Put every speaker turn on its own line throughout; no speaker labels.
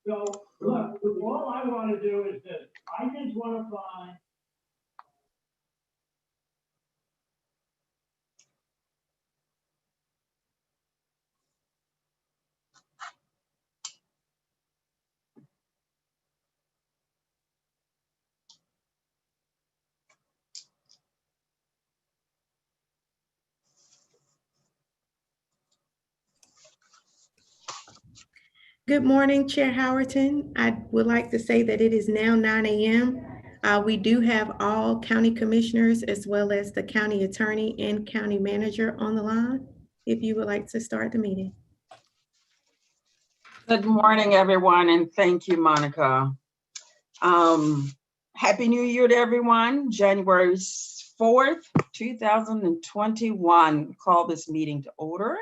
So look, all I want to do is this. I just want to find.
Good morning, Chair Howerton. I would like to say that it is now 9 a.m. We do have all county commissioners as well as the county attorney and county manager on the line. If you would like to start the meeting.
Good morning, everyone, and thank you, Monica. Happy New Year to everyone. January 4th, 2021. Call this meeting to order.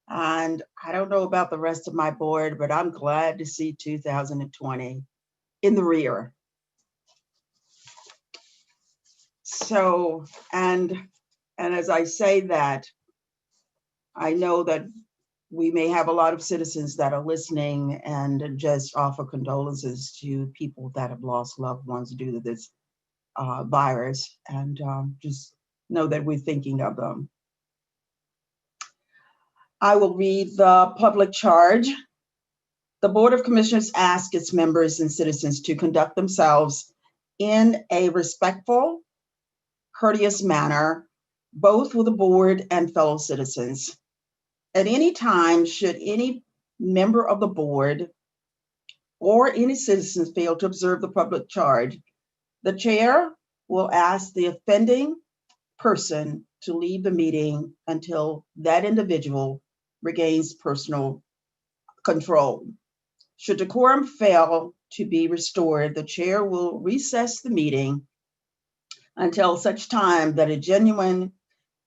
And I don't know about the rest of my board, but I'm glad to see 2020 in the rear. So, and as I say that, I know that we may have a lot of citizens that are listening and just offer condolences to people that have lost loved ones due to this virus, and just know that we're thinking of them. I will read the public charge. The Board of Commissioners asks its members and citizens to conduct themselves in a respectful, courteous manner, both with the board and fellow citizens. At any time, should any member of the board or any citizens fail to observe the public charge, the chair will ask the offending person to leave the meeting until that individual regains personal control. Should the quorum fail to be restored, the chair will recess the meeting until such time that a genuine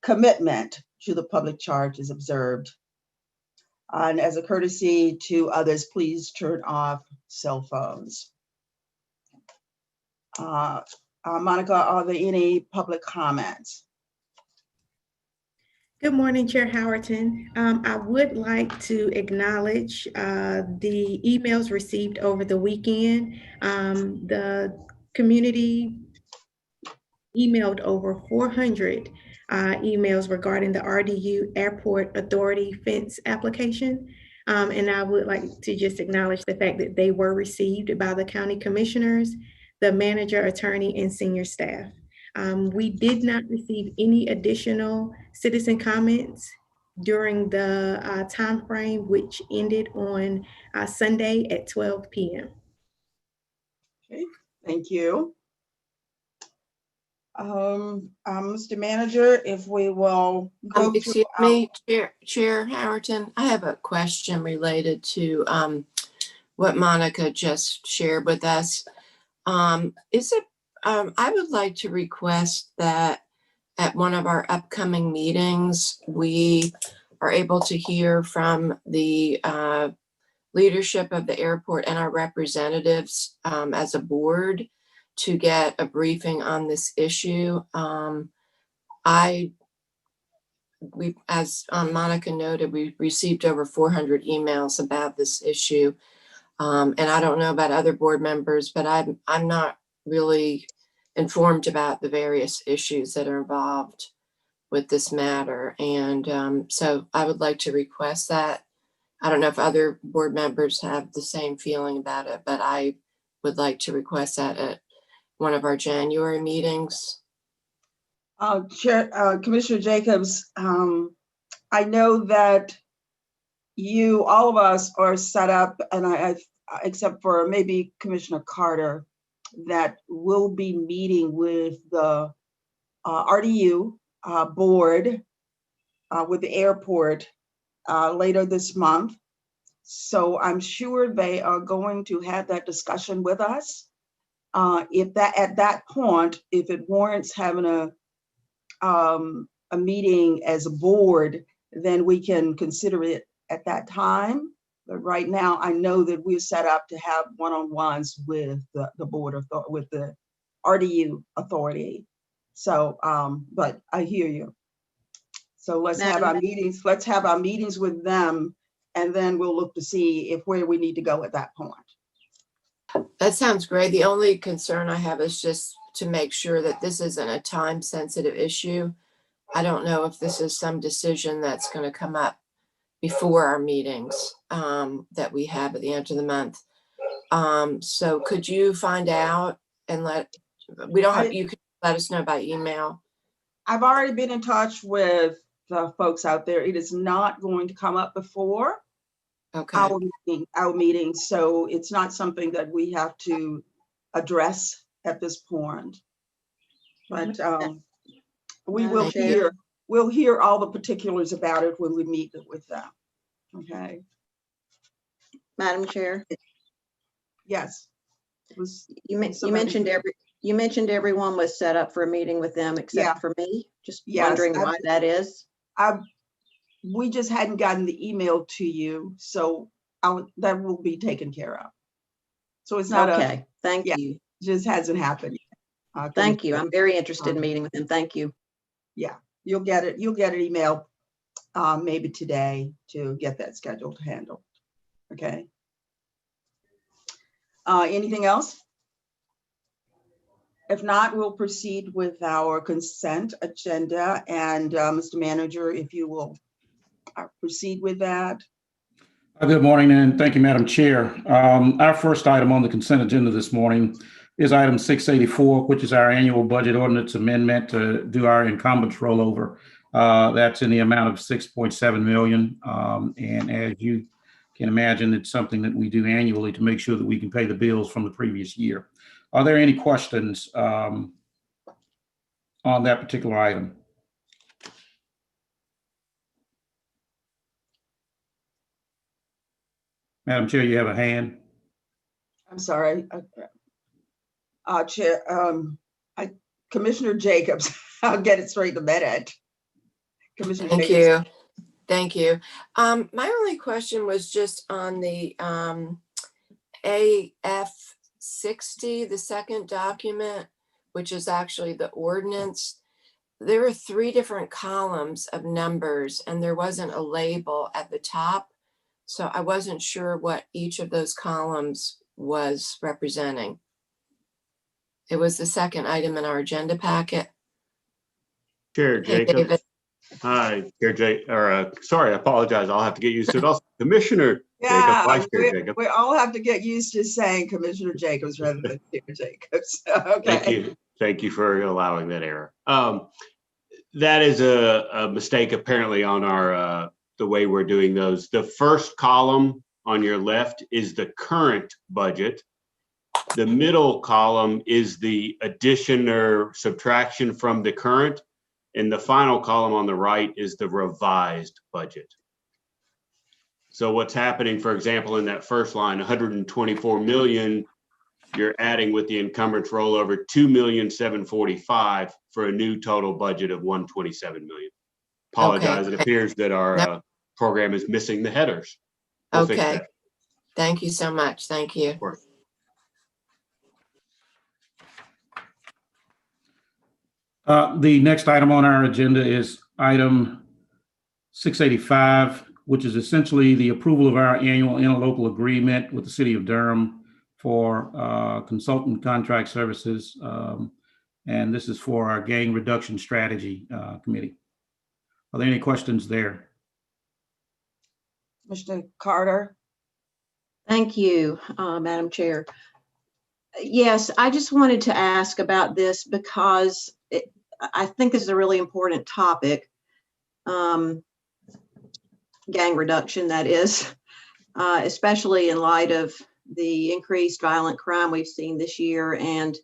commitment to the public charge is observed. And as a courtesy to others, please turn off cell phones. Monica, are there any public comments?
Good morning, Chair Howerton. I would like to acknowledge the emails received over the weekend. The community emailed over 400 emails regarding the RDU Airport Authority fence application. And I would like to just acknowledge the fact that they were received by the county commissioners, the manager, attorney, and senior staff. We did not receive any additional citizen comments during the time frame, which ended on Sunday at 12 p.m.
Okay, thank you. Mr. Manager, if we will go
excuse me, Chair Howerton, I have a question related to what Monica just shared with us. I would like to request that at one of our upcoming meetings, we are able to hear from the leadership of the airport and our representatives as a board to get a briefing on this issue. As Monica noted, we received over 400 emails about this issue. And I don't know about other board members, but I'm not really informed about the various issues that are involved with this matter. And so I would like to request that. I don't know if other board members have the same feeling about it, but I would like to request that at one of our January meetings.
Commissioner Jacobs, I know that all of us are set up, and I except for maybe Commissioner Carter, that will be meeting with the RDU board with the airport later this month. So I'm sure they are going to have that discussion with us. At that point, if it warrants having a meeting as a board, then we can consider it at that time. But right now, I know that we're set up to have one-on-ones with the board, with the RDU authority. So, but I hear you. So let's have our meetings. Let's have our meetings with them, and then we'll look to see where we need to go at that point.
That sounds great. The only concern I have is just to make sure that this isn't a time-sensitive issue. I don't know if this is some decision that's going to come up before our meetings that we have at the end of the month. So could you find out and you could let us know by email.
I've already been in touch with the folks out there. It is not going to come up before
Okay.
our meeting, so it's not something that we have to address at this point. But we will we'll hear all the particulars about it when we meet with them. Okay.
Madam Chair,
Yes.
you mentioned everyone was set up for a meeting with them except for me. Just wondering why that is.
We just hadn't gotten the email to you, so that will be taken care of. So it's not
okay. Thank you.
Just hasn't happened yet.
Thank you. I'm very interested in meeting with them. Thank you.
Yeah, you'll get it. You'll get an email maybe today to get that scheduled handled. Okay. Anything else? If not, we'll proceed with our consent agenda. And Mr. Manager, if you will proceed with that.
Good morning, and thank you, Madam Chair. Our first item on the consent agenda this morning is item 684, which is our annual budget ordinance amendment to do our incumbents rollover. That's in the amount of $6.7 million. And as you can imagine, it's something that we do annually to make sure that we can pay the bills from the previous year. Are there any questions on that particular item? Madam Chair, you have a hand.
I'm sorry. Chair, Commissioner Jacobs, I'll get it straight to minute. Commissioner
Thank
Jacobs.
you. Thank you. My only question was just on the AF60, the second document, which is actually the ordinance. There are 3 different columns of numbers and there wasn't a label at the top. So I wasn't sure what each of those columns was representing. It was the second item in our agenda packet.
Chair Jacobs.
David.
Hi, Chair sorry, I apologize. I'll have to get used to it. Also, Commissioner
Yeah,
Jacobs, Vice Chair Jacobs.
we all have to get used to saying Commissioner Jacobs rather than Chair Jacobs. Okay.
Thank you. Thank you for allowing that error. That is a mistake apparently on our the way we're doing those. The first column on your left is the current budget. The middle column is the addition or subtraction from the current. And the final column on the right is the revised budget. So what's happening, for example, in that first line, 124 million, you're adding with the encumbrance rollover 2,745,000 for a new total budget of 127 million. Apologize.
Okay.
It appears that our program is missing the headers. We'll fix
Okay.
that.
Thank you so much. Thank you.
Of course.
The next item on our agenda is item 685, which is essentially the approval of our annual interlocal agreement with the city of Durham for consultant contract services. And this is for our gang reduction strategy committee. Are there any questions there?
Mr. Carter.
Thank you, Madam Chair. Yes, I just wanted to ask about this because I think this is a really important topic. Gang reduction, that is, especially in light of the increased violent crime we've seen this year. And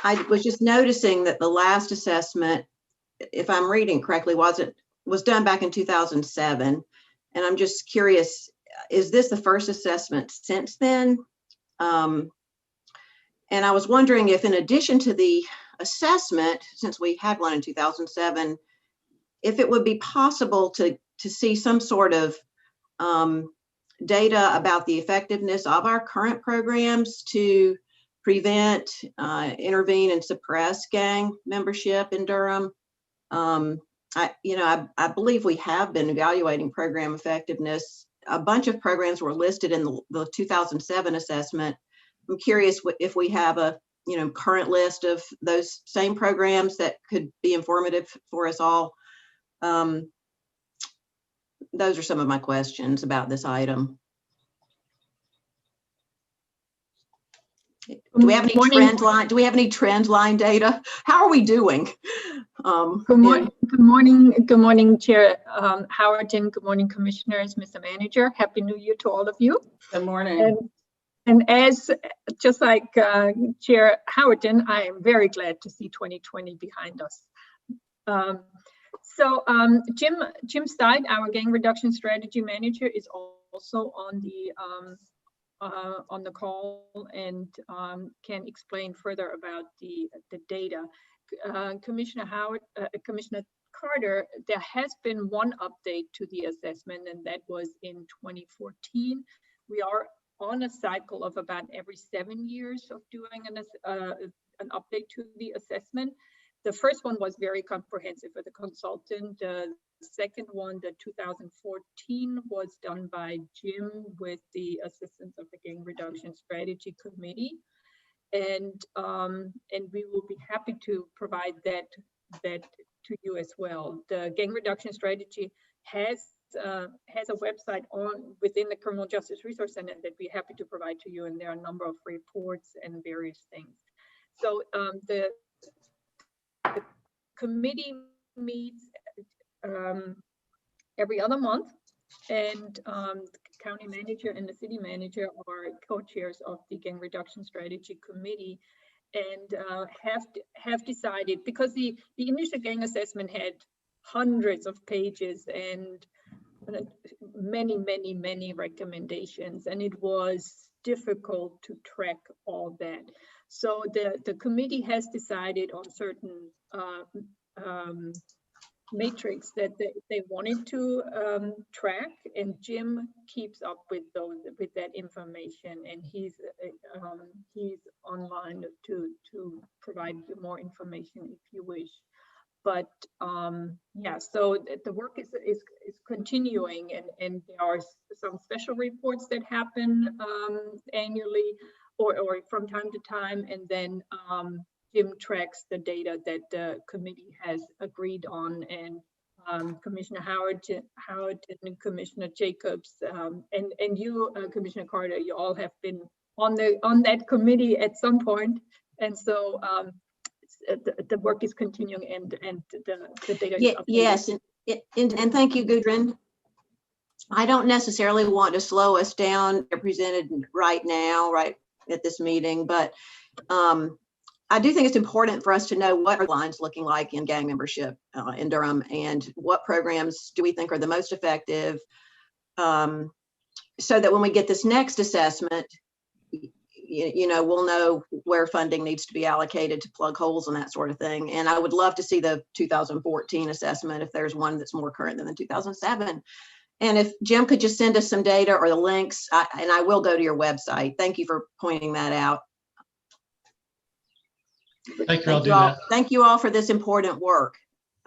I was just noticing that the last assessment, if I'm reading correctly, was done back in 2007. And I'm just curious, is this the first assessment since then? And I was wondering if, in addition to the assessment, since we had one in 2007, if it would be possible to see some sort of data about the effectiveness of our current programs to prevent, intervene, and suppress gang membership in Durham. I believe we have been evaluating program effectiveness. A bunch of programs were listed in the 2007 assessment, I'm curious if we have a, current list of those same programs that could be informative for us all. Those are some of my questions about this item. Do we have any trend line? Do we have any trend line data? How are we doing?
Good morning, Chair Howerton. Good morning, Commissioners, Mr. Manager. Happy New Year to all of you.
Good morning.
And as just like Chair Howerton, I am very glad to see 2020 behind us. Jim Stein, our gang reduction strategy manager, is also on the call and can explain further about the data. Commissioner Carter, there has been one update to the assessment, and that was in 2014. We are on a cycle of about every 7 years of doing an update to the assessment. The first one was very comprehensive with the consultant. The second one, the 2014, was done by Jim with the assistance of the Gang Reduction Strategy Committee. And we will be happy to provide that to you as well. The Gang Reduction Strategy has a website within the Criminal Justice Resource Center that we're happy to provide to you, and there are a number of reports and various things. So the committee meets every other month, and the county manager and the city manager are co-chairs of the Gang Reduction Strategy Committee, and have decided, because the initial gang assessment had hundreds of pages and many recommendations, and it was difficult to track all that. So the committee has decided on certain matrix that they wanted to track, and Jim keeps up with that information, and he's online to provide you more information if you wish. But yeah, so the work is continuing, and there are some special reports that happen annually or from time to time, and then Jim tracks the data that the committee has agreed on, and Commissioner Howard and Commissioner Jacobs and you, Commissioner Carter, you all have been on that committee at some point, and so the work is continuing, and the data is updated.
Yes, and thank you, Gudrun. I don't necessarily want to slow us down. They're presented right now, right at this meeting, but I do think it's important for us to know what our line's looking like in gang membership in Durham, and what programs do we think are the most effective, so that when we get this next assessment, we'll know where funding needs to be allocated to plug holes and that sort of thing. And I would love to see the 2014 assessment if there's one that's more current than the 2007. And if Jim could just send us some data or the links, and I will go to your website. Thank you for pointing that out.
Thank you. I'll do that.
Thank you all for this important work.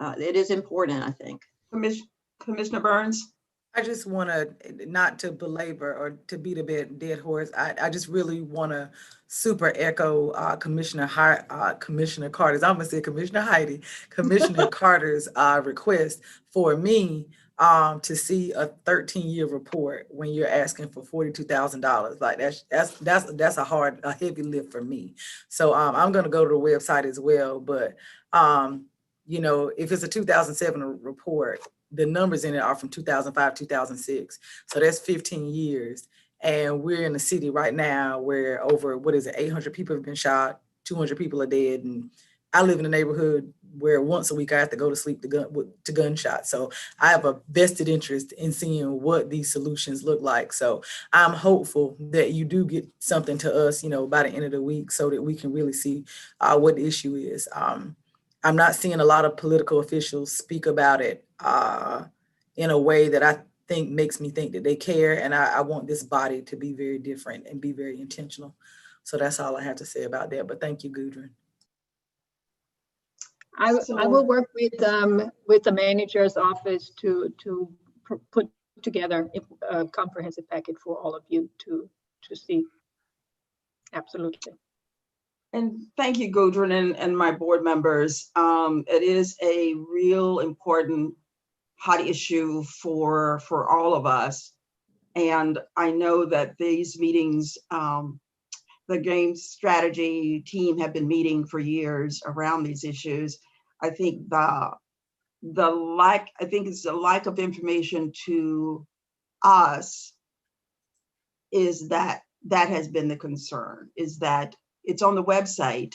It is important, I think.
Commissioner Burns?
I just want to, not to belabor or to beat a dead horse, I just really want to super echo Commissioner Carter's, I'm going to say Commissioner Heidi, Commissioner Carter's request for me to see a 13-year report when you're asking for $42,000. Like that's a heavy lift for me. So I'm going to go to the website as well. But if it's a 2007 report, the numbers in it are from 2005, 2006. So that's 15 years. And we're in a city right now where over, 800 people have been shot, 200 people are dead. And I live in a neighborhood where once a week I have to go to sleep to gunshots. So I have a vested interest in seeing what these solutions look like. So I'm hopeful that you do get something to us, by the end of the week, so that we can really see what the issue is. I'm not seeing a lot of political officials speak about it in a way that I think makes me think that they care. And I want this body to be very different and be very intentional. So that's all I have to say about that. But thank you, Gudrun.
I will work with the manager's office to put together a comprehensive packet for all of you to see. Absolutely.
And thank you, Gudrun, and my board members. It is a real important hot issue for all of us. And I know that these meetings, the game strategy team have been meeting for years around these issues. I think it's the lack of information to us is that has been the concern, is that it's on the website,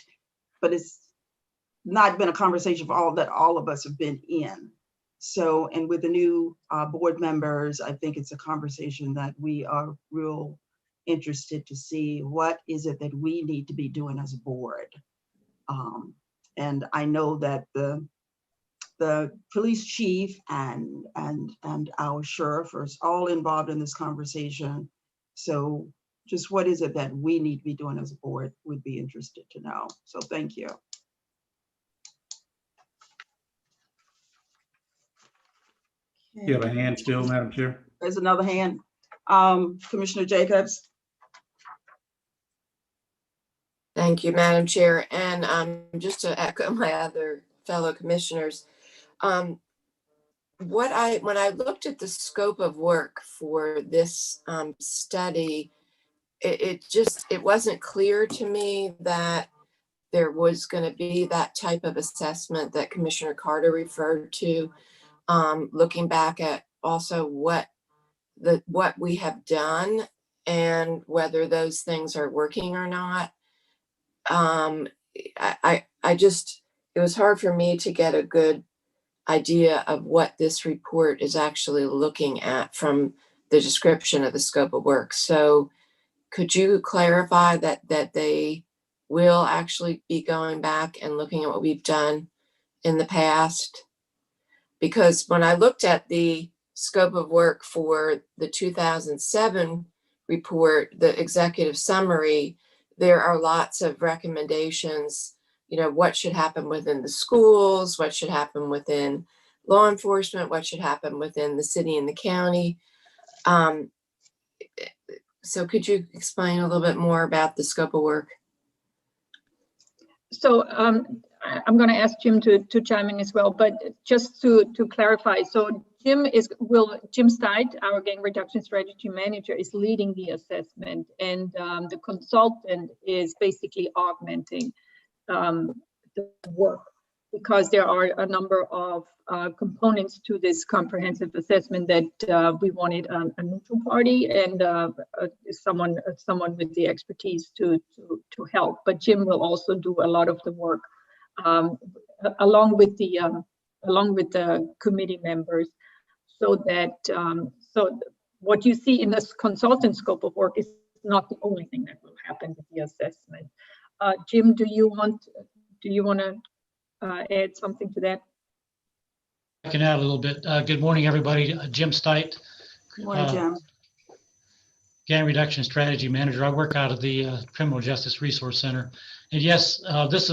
but it's not been a conversation of all of us have been in. So, and with the new board members, I think it's a conversation that we are real interested to see what is it that we need to be doing as a board. And I know that the police chief and our sheriff are all involved in this conversation. So just what is it that we need to be doing as a board would be interested to know. So thank you.
You have a hand still, Madam Chair?
There's another hand. Commissioner Jacobs.
Thank you, Madam Chair. And just to echo my other fellow commissioners, when I looked at the scope of work for this study, it wasn't clear to me that there was going to be that type of assessment that Commissioner Carter referred to. Looking back at also what we have done and whether those things are working or not. It was hard for me to get a good idea of what this report is actually looking at from the description of the scope of work. So could you clarify that they will actually be going back and looking at what we've done in the past? Because when I looked at the scope of work for the 2007 report, the executive summary, there are lots of recommendations, what should happen within the schools, what should happen within law enforcement, what should happen within the city and the county. So could you explain a little bit more about the scope of work?
So I'm going to ask Jim to chime in as well, but just to clarify, so Jim Steit, our gang reduction strategy manager, is leading the assessment, and the consultant is basically augmenting the work, because there are a number of components to this comprehensive assessment that we wanted a neutral party and someone with the expertise to help. But Jim will also do a lot of the work along with the committee members, so that what you see in this consultant scope of work is not the only thing that will happen with the assessment. Jim, do you want to add something to that?
I can add a little bit. Good morning, everybody. Jim Steit.
Good morning, Jim.
Gang Reduction Strategy Manager. I work out of the Criminal Justice Resource Center. And yes, this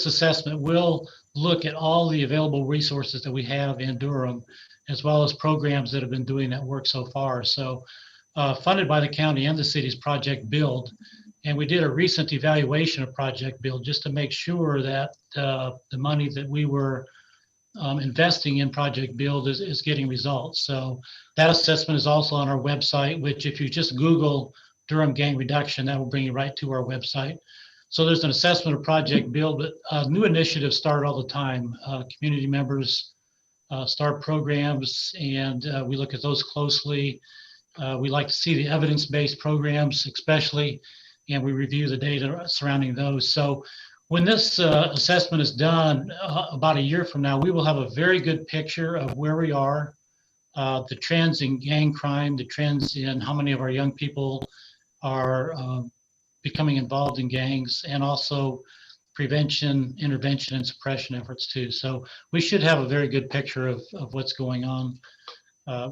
assessment will look at all the available resources that we have in Durham, as well as programs that have been doing that work so far. So funded by the county and the city's Project Build. And we did a recent evaluation of Project Build just to make sure that the money that we were investing in Project Build is getting results. So that assessment is also on our website, which if you just Google Durham Gang Reduction, that will bring you right to our website. So there's an assessment of Project Build, but new initiatives start all the time. Community members start programs, and we look at those closely. We like to see the evidence-based programs, especially, and we review the data surrounding those. So when this assessment is done about a year from now, we will have a very good picture of where we are, the trends in gang crime, the trends in how many of our young people are becoming involved in gangs, and also prevention, intervention, and suppression efforts too. So we should have a very good picture of what's going on,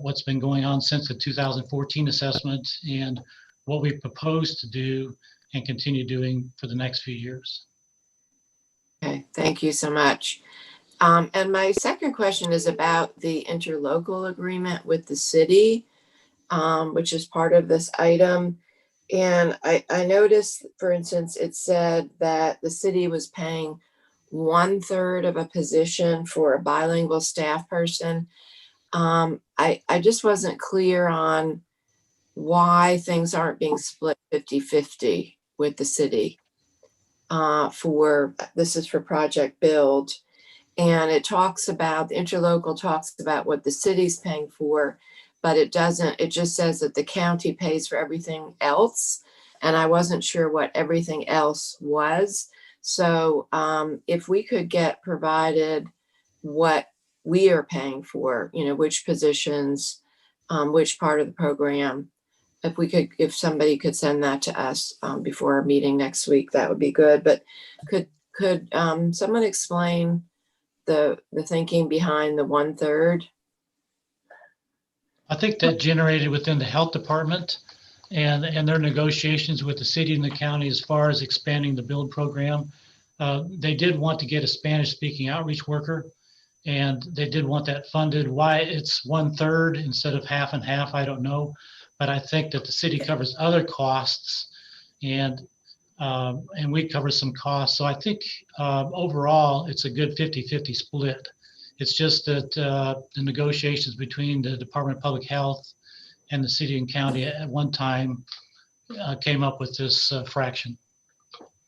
what's been going on since the 2014 assessment, and what we propose to do and continue doing for the next few years.
Okay, thank you so much. And my second question is about the interlocal agreement with the city, which is part of this item. And I noticed, for instance, it said that the city was paying 1/3 of a position for a bilingual staff person. I just wasn't clear on why things aren't being split 50-50 with the city. This is for Project Build. And it talks about, the interlocal talks about what the city's paying for, but it doesn't, it just says that the county pays for everything else. And I wasn't sure what everything else was. So if we could get provided what we are paying for, which positions, which part of the program, if somebody could send that to us before our meeting next week, that would be good. But could someone explain the thinking behind the 1/3?
I think that generated within the health department and their negotiations with the city and the county as far as expanding the build program. They did want to get a Spanish speaking outreach worker, and they did want that funded. Why it's 1/3 instead of half and half, I don't know. But I think that the city covers other costs and we cover some costs. So I think overall it's a good 50-50 split. It's just that the negotiations between the Department of Public Health and the city and county at one time came up with this fraction.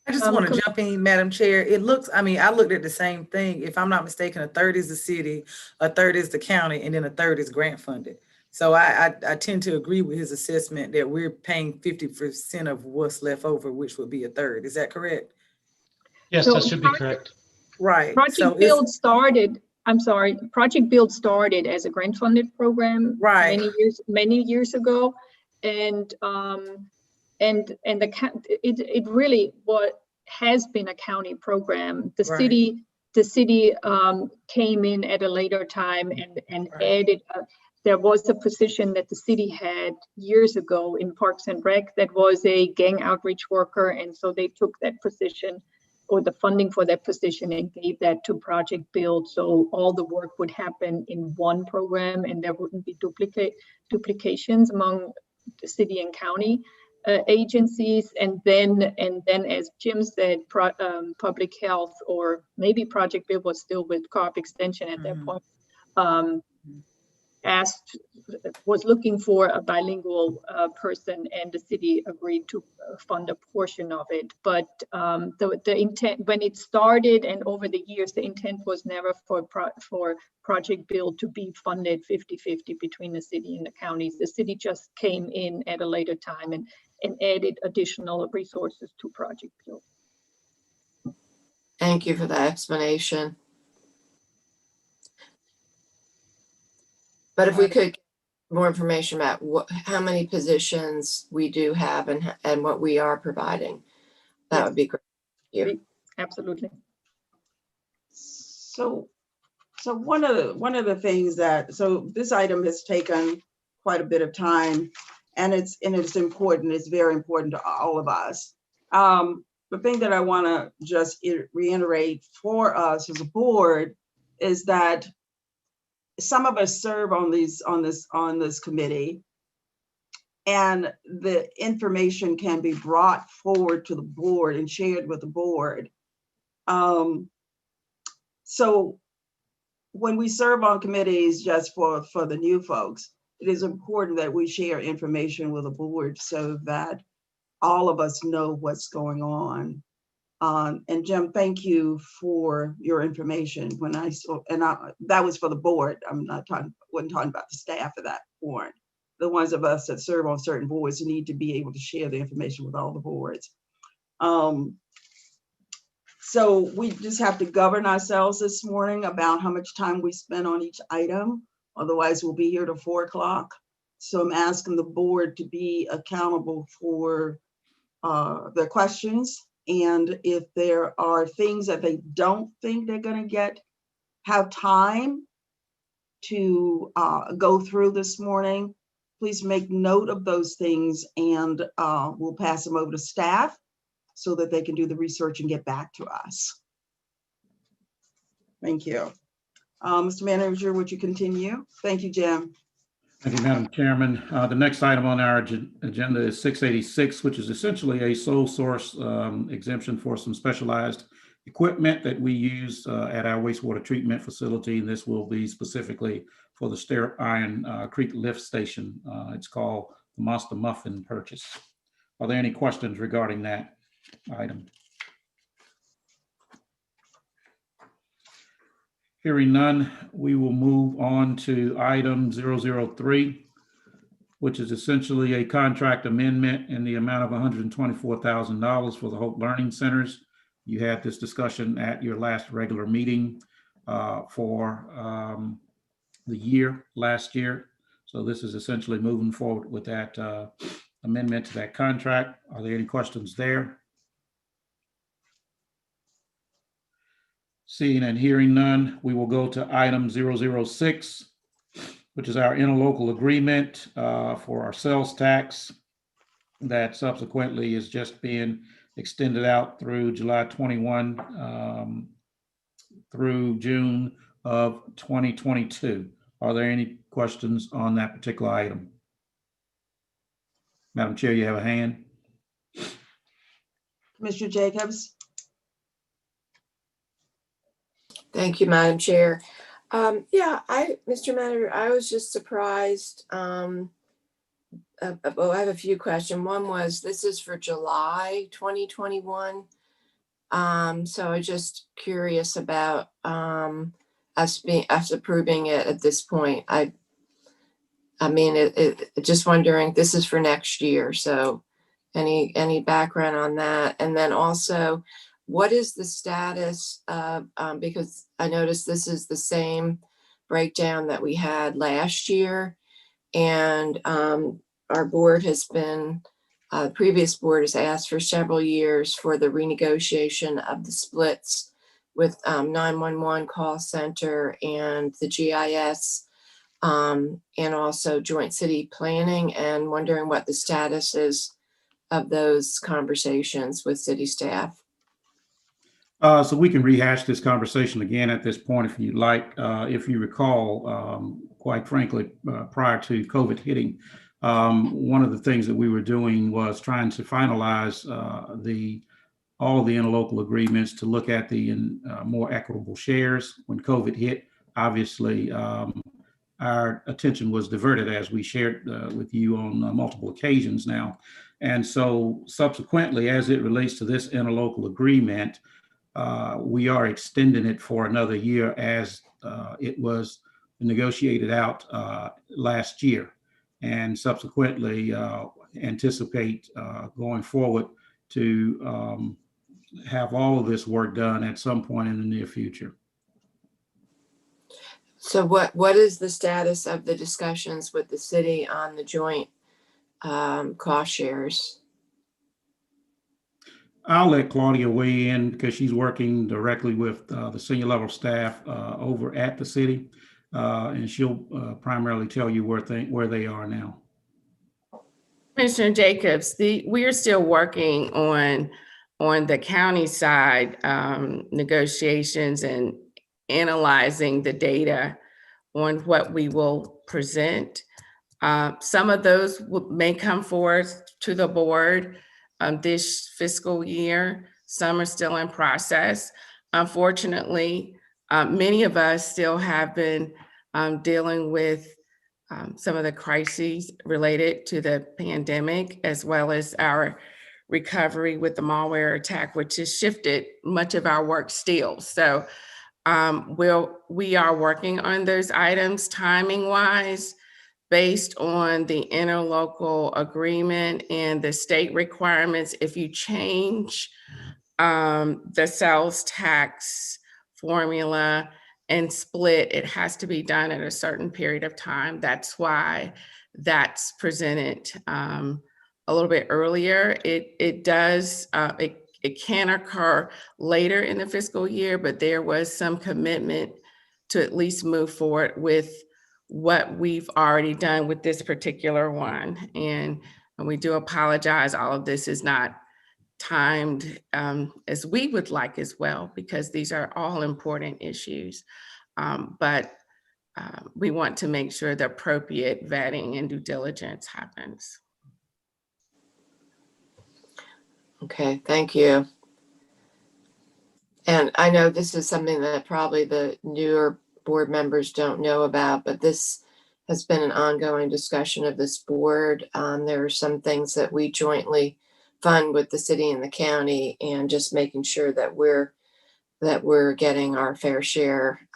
I just want to jump in, Madam Chair. It looks, I looked at the same thing. If I'm not mistaken, 1/3 is the city, 1/3 is the county, and then 1/3 is grant funded. So I tend to agree with his assessment that we're paying 50% of what's left over, which would be 1/3. Is that correct?
Yes,
So
that should be correct.
Right.
Project Build started, Project Build started as a grant funded program
Right.
many years ago. And it really has been a county program. The city came in at a later time and added there was a position that the city had years ago in Parks and Rec that was a gang outreach worker. And so they took that position or the funding for that position and gave that to Project Build. So all the work would happen in one program and there wouldn't be duplications among the city and county agencies. And then as Jim said, public health, or maybe Project Build was still with Co-op Extension at that point, was looking for a bilingual person, and the city agreed to fund a portion of it. But the intent when it started and over the years, the intent was never for Project Build to be funded 50-50 between the city and the counties. The city just came in at a later time and added additional resources to Project Build.
Thank you for that explanation. But if we could get more information about how many positions we do have and what we are providing, that would be great. Thank you.
Absolutely.
So one of the things so this item has taken quite a bit of time, and it's important. It's very important to all of us. The thing that I want to just reiterate for us as a board is that some of us serve on this committee, and the information can be brought forward to the board and shared with the board. So when we serve on committees, just for the new folks, it is important that we share information with the board so that all of us know what's going on. And Jim, thank you for your information. That was for the board. Wasn't talking about the staff of that board. The ones of us that serve on certain boards need to be able to share the information with all the boards. So we just have to govern ourselves this morning about how much time we spend on each item. Otherwise, we'll be here till 4 o'clock. So I'm asking the board to be accountable for the questions. And if there are things that they don't think they're going to have time to go through this morning, please make note of those things, and we'll pass them over to staff so that they can do the research and get back to us. Thank you. Mr. Manager, would you continue? Thank you, Jim.
Thank you, Madam Chairman. The next item on our agenda is 686, which is essentially a sole source exemption for some specialized equipment that we use at our wastewater treatment facility. And this will be specifically for the Stirrup Iron Creek Lift Station. It's called the Monster Muffin purchase. Are there any questions regarding that item? Hearing none, we will move on to item 003, which is essentially a contract amendment in the amount of $124,000 for the Hope Learning Centers. You had this discussion at your last regular meeting for the year, last year. So this is essentially moving forward with that amendment to that contract. Are there any questions there? Seeing and hearing none, we will go to item 006, which is our interlocal agreement for our sales tax that subsequently is just being extended out through July 21 through June of 2022. Are there any questions on that particular item? Madam Chair, you have a hand.
Commissioner Jacobs?
Thank you, Madam Chair. Yeah, Mr. Manager, I was just surprised. Well, I have a few questions. One was, this is for July 2021. So I'm just curious about us approving it at this point. I mean, just wondering, this is for next year. So any background on that? And then also, what is the status of, because I noticed this is the same breakdown that we had last year. And our board has been, previous board has asked for several years for the renegotiation of the splits with 911 call center and the GIS and also joint city planning, and wondering what the status is of those conversations with city staff.
So we can rehash this conversation again at this point if you'd like. If you recall, quite frankly, prior to COVID hitting, one of the things that we were doing was trying to finalize all of the interlocal agreements to look at the more equitable shares. When COVID hit, obviously, our attention was diverted, as we shared with you on multiple occasions now. And so subsequently, as it relates to this interlocal agreement, we are extending it for another year as it was negotiated out last year, and subsequently anticipate going forward to have all of this work done at some point in the near future.
So what is the status of the discussions with the city on the joint cost shares?
I'll let Claudia weigh in because she's working directly with the senior level staff over at the city, and she'll primarily tell you where they are now.
Commissioner Jacobs, we are still working on the county side negotiations and analyzing the data on what we will present. Some of those may come forth to the board this fiscal year. Some are still in process. Unfortunately, many of us still have been dealing with some of the crises related to the pandemic, as well as our recovery with the malware attack, which has shifted much of our work still. So we are working on those items timing wise, based on the interlocal agreement and the state requirements. If you change the sales tax formula and split, it has to be done at a certain period of time. That's why that's presented a little bit earlier. It can occur later in the fiscal year, but there was some commitment to at least move forward with what we've already done with this particular one. And we do apologize, all of this is not timed as we would like as well, because these are all important issues. But we want to make sure the appropriate vetting and due diligence happens.
Okay, thank you. And I know this is something that probably the newer board members don't know about, but this has been an ongoing discussion of this board. There are some things that we jointly fund with the city and the county, and just making sure that we're getting our fair share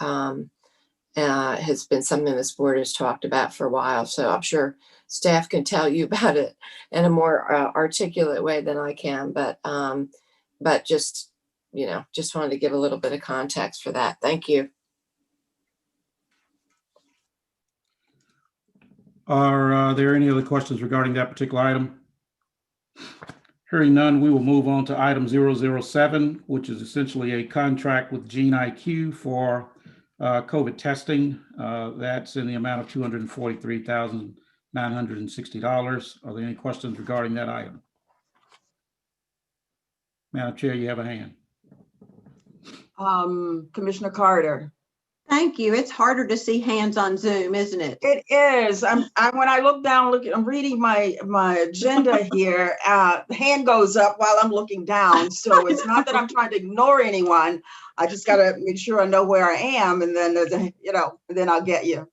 has been something this board has talked about for a while. So I'm sure staff can tell you about it in a more articulate way than I can, but just, just wanted to give a little bit of context for that. Thank you.
Are there any other questions regarding that particular item? Hearing none, we will move on to item 007, which is essentially a contract with Gene IQ for COVID testing. That's in the amount of $243,960. Are there any questions regarding that item? Madam Chair, you have a hand.
Commissioner Carter.
Thank you. It's harder to see hands on Zoom, isn't it?
It is. When I look down, I'm reading my agenda here. The hand goes up while I'm looking down. So it's not that I'm trying to ignore anyone. I just got to make sure I know where I am, and then then I'll get you.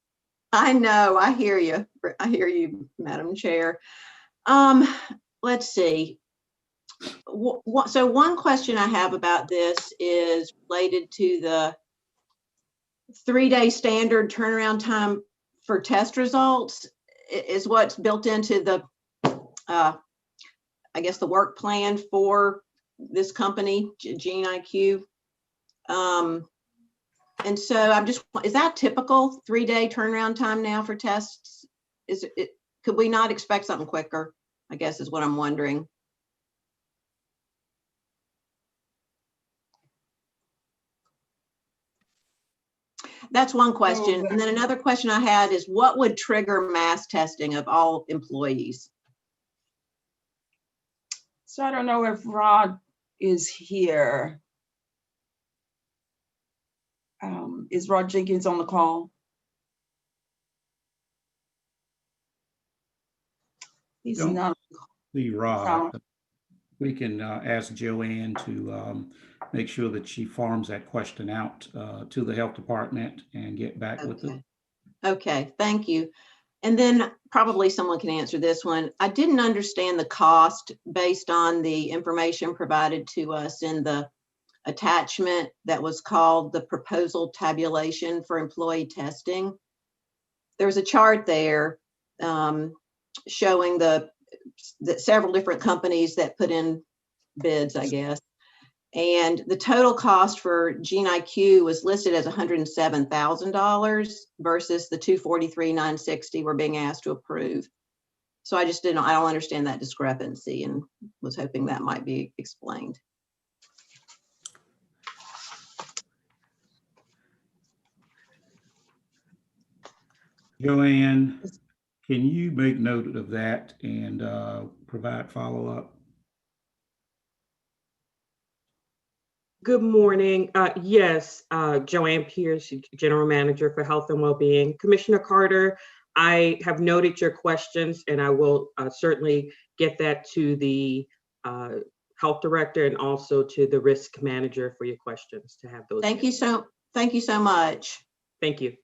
I know. I hear you. I hear you, Madam Chair. Let's see. So one question I have about this is related to the 3-day standard turnaround time for test results is what's built into the, I guess, the work plan for this company, Gene IQ. And so is that typical 3-day turnaround time now for tests? Could we not expect something quicker, I guess is what I'm wondering. That's one question. And then another question I had is, what would trigger mass testing of all employees?
So I don't know if Rod is here. Is Rod Jenkins on the call? He's
Don't
not.
See Rod. We can ask Joanne to make sure that she farms that question out to the health department and get back with them.
Okay, thank you. And then probably someone can answer this one. I didn't understand the cost based on the information provided to us in the attachment that was called the proposal tabulation for employee testing. There's a chart there showing the several different companies that put in bids, I guess. And the total cost for Gene IQ was listed as $107,000 versus the $243,960 we're being asked to approve. So I don't understand that discrepancy and was hoping that might be explained.
Joanne, can you make note of that and provide follow-up?
Good morning. Yes, Joanne Pierce, General Manager for Health and Wellbeing. Commissioner Carter, I have noted your questions and I will certainly get that to the Health Director and also to the Risk Manager for your questions to have those.
Thank you so much.
Thank you.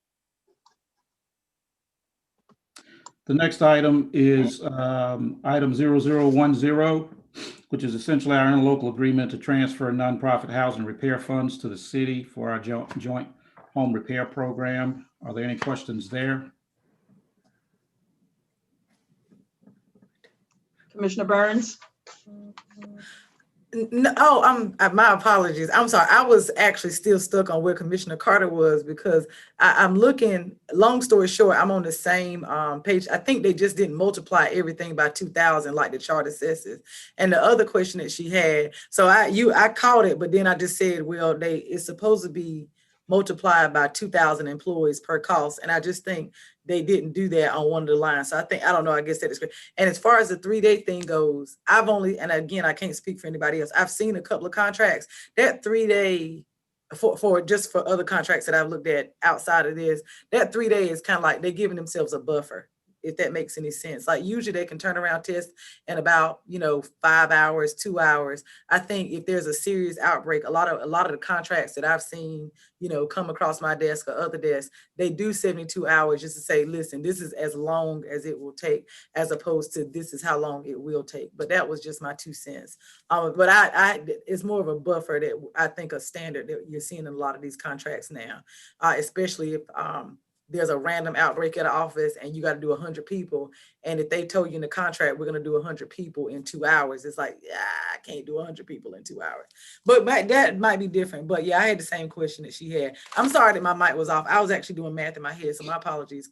The next item is item 0010, which is essentially our interlocal agreement to transfer nonprofit housing repair funds to the city for our joint home repair program. Are there any questions there?
Commissioner Burns?
No, my apologies. I'm sorry. I was actually still stuck on where Commissioner Carter was because I'm looking, long story short, I'm on the same page. I think they just didn't multiply everything by 2,000 like the chart assesses. And the other question that she had, so I caught it, but then I just said, well, it's supposed to be multiplied by 2,000 employees per cost. And I just think they didn't do that on one of the lines. So I don't know, I guess that is great. And as far as the 3-day thing goes, and again, I can't speak for anybody else. I've seen a couple of contracts. That 3-day for just for other contracts that I've looked at outside of this, that 3 days is kind of like they're giving themselves a buffer, if that makes any sense. Like usually they can turn around tests in about, 5 hours, 2 hours. I think if there's a serious outbreak, a lot of the contracts that I've seen, come across my desk or other desks, they do 72 hours just to say, listen, this is as long as it will take, as opposed to this is how long it will take. But that was just my 2 cents. But I it's more of a buffer that I think a standard that you're seeing in a lot of these contracts now, especially if there's a random outbreak at an office and you got to do 100 people. And if they told you in the contract, we're going to do 100 people in 2 hours, it's like, yeah, I can't do 100 people in 2 hours. But that might be different. But yeah, I had the same question that she had. I'm sorry that my mic was off. I was actually doing math in my head. So my apologies,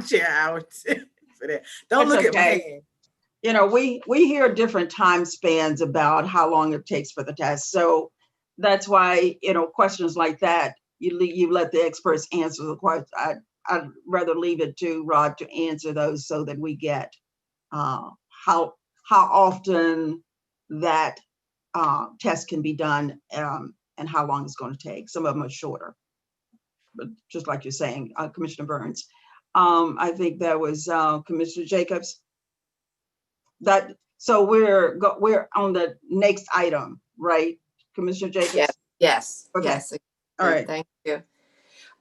Chair Howard, for that. Don't
That's
look at my
okay.
hand.
We hear different time spans about how long it takes for the test. So that's why, questions like that, you let the experts answer the question. I'd rather leave it to Rod to answer those so that we get how often that test can be done and how long it's going to take. Some of them are shorter, but just like you're saying, Commissioner Burns. I think that was Commissioner Jacobs. So we're on the next item, right, Commissioner Jacobs?
Yes.
Okay.
Yes.
All right.
Thank you.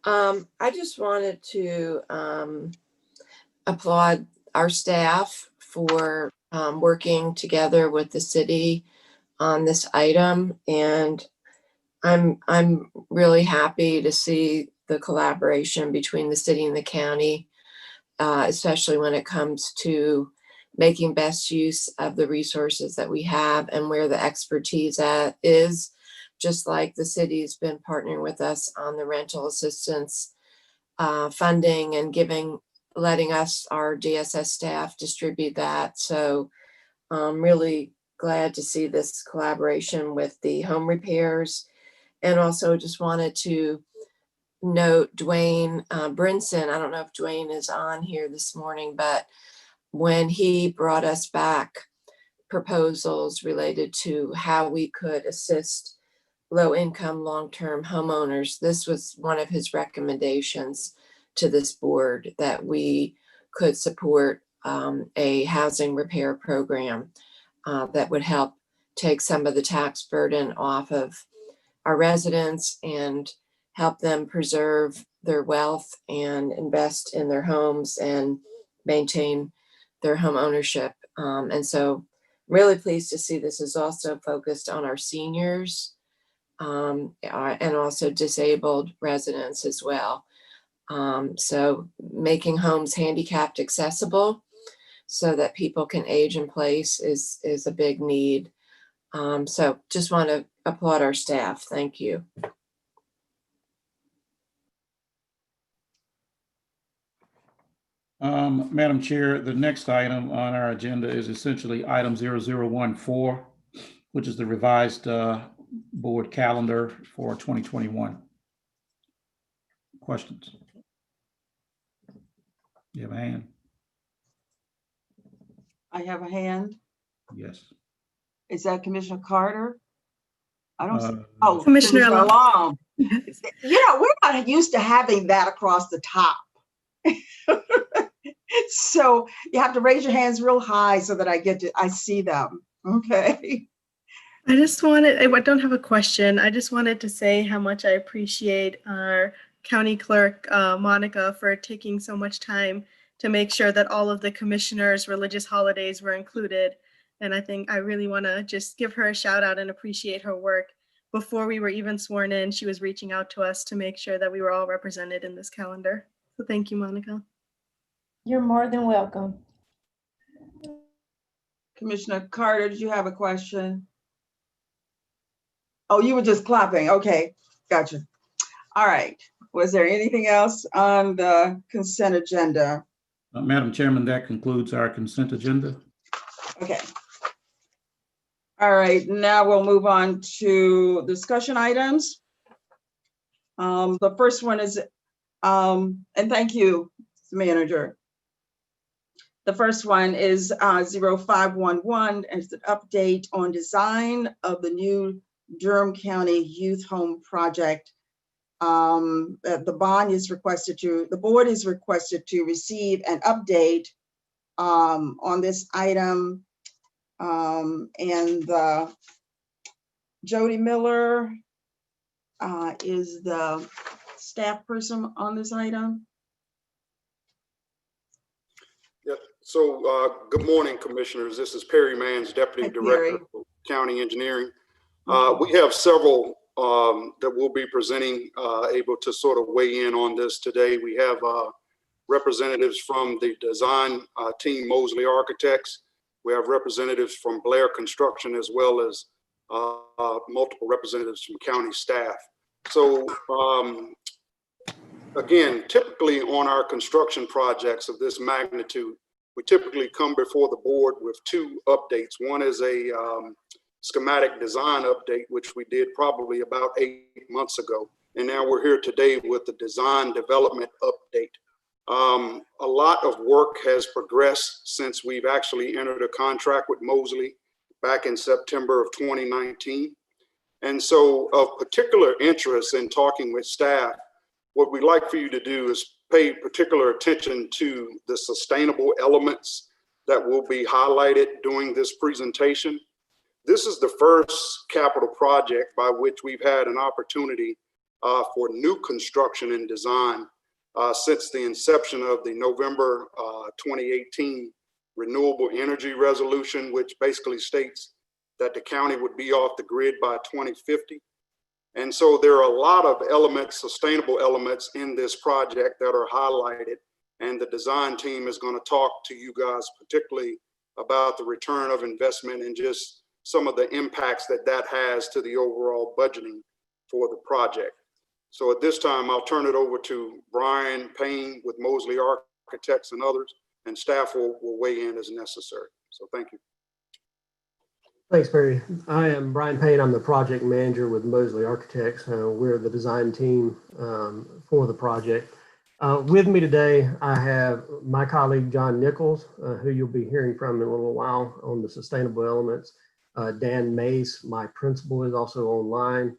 I just wanted to applaud our staff for working together with the city on this item, and I'm really happy to see the collaboration between the city and the county, especially when it comes to making best use of the resources that we have and where the expertise is. Just like the city's been partnering with us on the rental assistance funding and letting us, our DSS staff, distribute that. So I'm really glad to see this collaboration with the home repairs. And also just wanted to note Dwayne Brinson. I don't know if Dwayne is on here this morning, but when he brought us back proposals related to how we could assist low-income, long-term homeowners, this was one of his recommendations to this board, that we could support a housing repair program that would help take some of the tax burden off of our residents and help them preserve their wealth and invest in their homes and maintain their home ownership. And so really pleased to see this is also focused on our seniors and also disabled residents as well. So making homes handicapped accessible so that people can age in place is a big need. So just want to applaud our staff. Thank you.
Madam Chair, the next item on our agenda is essentially item 0014, which is the revised board calendar for 2021. Questions? You have a hand?
I have a hand.
Yes.
Is that Commissioner Carter? I don't see.
Oh,
Commissioner Long. We're not used to having that across the top. So you have to raise your hands real high so that I see them. Okay.
I don't have a question. I just wanted to say how much I appreciate our county clerk, Monica, for taking so much time to make sure that all of the commissioners' religious holidays were included. And I really want to just give her a shout out and appreciate her work. Before we were even sworn in, she was reaching out to us to make sure that we were all represented in this calendar. So thank you, Monica.
You're more than welcome.
Commissioner Carter, did you have a question? Oh, you were just clapping. Okay, gotcha. All right. Was there anything else on the consent agenda?
Madam Chairman, that concludes our consent agenda.
Okay. All right, now we'll move on to discussion items. The first one is, and thank you, Manager. The first one is 0511, and it's an update on design of the new Durham County Youth Home Project. The board is requested to receive an update on this item. And Jody Miller is the staff person on this item.
Yep. So good morning, commissioners. This is Perry Manns, Deputy Director of County Engineering. We have several that we'll be presenting, able to sort of weigh in on this today. We have representatives from the design team, Mosley Architects. We have representatives from Blair Construction, as well as multiple representatives from county staff. So again, typically on our construction projects of this magnitude, we typically come before the board with two updates. One is a schematic design update, which we did probably about 8 months ago. And now we're here today with the design development update. A lot of work has progressed since we've actually entered a contract with Mosley back in September of 2019. And so of particular interest in talking with staff, what we'd like for you to do is pay particular attention to the sustainable elements that will be highlighted during this presentation. This is the first capital project by which we've had an opportunity for new construction and design since the inception of the November 2018 renewable energy resolution, which basically states that the county would be off the grid by 2050. And so there are a lot of elements, sustainable elements in this project that are highlighted. And the design team is going to talk to you guys particularly about the return of investment and just some of the impacts that that has to the overall budgeting for the project. So at this time, I'll turn it over to Brian Payne with Mosley Architects and others, and staff will weigh in as necessary. So thank you.
Thanks, Barry. I am Brian Payne. I'm the project manager with Mosley Architects. We're the design team for the project. With me today, I have my colleague, John Nichols, who you'll be hearing from in a little while on the sustainable elements. Dan Mace, my principal, is also online.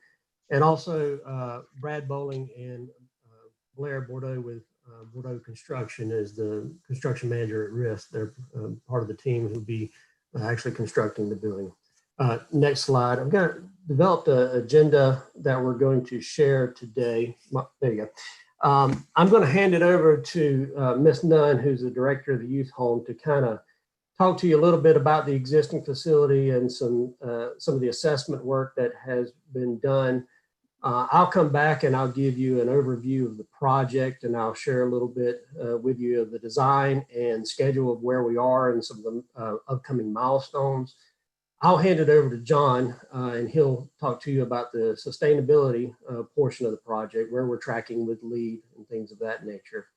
And also Brad Bowling and Blair Bordeaux with Bordeaux Construction is the construction manager at risk. They're part of the team who'll be actually constructing the building. Next slide. I've got developed an agenda that we're going to share today. There you go. I'm going to hand it over to Ms. Nunn, who's the director of the youth home, to kind of talk to you a little bit about the existing facility and some of the assessment work that has been done. I'll come back and I'll give you an overview of the project, and I'll share a little bit with you of the design and schedule of where we are and some of the upcoming milestones. I'll hand it over to John and he'll talk to you about the sustainability portion of the project, where we're tracking with LEED and things of that nature.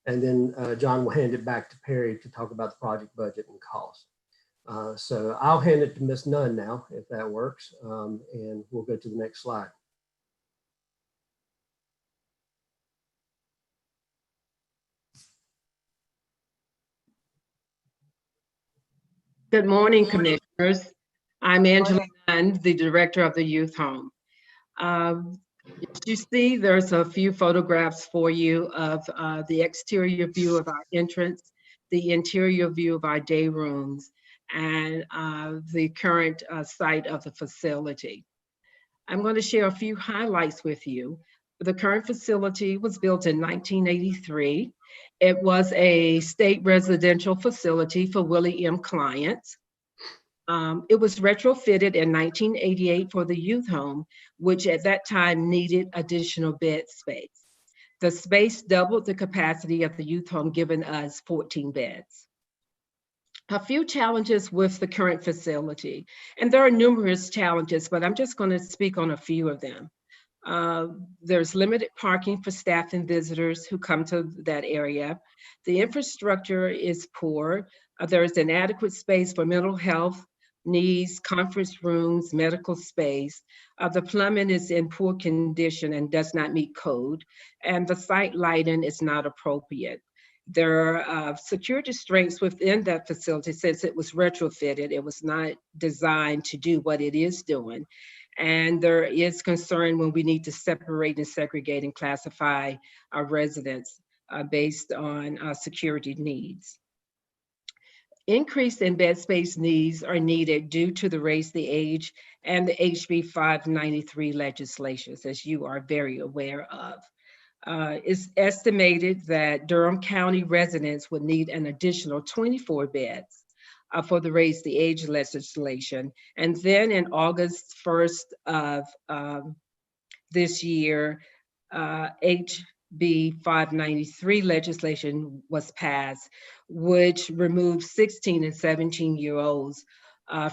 And then John will hand it back to Perry to talk about the project budget and cost. So I'll hand it to Ms. Nunn now, if that works, and we'll go to the next slide.
Good morning, commissioners. I'm Angela Nunn, the director of the youth home. As you see, there's a few photographs for you of the exterior view of our entrance, the interior view of our day rooms, and the current site of the facility. I'm going to share a few highlights with you. The current facility was built in 1983. It was a state residential facility for Willie M. clients. It was retrofitted in 1988 for the youth home, which at that time needed additional bed space. The space doubled the capacity of the youth home, giving us 14 beds. A few challenges with the current facility, and there are numerous challenges, but I'm just going to speak on a few of them. There's limited parking for staff and visitors who come to that area. The infrastructure is poor. There is inadequate space for mental health needs, conference rooms, medical space. The plumbing is in poor condition and does not meet code, and the site lighting is not appropriate. There are security restraints within that facility since it was retrofitted. It was not designed to do what it is doing. And there is concern when we need to separate and segregate and classify our residents based on security needs. Increase in bed space needs are needed due to the raise the age and the HB 593 legislations, as you are very aware of. It's estimated that Durham County residents would need an additional 24 beds for the raise the age legislation. And then in August 1st of this year, HB 593 legislation was passed, which removed 16 and 17-year-olds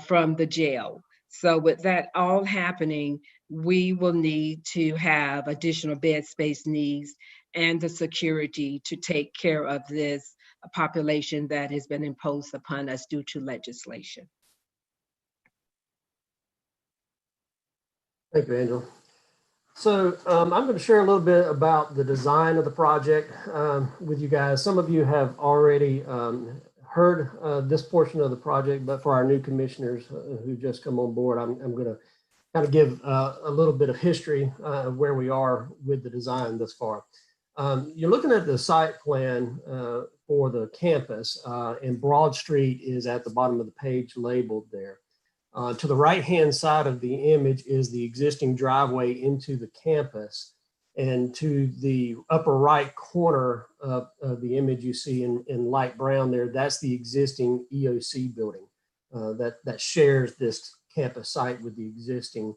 from the jail. So with that all happening, we will need to have additional bed space needs and the security to take care of this population that has been imposed upon us due to legislation.
Thank you, Angela. So I'm going to share a little bit about the design of the project with you guys. Some of you have already heard this portion of the project, but for our new commissioners who just come on board, I'm going to kind of give a little bit of history of where we are with the design thus far. You're looking at the site plan for the campus, and Broad Street is at the bottom of the page labeled there. To the right-hand side of the image is the existing driveway into the campus. And to the upper right corner of the image you see in light brown there, that's the existing EOC building that shares this campus site with the existing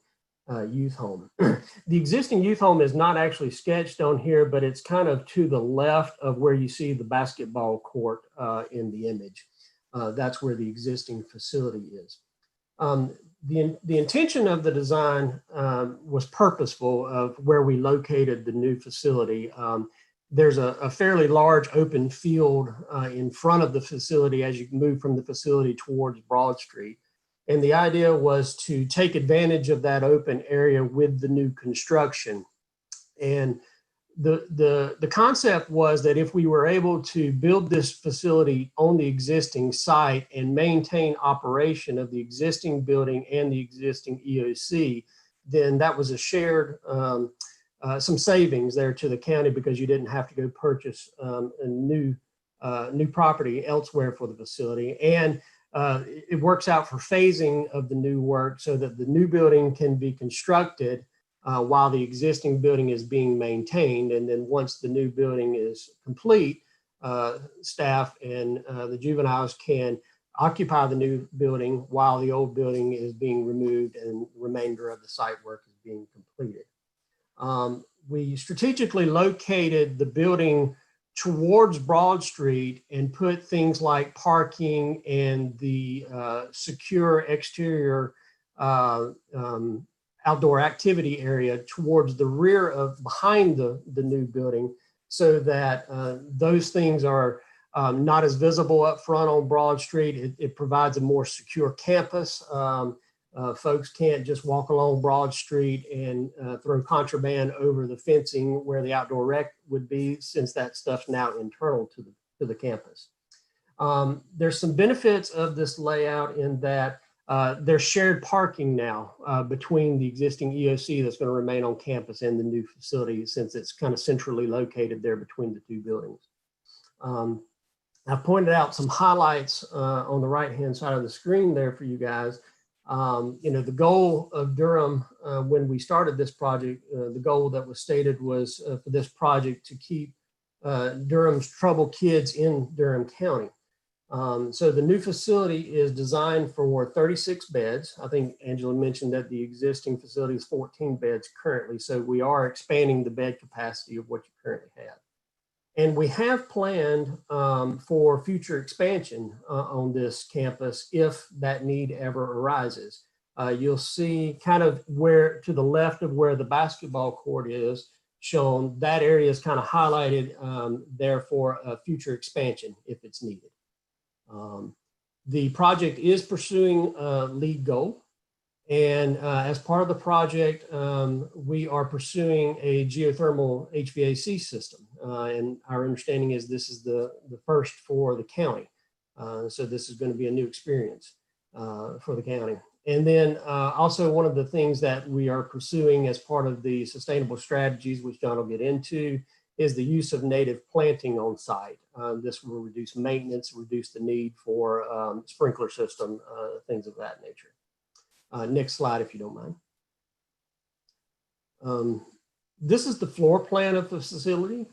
youth home. The existing youth home is not actually sketched on here, but it's kind of to the left of where you see the basketball court in the image. That's where the existing facility is. The intention of the design was purposeful of where we located the new facility. There's a fairly large open field in front of the facility as you move from the facility towards Broad Street. And the idea was to take advantage of that open area with the new construction. And the concept was that if we were able to build this facility on the existing site and maintain operation of the existing building and the existing EOC, then that was a shared, some savings there to the county because you didn't have to go purchase a new property elsewhere for the facility. And it works out for phasing of the new work so that the new building can be constructed while the existing building is being maintained. And then once the new building is complete, staff and the juveniles can occupy the new building while the old building is being removed and the remainder of the site work is being completed. We strategically located the building towards Broad Street and put things like parking and the secure exterior outdoor activity area towards the rear of behind the new building so that those things are not as visible up front on Broad Street. It provides a more secure campus. Folks can't just walk along Broad Street and throw contraband over the fencing where the outdoor rec would be, since that stuff's now internal to the campus. There's some benefits of this layout in that there's shared parking now between the existing EOC that's going to remain on campus and the new facility, since it's kind of centrally located there between the two buildings. I pointed out some highlights on the right-hand side of the screen there for you guys. The goal of Durham when we started this project, the goal that was stated was for this project to keep Durham's troubled kids in Durham County. So the new facility is designed for 36 beds. I think Angela mentioned that the existing facility is 14 beds currently. So we are expanding the bed capacity of what you currently have. And we have planned for future expansion on this campus if that need ever arises. You'll see kind of where to the left of where the basketball court is shown, that area is kind of highlighted there for a future expansion if it's needed. The project is pursuing a LEED goal. And as part of the project, we are pursuing a geothermal HVAC system. And our understanding is this is the first for the county. So this is going to be a new experience for the county. And then also one of the things that we are pursuing as part of the sustainable strategies, which John will get into, is the use of native planting on site. This will reduce maintenance, reduce the need for sprinkler system, things of that nature. Next slide, if you don't mind. This is the floor plan of the facility.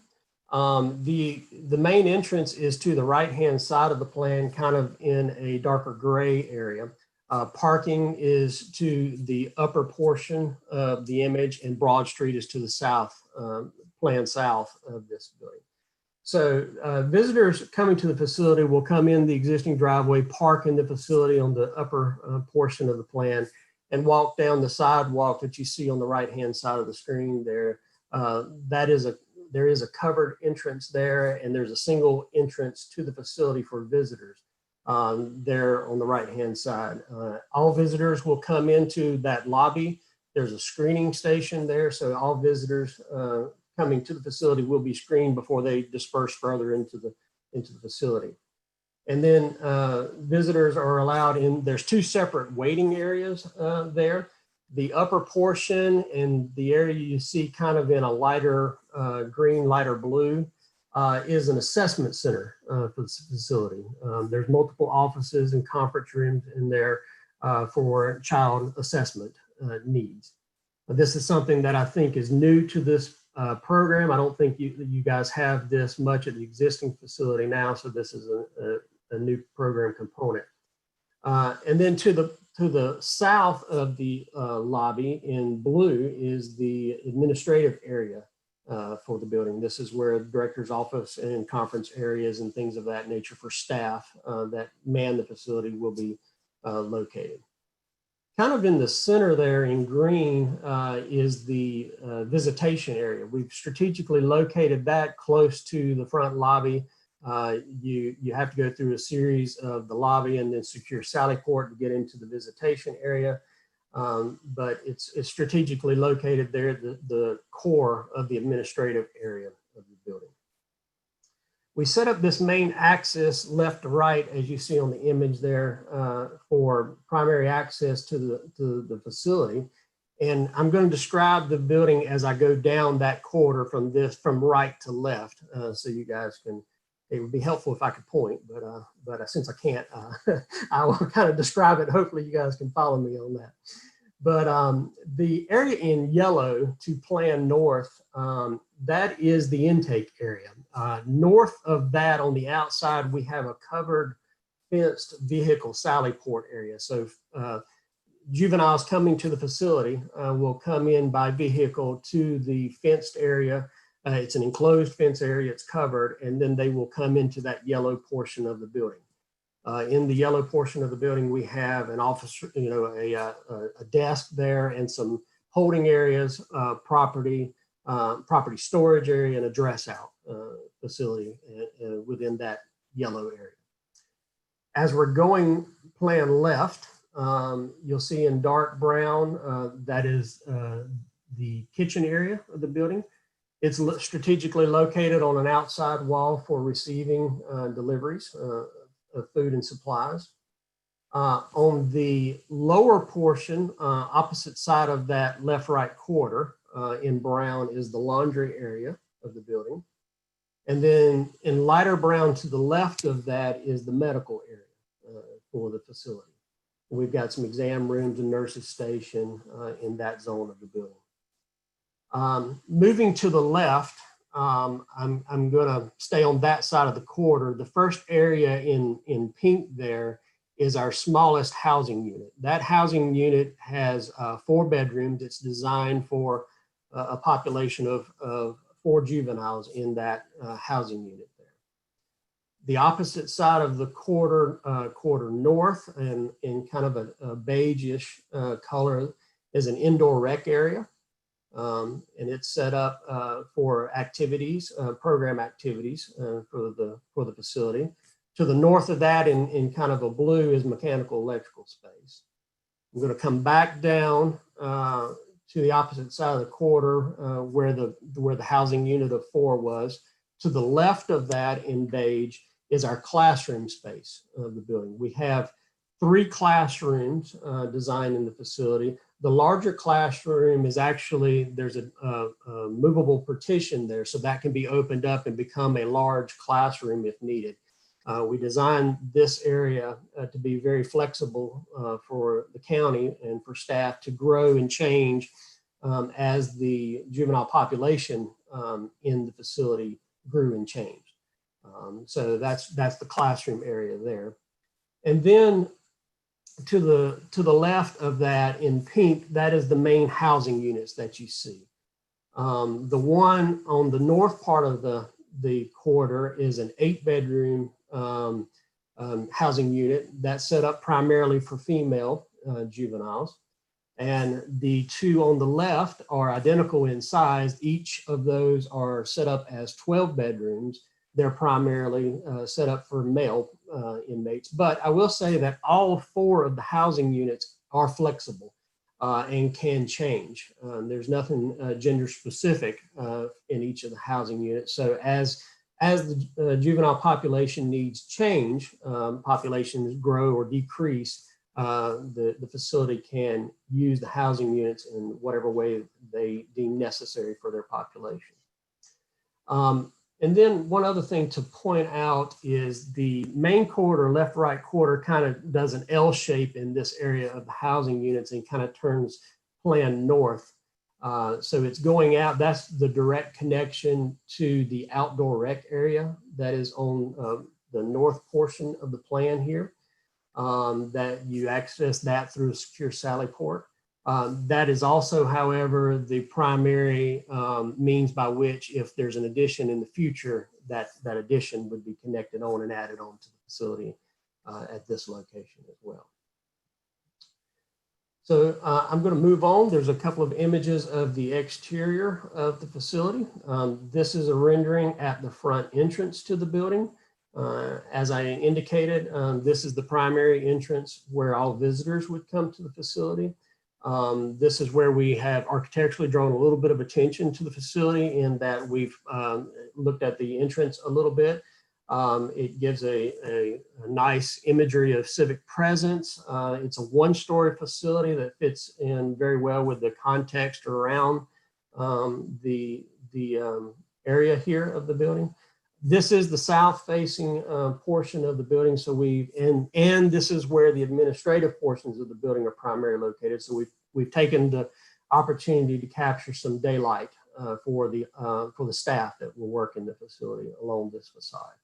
The main entrance is to the right-hand side of the plan, kind of in a darker gray area. Parking is to the upper portion of the image, and Broad Street is to the south, plan south of this building. So visitors coming to the facility will come in the existing driveway, park in the facility on the upper portion of the plan, and walk down the sidewalk that you see on the right-hand side of the screen there. There is a covered entrance there, and there's a single entrance to the facility for visitors there on the right-hand side. All visitors will come into that lobby. There's a screening station there, so all visitors coming to the facility will be screened before they disperse further into the facility. And then visitors are allowed in, there's two separate waiting areas there. The upper portion and the area you see kind of in a lighter green, lighter blue is an assessment center for this facility. There's multiple offices and conference rooms in there for child assessment needs. This is something that I think is new to this program. I don't think you guys have this much at the existing facility now, so this is a new program component. And then to the south of the lobby in blue is the administrative area for the building. This is where the director's office and conference areas and things of that nature for staff that man the facility will be located. Kind of in the center there in green is the visitation area. We've strategically located that close to the front lobby. You have to go through a series of the lobby and then secure sally port to get into the visitation area. But it's strategically located there, the core of the administrative area of the building. We set up this main axis left to right, as you see on the image there, for primary access to the facility. And I'm going to describe the building as I go down that corridor from right to left, so you guys can. It would be helpful if I could point, but since I can't, I will kind of describe it. Hopefully you guys can follow me on that. But the area in yellow to plan north, that is the intake area. North of that on the outside, we have a covered fenced vehicle sally port area. So juveniles coming to the facility will come in by vehicle to the fenced area. It's an enclosed fence area, it's covered, and then they will come into that yellow portion of the building. In the yellow portion of the building, we have an office, a desk there and some holding areas, property storage area, and a dress out facility within that yellow area. As we're going plan left, you'll see in dark brown, that is the kitchen area of the building. It's strategically located on an outside wall for receiving deliveries of food and supplies. On the lower portion, opposite side of that left-right quarter in brown is the laundry area of the building. And then in lighter brown to the left of that is the medical area for the facility. We've got some exam rooms and nurses station in that zone of the building. Moving to the left, I'm going to stay on that side of the corridor. The first area in pink there is our smallest housing unit. That housing unit has 4 bedrooms. It's designed for a population of 4 juveniles in that housing unit there. The opposite side of the quarter north and in kind of a beige-ish color is an indoor rec area. And it's set up for activities, program activities for the facility. To the north of that in kind of a blue is mechanical electrical space. I'm going to come back down to the opposite side of the quarter where the housing unit of 4 was. To the left of that in beige is our classroom space of the building. We have 3 classrooms designed in the facility. The larger classroom is actually, there's a movable partition there, so that can be opened up and become a large classroom if needed. We designed this area to be very flexible for the county and for staff to grow and change as the juvenile population in the facility grew and changed. So that's the classroom area there. And then to the left of that in pink, that is the main housing units that you see. The one on the north part of the corridor is an 8-bedroom housing unit that's set up primarily for female juveniles. And the 2 on the left are identical in size. Each of those are set up as 12 bedrooms. They're primarily set up for male inmates. But I will say that all 4 of the housing units are flexible and can change. There's nothing gender specific in each of the housing units. So as the juvenile population needs change, populations grow or decrease, the facility can use the housing units in whatever way they deem necessary for their population. And then one other thing to point out is the main corridor, left-right corridor, kind of does an L shape in this area of the housing units and kind of turns plan north. So it's going out, that's the direct connection to the outdoor rec area that is on the north portion of the plan here, that you access that through a secure sally port. That is also, however, the primary means by which, if there's an addition in the future, that addition would be connected on and added on to the facility at this location as well. So I'm going to move on. There's a couple of images of the exterior of the facility. This is a rendering at the front entrance to the building. As I indicated, this is the primary entrance where all visitors would come to the facility. This is where we have architecturally drawn a little bit of attention to the facility in that we've looked at the entrance a little bit. It gives a nice imagery of civic presence. It's a 1-story facility that fits in very well with the context around the area here of the building. This is the south-facing portion of the building. So and this is where the administrative portions of the building are primarily located. So we've taken the opportunity to capture some daylight for the staff that will work in the facility along this facade.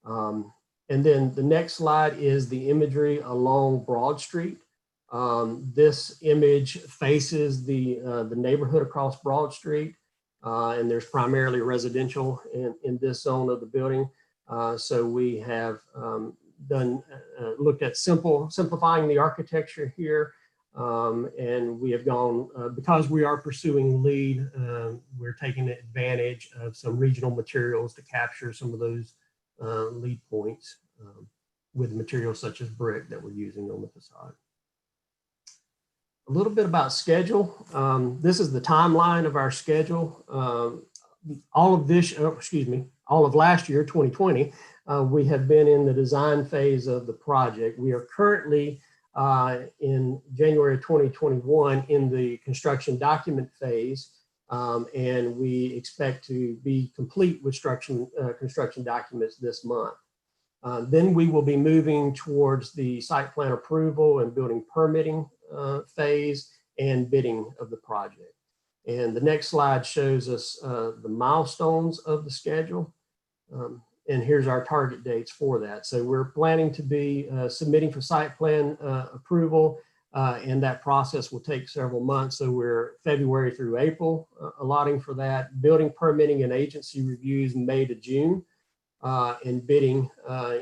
And then the next slide is the imagery along Broad Street. This image faces the neighborhood across Broad Street. And there's primarily residential in this zone of the building. So we have looked at simplifying the architecture here. And we have gone, because we are pursuing LEED, we're taking advantage of some regional materials to capture some of those LEED points with materials such as brick that we're using on the facade. A little bit about schedule. This is the timeline of our schedule. All of last year, 2020, we have been in the design phase of the project. We are currently in January of 2021 in the construction document phase, and we expect to be complete with construction documents this month. Then we will be moving towards the site plan approval and building permitting phase and bidding of the project. And the next slide shows us the milestones of the schedule. And here's our target dates for that. So we're planning to be submitting for site plan approval, and that process will take several months. So we're February through April allotting for that. Building permitting and agency reviews May to June, and bidding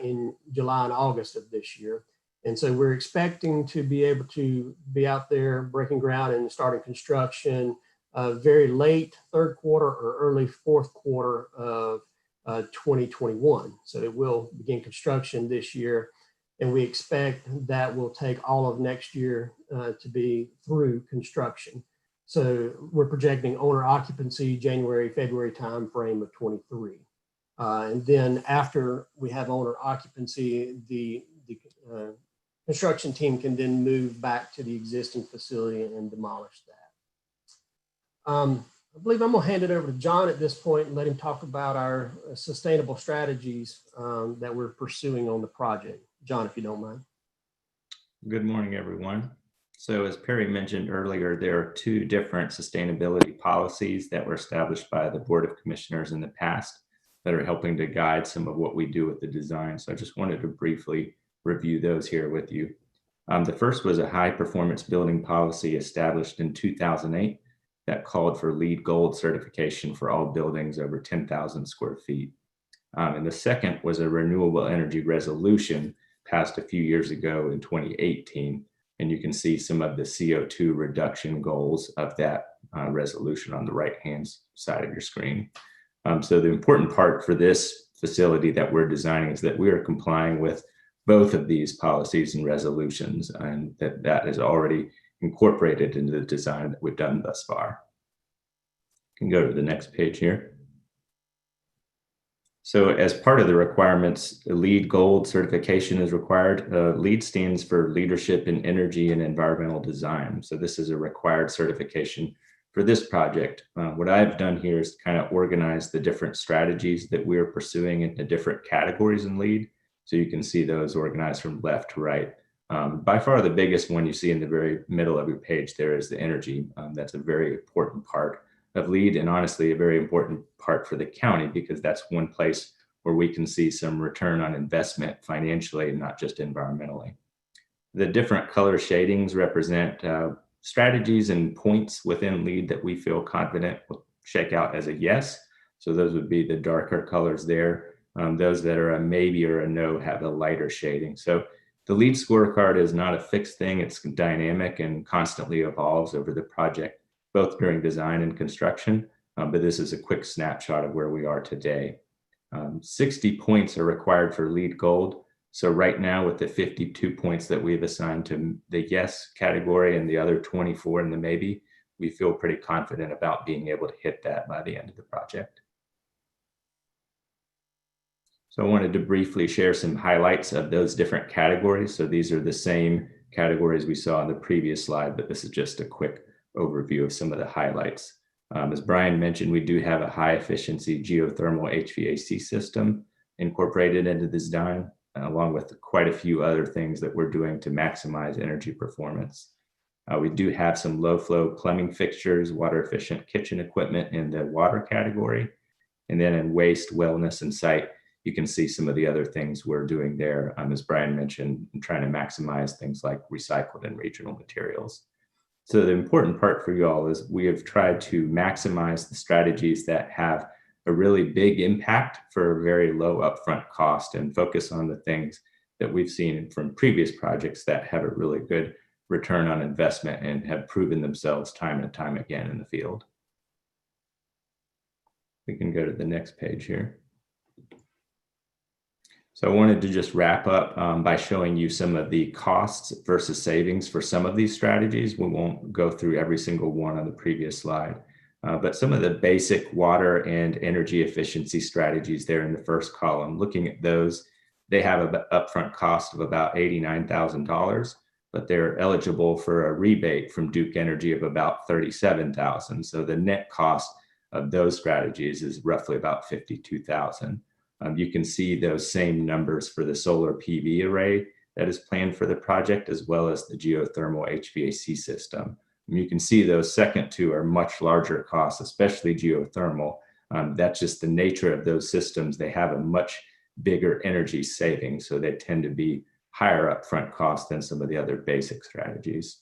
in July and August of this year. And so we're expecting to be able to be out there breaking ground and starting construction very late third quarter or early fourth quarter of 2021. So it will begin construction this year. And we expect that will take all of next year to be through construction. So we're projecting owner occupancy January, February timeframe of 23. And then after we have owner occupancy, the construction team can then move back to the existing facility and demolish that. I believe I'm gonna hand it over to John at this point and let him talk about our sustainable strategies that we're pursuing on the project. John, if you don't mind.
Good morning, everyone. So as Perry mentioned earlier, there are two different sustainability policies that were established by the Board of Commissioners in the past that are helping to guide some of what we do with the design. So I just wanted to briefly review those here with you. The first was a high performance building policy established in 2008 that called for LEED Gold certification for all buildings over 10,000 square feet. And the second was a renewable energy resolution passed a few years ago in 2018. And you can see some of the CO2 reduction goals of that resolution on the right-hand side of your screen. So the important part for this facility that we're designing is that we are complying with both of these policies and resolutions, and that is already incorporated into the design that we've done thus far. You can go to the next page here. So as part of the requirements, LEED Gold certification is required. LEED stands for Leadership in Energy and Environmental Design. So this is a required certification for this project. What I've done here is kind of organize the different strategies that we're pursuing into different categories in LEED. So you can see those organized from left to right. By far the biggest one you see in the very middle of your page there is the energy. That's a very important part of LEED, and honestly a very important part for the county, because that's one place where we can see some return on investment financially and not just environmentally. The different color shadings represent strategies and points within LEED that we feel confident will shake out as a yes. So those would be the darker colors there. Those that are a maybe or a no have a lighter shading. So the LEED scorecard is not a fixed thing. It's dynamic and constantly evolves over the project, both during design and construction. But this is a quick snapshot of where we are today. 60 points are required for LEED Gold. So right now with the 52 points that we've assigned to the yes category and the other 24 in the maybe, we feel pretty confident about being able to hit that by the end of the project. So I wanted to briefly share some highlights of those different categories. So these are the same categories we saw on the previous slide, but this is just a quick overview of some of the highlights. As Brian mentioned, we do have a high efficiency geothermal HVAC system incorporated into the design, along with quite a few other things that we're doing to maximize energy performance. We do have some low flow plumbing fixtures, water efficient kitchen equipment in the water category. And then in waste, wellness, and site, you can see some of the other things we're doing there, as Brian mentioned, trying to maximize things like recycled and regional materials. So the important part for you all is we have tried to maximize the strategies that have a really big impact for a very low upfront cost, and focus on the things that we've seen from previous projects that have a really good return on investment and have proven themselves time and time again in the field. We can go to the next page here. So I wanted to just wrap up by showing you some of the costs versus savings for some of these strategies. We won't go through every single one on the previous slide, but some of the basic water and energy efficiency strategies there in the first column, looking at those, they have an upfront cost of about $89,000, but they're eligible for a rebate from Duke Energy of about $37,000. So the net cost of those strategies is roughly about $52,000. You can see those same numbers for the solar PV array that is planned for the project, as well as the geothermal HVAC system. And you can see those second two are much larger costs, especially geothermal. That's just the nature of those systems. They have a much bigger energy saving, so they tend to be higher upfront costs than some of the other basic strategies.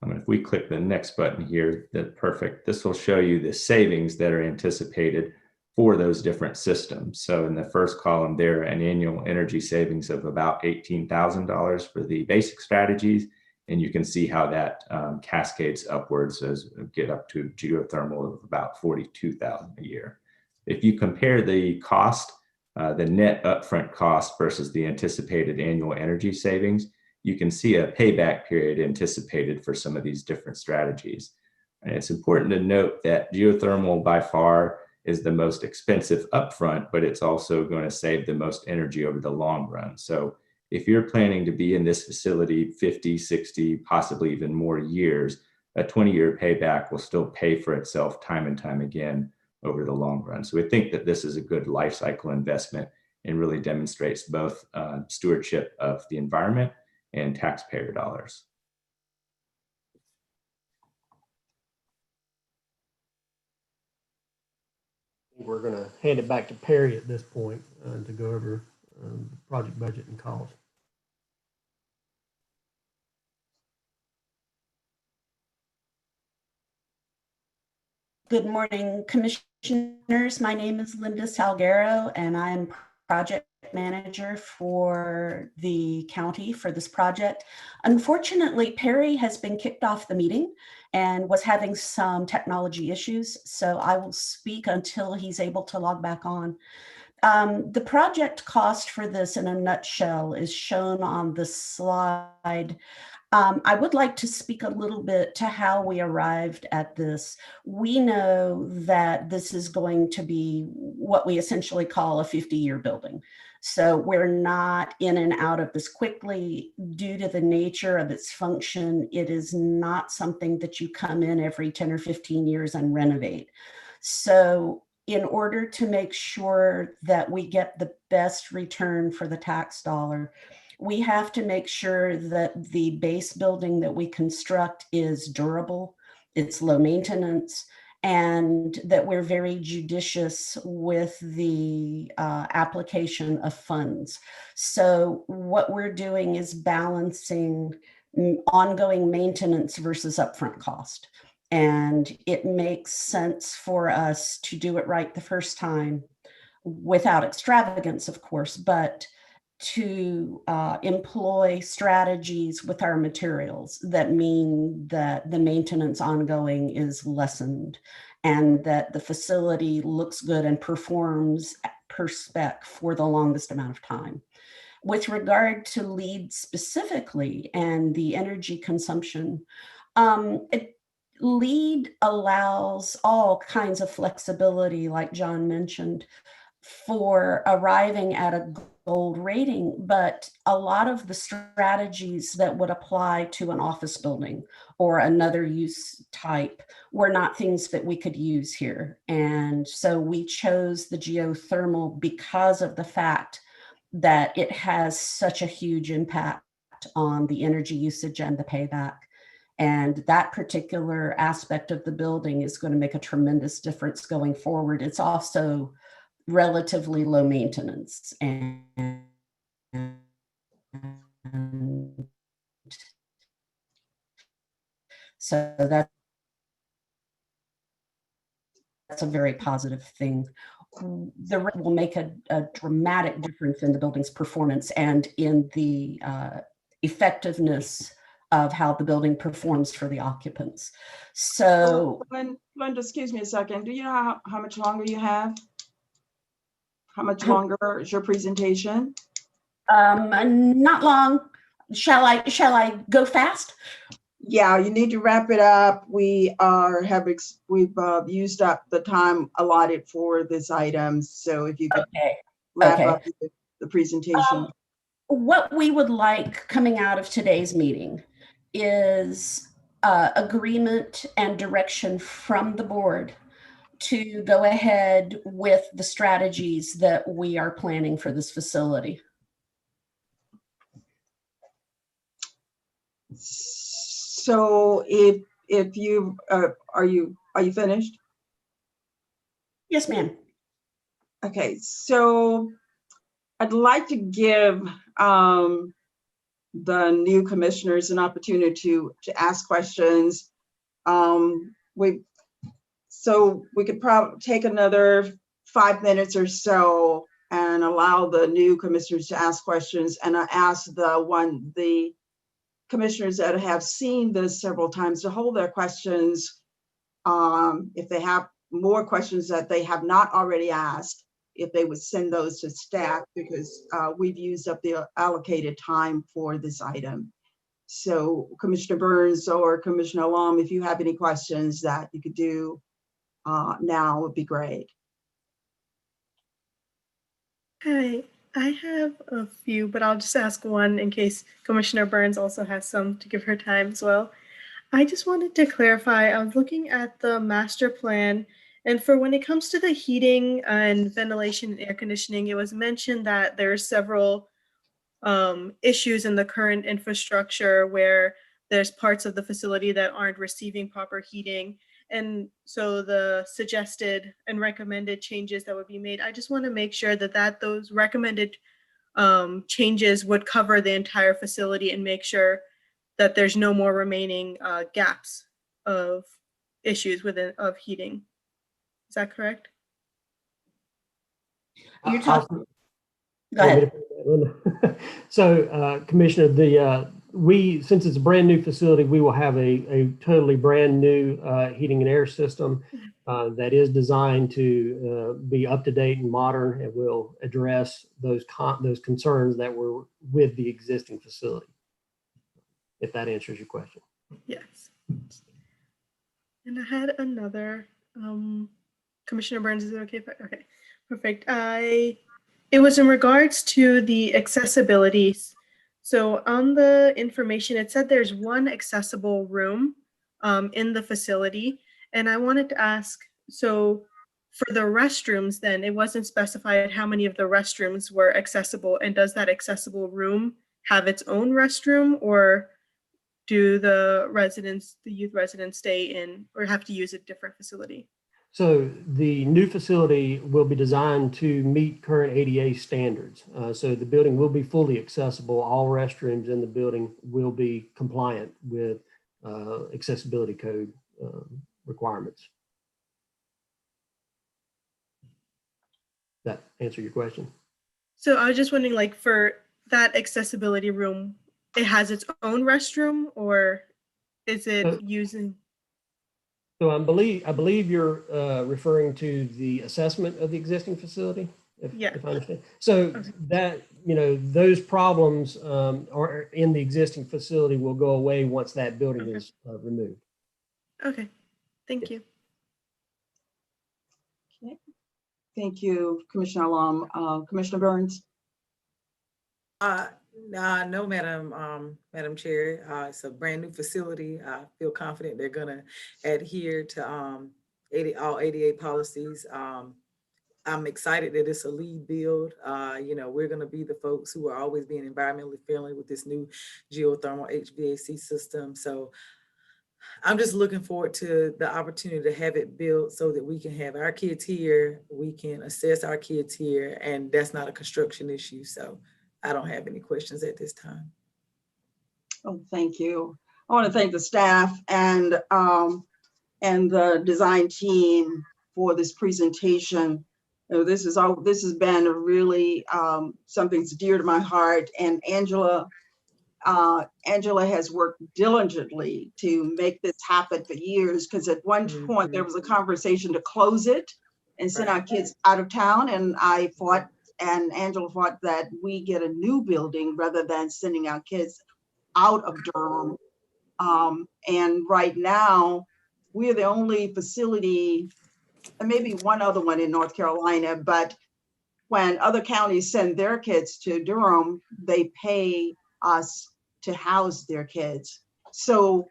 If we click the next button here, that's perfect. This will show you the savings that are anticipated for those different systems. So in the first column there, an annual energy savings of about $18,000 for the basic strategies. And you can see how that cascades upwards as get up to geothermal of about $42,000 a year. If you compare the cost, the net upfront cost versus the anticipated annual energy savings, you can see a payback period anticipated for some of these different strategies. And it's important to note that geothermal by far is the most expensive upfront, but it's also going to save the most energy over the long run. So if you're planning to be in this facility 50, 60, possibly even more years, a 20-year payback will still pay for itself time and time again over the long run. So we think that this is a good life cycle investment and really demonstrates both stewardship of the environment and taxpayer dollars.
We're going to hand it back to Perry at this point to go over the project budget and cost.
Good morning, commissioners. My name is Linda Salguero, and I'm project manager for the county for this project. Unfortunately, Perry has been kicked off the meeting and was having some technology issues, so I will speak until he's able to log back on. The project cost for this in a nutshell is shown on the slide. I would like to speak a little bit to how we arrived at this. We know that this is going to be what we essentially call a 50-year building. So we're not in and out of this quickly due to the nature of its function. It is not something that you come in every 10 or 15 years and renovate. So in order to make sure that we get the best return for the tax dollar, we have to make sure that the base building that we construct is durable, it's low maintenance, and that we're very judicious with the application of funds. So what we're doing is balancing ongoing maintenance versus upfront cost. And it makes sense for us to do it right the first time without extravagance, of course, but to employ strategies with our materials that mean that the maintenance ongoing is lessened and that the facility looks good and performs per spec for the longest amount of time. With regard to LEED specifically and the energy consumption, LEED allows all kinds of flexibility, like John mentioned, for arriving at a gold rating, but a lot of the strategies that would apply to an office building or another use type were not things that we could use here. And so we chose the geothermal because of the fact that it has such a huge impact on the energy usage and the payback. And that particular aspect of the building is going to make a tremendous difference going forward. It's also relatively low maintenance, and so that's a very positive thing. The rent will make a dramatic difference in the building's performance and in the effectiveness of how the building performs for the occupants. So,
Linda, excuse me a second. Do you know how much longer you have? How much longer is your presentation?
Not long. Shall I go fast?
Yeah, you need to wrap it up. We've used up the time allotted for this item. So if you could wrap up the presentation.
What we would like coming out of today's meeting is agreement and direction from the board to go ahead with the strategies that we are planning for this facility.
So if you are you finished?
Yes, ma'am.
Okay, so I'd like to give the new commissioners an opportunity to ask questions. So we could probably take another 5 minutes or so and allow the new commissioners to ask questions. And I ask the commissioners that have seen this several times to hold their questions. If they have more questions that they have not already asked, if they would send those to staff, because we've used up the allocated time for this item. So Commissioner Burns or Commissioner Lum, if you have any questions that you could do now would be great.
Hi, I have a few, but I'll just ask one in case Commissioner Burns also has some to give her time as well. I just wanted to clarify, I was looking at the master plan, and for when it comes to the heating and ventilation and air conditioning, it was mentioned that there are several issues in the current infrastructure where there's parts of the facility that aren't receiving proper heating. And so the suggested and recommended changes that would be made, I just want to make sure that those recommended changes would cover the entire facility and make sure that there's no more remaining gaps of issues of heating. Is that correct?
You're
I'll-
talking. Go ahead.
So, Commissioner, since it's a brand new facility, we will have a totally brand new heating and air system that is designed to be up to date and modern, and will address those concerns that were with the existing facility. If that answers your question.
Yes. And I had another, Commissioner Burns, is it okay? Okay, perfect. It was in regards to the accessibility. So on the information, it said there's one accessible room in the facility. And I wanted to ask, so for the restrooms, then it wasn't specified how many of the restrooms were accessible. And does that accessible room have its own restroom, or do the youth residents stay in or have to use a different facility?
So the new facility will be designed to meet current ADA standards. So the building will be fully accessible. All restrooms in the building will be compliant with accessibility code requirements. That answer your question?
So I was just wondering, like, for that accessibility room, it has its own restroom, or is it using?
So I believe you're referring to the assessment of the existing facility, if I understand. So that, those problems are in the existing facility will go away once that building is removed.
Okay, thank you.
Okay. Thank you, Commissioner Lum. Commissioner Burns?
No, Madam Chair. It's a brand new facility. I feel confident they're gonna adhere to all ADA policies. I'm excited that it's a lead build. We're gonna be the folks who are always being environmentally friendly with this new geothermal HVAC system. So I'm just looking forward to the opportunity to have it built so that we can have our kids here, we can assess our kids here, and that's not a construction issue. So I don't have any questions at this time.
Oh, thank you. I want to thank the staff and the design team for this presentation. This has been really something that's dear to my heart. And Angela has worked diligently to make this happen for years, because at one point there was a conversation to close it and send our kids out of town, and I fought, and Angela fought, that we get a new building rather than sending our kids out of Durham. And right now, we're the only facility, and maybe one other one in North Carolina, but when other counties send their kids to Durham, they pay us to house their kids. So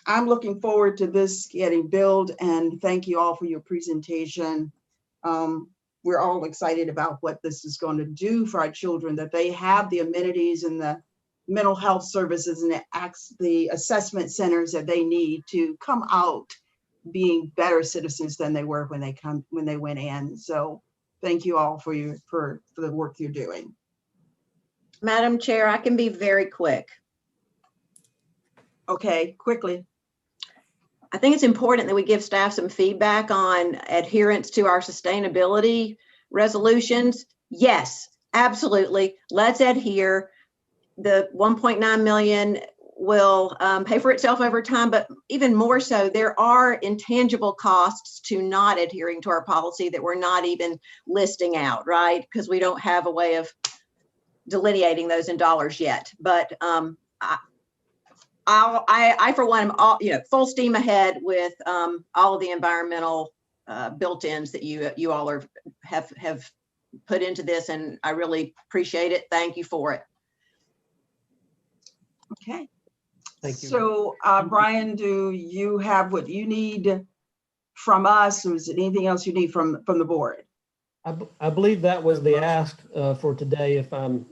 I'm looking forward to this getting built, and thank you all for your presentation. We're all excited about what this is going to do for our children, that they have the amenities and the mental health services and the assessment centers that they need to come out being better citizens than they were when they went in. So thank you all for the work you're doing.
Madam Chair, I can be very quick.
Okay, quickly.
I think it's important that we give staff some feedback on adherence to our sustainability resolutions. Yes, absolutely. Let's adhere. The 1.9 million will pay for itself over time, but even more so, there are intangible costs to not adhering to our policy that we're not even listing out, right? Because we don't have a way of delineating those in dollars yet. But I for one, am all, full steam ahead with all of the environmental built-ins that you all have put into this, and I really appreciate it. Thank you for it. Okay.
Thank you.
So, Brian, do you have what you need from us, or is it anything else you need from the board?
I believe that was the ask for today, if I'm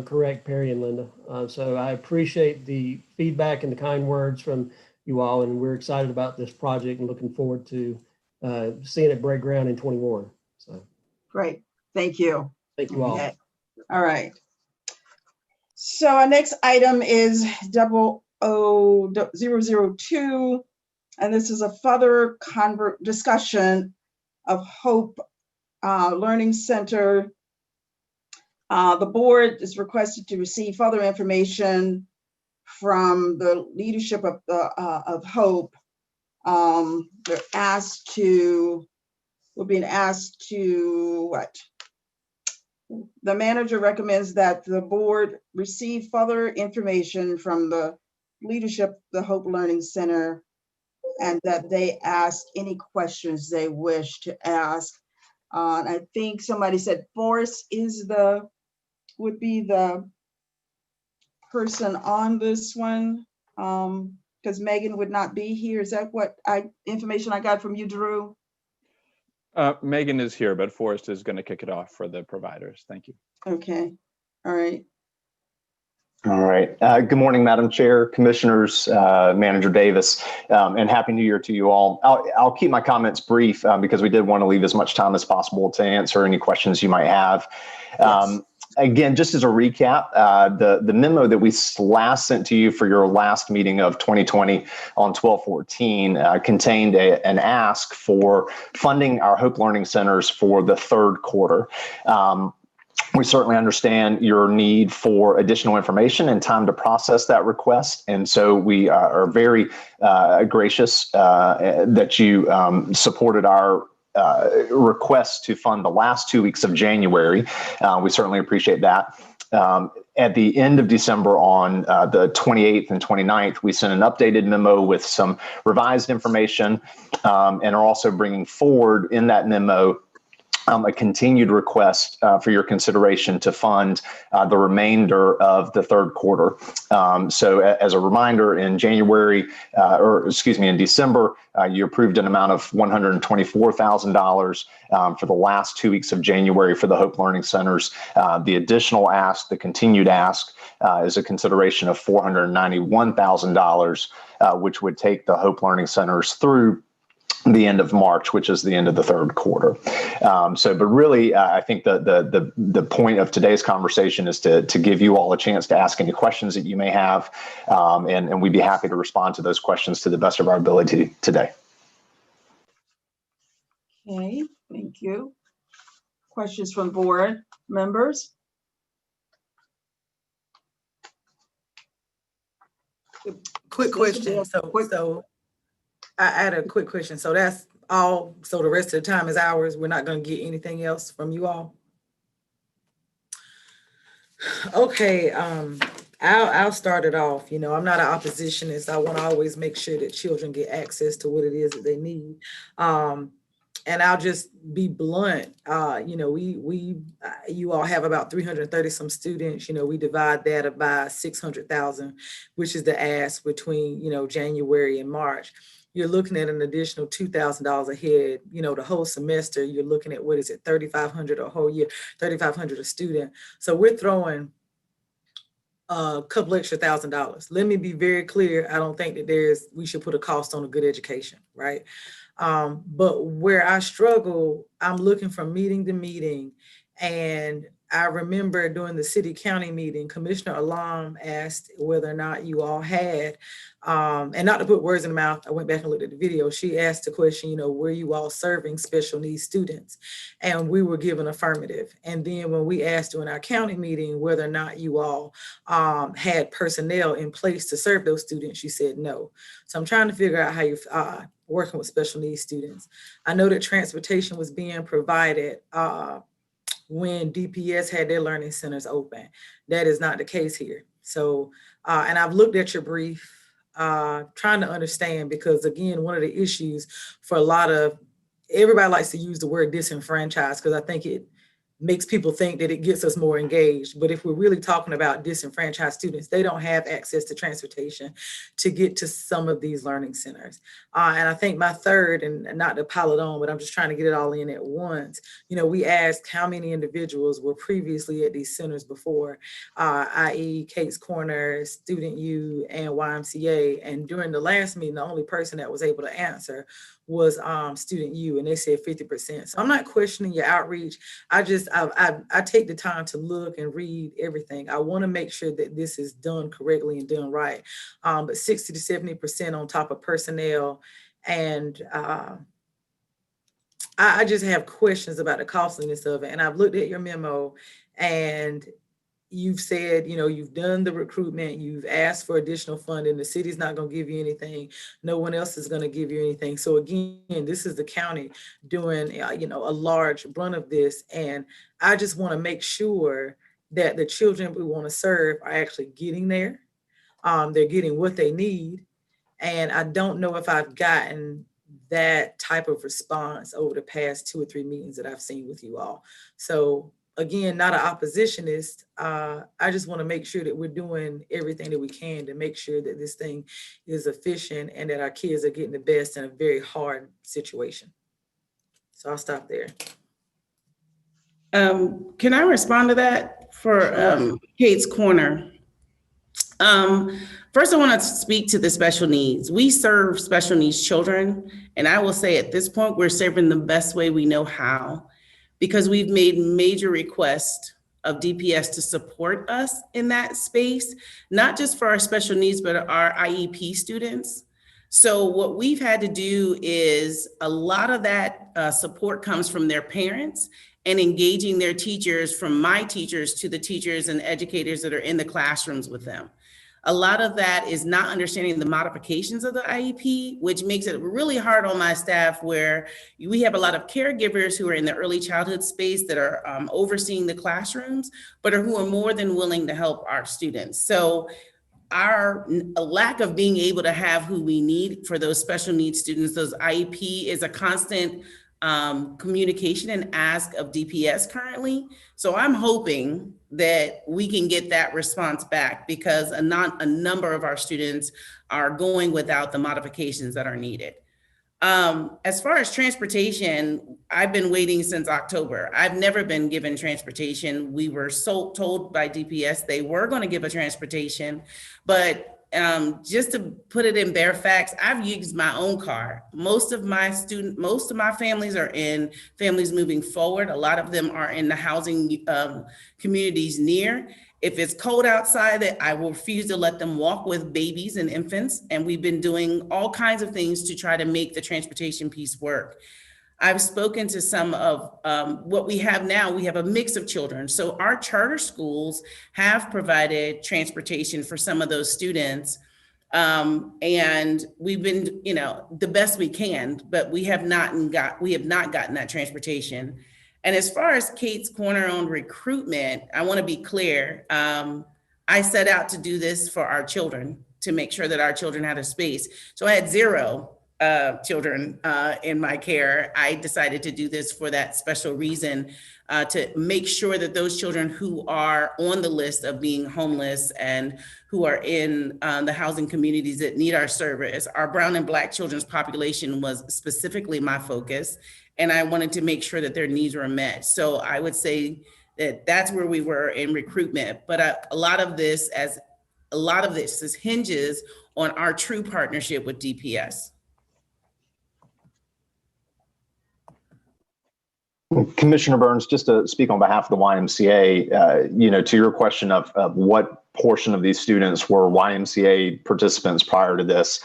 correct, Perry and Linda. So I appreciate the feedback and the kind words from you all, and we're excited about this project and looking forward to seeing it break ground in 21. So
Great, thank you.
thank you all.
Okay. All right. So our next item is 00002, and this is a further discussion of Hope Learning Center. The board is requested to receive further information from the leadership of Hope. They're asked to, we're being asked to what? The manager recommends that the board receive further information from the leadership of the Hope Learning Center, and that they ask any questions they wish to ask. And I think somebody said Forrest would be the person on this one, because Megan would not be here. Is that what information I got from you, Drew?
Megan is here, but Forrest is going to kick it off for the providers. Thank you.
Okay, all right.
All right. Good morning, Madam Chair, Commissioners, Manager Davis, and Happy New Year to you all. I'll keep my comments brief because we did want to leave as much time as possible to answer any questions you might have. Yes. Again, just as a recap, the memo that we last sent to you for your last meeting of 2020 on 12/14 contained an ask for funding our Hope Learning Centers for the third quarter. We certainly understand your need for additional information and time to process that request. And so we are very gracious that you supported our request to fund the last 2 weeks of January. We certainly appreciate that. At the end of December, on the 28th and 29th, we sent an updated memo with some revised information, and are also bringing forward in that memo a continued request for your consideration to fund the remainder of the third quarter. So as a reminder, in January, in December, you approved an amount of $124,000 for the last 2 weeks of January for the Hope Learning Centers. The additional ask, the continued ask, is a consideration of $491,000, which would take the Hope Learning Centers through the end of March, which is the end of the third quarter. But really, I think the point of today's conversation is to give you all a chance to ask any questions that you may have, and we'd be happy to respond to those questions to the best of our ability today.
Okay, thank you. Questions from board members?
Quick question. So I had a quick question. So that's all. So the rest of the time is ours. We're not going to get anything else from you all. Okay. I'll start it off. You know, I'm not an oppositionist. I want to always make sure that children get access to what it is that they need. And I'll just be blunt. You know, you all have about 330 some students. You know, we divide that by 600,000, which is the ask between, you know, January and March. You're looking at an additional $2,000 a head, you know, the whole semester. You're looking at, what is it, $3,500 a whole year, $3,500 a student. So we're throwing a couple extra $1,000. Let me be very clear. I don't think that we should put a cost on a good education, right? But where I struggle, I'm looking from meeting to meeting. And I remember during the city county meeting, Commissioner Alam asked whether or not you all had, and not to put words in the mouth, I went back and looked at the video. She asked the question, you know, were you all serving special needs students? And we were given affirmative. And then when we asked during our county meeting whether or not you all had personnel in place to serve those students, you said no. So I'm trying to figure out how you're working with special needs students. I know that transportation was being provided when DPS had their learning centers open. That is not the case here. So, and I've looked at your brief, trying to understand, because again, one of the issues for a lot of, everybody likes to use the word disenfranchised, because I think makes people think that it gets us more engaged. But if we're really talking about disenfranchised students, they don't have access to transportation to get to some of these learning centers. And I think my third, and not to pile it on, but I'm just trying to get it all in at once. We asked how many individuals were previously at these centers before, i.e. Kate's Corner, Student U, and YMCA. And during the last meeting, the only person that was able to answer was Student U, and they said 50%. So I'm not questioning your outreach. I take the time to look and read everything. I want to make sure that this is done correctly and done right. But 60 to 70% on top of personnel. And I just have questions about the costliness of it. And I've looked at your memo, and you've said, you've done the recruitment, you've asked for additional funding. The city's not going to give you anything. No one else is going to give you anything. So again, this is the county doing, a large brunt of this. And I just want to make sure that the children we want to serve are actually getting there. They're getting what they need. And I don't know if I've gotten that type of response over the past 2 or 3 meetings that I've seen with you all. So again, not an oppositionist. I just want to make sure that we're doing everything that we can to make sure that this thing is efficient and that our kids are getting the best in a very hard situation. So I'll stop there.
Can I respond to that for Kate's Corner? First, I want to speak to the special needs. We serve special needs children, and I will say at this point, we're serving the best way we know how, because we've made major requests of DPS to support us in that space, not just for our special needs, but our IEP students. So what we've had to do is a lot of that support comes from their parents and engaging their teachers, from my teachers to the teachers and educators that are in the classrooms with them. A lot of that is not understanding the modifications of the IEP, which makes it really hard on my staff, where we have a lot of caregivers who are in the early childhood space that are overseeing the classrooms, but who are more than willing to help our students. So our lack of being able to have who we need for those special needs students, those IEP, is a constant communication and ask of DPS currently. So I'm hoping that we can get that response back, because a number of our students are going without the modifications that are needed. As far as transportation, I've been waiting since October. I've never been given transportation. We were told by DPS they were going to give a transportation, but just to put it in bare facts, I've used my own car. Most of my families are in families moving forward. A lot of them are in the housing communities near. If it's cold outside, I will refuse to let them walk with babies and infants. And we've been doing all kinds of things to try to make the transportation piece work. I've spoken to some of what we have now. We have a mix of children. So our charter schools have provided transportation for some of those students. And we've been, the best we can, but we have not gotten that transportation. And as far as Kate's Corner on recruitment, I want to be clear. I set out to do this for our children, to make sure that our children had a space. So I had 0 children in my care. I decided to do this for that special reason, to make sure that those children who are on the list of being homeless and who are in the housing communities that need our service, our brown and Black children's population was specifically my focus. And I wanted to make sure that their needs were met. So I would say that that's where we were in recruitment. But a lot of this hinges on our true partnership with DPS.
Commissioner Burns, just to speak on behalf of the YMCA, to your question of what portion of these students were YMCA participants prior to this,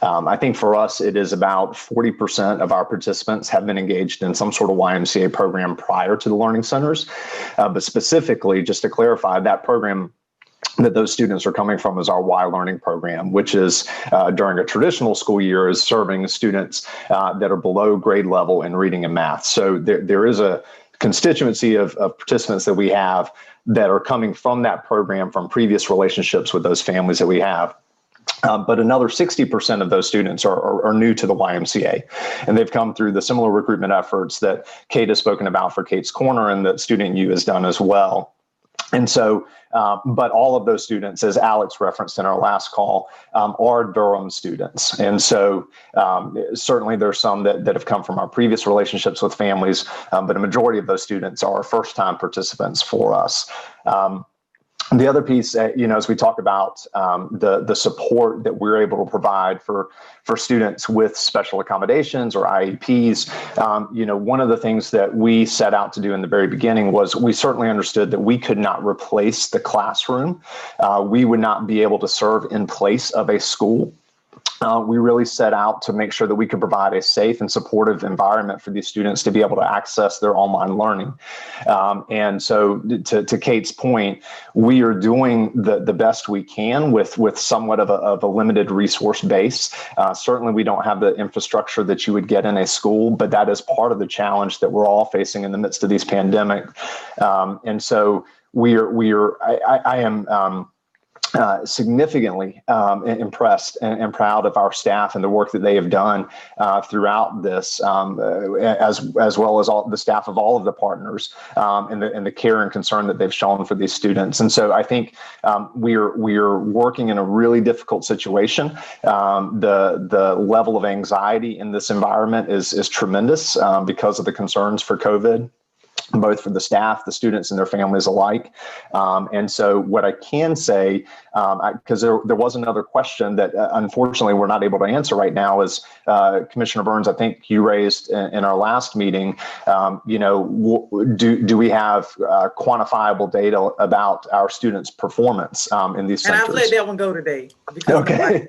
I think for us, it is about 40% of our participants have been engaged in some sort of YMCA program prior to the learning centers. But specifically, just to clarify, that program that those students are coming from is our Y Learning program, which is during a traditional school year is serving students that are below grade level in reading and math. So there is a constituency of participants that we have that are coming from that program, from previous relationships with those families that we have. But another 60% of those students are new to the YMCA, and they've come through the similar recruitment efforts that Kate has spoken about for Kate's Corner and that Student U has done as well. And so, but all of those students, as Alex referenced in our last call, are Durham students. And so certainly there's some that have come from our previous relationships with families, but a majority of those students are first-time participants for us. The other piece, as we talk about the support that we're able to provide for students with special accommodations or IEPs, one of the things that we set out to do in the very beginning was we certainly understood that we could not replace the classroom. We would not be able to serve in place of a school. We really set out to make sure that we could provide a safe and supportive environment for these students to be able to access their online learning. And so to Kate's point, we are doing the best we can with somewhat of a limited resource base. Certainly we don't have the infrastructure that you would get in a school, but that is part of the challenge that we're all facing in the midst of these pandemic. And so I am significantly impressed and proud of our staff and the work that they have done throughout this, as well as all the staff of all of the partners and the care and concern that they've shown for these students. And so I think we are working in a really difficult situation. The level of anxiety in this environment is tremendous because of the concerns for COVID, both for the staff, the students, and their families alike. And so what I can say, because there was another question that unfortunately we're not able to answer right now, is Commissioner Burns, I think you raised in our last meeting, do we have quantifiable data about our students' performance in these centers?
And I've let that one go today. Because
okay.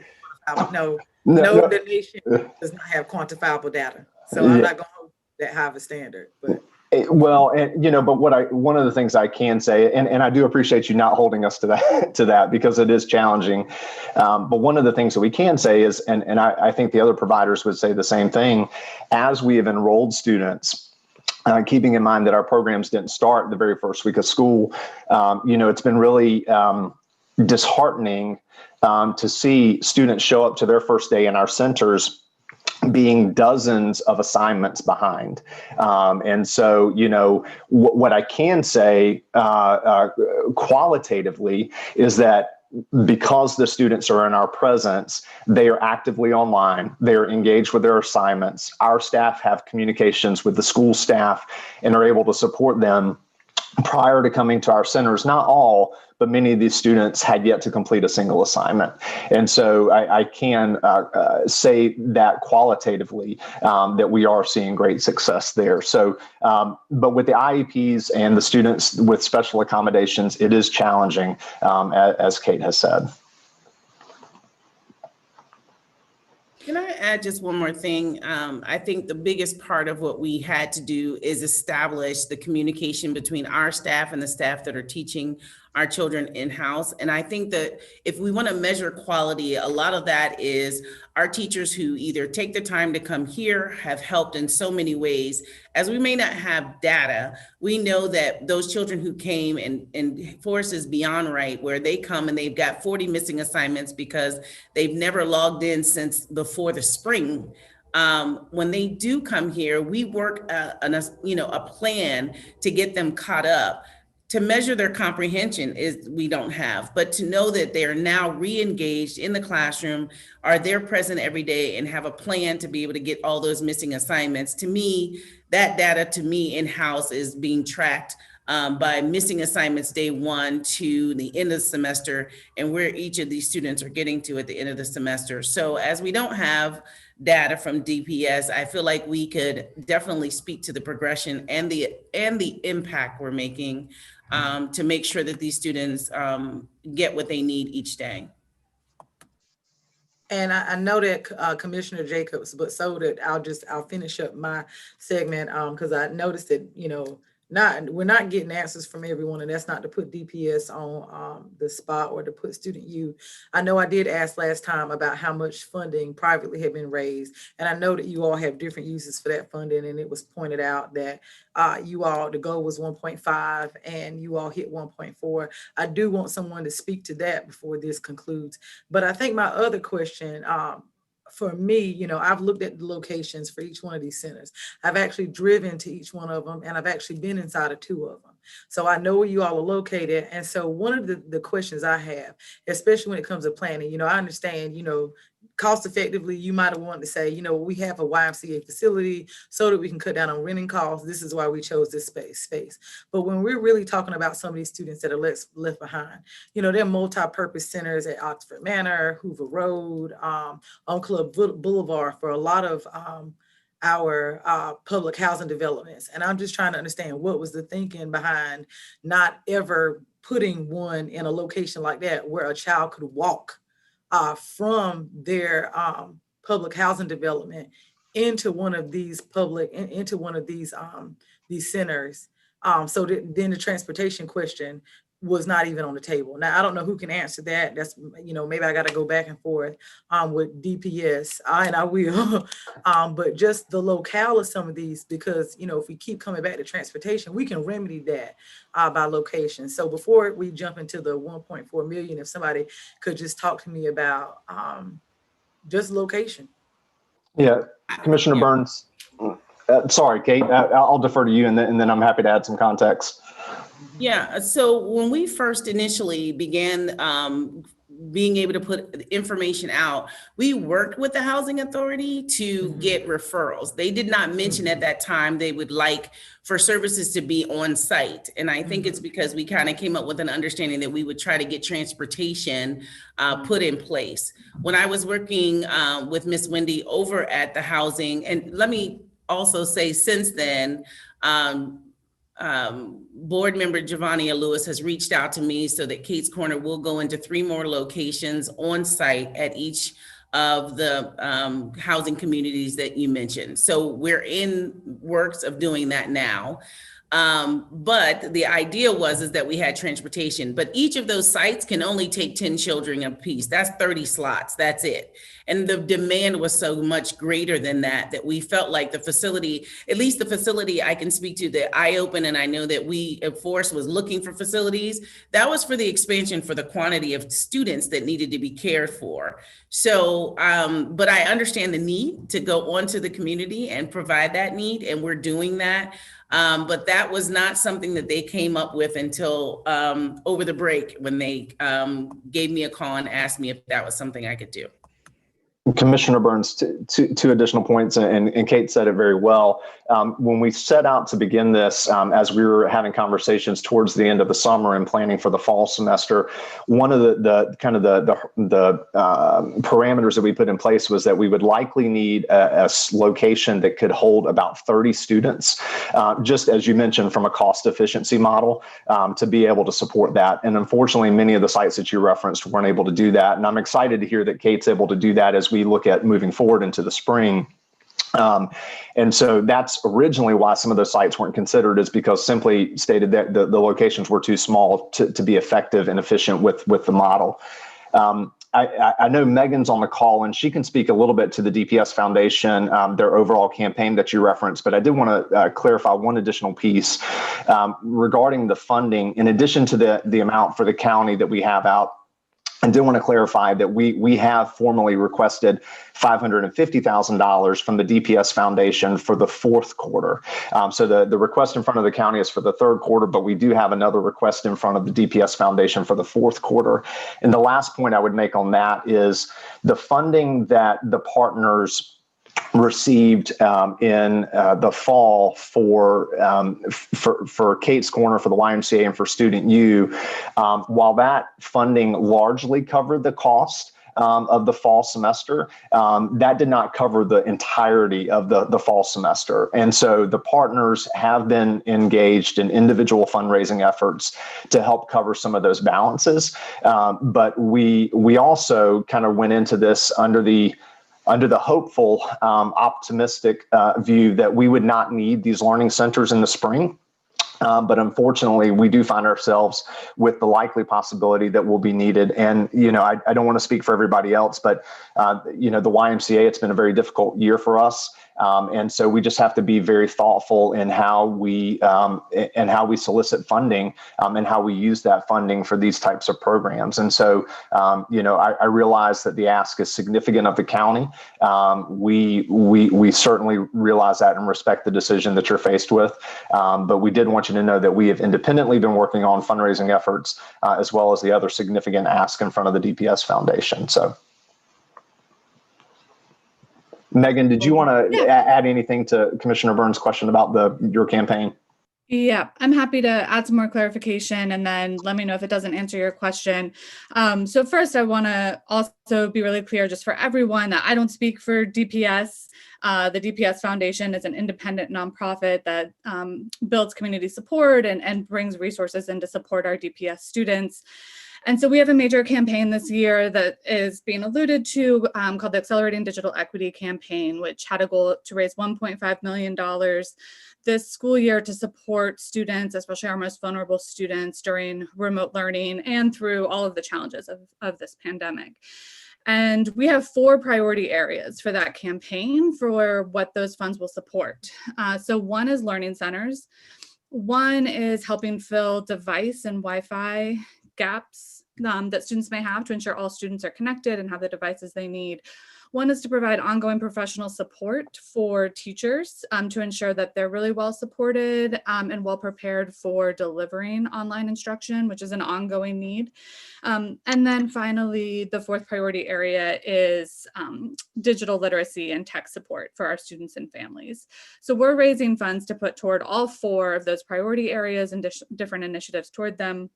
No, the nation does not have quantifiable data. So I'm not going to hold that high of a standard. But
well, but one of the things I can say, and I do appreciate you not holding us to that because it is challenging. But one of the things that we can say is, and I think the other providers would say the same thing, as we have enrolled students, keeping in mind that our programs didn't start the very first week of school, it's been really disheartening to see students show up to their first day in our centers being dozens of assignments behind. And so, what I can say qualitatively is that because the students are in our presence, they are actively online, they are engaged with their assignments. Our staff have communications with the school staff and are able to support them prior to coming to our centers. Not all, but many of these students had yet to complete a single assignment. And so I can say that qualitatively that we are seeing great success there. So, but with the IEPs and the students with special accommodations, it is challenging, as Kate has said.
Can I add just one more thing? I think the biggest part of what we had to do is establish the communication between our staff and the staff that are teaching our children in-house. And I think that if we want to measure quality, a lot of that is our teachers who either take the time to come here have helped in so many ways. As we may not have data, we know that those children who came and Forrest is beyond right, where they come and they've got 40 missing assignments because they've never logged in since before the spring. When they do come here, we work a plan to get them caught up. To measure their comprehension is we don't have, but to know that they are now re-engaged in the classroom, are there present every day and have a plan to be able to get all those missing assignments. To me, that data to me in-house is being tracked by missing assignments day 1 to the end of the semester and where each of these students are getting to at the end of the semester. So as we don't have data from DPS, I feel like we could definitely speak to the progression and the impact we're making to make sure that these students get what they need each day.
And I know that Commissioner Jacobs, but so that I'll finish up my segment because I noticed that, we're not getting answers from everyone, and that's not to put DPS on the spot or to put Student U. I know I did ask last time about how much funding privately had been raised, and I know that you all have different uses for that funding, and it was pointed out that the goal was 1.5 and you all hit 1.4. I do want someone to speak to that before this concludes. But I think my other question, for me, I've looked at the locations for each one of these centers. I've actually driven to each one of them, and I've actually been inside of 2 of them. So I know where you all are located. And so one of the questions I have, especially when it comes to planning, I understand, cost effectively, you might have wanted to say, we have a YMCA facility so that we can cut down on renting costs. This is why we chose this space. But when we're really talking about some of these students that are left behind, they're multi-purpose centers at Oxford Manor, Hoover Road, on Club Boulevard for a lot of our public housing developments. And I'm just trying to understand what was the thinking behind not ever putting one in a location like that where a child could walk from their public housing development into one of these these centers. So then the transportation question was not even on the table. Now, I don't know who can answer that. That's, maybe I got to go back and forth with DPS, and I will. But just the locale of some of these, because, if we keep coming back to transportation, we can remedy that by location. So before we jump into the 1.4 million, if somebody could just talk to me about just location.
Yeah, Commissioner Burns. Sorry, Kate, I'll defer to you, and then I'm happy to add some context.
Yeah, so when we first initially began being able to put information out, we worked with the Housing Authority to get referrals. They did not mention at that time they would like for services to be on site. And I think it's because we kind of came up with an understanding that we would try to get transportation put in place. When I was working with Miss Wendy over at the housing, and let me also say since then, board member Giovanni Lewis has reached out to me so that Kate's Corner will go into 3 more locations on site at each of the housing communities that you mentioned. So we're in works of doing that now. But the idea is that we had transportation, but each of those sites can only take 10 children a piece. That's 30 slots, that's it. And the demand was so much greater than that, that we felt like the facility, at least the facility I can speak to that I opened, and I know that Forest was looking for facilities, that was for the expansion for the quantity of students that needed to be cared for. So, but I understand the need to go onto the community and provide that need, and we're doing that. But that was not something that they came up with until over the break when they gave me a call and asked me if that was something I could do.
Commissioner Burns, two additional points, and Kate said it very well. When we set out to begin this, as we were having conversations towards the end of the summer and planning for the fall semester, one of the parameters that we put in place was that we would likely need a location that could hold about 30 students, just as you mentioned, from a cost efficiency model, to be able to support that. And unfortunately, many of the sites that you referenced weren't able to do that. And I'm excited to hear that Kate's able to do that as we look at moving forward into the spring. And so that's originally why some of those sites weren't considered, is because simply stated that the locations were too small to be effective and efficient with the model. I know Megan's on the call, and she can speak a little bit to the DPS Foundation, their overall campaign that you referenced, but I did want to clarify one additional piece regarding the funding. In addition to the amount for the county that we have out, I did want to clarify that we have formally requested $550,000 from the DPS Foundation for the 4th quarter. So the request in front of the county is for the 3rd quarter, but we do have another request in front of the DPS Foundation for the 4th quarter. And the last point I would make on that is the funding that the partners received in the fall for Kate's Corner, for the YMCA, and for Student U, while that funding largely covered the cost of the fall semester, that did not cover the entirety of the fall semester. And so the partners have been engaged in individual fundraising efforts to help cover some of those balances. But we also kind of went into this under the hopeful, optimistic view that we would not need these learning centers in the spring But unfortunately, we do find ourselves with the likely possibility that will be needed. And, I don't want to speak for everybody else, but, the YMCA, it's been a very difficult year for us. And so we just have to be very thoughtful in how we solicit funding and how we use that funding for these types of programs. And so, I realize that the ask is significant of the county. We certainly realize that and respect the decision that you're faced with. But we did want you to know that we have independently been working on fundraising efforts as well as the other significant ask in front of the DPS Foundation. So, Megan, did you want to add anything to Commissioner Burns' question about your campaign?
Yeah, I'm happy to add some more clarification and then let me know if it doesn't answer your question. So first, I want to also be really clear just for everyone that I don't speak for DPS. The DPS Foundation is an independent nonprofit that builds community support and brings resources in to support our DPS students. And so we have a major campaign this year that is being alluded to called the Accelerating Digital Equity Campaign, which had a goal to raise $1.5 million this school year to support students, especially our most vulnerable students during remote learning and through all of the challenges of this pandemic. And we have 4 priority areas for that campaign for what those funds will support. So one is learning centers. One is helping fill device and Wi-Fi gaps that students may have to ensure all students are connected and have the devices they need. One is to provide ongoing professional support for teachers to ensure that they're really well supported and well prepared for delivering online instruction, which is an ongoing need. And then finally, the 4th priority area is digital literacy and tech support for our students and families. So we're raising funds to put toward all 4 of those priority areas and different initiatives toward them.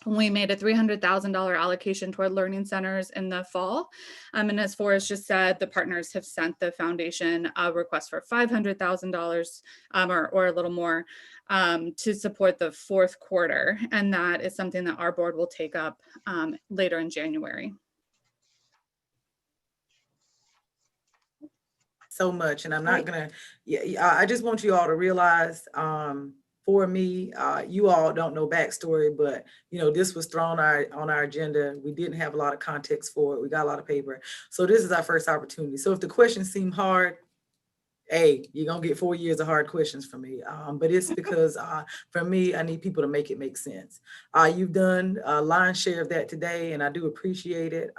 We made a $300,000 allocation toward learning centers in the fall. And as Forrest just said, the partners have sent the foundation a request for $500,000 or a little more to support the 4th quarter. And that is something that our board will take up later in January.
So much. And I'm not gonna, I just want you all to realize, for me, you all don't know backstory, but this was thrown on our agenda. We didn't have a lot of context for it. We got a lot of paper. So this is our first opportunity. So if the questions seem hard, hey, you're gonna get 4 years of hard questions from me. But it's because for me, I need people to make it make sense. You've done a lion's share of that today, and I do appreciate it.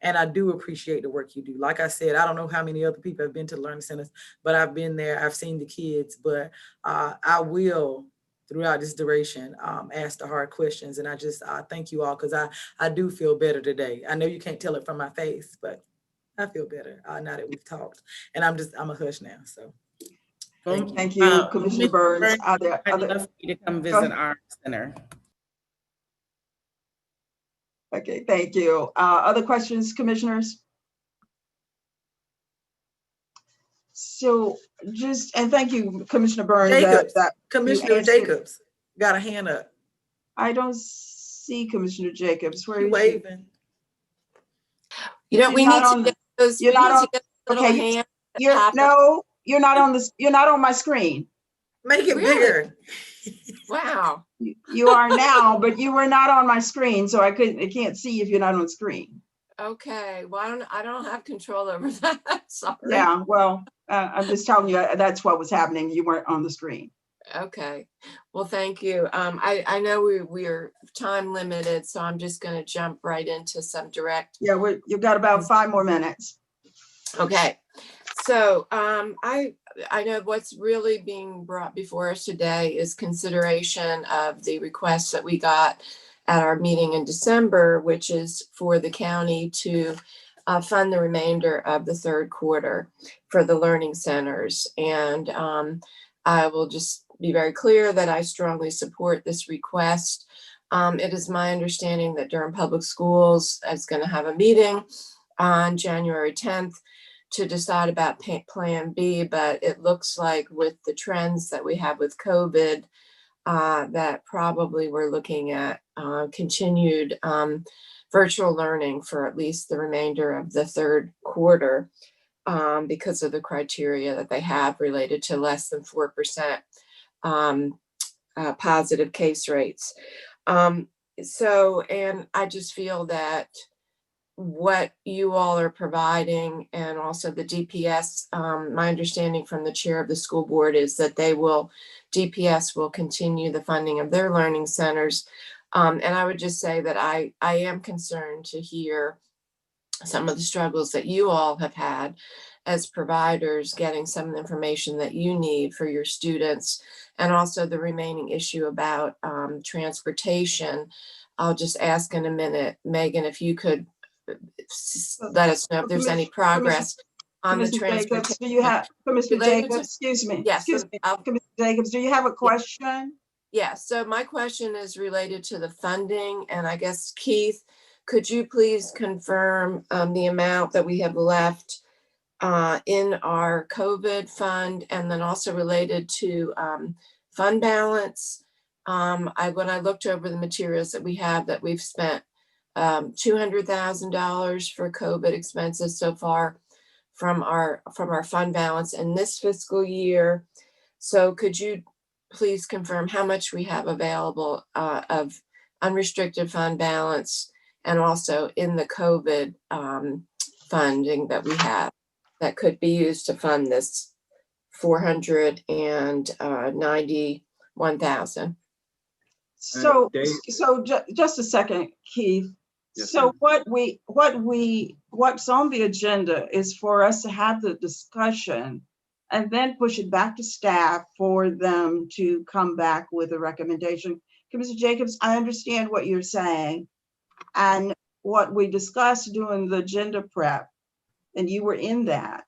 And I do appreciate the work you do. Like I said, I don't know how many other people have been to the learning centers, but I've been there, I've seen the kids, but I will, throughout this duration, ask the hard questions. And I just thank you all, because I do feel better today. I know you can't tell it from my face, but I feel better now that we've talked. And I'm a hush now, so.
Thank you, Commissioner Burns.
I'd love for you to come visit our center.
Okay, thank you. Other questions, commissioners? So and thank you, Commissioner Burns.
Jacobs, Commissioner Jacobs got a hand up.
I don't see Commissioner Jacobs. Where is
waving?
We need to get those.
You're not on. Okay, you're not on this. You're not on my screen.
Make it bigger.
Wow.
You are now, but you were not on my screen, so I can't see if you're not on the screen.
Okay. Well, I don't have control over that. Sorry.
Yeah. Well, I'm just telling you that's what was happening. You weren't on the screen.
Okay. Well, thank you. I know we are time limited, so I'm just going to jump right into some direct.
Yeah, you've got about 5 more minutes.
Okay. So I know what's really being brought before us today is consideration of the requests that we got at our meeting in December, which is for the county to fund the remainder of the 3rd quarter for the learning centers. And I will just be very clear that I strongly support this request. It is my understanding that Durham Public Schools is going to have a meeting on January 10th to decide about Plan B, but it looks like with the trends that we have with COVID, that probably we're looking at continued virtual learning for at least the remainder of the 3rd quarter because of the criteria that they have related to less than 4% positive case rates. And I just feel that what you all are providing and also the DPS, my understanding from the chair of the school board is that DPS will continue the funding of their learning centers. And I would just say that I am concerned to hear some of the struggles that you all have had as providers, getting some of the information that you need for your students, and also the remaining issue about transportation. I'll just ask in a minute, Megan, if you could let us know if there's any progress on the transportation.
Jacobs, do you have, Commissioner Jacobs, excuse me.
Yes.
Excuse me, Commissioner Jacobs, do you have a question?
Yes, so my question is related to the funding, and I guess, Keith, could you please confirm the amount that we have left in our COVID fund, and then also related to fund balance? When I looked over the materials that we have, that we've spent $200,000 for COVID expenses so far from our fund balance in this fiscal year. So could you please confirm how much we have available of unrestricted fund balance, and also in the COVID funding that we have that could be used to fund this $491,000?
So just a second, Keith.
Yes,
So what's on the agenda is for us to have the discussion and then push it back to staff for them to come back with a recommendation. Commissioner Jacobs, I understand what you're saying. And what we discussed during the agenda prep, and you were in that,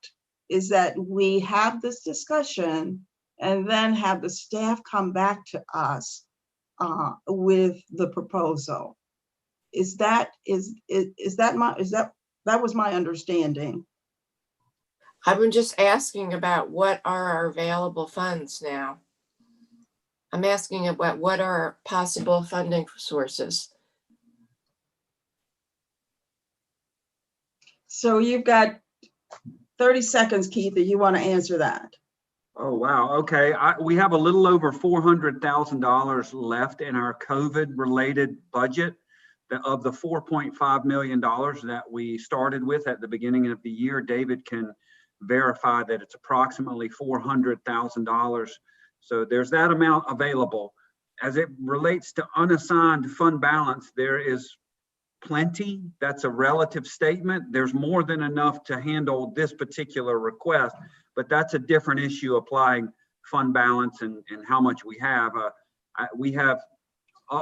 is that we have this discussion and then have the staff come back to us with the proposal. That was my understanding.
I've been just asking about what are our available funds now. I'm asking about what are our possible funding sources.
So you've got 30 seconds, Keith, if you want to answer that.
Oh, wow. Okay. We have a little over $400,000 left in our COVID-related budget of the $4.5 million that we started with at the beginning of the year. David can verify that it's approximately $400,000. So there's that amount available. As it relates to unassigned fund balance, there is plenty. That's a relative statement. There's more than enough to handle this particular request, but that's a different issue, applying fund balance and how much we have. We have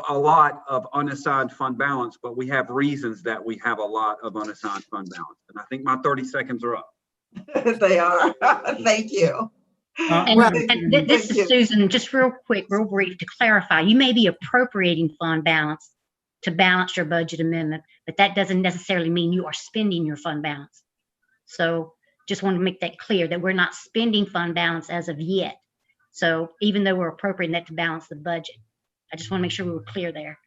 a lot of unassigned fund balance, but we have reasons that we have a lot of unassigned fund balance. And I think my 30 seconds are up.
They are. Thank you.
This is Susan, just real quick, real brief to clarify. You may be appropriating fund balance to balance your budget amendment, but that doesn't necessarily mean you are spending your fund balance. So just want to make that clear that we're not spending fund balance as of yet. So even though we're appropriating that to balance the budget, I just want to make sure we were clear there.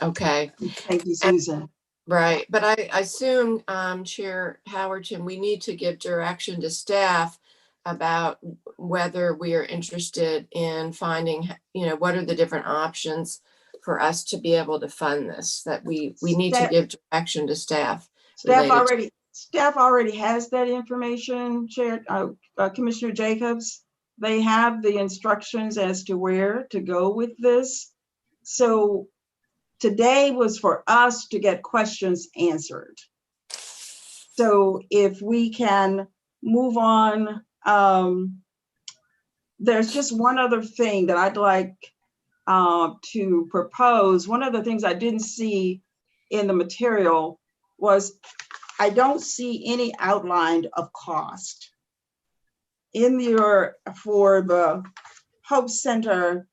Okay.
Thank you, Susan.
Right, but I assume, Chair Howerton, we need to give direction to staff about whether we are interested in finding, what are the different options for us to be able to fund this, that we need to give direction to staff.
Staff already has that information, Chair, Commissioner Jacobs. They have the instructions as to where to go with this. So today was for us to get questions answered. So if we can move on, there's just one other thing that I'd like to propose. One of the things I didn't see in the material was I don't see any outline of cost. For the Hope Center,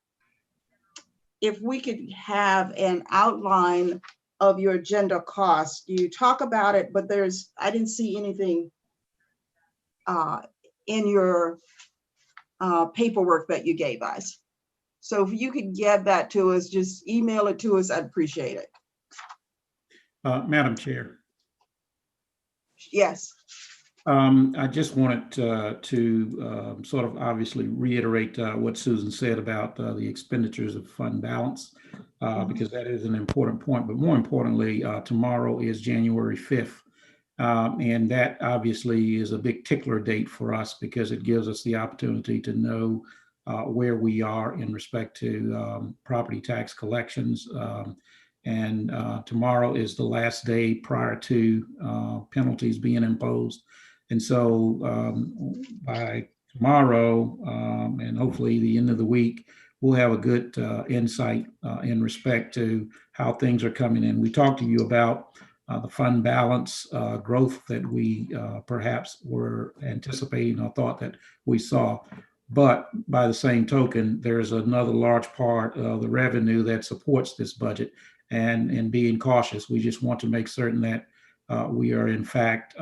if we could have an outline of your agenda cost. You talk about it, but I didn't see anything in your paperwork that you gave us. So if you could get that to us, just email it to us, I'd appreciate it.
Madam Chair.
Yes.
I just wanted to sort of obviously reiterate what Susan said about the expenditures of fund balance, because that is an important point. But more importantly, tomorrow is January 5th. And that obviously is a big tickler date for us because it gives us the opportunity to know where we are in respect to property tax collections. And tomorrow is the last day prior to penalties being imposed. And so by tomorrow and hopefully the end of the week, we'll have a good insight in respect to how things are coming in. We talked to you about the fund balance growth that we perhaps were anticipating or thought that we saw. But by the same token, there's another large part of the revenue that supports this budget. And being cautious, we just want to make certain that we are in fact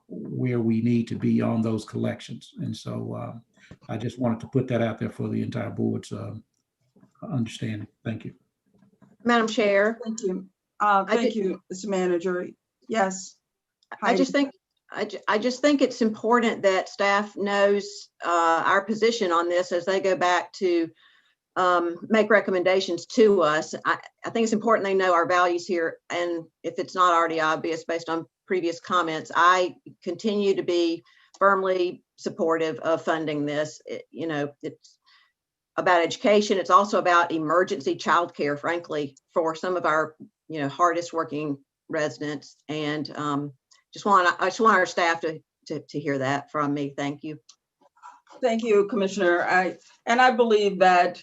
where we need to be on those collections. And so I just wanted to put that out there for the entire board's understanding. Thank you.
Madam Chair.
Thank you. Thank you, Mr. Manager. Yes.
I just think it's important that staff knows our position on this as they go back to make recommendations to us. I think it's important they know our values here. And if it's not already obvious based on previous comments, I continue to be firmly supportive of funding this. It's about education. It's also about emergency childcare, frankly, for some of our hardest working residents. And I just want our staff to hear that from me. Thank you.
Thank you, Commissioner. I believe that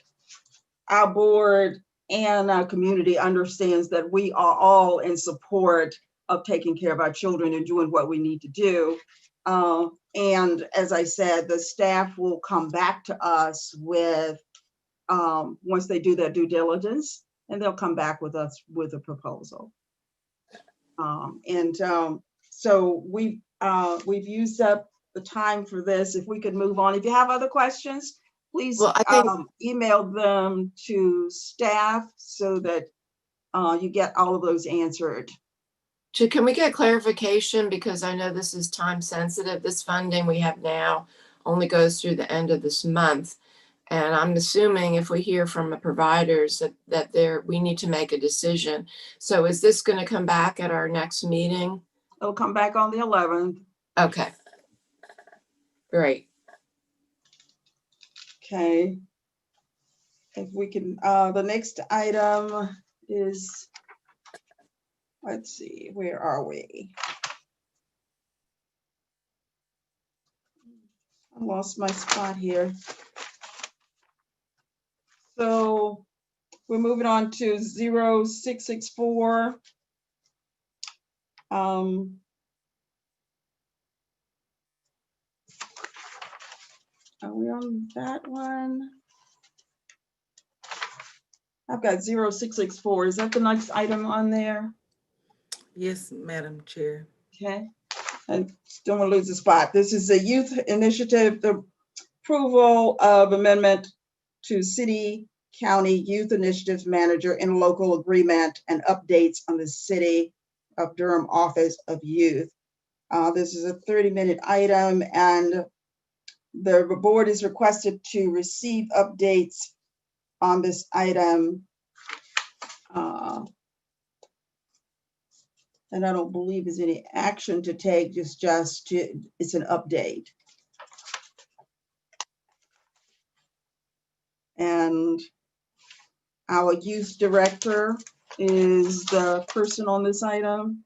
our board and our community understands that we are all in support of taking care of our children and doing what we need to do. And as I said, the staff will come back to us with, once they do their due diligence, and they'll come back with us with a proposal. So we've used up the time for this. If we could move on. If you have other questions, please email them to staff so that you get all of those answered.
Can we get clarification? Because I know this is time sensitive. This funding we have now only goes through the end of this month. And I'm assuming if we hear from the providers that we need to make a decision. So is this going to come back at our next meeting?
It'll come back on the 11th.
Okay. Great.
Okay. If we can, the next item is, let's see, where are we? I lost my spot here. So we're moving on to 0664. Are we on that one? I've got 0664. Is that the next item on there?
Yes, Madam Chair.
Okay. I don't want to lose the spot. This is a youth initiative, the approval of amendment to City County Youth Initiatives Manager and Local Agreement and updates on the City of Durham Office of Youth. This is a 30-minute item, and the board is requested to receive updates on this item. And I don't believe there's any action to take, it's an update. And our youth director is the person on this item.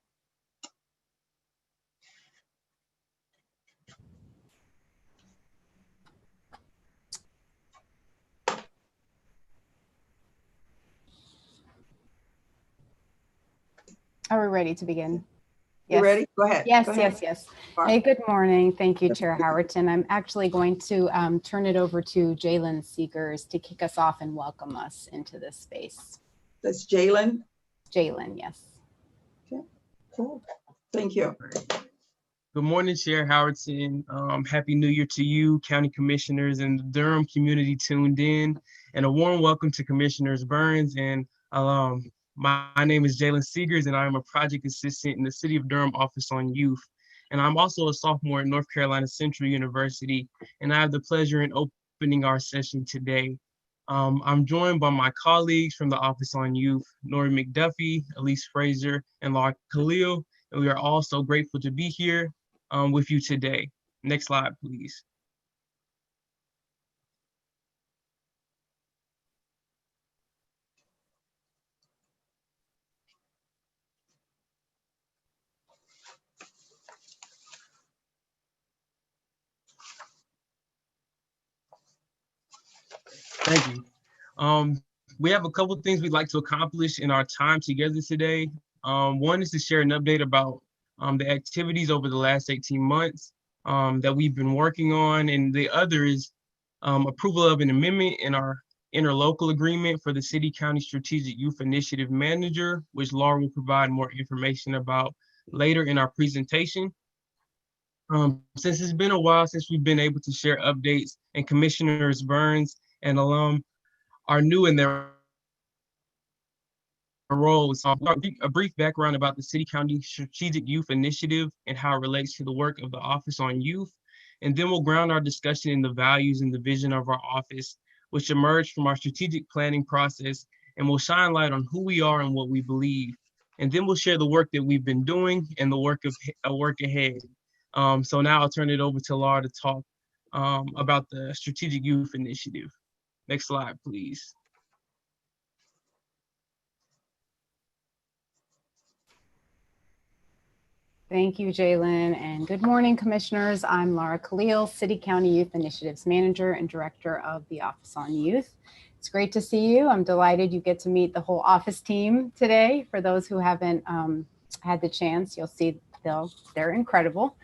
Are we ready to begin?
You ready? Go ahead.
Yes,
Go ahead.
yes. Hey, good morning. Thank you, Chair Howerton. I'm actually going to turn it over to Jalen Seegers to kick us off and welcome us into this space.
That's Jalen?
Jalen, yes.
Okay, cool. Thank you.
Good morning, Chair Howerton. Happy New Year to you, County Commissioners, and the Durham community tuned in. And a warm welcome to Commissioners Burns and my name is Jalen Seegers, and I am a project assistant in the City of Durham Office on Youth. and I'm also a sophomore at North Carolina Central University, and I have the pleasure in opening our session today. I'm joined by my colleagues from the Office on Youth, Nori McDuffie, Elise Fraser, and Laura Khalil, and we are all so grateful to be here with you today. Next slide, please. Thank you. We have a couple of things we'd like to accomplish in our time together today. One is to share an update about the activities over the last 18 months that we've been working on. And the other is approval of an amendment in our interlocal agreement for the City County Strategic Youth Initiative Manager, which Laura will provide more information about later in our presentation. Since it's been a while since we've been able to share updates, and Commissioners Burns and alum are new in their roles. A brief background about the City County Strategic Youth Initiative and how it relates to the work of the Office on Youth. And then we'll ground our discussion in the values and the vision of our office, which emerged from our strategic planning process, and will shine light on who we are and what we believe. And then we'll share the work that we've been doing and the work ahead. So now I'll turn it over to Laura to talk about the Strategic Youth Initiative. Next slide, please.
Thank you, Jalen, and good morning, Commissioners. I'm Laura Khalil, City County Youth Initiatives Manager and Director of the Office on Youth. It's great to see you. I'm delighted you get to meet the whole office team today. For those who haven't had the chance, you'll see they're incredible.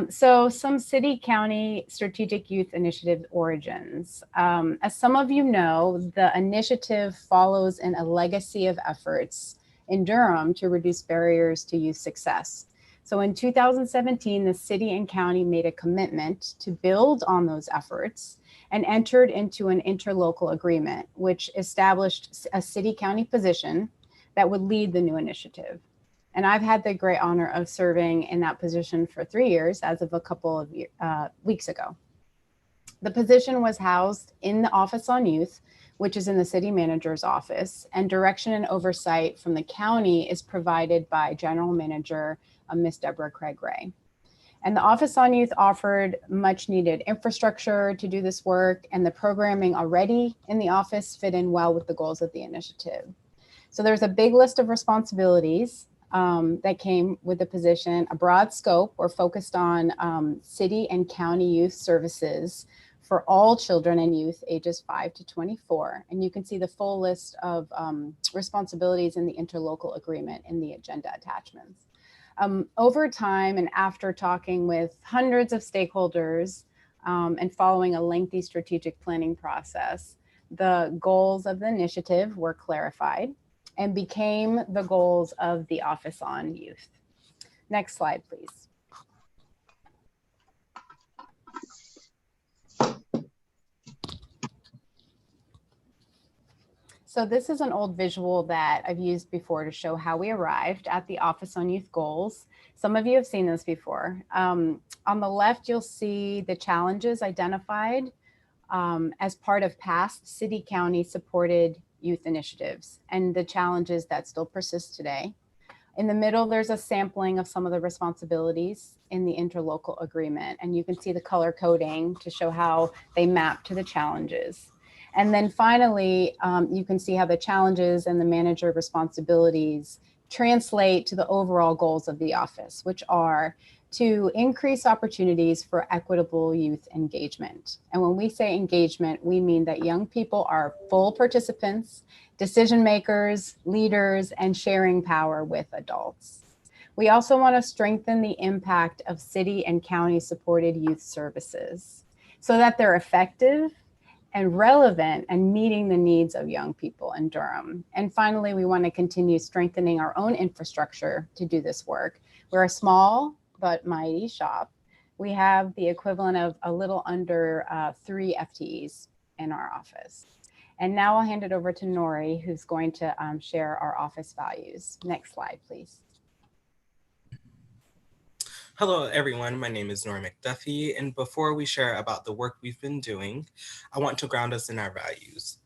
So some City County Strategic Youth Initiative origins. As some of you know, the initiative follows in a legacy of efforts in Durham to reduce barriers to youth success. So in 2017, the city and county made a commitment to build on those efforts and entered into an interlocal agreement, which established a city-county position that would lead the new initiative. And I've had the great honor of serving in that position for 3 years as of a couple of weeks ago. The position was housed in the Office on Youth, which is in the city manager's office, and direction and oversight from the county is provided by General Manager Ms. Deborah Craig-Ray. And the Office on Youth offered much needed infrastructure to do this work, and the programming already in the office fit in well with the goals of the initiative. So there's a big list of responsibilities that came with the position, a broad scope. We're focused on city and county youth services for all children and youth ages 5 to 24. And you can see the full list of responsibilities in the interlocal agreement in the agenda attachments. Over time and after talking with hundreds of stakeholders and following a lengthy strategic planning process, the goals of the initiative were clarified and became the goals of the Office on Youth. Next slide, please. So this is an old visual that I've used before to show how we arrived at the Office on Youth goals. Some of you have seen this before. On the left, you'll see the challenges identified as part of past city-county supported youth initiatives and the challenges that still persist today. In the middle, there's a sampling of some of the responsibilities in the interlocal agreement, and you can see the color coding to show how they map to the challenges. And then finally, you can see how the challenges and the manager responsibilities translate to the overall goals of the office, which are to increase opportunities for equitable youth engagement. And when we say engagement, we mean that young people are full participants, decision makers, leaders, and sharing power with adults. We also want to strengthen the impact of city and county supported youth services so that they're effective and relevant and meeting the needs of young people in Durham. And finally, we want to continue strengthening our own infrastructure to do this work. We're a small but mighty shop. We have the equivalent of a little under 3 FTEs in our office. And now I'll hand it over to Nori, who's going to share our office values. Next slide, please.
Hello, everyone. My name is Nora McDuffie, and before we share about the work we've been doing, I want to ground us in our values.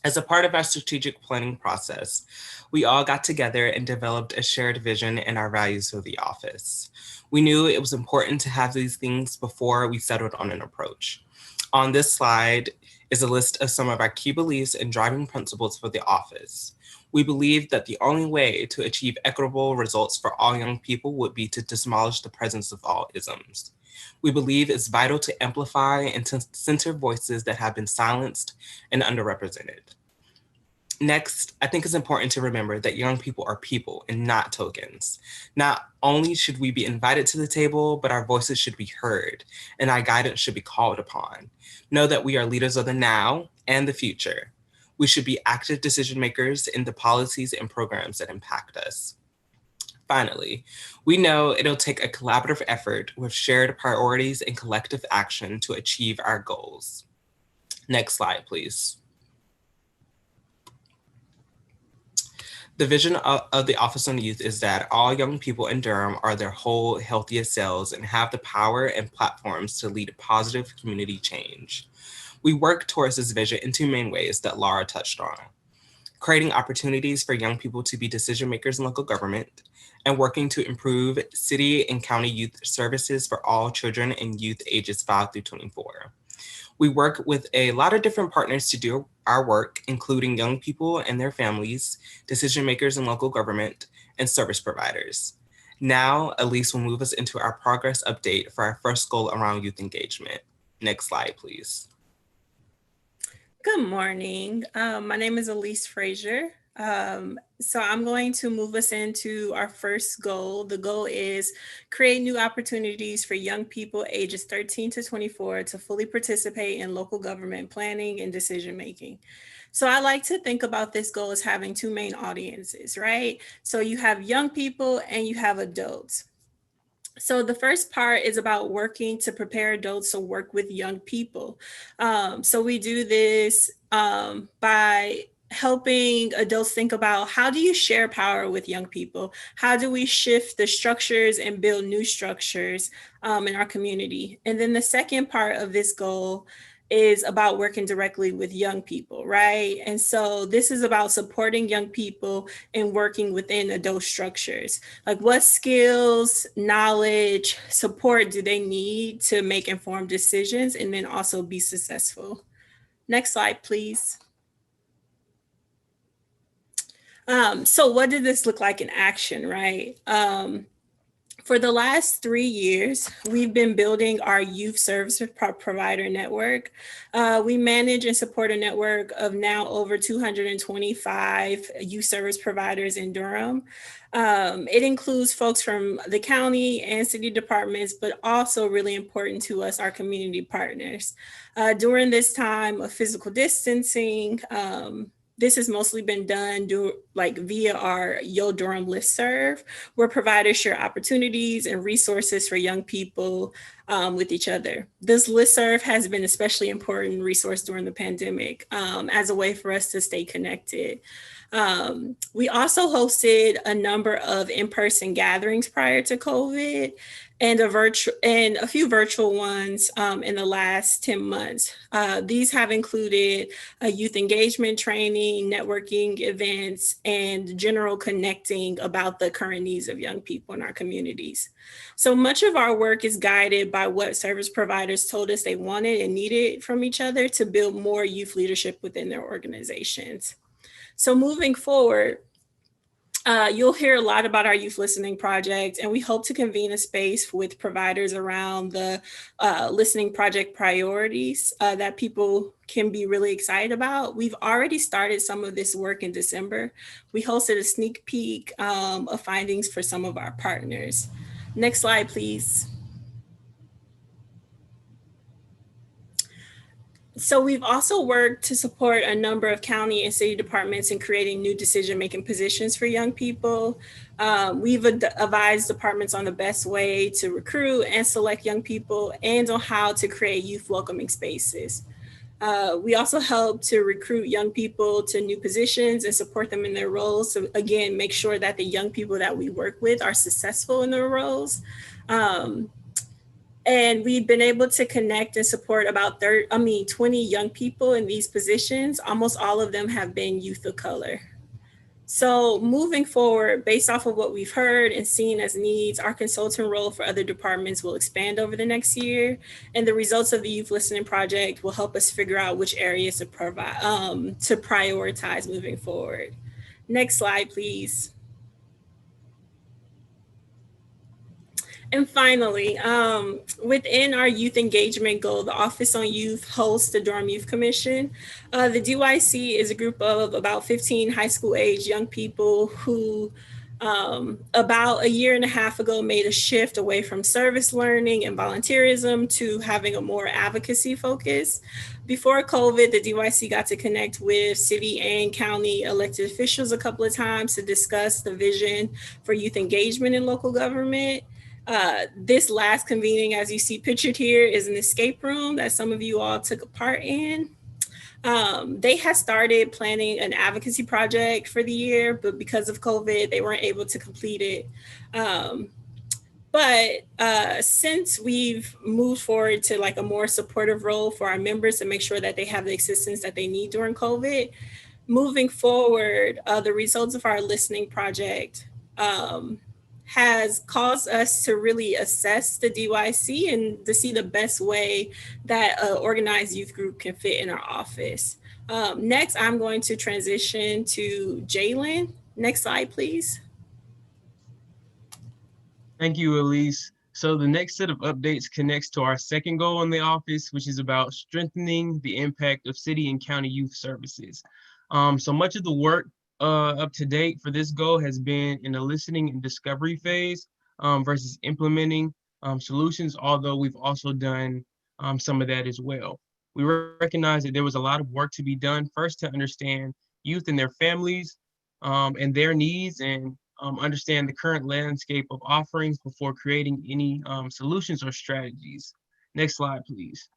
As a part of our strategic planning process, we all got together and developed a shared vision and our values for the office. We knew it was important to have these things before we settled on an approach. On this slide is a list of some of our key beliefs and driving principles for the office. We believe that the only way to achieve equitable results for all young people would be to demolish the presence of all isms. We believe it's vital to amplify and to center voices that have been silenced and underrepresented. Next, I think it's important to remember that young people are people and not tokens. Not only should we be invited to the table, but our voices should be heard and our guidance should be called upon. Know that we are leaders of the now and the future. We should be active decision makers in the policies and programs that impact us. Finally, we know it'll take a collaborative effort with shared priorities and collective action to achieve our goals. Next slide, please. The vision of the Office on Youth is that all young people in Durham are their whole, healthiest selves and have the power and platforms to lead positive community change. We work towards this vision in two main ways that Laura touched on: creating opportunities for young people to be decision makers in local government, and working to improve city and county youth services for all children and youth ages 5 through 24. We work with a lot of different partners to do our work, including young people and their families, decision makers in local government, and service providers. Now, Elise will move us into our progress update for our first goal around youth engagement. Next slide, please.
Good morning. My name is Elise Frazier. So I'm going to move us into our first goal. The goal is create new opportunities for young people ages 13 to 24 to fully participate in local government planning and decision making. So I like to think about this goal as having two main audiences, right? So you have young people and you have adults. So the first part is about working to prepare adults to work with young people. So we do this by helping adults think about, how do you share power with young people? How do we shift the structures and build new structures in our community? And then the second part of this goal is about working directly with young people, right? And so this is about supporting young people and working within adult structures. Like, what skills, knowledge, support do they need to make informed decisions and then also be successful? Next slide, please. So what did this look like in action, right? For the last 3 years, we've been building our youth service provider network. We manage and support a network of now over 225 youth service providers in Durham. It includes folks from the county and city departments, but also really important to us, our community partners. During this time of physical distancing, this has mostly been done via our Yo Durham listserv, where providers share opportunities and resources for young people with each other. This listserv has been especially important resource during the pandemic as a way for us to stay connected. We also hosted a number of in-person gatherings prior to COVID and a few virtual ones in the last 10 months. These have included a youth engagement training, networking events, and general connecting about the current needs of young people in our communities. So much of our work is guided by what service providers told us they wanted and needed from each other to build more youth leadership within their organizations. So moving forward, you'll hear a lot about our youth listening project, and we hope to convene a space with providers around the listening project priorities that people can be really excited about. We've already started some of this work in December. We hosted a sneak peek of findings for some of our partners. Next slide, please. So we've also worked to support a number of county and city departments in creating new decision-making positions for young people. We've advised departments on the best way to recruit and select young people and on how to create youth welcoming spaces. We also help to recruit young people to new positions and support them in their roles. So again, make sure that the young people that we work with are successful in their roles. And we've been able to connect and support about 20 young people in these positions. Almost all of them have been youth of color. So moving forward, based off of what we've heard and seen as needs, our consultant role for other departments will expand over the next year. And the results of the Youth Listening Project will help us figure out which areas to prioritize moving forward. Next slide, please. And finally, within our youth engagement goal, the Office on Youth hosts the Durham Youth Commission. The DYC is a group of about 15 high school age young people who about a year and a half ago made a shift away from service learning and volunteerism to having a more advocacy focus. Before COVID, the DYC got to connect with city and county elected officials a couple of times to discuss the vision for youth engagement in local government. This last convening, as you see pictured here, is an escape room that some of you all took a part in. They had started planning an advocacy project for the year, but because of COVID, they weren't able to complete it. But since we've moved forward to like a more supportive role for our members to make sure that they have the assistance that they need during COVID, moving forward, the results of our listening project has caused us to really assess the DYC and to see the best way that an organized youth group can fit in our office. Next, I'm going to transition to Jalen. Next slide, please.
Thank you, Elise. So the next set of updates connects to our second goal in the office, which is about strengthening the impact of city and county youth services. So much of the work up to date for this goal has been in the listening and discovery phase versus implementing solutions, although we've also done some of that as well. We recognize that there was a lot of work to be done, first to understand youth and their families and their needs, and understand the current landscape of offerings before creating any solutions or strategies. Next slide, please.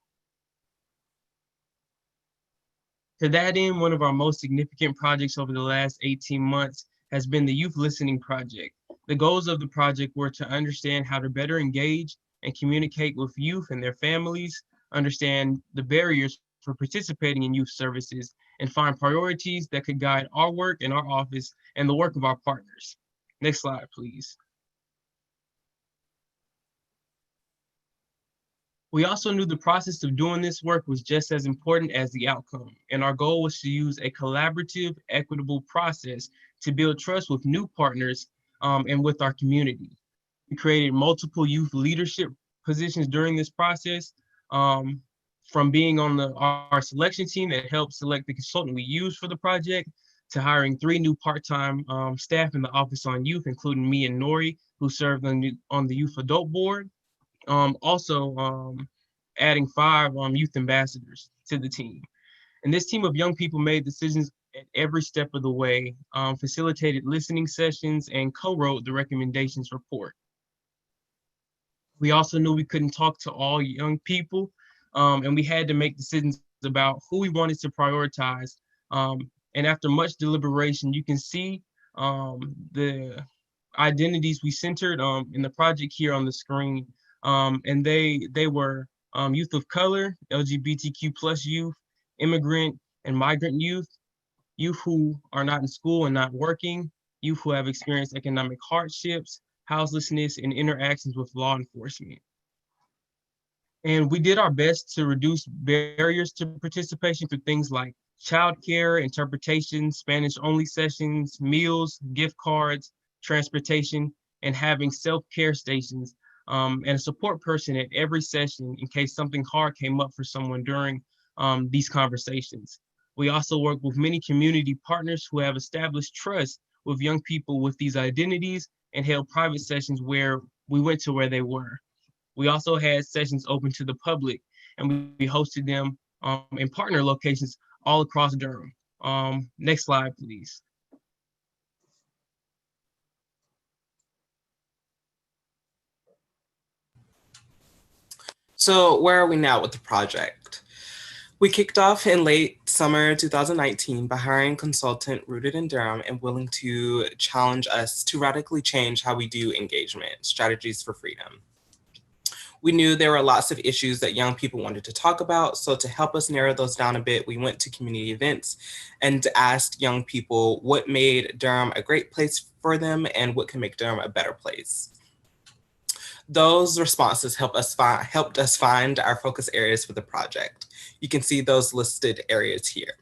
To that end, one of our most significant projects over the last 18 months has been the Youth Listening Project. The goals of the project were to understand how to better engage and communicate with youth and their families, understand the barriers for participating in youth services, and find priorities that could guide our work in our office and the work of our partners. Next slide, please. We also knew the process of doing this work was just as important as the outcome, and our goal was to use a collaborative, equitable process to build trust with new partners and with our community. We created multiple youth leadership positions during this process, from being on our selection team that helped select the consultant we used for the project, to hiring 3 new part-time staff in the Office on Youth, including me and Nori, who served on the Youth Adult Board. Also adding 5 youth ambassadors to the team. And this team of young people made decisions at every step of the way, facilitated listening sessions, and co-wrote the recommendations report. We also knew we couldn't talk to all young people, and we had to make decisions about who we wanted to prioritize. And after much deliberation, you can see the identities we centered in the project here on the screen. And they were youth of color, LGBTQ plus youth, immigrant and migrant youth, youth who are not in school and not working, youth who have experienced economic hardships, houselessness, and interactions with law enforcement. And we did our best to reduce barriers to participation through things like childcare, interpretation, Spanish-only sessions, meals, gift cards, transportation, and having self-care stations and a support person at every session in case something hard came up for someone during these conversations. We also work with many community partners who have established trust with young people with these identities and held private sessions where we went to where they were. We also had sessions open to the public, and we hosted them in partner locations all across Durham. Next slide, please.
So where are we now with the project? We kicked off in late summer 2019 by hiring a consultant rooted in Durham and willing to challenge us to radically change how we do engagement, strategies for freedom. We knew there were lots of issues that young people wanted to talk about, so to help us narrow those down a bit, we went to community events and asked young people what made Durham a great place for them and what can make Durham a better place. Those responses helped us find our focus areas for the project. You can see those listed areas here.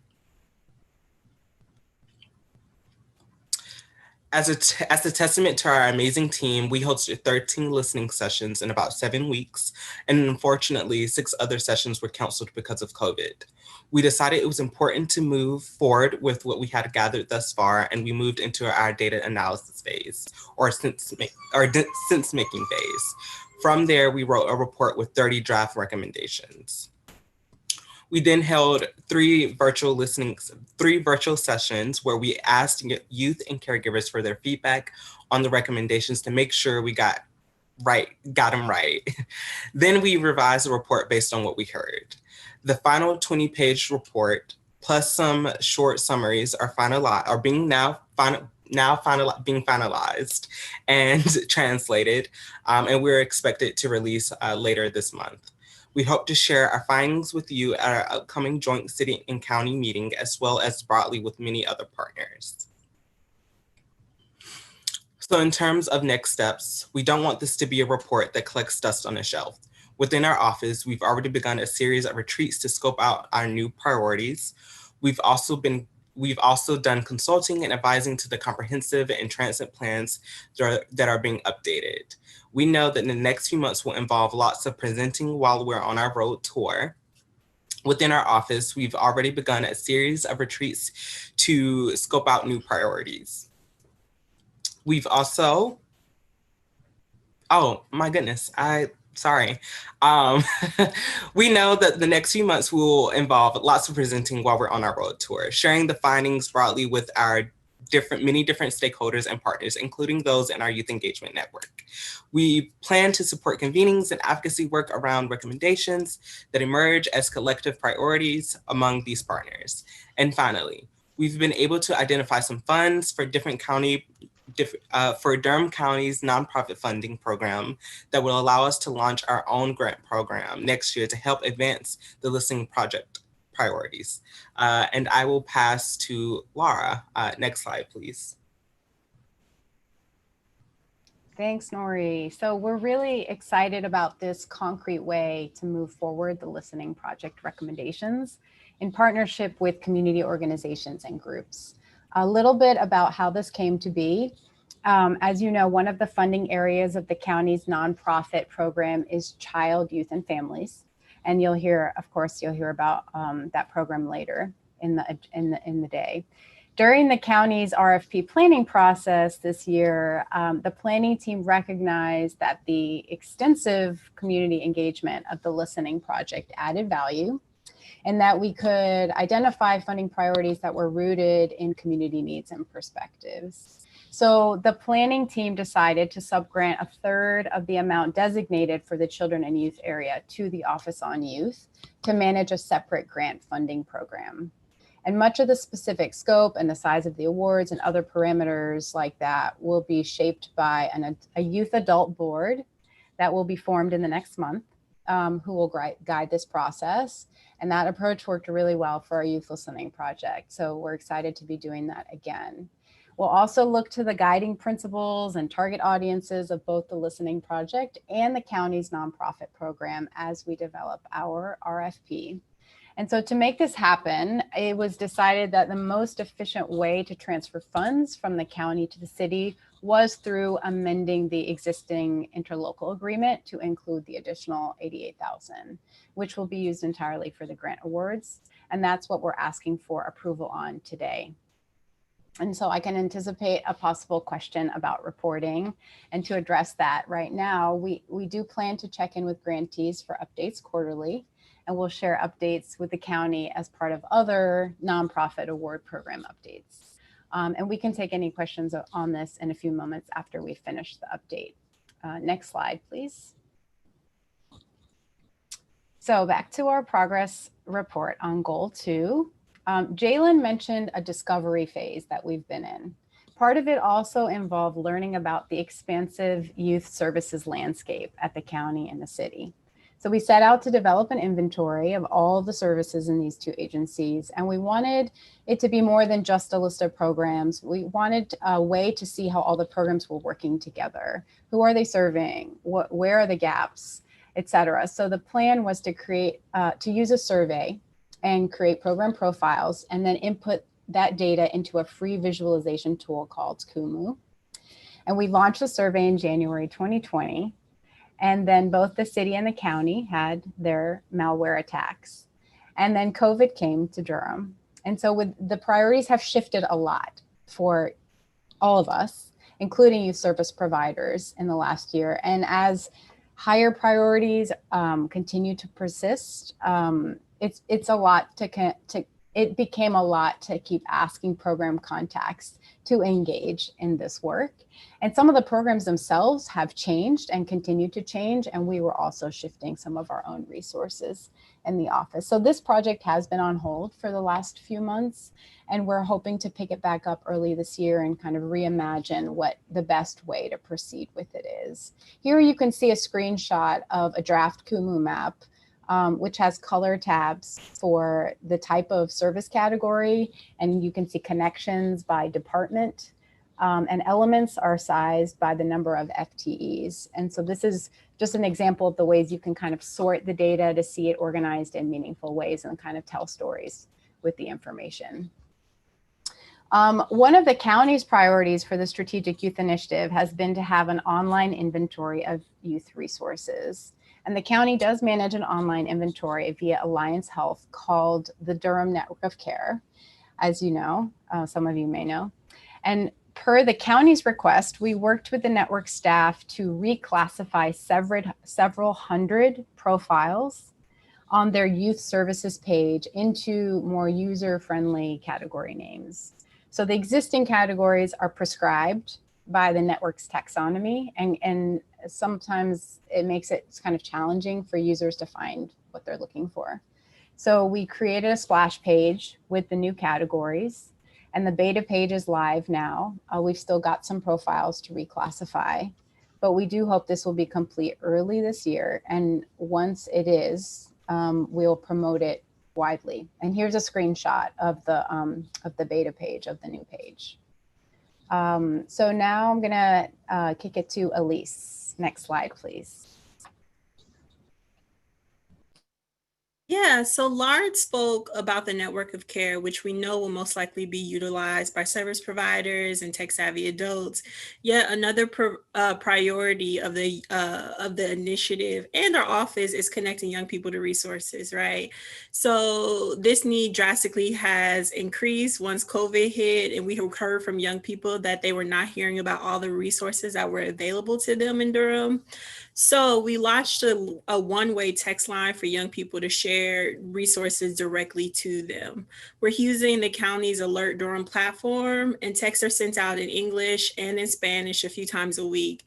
As a testament to our amazing team, we hosted 13 listening sessions in about 7 weeks, and unfortunately, 6 other sessions were canceled because of COVID. We decided it was important to move forward with what we had gathered thus far, and we moved into our data analysis phase, or sense-making phase. From there, we wrote a report with 30 draft recommendations. We then held 3 virtual sessions where we asked youth and caregivers for their feedback on the recommendations to make sure we got them right. Then we revised the report based on what we heard. The final 20-page report plus some short summaries are being finalized and translated, and we're expected to release later this month. We hope to share our findings with you at our upcoming joint city and county meeting, as well as broadly with many other partners. So in terms of next steps, we don't want this to be a report that collects dust on a shelf. Within our office, we've already begun a series of retreats to scope out our new priorities. We've also done consulting and advising to the comprehensive and transit plans that are being updated. We know that the next few months will involve lots of presenting while we're on our road tour. Within our office, we've already begun a series of retreats to scope out new priorities. We've also, oh my goodness, sorry. We know that the next few months will involve lots of presenting while we're on our road tour, sharing the findings broadly with our many different stakeholders and partners, including those in our youth engagement network. We plan to support convenings and advocacy work around recommendations that emerge as collective priorities among these partners. And finally, we've been able to identify some funds for Durham County's nonprofit funding program that will allow us to launch our own grant program next year to help advance the listening project priorities. And I will pass to Laura. Next slide, please.
Thanks, Nori. So we're really excited about this concrete way to move forward the listening project recommendations in partnership with community organizations and groups. A little bit about how this came to be. As you know, one of the funding areas of the county's nonprofit program is child, youth, and families. And you'll hear, of course, about that program later in the day. During the county's RFP planning process this year, the planning team recognized that the extensive community engagement of the listening project added value, and that we could identify funding priorities that were rooted in community needs and perspectives. So the planning team decided to subgrant 1/3 of the amount designated for the children and youth area to the Office on Youth to manage a separate grant funding program. And much of the specific scope and the size of the awards and other parameters like that will be shaped by a youth adult board that will be formed in the next month, who will guide this process. And that approach worked really well for our youth listening project. So we're excited to be doing that again. We'll also look to the guiding principles and target audiences of both the listening project and the county's nonprofit program as we develop our RFP. And so to make this happen, it was decided that the most efficient way to transfer funds from the county to the city was through amending the existing interlocal agreement to include the additional $88,000, which will be used entirely for the grant awards. And that's what we're asking for approval on today. And so I can anticipate a possible question about reporting. And to address that right now, we do plan to check in with grantees for updates quarterly, and we'll share updates with the county as part of other nonprofit award program updates. And we can take any questions on this in a few moments after we finish the update. Next slide, please. So back to our progress report on goal 2. Jalen mentioned a discovery phase that we've been in. Part of it also involved learning about the expansive youth services landscape at the county and the city. So we set out to develop an inventory of all the services in these 2 agencies, and we wanted it to be more than just a list of programs. We wanted a way to see how all the programs were working together. Who are they serving? Where are the gaps, et cetera. So the plan was to use a survey and create program profiles and then input that data into a free visualization tool called Kumu. And we launched the survey in January 2020. And then both the city and the county had their malware attacks. And then COVID came to Durham. And so the priorities have shifted a lot for all of us, including youth service providers in the last year. And as higher priorities continue to persist, it's a lot it became a lot to keep asking program contacts to engage in this work. And some of the programs themselves have changed and continue to change. And we were also shifting some of our own resources in the office. So this project has been on hold for the last few months, and we're hoping to pick it back up early this year and kind of reimagine what the best way to proceed with it is. Here you can see a screenshot of a draft Kumu map, which has color tabs for the type of service category, and you can see connections by department, and elements are sized by the number of FTEs. And so this is just an example of the ways you can kind of sort the data to see it organized in meaningful ways and kind of tell stories with the information. One of the county's priorities for the Strategic Youth Initiative has been to have an online inventory of youth resources. And the county does manage an online inventory via Alliance Health called the Durham Network of Care, as you know, some of you may know. And per the county's request, we worked with the network staff to reclassify several hundred profiles on their youth services page into more user-friendly category names. So the existing categories are prescribed by the network's taxonomy, and sometimes it makes it kind of challenging for users to find what they're looking for. So we created a splash page with the new categories, and the beta page is live now. We've still got some profiles to reclassify, but we do hope this will be complete early this year. And once it is, we'll promote it widely. And here's a screenshot of the beta page of the new page. So now I'm gonna kick it to Elise. Next slide, please.
Yeah, so Lard spoke about the network of care, which we know will most likely be utilized by service providers and tech-savvy adults. Yet another priority of the initiative and our office is connecting young people to resources, right? So this need drastically has increased once COVID hit, and we have heard from young people that they were not hearing about all the resources that were available to them in Durham. So we launched a one-way text line for young people to share resources directly to them. We're using the county's Alert Durham platform, and texts are sent out in English and in Spanish a few times a week.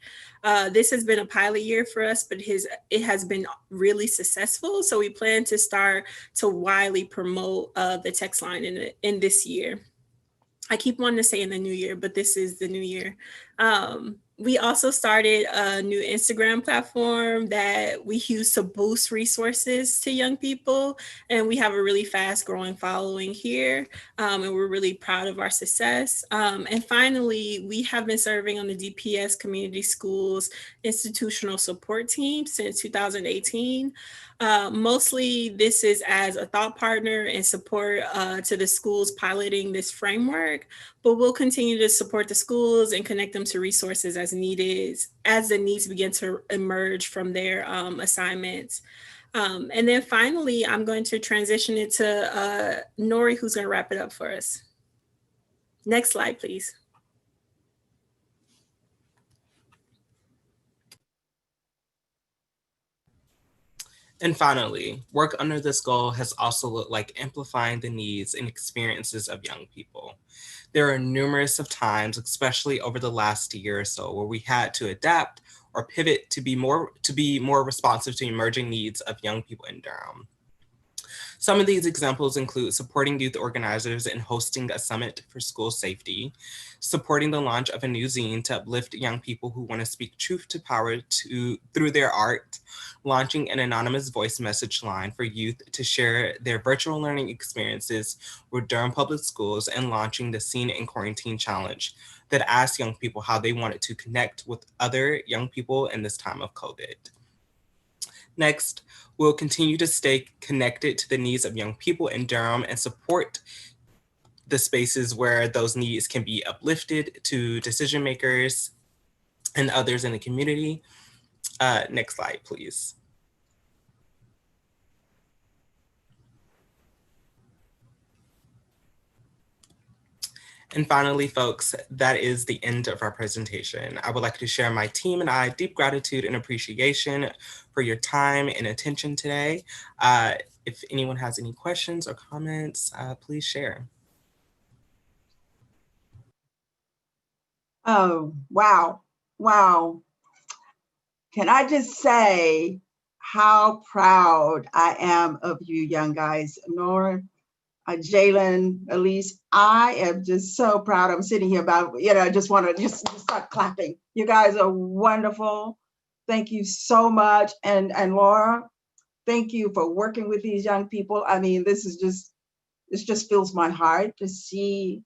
This has been a pilot year for us, but it has been really successful. So we plan to start to widely promote the text line in this year. I keep wanting to say in the new year, but this is the new year. We also started a new Instagram platform that we use to boost resources to young people. And we have a really fast growing following here. And we're really proud of our success. And finally, we have been serving on the DPS Community Schools Institutional Support Team since 2018. Mostly this is as a thought partner and support to the schools piloting this framework, but we'll continue to support the schools and connect them to resources as needed, as the needs begin to emerge from their assignments. And then finally, I'm going to transition it to Nori, who's going to wrap it up for us. Next slide, please.
And finally, work under this goal has also looked like amplifying the needs and experiences of young people. There are numerous of times, especially over the last year or so, where we had to adapt or pivot to be more responsive to emerging needs of young people in Durham. Some of these examples include supporting youth organizers in hosting a summit for school safety, supporting the launch of a new zine to uplift young people who want to speak truth to power through their art, launching an anonymous voice message line for youth to share their virtual learning experiences with Durham Public Schools, and launching the Scene in Quarantine Challenge that asks young people how they wanted to connect with other young people in this time of COVID. Next, we'll continue to stay connected to the needs of young people in Durham and support the spaces where those needs can be uplifted to decision makers and others in the community. Next slide, please. And finally, folks, that is the end of our presentation. I would like to share my team and I deep gratitude and appreciation for your time and attention today. If anyone has any questions or comments, please share.
Oh, wow. Wow. Can I just say how proud I am of you young guys? Nora, Jalen, Elise, I am just so proud. I'm sitting here about, I just want to just start clapping. You guys are wonderful. Thank you so much. And Laura, thank you for working with these young people. I mean, this just fills my heart to see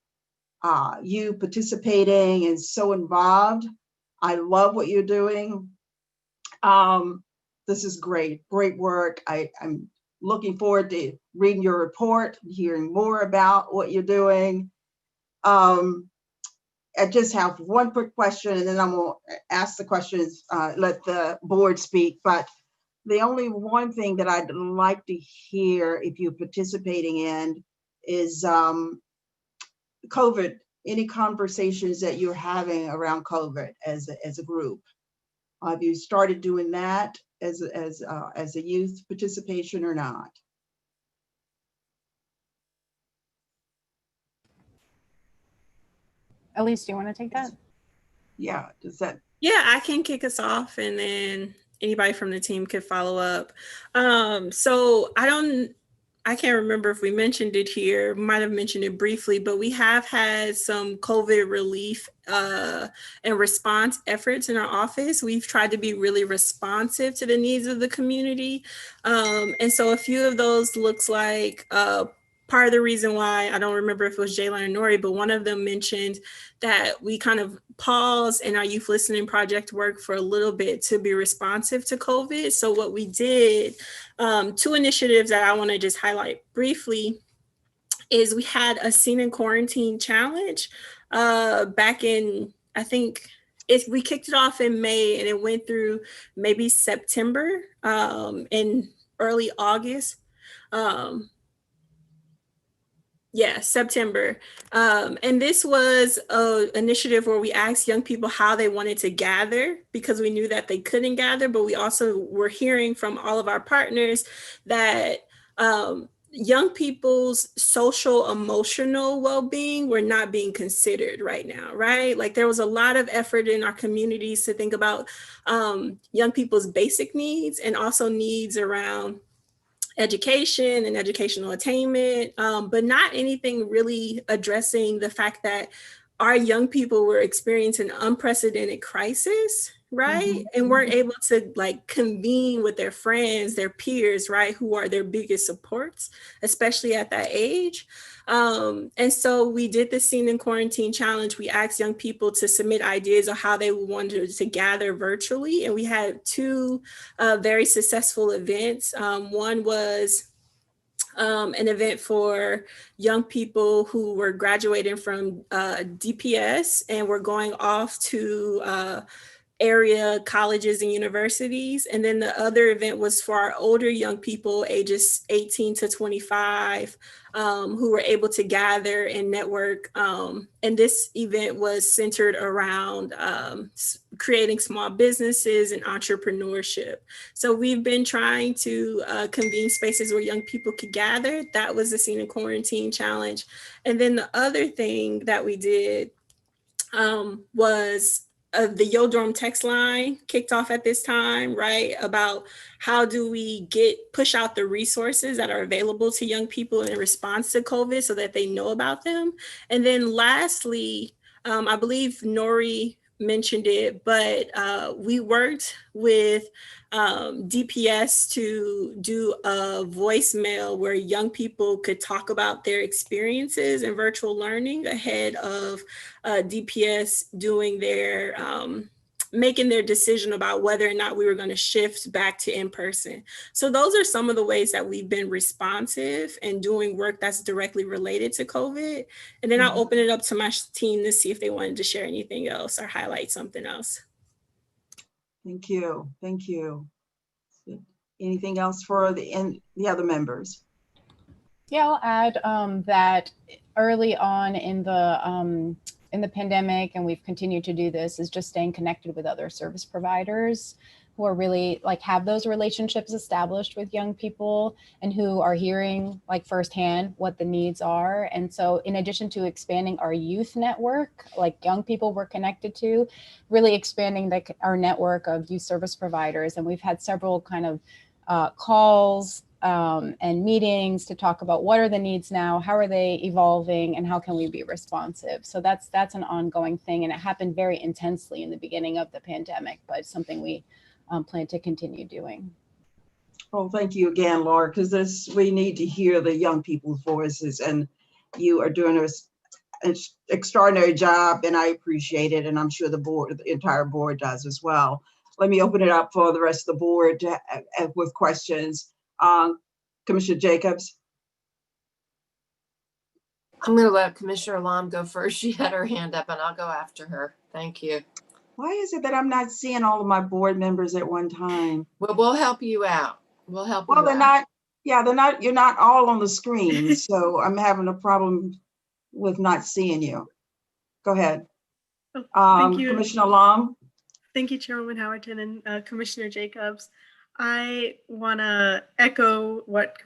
you participating and so involved. I love what you're doing. This is great work. I'm looking forward to reading your report, hearing more about what you're doing. I just have one quick question, and then I'm gonna ask the questions, let the board speak. But the only one thing that I'd like to hear, if you're participating in, is COVID. Any conversations that you're having around COVID as a group? Have you started doing that as a youth participation or not?
Elise, do you want to take that?
Yeah, does that?
Yeah, I can kick us off and then anybody from the team could follow up. So I can't remember if we mentioned it here, might have mentioned it briefly, but we have had some COVID relief and response efforts in our office. We've tried to be really responsive to the needs of the community. And so a few of those looks like part of the reason why, I don't remember if it was Jalen or Nori, but one of them mentioned that we kind of paused in our youth listening project work for a little bit to be responsive to COVID. So what we did, two initiatives that I want to just highlight briefly is we had a Scene in Quarantine challenge back in, I think we kicked it off in May and it went through maybe September and early August. Yeah, September. And this was an initiative where we asked young people how they wanted to gather because we knew that they couldn't gather, but we also were hearing from all of our partners that young people's social, emotional well-being were not being considered right now, right? Like there was a lot of effort in our communities to think about young people's basic needs and also needs around education and educational attainment, but not anything really addressing the fact that our young people were experiencing unprecedented crisis, right?
Mm-hmm.
And weren't able to like convene with their friends, their peers, right? Who are their biggest supports, especially at that age. And so we did the Scene in Quarantine challenge. We asked young people to submit ideas of how they wanted to gather virtually. And we had two very successful events. One was an event for young people who were graduating from DPS and were going off to area colleges and universities. And then the other event was for our older young people, ages 18 to 25, who were able to gather and network. And this event was centered around creating small businesses and entrepreneurship. So we've been trying to convene spaces where young people could gather. That was the Scene in Quarantine challenge. And then the other thing that we did was the Yo Durham text line kicked off at this time, right? About how do we push out the resources that are available to young people in response to COVID so that they know about them. And then lastly, I believe Nori mentioned it, but we worked with DPS to do a voicemail where young people could talk about their experiences in virtual learning ahead of DPS doing their making their decision about whether or not we were going to shift back to in-person. So those are some of the ways that we've been responsive and doing work that's directly related to COVID. And then I'll open it up to my team to see if they wanted to share anything else or highlight something else.
Thank you. Thank you. Anything else for the other members?
Yeah, I'll add that early on in the pandemic, and we've continued to do this, is just staying connected with other service providers who are really have those relationships established with young people and who are hearing firsthand what the needs are. And so in addition to expanding our youth network, young people we're connected to, really expanding our network of youth service providers. And we've had several kind of calls and meetings to talk about what are the needs now, how are they evolving, and how can we be responsive. So that's an ongoing thing, and it happened very intensely in the beginning of the pandemic, but it's something we plan to continue doing.
Oh, thank you again, Laura, because we need to hear the young people's voices, and you are doing an extraordinary job, and I appreciate it, and I'm sure the entire board does as well. Let me open it up for the rest of the board with questions. Commissioner Jacobs.
I'm going to let Commissioner Lam go first. She had her hand up and I'll go after her. Thank you.
Why is it that I'm not seeing all of my board members at one time?
Well, we'll help you out. We'll help you
out. Well, they're not, you're not all on the screen. So I'm having a problem with not seeing you. Go ahead.
Thank you.
Commissioner Lam.
Thank you, Chairwoman Howerton and Commissioner Jacobs. I want to echo what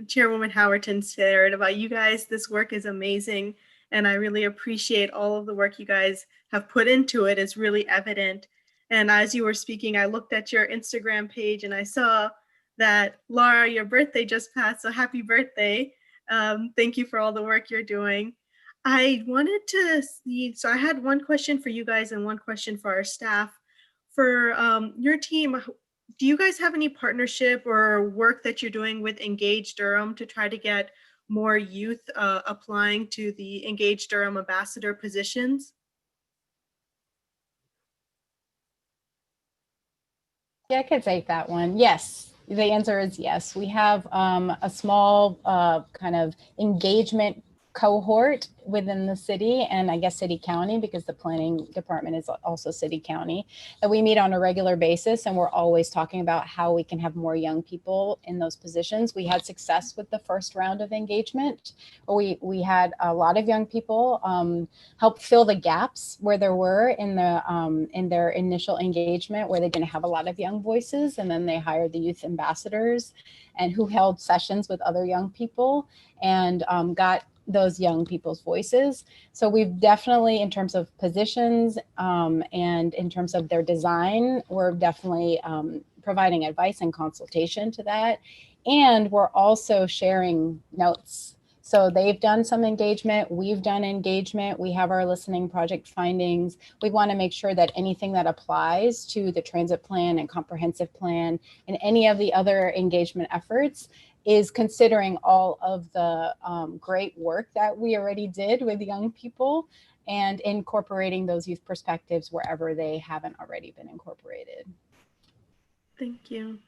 Chairwoman Howerton shared about you guys. This work is amazing, and I really appreciate all of the work you guys have put into it. It's really evident. And as you were speaking, I looked at your Instagram page and I saw that, Laura, your birthday just passed, so happy birthday. Thank you for all the work you're doing. I wanted to see, so I had one question for you guys and one question for our staff. For your team, do you guys have any partnership or work that you're doing with Engage Durham to try to get more youth applying to the Engage Durham ambassador positions?
Yeah, I could take that one. Yes, the answer is yes. We have a small kind of engagement cohort within the city, and I guess city county, because the planning department is also city county, that we meet on a regular basis, and we're always talking about how we can have more young people in those positions. We had success with the first round of engagement. We had a lot of young people help fill the gaps where there were in their initial engagement, where they didn't have a lot of young voices, and then they hired the youth ambassadors and who held sessions with other young people and got those young people's voices. So we've definitely, in terms of positions and in terms of their design, we're definitely providing advice and consultation to that. And we're also sharing notes. So they've done some engagement, we've done engagement, we have our listening project findings. We want to make sure that anything that applies to the transit plan and comprehensive plan and any of the other engagement efforts is considering all of the great work that we already did with young people and incorporating those youth perspectives wherever they haven't already been incorporated.
Thank you.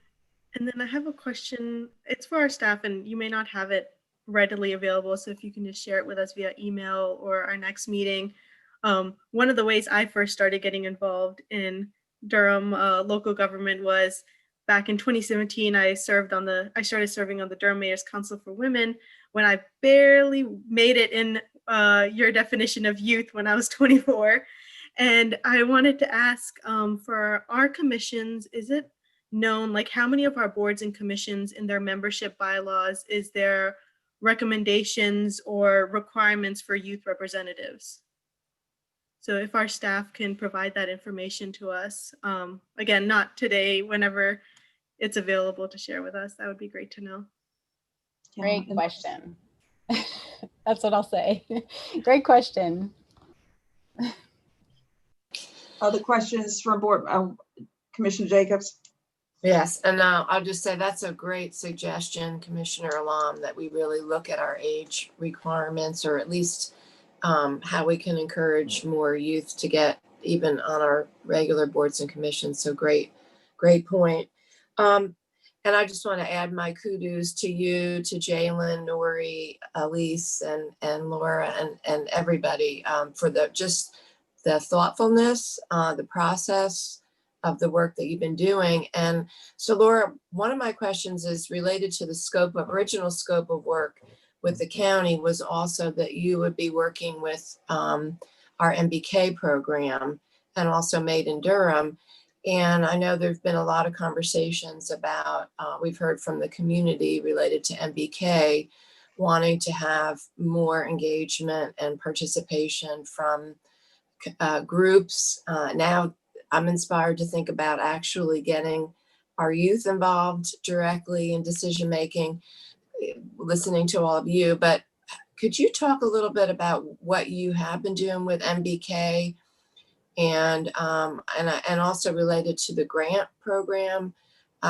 And then I have a question. It's for our staff, and you may not have it readily available, so if you can just share it with us via email or our next meeting. One of the ways I first started getting involved in Durham local government was back in 2017. I started serving on the Durham Mayor's Council for Women when I barely made it in your definition of youth when I was 24. And I wanted to ask for our commissions, is it known how many of our boards and commissions in their membership bylaws is there recommendations or requirements for youth representatives? So if our staff can provide that information to us, again, not today, whenever it's available to share with us, that would be great to know.
Great question. That's what I'll say. Great question.
Other questions from board, Commissioner Jacobs?
Yes, and I'll just say that's a great suggestion, Commissioner Alam, that we really look at our age requirements, or at least how we can encourage more youth to get even on our regular boards and commissions. So great point. And I just want to add my kudos to you, to Jalen, Nori, Elise, and Laura, and everybody for the thoughtfulness, the process of the work that you've been doing. And so, Laura, one of my questions is related to the original scope of work with the county, was also that you would be working with our MBK program and also Made in Durham. And I know there've been a lot of conversations about, we've heard from the community related to MBK wanting to have more engagement and participation from groups. Now I'm inspired to think about actually getting our youth involved directly in decision making, listening to all of you. But could you talk a little bit about what you have been doing with MBK, and also related to the grant program,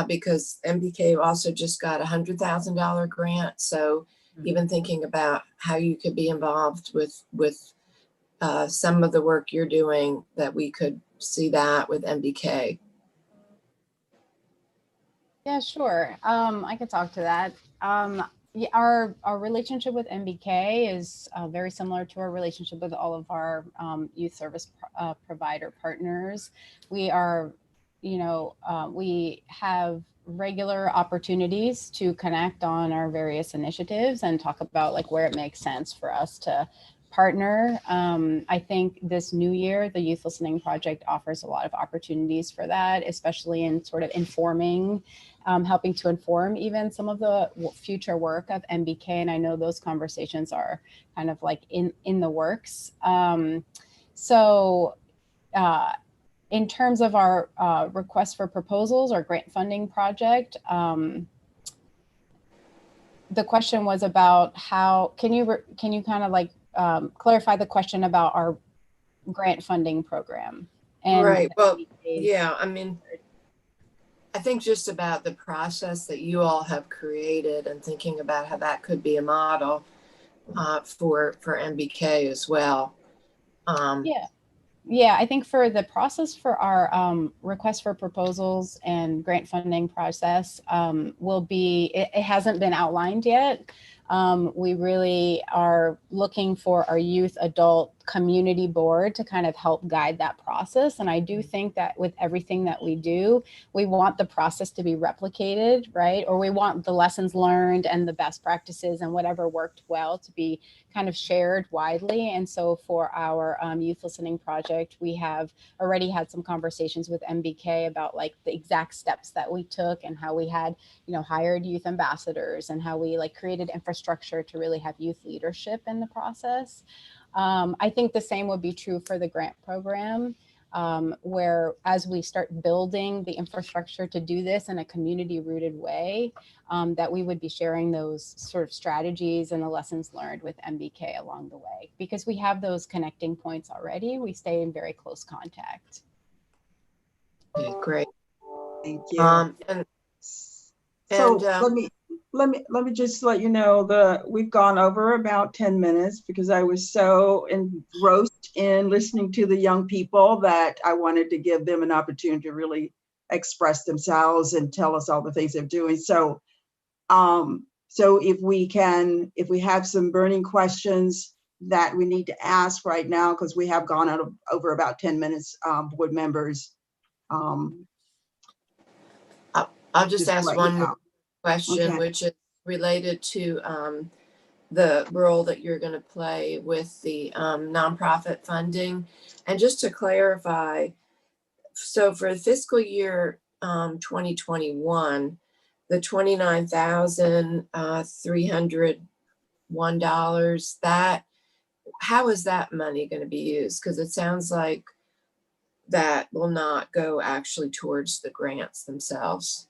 because MBK also just got $100,000 grant. So even thinking about how you could be involved with some of the work you're doing, that we could see that with MBK.
Yeah, sure. I could talk to that. Yeah, our relationship with MBK is very similar to our relationship with all of our youth service provider partners. We are, we have regular opportunities to connect on our various initiatives and talk about like where it makes sense for us to partner. I think this new year, the Youth Listening Project offers a lot of opportunities for that, especially in sort of informing, helping to inform even some of the future work of MBK. And I know those conversations are kind of like in the works. In terms of our request for proposals or grant funding project, the question was about how, can you kind of like clarify the question about our grant funding program? And
right. Well, yeah, I mean, I think just about the process that you all have created and thinking about how that could be a model for MBK as well.
Yeah, I think for the process for our request for proposals and grant funding process will be, it hasn't been outlined yet. We really are looking for our youth adult community board to kind of help guide that process. And I do think that with everything that we do, we want the process to be replicated, right? Or we want the lessons learned and the best practices and whatever worked well to be kind of shared widely. And so for our youth listening project, we have already had some conversations with MBK about like the exact steps that we took and how we had, hired youth ambassadors and how we like created infrastructure to really have youth leadership in the process. I think the same would be true for the grant program, where as we start building the infrastructure to do this in a community rooted way, that we would be sharing those sort of strategies and the lessons learned with MBK along the way, because we have those connecting points already. We stay in very close contact.
Okay, great.
Thank you. Let me just let you know we've gone over about 10 minutes because I was so engrossed in listening to the young people that I wanted to give them an opportunity to really express themselves and tell us all the things they're doing. So if we have some burning questions that we need to ask right now, because we have gone over about 10 minutes, board members.
I'll just ask one more question, which is related to the role that you're going to play with the nonprofit funding. And just to clarify, so for fiscal year 2021, the $29,301, that how is that money going to be used? Because it sounds like that will not go actually towards the grants themselves.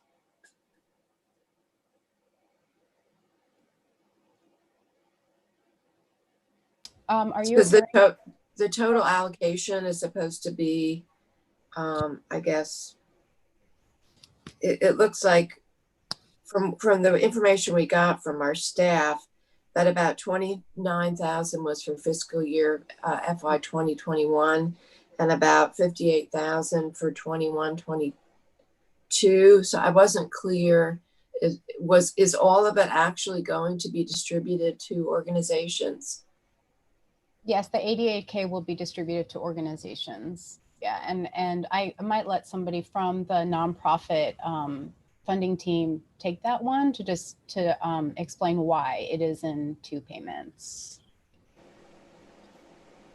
Are you
Because the total allocation is supposed to be, I guess, it looks like from the information we got from our staff that about 29,000 was for fiscal year FY 2021 and about 58,000 for 21-22. So I wasn't clear. Is all of it actually going to be distributed to organizations?
Yes, the 88K will be distributed to organizations. Yeah, and I might let somebody from the nonprofit funding team take that one to explain why it is in 2 payments.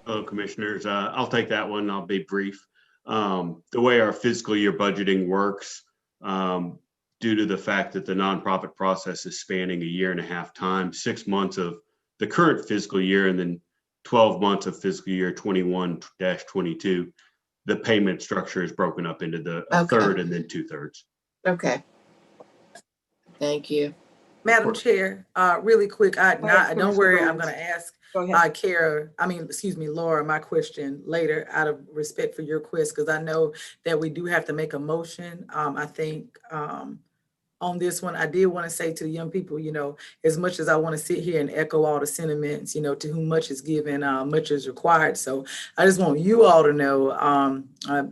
Hello, commissioners. I'll take that one. I'll be brief. The way our fiscal year budgeting works, due to the fact that the nonprofit process is spanning a 1.5 time, 6 months of the current fiscal year and then 12 months of fiscal year 21-22, the payment structure is broken up into the third and then 2/3.
Okay. Thank you.
Madam Chair, really quick, don't worry, I'm going to ask Laura, my question later out of respect for your request, because I know that we do have to make a motion. I think on this one, I did want to say to the young people, as much as I want to sit here and echo all the sentiments, to whom much is given, much is required. So I just want you all to know,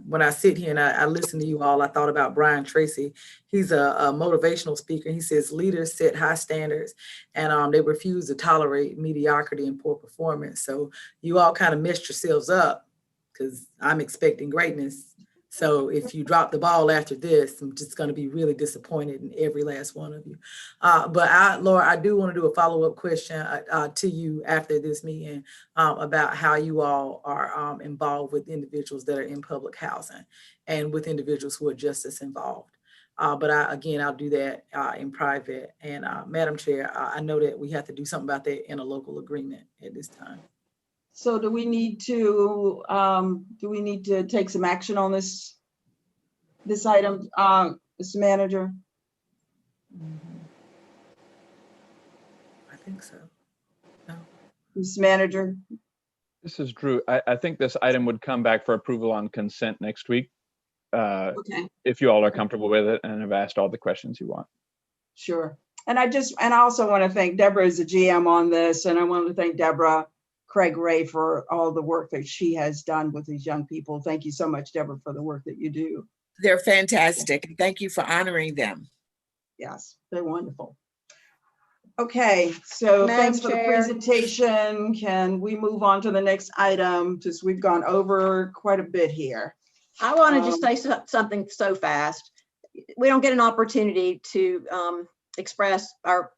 when I sit here and I listen to you all, I thought about Brian Tracy. He's a motivational speaker. He says leaders set high standards and they refuse to tolerate mediocrity and poor performance. So you all kind of messed yourselves up because I'm expecting greatness. So if you drop the ball after this, I'm just going to be really disappointed in every last one of you. But Laura, I do want to do a follow-up question to you after this meeting about how you all are involved with individuals that are in public housing and with individuals who are justice involved. But I'll do that in private. And Madam Chair, I know that we have to do something about that in a local agreement at this time.
So do we need to take some action on this item, Mr. Manager?
I think so. No.
Mr. Manager?
This is Drew. I think this item would come back for approval on consent next week.
Okay.
If you all are comfortable with it and have asked all the questions you want.
Sure. And I also want to thank Deborah as a GM on this, and I want to thank Deborah Craig Ray for all the work that she has done with these young people. Thank you so much, Deborah, for the work that you do.
They're fantastic, and thank you for honoring them.
Yes, they're wonderful. Okay, so thanks for the presentation. Can we move on to the next item? Because we've gone over quite a bit here.
I want to just say something so fast. We don't get an opportunity to express our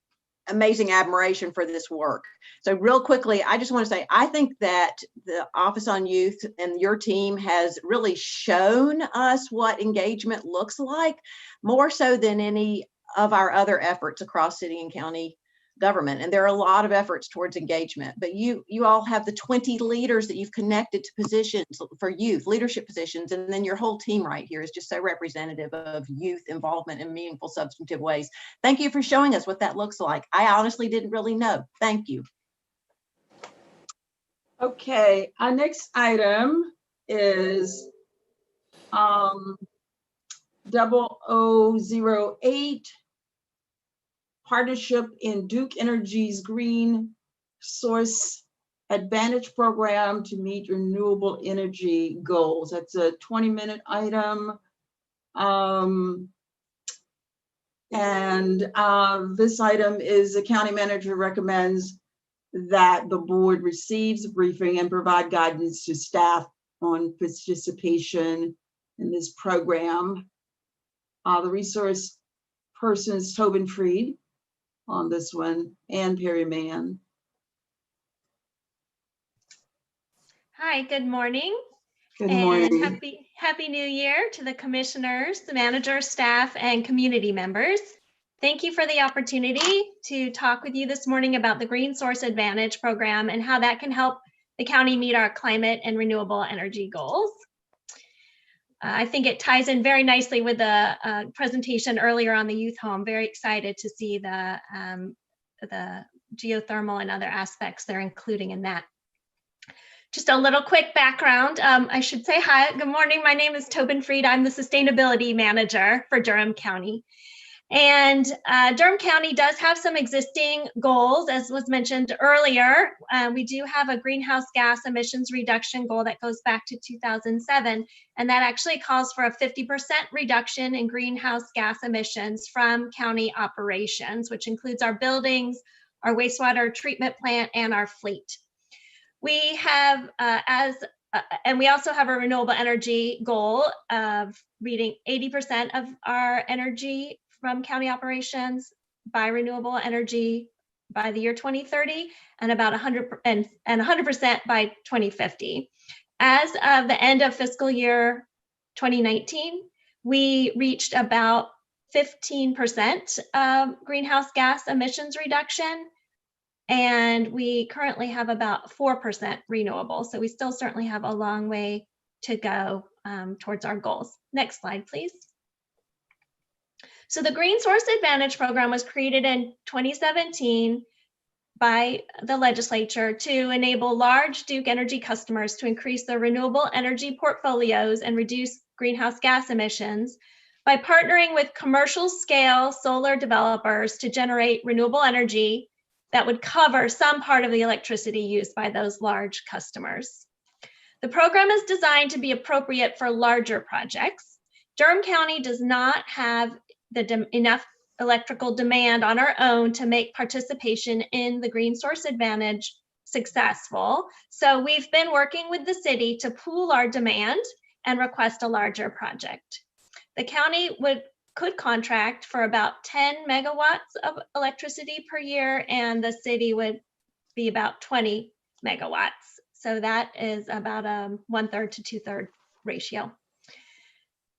amazing admiration for this work. So real quickly, I just want to say, I think that the Office on Youth and your team has really shown us what engagement looks like, more so than any of our other efforts across city and county government. And there are a lot of efforts towards engagement, but you all have the 20 leaders that you've connected to positions for youth, leadership positions, and then your whole team right here is just so representative of youth involvement in meaningful, substantive ways. Thank you for showing us what that looks like. I honestly didn't really know. Thank you.
Okay, our next item is 0008. Partnership in Duke Energy's Green Source Advantage Program to meet renewable energy goals. That's a 20-minute item. This item is the county manager recommends that the board receives a briefing and provide guidance to staff on participation in this program. The resource person is Tobin Freed on this one, and Perry Mann.
Hi, good morning.
Good morning.
And happy New Year to the commissioners, the manager, staff, and community members. Thank you for the opportunity to talk with you this morning about the Green Source Advantage program and how that can help the county meet our climate and renewable energy goals. I think it ties in very nicely with the presentation earlier on the youth home. Very excited to see the geothermal and other aspects they're including in that. Just a little quick background. I should say hi, good morning. My name is Tobin Fried. I'm the Sustainability Manager for Durham County. And Durham County does have some existing goals, as was mentioned earlier. We do have a greenhouse gas emissions reduction goal that goes back to 2007, and that actually calls for a 50% reduction in greenhouse gas emissions from county operations, which includes our buildings, our wastewater treatment plant, and our fleet. We have, and we also have a renewable energy goal of reading 80% of our energy from county operations by renewable energy by the year 2030, and about 100% by 2050. As of the end of fiscal year 2019, we reached about 15% greenhouse gas emissions reduction, and we currently have about 4% renewable. So we still certainly have a long way to go towards our goals. Next slide, please. So the Green Source Advantage program was created in 2017 by the legislature to enable large Duke Energy customers to increase their renewable energy portfolios and reduce greenhouse gas emissions by partnering with commercial scale solar developers to generate renewable energy that would cover some part of the electricity used by those large customers. The program is designed to be appropriate for larger projects. Durham County does not have enough electrical demand on our own to make participation in the Green Source Advantage successful. So we've been working with the city to pool our demand and request a larger project. The county could contract for about 10 megawatts of electricity per year, and the city would be about 20 megawatts. So that is about a 1/3 to 2/3 ratio.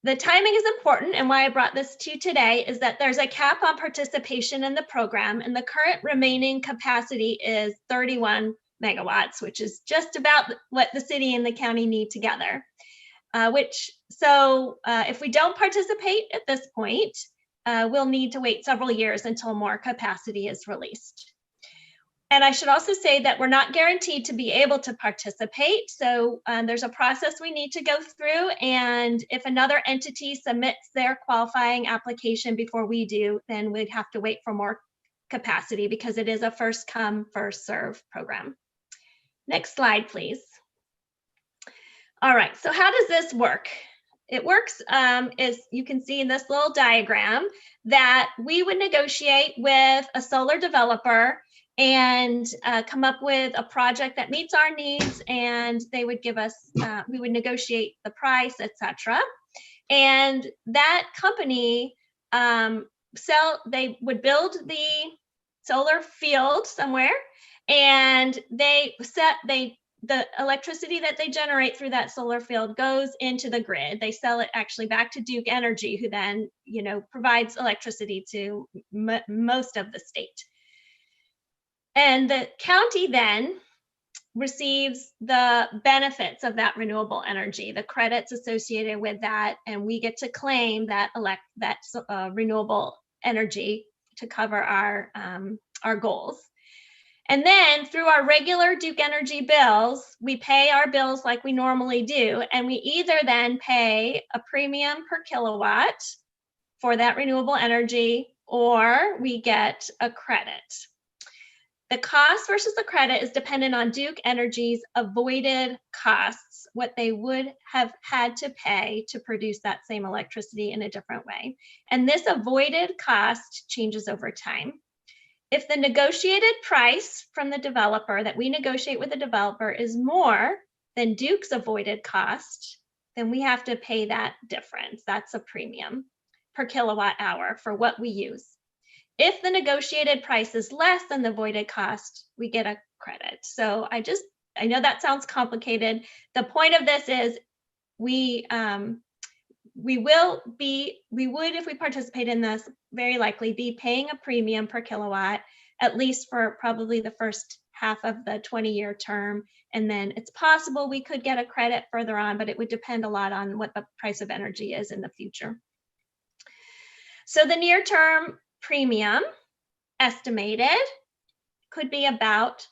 The timing is important, and why I brought this to you today is that there's a cap on participation in the program, and the current remaining capacity is 31 megawatts, which is just about what the city and the county need together. If we don't participate at this point, we'll need to wait several years until more capacity is released. And I should also say that we're not guaranteed to be able to participate. So there's a process we need to go through. And if another entity submits their qualifying application before we do, then we'd have to wait for more capacity because it is a first come, first serve program. Next slide, please. All right, so how does this work? It works, as you can see in this little diagram, that we would negotiate with a solar developer and come up with a project that meets our needs, and they would give us, we would negotiate the price, etc. And that company, they would build the solar field somewhere, and the electricity that they generate through that solar field goes into the grid. They sell it actually back to Duke Energy, who then, provides electricity to most of the state. And the county then receives the benefits of that renewable energy, the credits associated with that, and we get to claim that renewable energy to cover our goals. And then through our regular Duke Energy bills, we pay our bills like we normally do, and we either then pay a premium per kilowatt for that renewable energy, or we get a credit. The cost versus the credit is dependent on Duke Energy's avoided costs, what they would have had to pay to produce that same electricity in a different way. And this avoided cost changes over time. If the negotiated price from the developer that we negotiate with the developer is more than Duke's avoided cost, then we have to pay that difference. That's a premium per kilowatt hour for what we use. If the negotiated price is less than the avoided cost, we get a credit. So I know that sounds complicated. The point of this is we would, if we participate in this, very likely be paying a premium per kilowatt, at least for probably the first half of the 20-year term. And then it's possible we could get a credit further on, but it would depend a lot on what the price of energy is in the future. So the near-term premium estimated could be about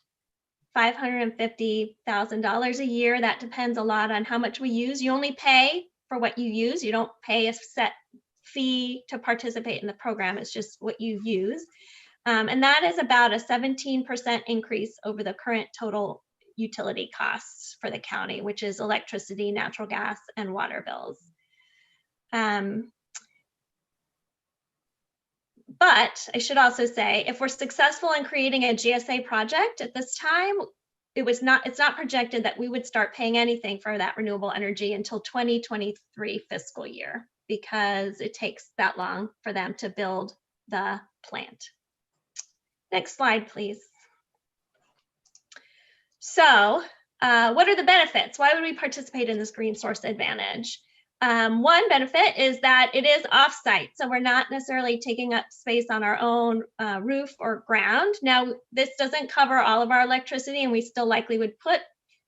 $550,000 a year. That depends a lot on how much we use. You only pay for what you use. You don't pay a set fee to participate in the program. It's just what you use. And that is about a 17% increase over the current total utility costs for the county, which is electricity, natural gas, and water bills. But I should also say, if we're successful in creating a GSA project at this time, it's not projected that we would start paying anything for that renewable energy until 2023 fiscal year, because it takes that long for them to build the plant. Next slide, please. So what are the benefits? Why would we participate in this green source advantage? One benefit is that it is off-site, so we're not necessarily taking up space on our own roof or ground. Now, this doesn't cover all of our electricity, and we still likely would put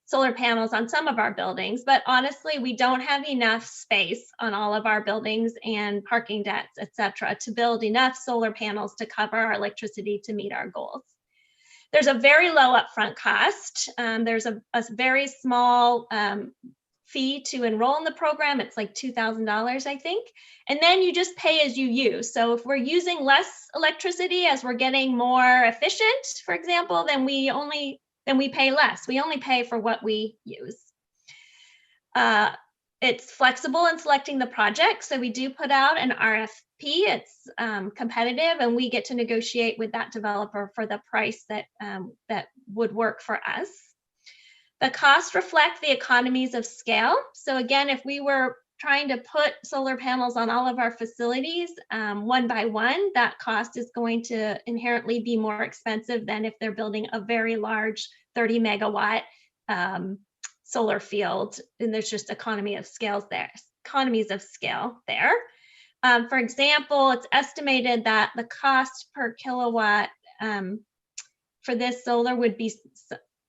solar panels on some of our buildings, but honestly, we don't have enough space on all of our buildings and parking decks, et cetera, to build enough solar panels to cover our electricity to meet our goals. There's a very low upfront cost. There's a very small fee to enroll in the program. It's like $2,000, I think. And then you just pay as you use. So if we're using less electricity as we're getting more efficient, for example, then we pay less. We only pay for what we use. It's flexible in selecting the project. So we do put out an RFP. It's competitive, and we get to negotiate with that developer for the price that would work for us. The costs reflect the economies of scale. So again, if we were trying to put solar panels on all of our facilities one by one, that cost is going to inherently be more expensive than if they're building a very large 30 megawatt solar field, and there's just economies of scale there. For example, it's estimated that the cost per kilowatt for this solar would be,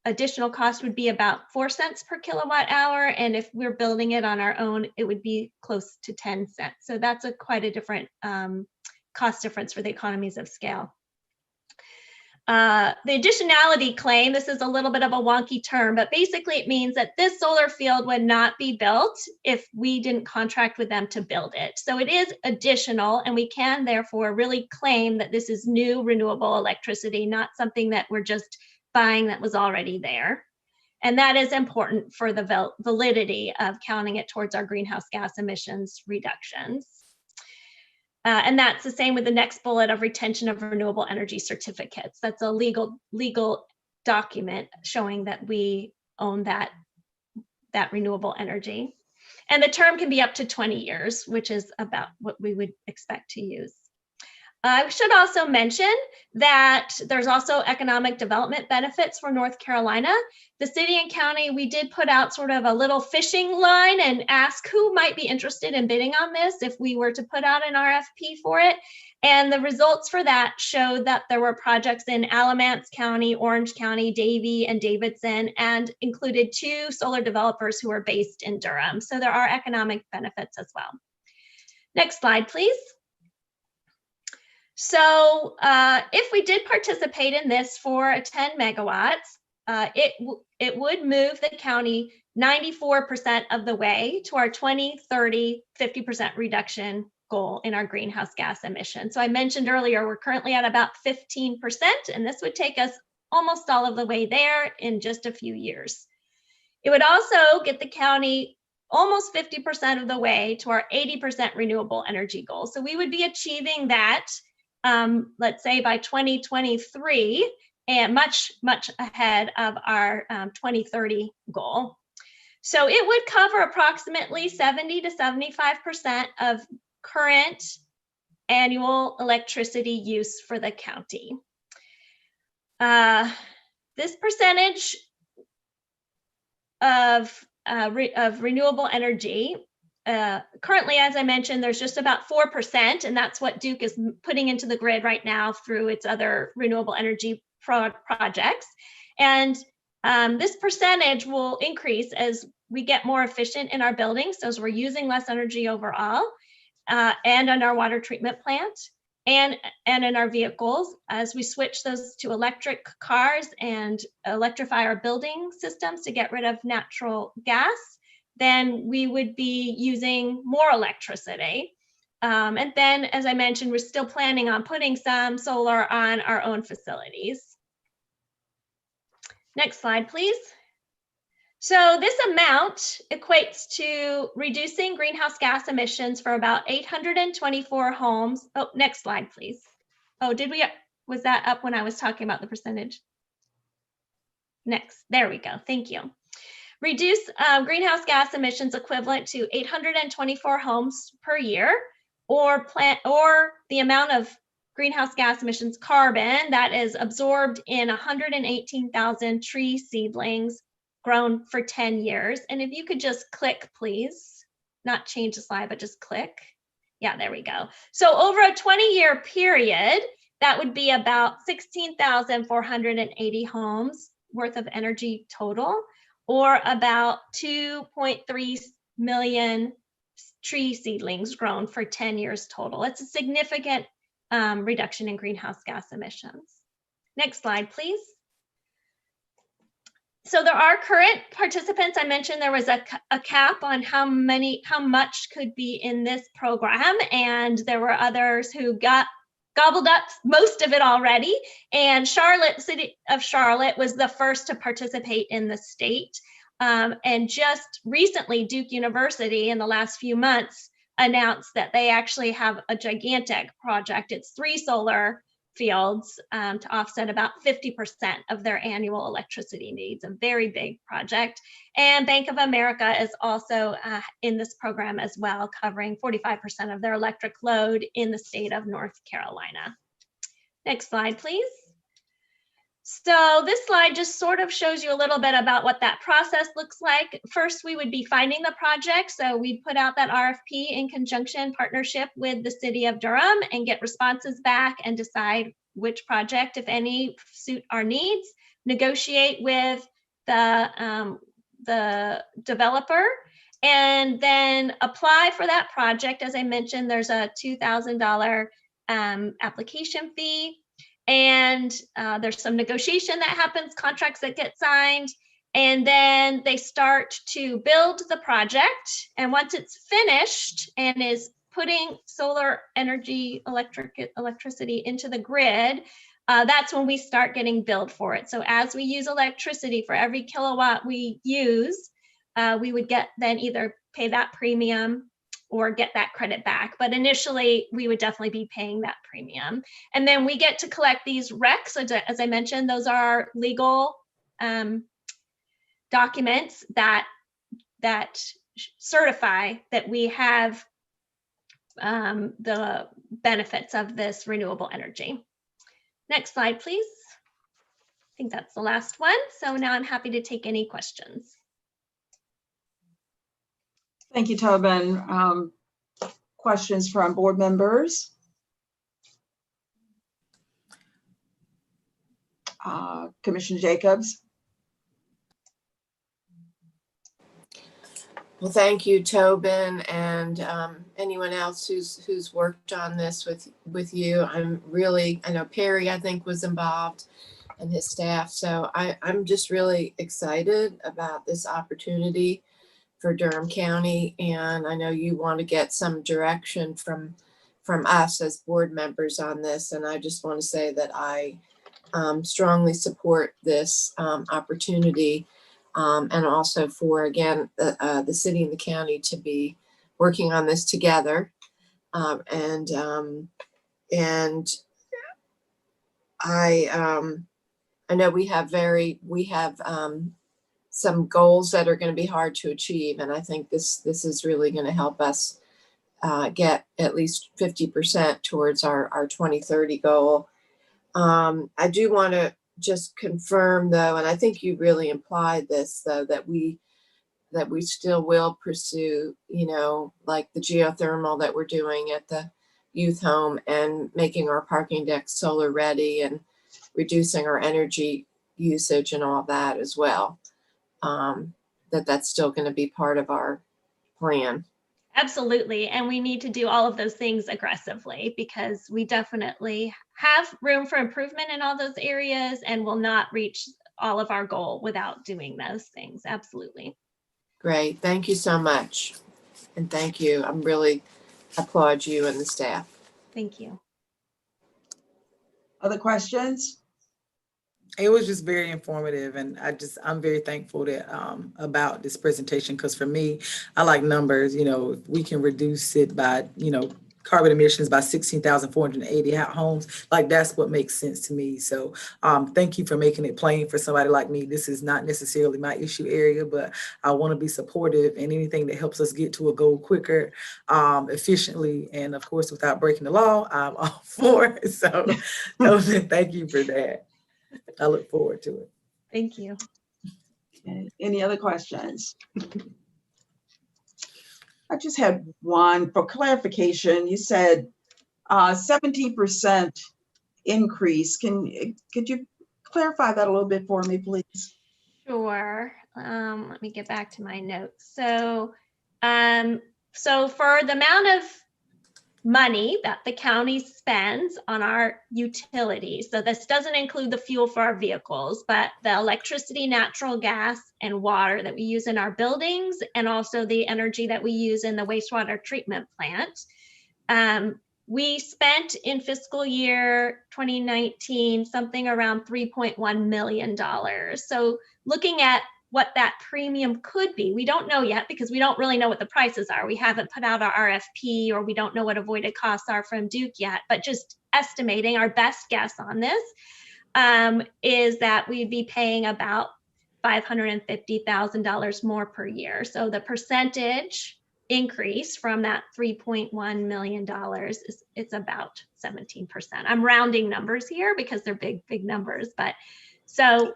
additional cost would be about 4 cents per kilowatt hour. And if we're building it on our own, it would be close to 10 cents. So that's quite a different cost difference for the economies of scale. The additionality claim, this is a little bit of a wonky term, but basically it means that this solar field would not be built if we didn't contract with them to build it. So it is additional, and we can therefore really claim that this is new renewable electricity, not something that we're just buying that was already there. And that is important for the validity of counting it towards our greenhouse gas emissions reductions. And that's the same with the next bullet of retention of renewable energy certificates. That's a legal document showing that we own that renewable energy. And the term can be up to 20 years, which is about what we would expect to use. I should also mention that there's also economic development benefits for North Carolina. The city and county, we did put out sort of a little fishing line and ask who might be interested in bidding on this if we were to put out an RFP for it. And the results for that showed that there were projects in Alamance County, Orange County, Davie, and Davidson, and included 2 solar developers who are based in Durham. So there are economic benefits as well. Next slide, please. So if we did participate in this for a 10 megawatts, it would move the county 94% of the way to our 2030 50% reduction goal in our greenhouse gas emissions. So I mentioned earlier, we're currently at about 15%, and this would take us almost all of the way there in just a few years. It would also get the county almost 50% of the way to our 80% renewable energy goal. So we would be achieving that let's say by 2023, and much ahead of our 2030 goal. So it would cover approximately 70 to 75% of current annual electricity use for the county. This percentage of renewable energy, currently, as I mentioned, there's just about 4%, and that's what Duke is putting into the grid right now through its other renewable energy projects. And this percentage will increase as we get more efficient in our buildings, so as we're using less energy overall, and on our water treatment plant, and in our vehicles, as we switch those to electric cars and electrify our building systems to get rid of natural gas, then we would be using more electricity. And then, as I mentioned, we're still planning on putting some solar on our own facilities. Next slide, please. So this amount equates to reducing greenhouse gas emissions for about 824 homes. Oh, next slide, please. Oh, was that up when I was talking about the percentage? Next, there we go, thank you. Reduce greenhouse gas emissions equivalent to 824 homes per year, or the amount of greenhouse gas emissions carbon that is absorbed in 118,000 tree seedlings grown for 10 years. And if you could just click, please, not change the slide, but just click. Yeah, there we go. So over a 20-year period, that would be about 16,480 homes worth of energy total, or about 2.3 million tree seedlings grown for 10 years total. It's a significant reduction in greenhouse gas emissions. Next slide, please. So there are current participants. I mentioned there was a cap on how much could be in this program, and there were others who gobbled up most of it already. And City of Charlotte was the first to participate in the state. And just recently, Duke University in the last few months announced that they actually have a gigantic project. It's 3 solar fields to offset about 50% of their annual electricity needs, a very big project. And Bank of America is also in this program as well, covering 45% of their electric load in the state of North Carolina. Next slide, please. So this slide just sort of shows you a little bit about what that process looks like. First, we would be finding the project. So we put out that RFP in partnership with the city of Durham and get responses back and decide which project, if any, suit our needs, negotiate with the developer, and then apply for that project. As I mentioned, there's a $2,000 application fee. And there's some negotiation that happens, contracts that get signed, and then they start to build the project. And once it's finished and is putting solar energy, electricity into the grid, that's when we start getting billed for it. So as we use electricity, for every kilowatt we use, we would get then either pay that premium or get that credit back. But initially, we would definitely be paying that premium. And then we get to collect these recs. As I mentioned, those are legal documents that certify that we have the benefits of this renewable energy. Next slide, please. I think that's the last one. So now I'm happy to take any questions.
Thank you, Tobin. Questions from board members? Commissioner Jacobs?
Well, thank you, Tobin, and anyone else who's worked on this with you. I know Perry, I think, was involved, and his staff. So I'm just really excited about this opportunity for Durham County, and I know you want to get some direction from us as board members on this, and I just want to say that I strongly support this opportunity, and also for, again, the city and the county to be working on this together, and I know we have some goals that are going to be hard to achieve. And I think this is really going to help us get at least 50% towards our 2030 goal. I do want to just confirm, though, and I think you really implied this, though, that we still will pursue, like the geothermal that we're doing at the youth home, and making our parking decks solar ready, and reducing our energy usage and all that as well. That's still going to be part of our plan.
Absolutely. And we need to do all of those things aggressively because we definitely have room for improvement in all those areas and will not reach all of our goal without doing those things. Absolutely.
Great. Thank you so much. And thank you. I'm really applaud you and the staff.
Thank you.
Other questions?
It was just very informative, and I'm very thankful that about this presentation, because for me, I like numbers. You know, if we can reduce it by, you know, carbon emissions by 16,480 homes, like that's what makes sense to me. So thank you for making it plain for somebody like me. This is not necessarily my issue area, but I want to be supportive, and anything that helps us get to a goal quicker, efficiently, and of course, without breaking the law, I'm all for it. So thank you for that. I look forward to it.
Thank you.
Okay. Any other questions? I just had one for clarification. You said 17% increase. Could you clarify that a little bit for me, please?
Sure. Let me get back to my notes. So for the amount of money that the county spends on our utilities, so this doesn't include the fuel for our vehicles, but the electricity, natural gas, and water that we use in our buildings, and also the energy that we use in the wastewater treatment plant. We spent in fiscal year 2019 something around $3.1 million. So looking at what that premium could be, we don't know yet because we don't really know what the prices are. We haven't put out our RFP, or we don't know what avoided costs are from Duke yet, but just estimating, our best guess on this is that we'd be paying about $550,000 more per year. So the percentage increase from that $3.1 million it's about 17%. I'm rounding numbers here because they're big numbers, but so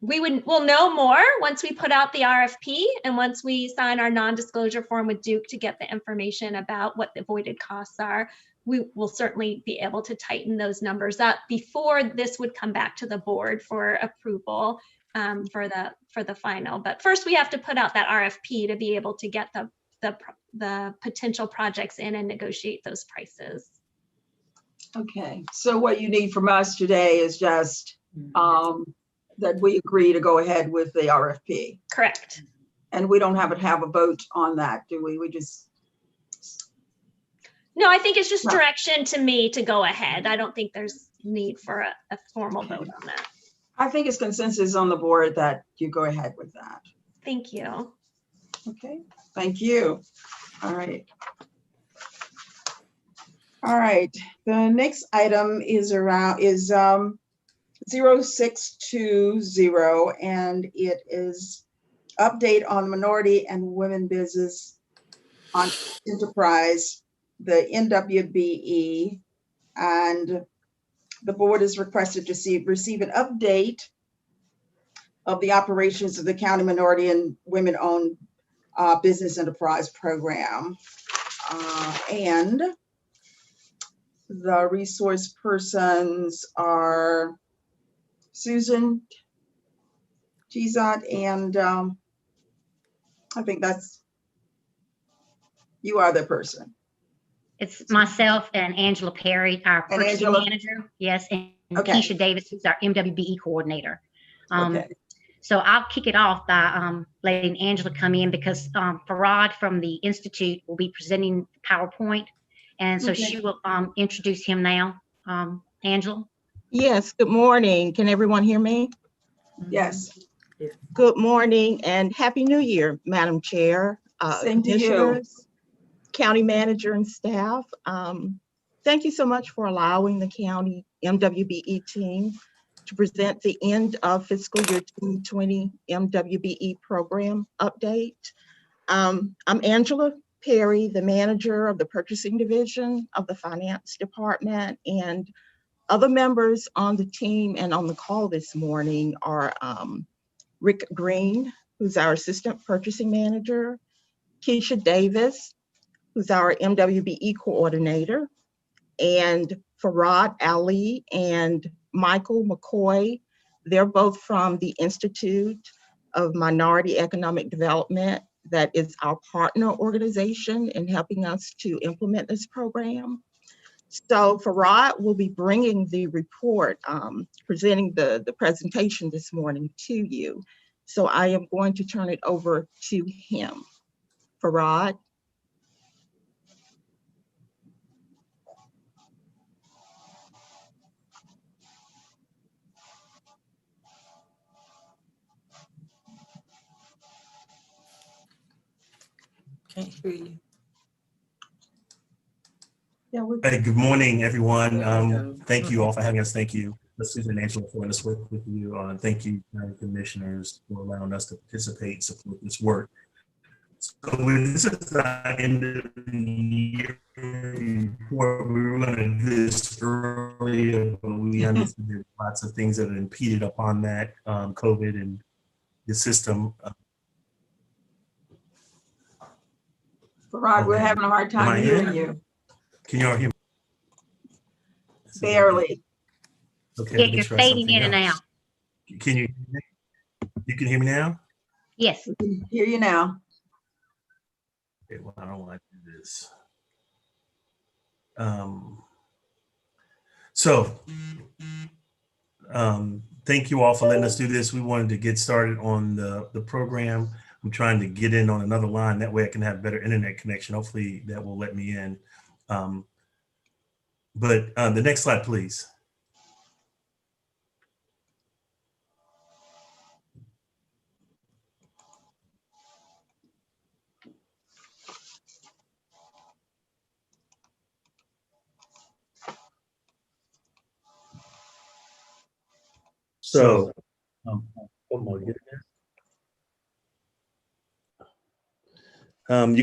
we'll know more once we put out the RFP and once we sign our non-disclosure form with Duke to get the information about what the avoided costs are. We will certainly be able to tighten those numbers up before this would come back to the board for approval for the final. But first we have to put out that RFP to be able to get the potential projects in and negotiate those prices.
Okay, so what you need from us today is just that we agree to go ahead with the RFP.
Correct.
And we don't have a vote on that, do we? We just.
No, I think it's just direction to me to go ahead. I don't think there's need for a formal vote on that.
I think it's consensus on the board that you go ahead with that.
Thank you.
Okay, thank you. All right. All right, the next item is 0620, and it is update on minority and women business on enterprise, the NWBE, and the board is requested to receive an update of the operations of the county minority and women-owned business enterprise program. And the resource persons are Susan Gizot, and I think you are the person.
It's myself and Angela Perry, our purchasing manager. Yes, and Keisha Davis, who's our MWBE coordinator.
Okay.
So I'll kick it off by letting Angela come in because Farad from the Institute will be presenting PowerPoint. And so she will introduce him now. Angela?
Yes, good morning. Can everyone hear me?
Yes.
Good morning and Happy New Year, Madam Chair,
Same to you.
commissioners, county manager and staff. Thank you so much for allowing the county MWBE team to present the end of fiscal year 2020 MWBE program update. I'm Angela Perry, the manager of the purchasing division of the finance department, and other members on the team and on the call this morning are Rick Green, who's our assistant purchasing manager, Keisha Davis, who's our MWBE coordinator, and Farad Ali and Michael McCoy. They're both from the Institute of Minority Economic Development. That is our partner organization in helping us to implement this program. So Farad will be bringing the report, presenting the presentation this morning to you. So I am going to turn it over to him. Farad.
Can't hear you.
Yeah,
Hey, good morning, everyone. Thank you all for having us. Thank you, Susan and Angela, for letting us work with you. Thank you, County Commissioners, for allowing us to participate and support this work. So this is our end of the year report. We were going to do this earlier, but we understood there's lots of things that have impeded upon that, COVID and the system.
Farad, we're having a hard time hearing you.
Can you all hear me?
Barely.
Okay,
Yeah,
let me
you're
try
fading
something
in and
else.
out.
Can you can hear me now?
Yes.
We can hear you now.
Okay, well, I don't want to do this. Thank you all for letting us do this. We wanted to get started on the program. I'm trying to get in on another line. That way I can have better internet connection. Hopefully that will let me in. But the next slide, please. So, one more. You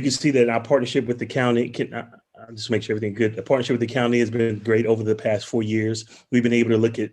can see that our partnership with the county I'll just make sure everything good. The partnership with the county has been great over the past 4 years. We've been able to look at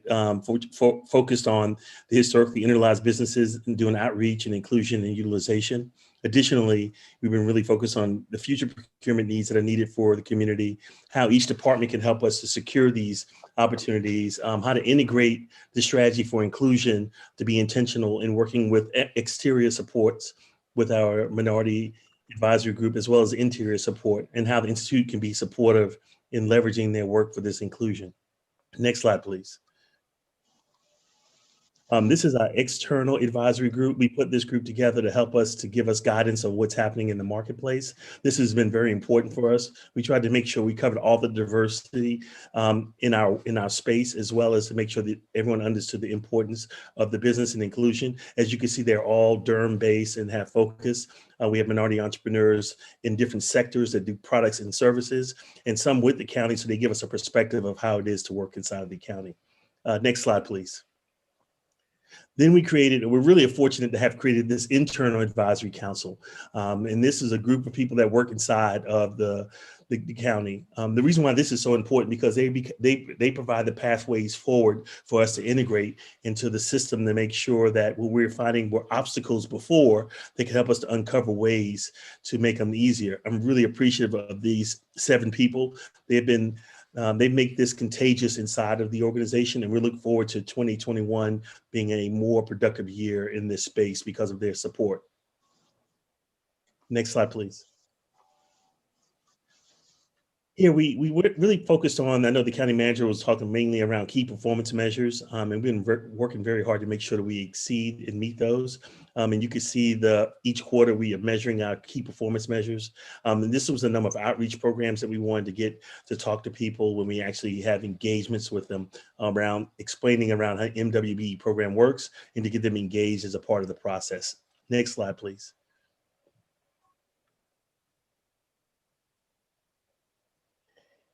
focused on the historically interlized businesses and doing outreach and inclusion and utilization. Additionally, we've been really focused on the future procurement needs that are needed for the community, how each department can help us to secure these opportunities, how to integrate the strategy for inclusion, to be intentional in working with exterior supports with our minority advisory group, as well as interior support, and how the Institute can be supportive in leveraging their work for this inclusion. Next slide, please. This is our external advisory group. We put this group together to help us to give us guidance on what's happening in the marketplace. This has been very important for us. We tried to make sure we covered all the diversity in our space, as well as to make sure that everyone understood the importance of the business and inclusion. As you can see, they're all Durham based and have focus. We have minority entrepreneurs in different sectors that do products and services, and some with the county, so they give us a perspective of how it is to work inside of the county. Next slide, please. Then we're really fortunate to have created this internal advisory council. And this is a group of people that work inside of the county. The reason why this is so important, because they provide the pathways forward for us to integrate into the system to make sure that when we're finding were obstacles before, they can help us to uncover ways to make them easier. I'm really appreciative of these 7 people. They make this contagious inside of the organization, and we look forward to 2021 being a more productive year in this space because of their support. Next slide, please. Here, we really focused on, I know the county manager was talking mainly around key performance measures, and we've been working very hard to make sure that we exceed and meet those. And you can see each quarter we are measuring our key performance measures. And this was a number of outreach programs that we wanted to get to talk to people when we actually have engagements with them around explaining around how MWBE program works and to get them engaged as a part of the process. Next slide, please.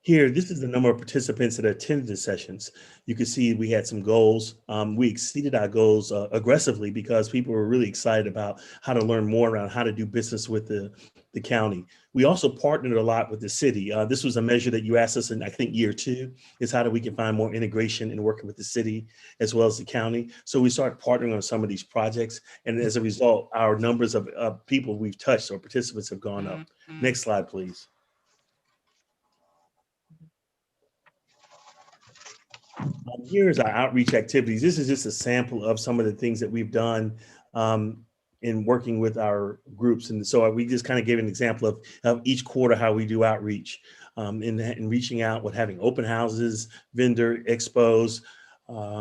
Here, this is the number of participants that attended the sessions. You can see we had some goals. We exceeded our goals aggressively because people were really excited about how to learn more around how to do business with the county. We also partnered a lot with the city. This was a measure that you asked us in, I think, year 2, is how do we can find more integration in working with the city as well as the county. So we started partnering on some of these projects. And as a result, our numbers of people we've touched or participants have gone up. Next slide, please. Here's our outreach activities. This is just a sample of some of the things that we've done in working with our groups. And so we just kind of gave an example of each quarter how we do outreach in reaching out with having open houses, vendor expos.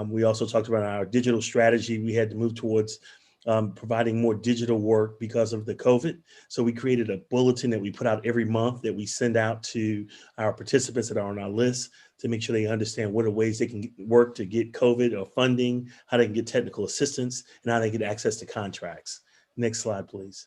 We also talked about our digital strategy. We had to move towards providing more digital work because of the COVID. So we created a bulletin that we put out every month that we send out to our participants that are on our list to make sure they understand what are ways they can work to get COVID or funding, how they can get technical assistance, and how they get access to contracts. Next slide, please.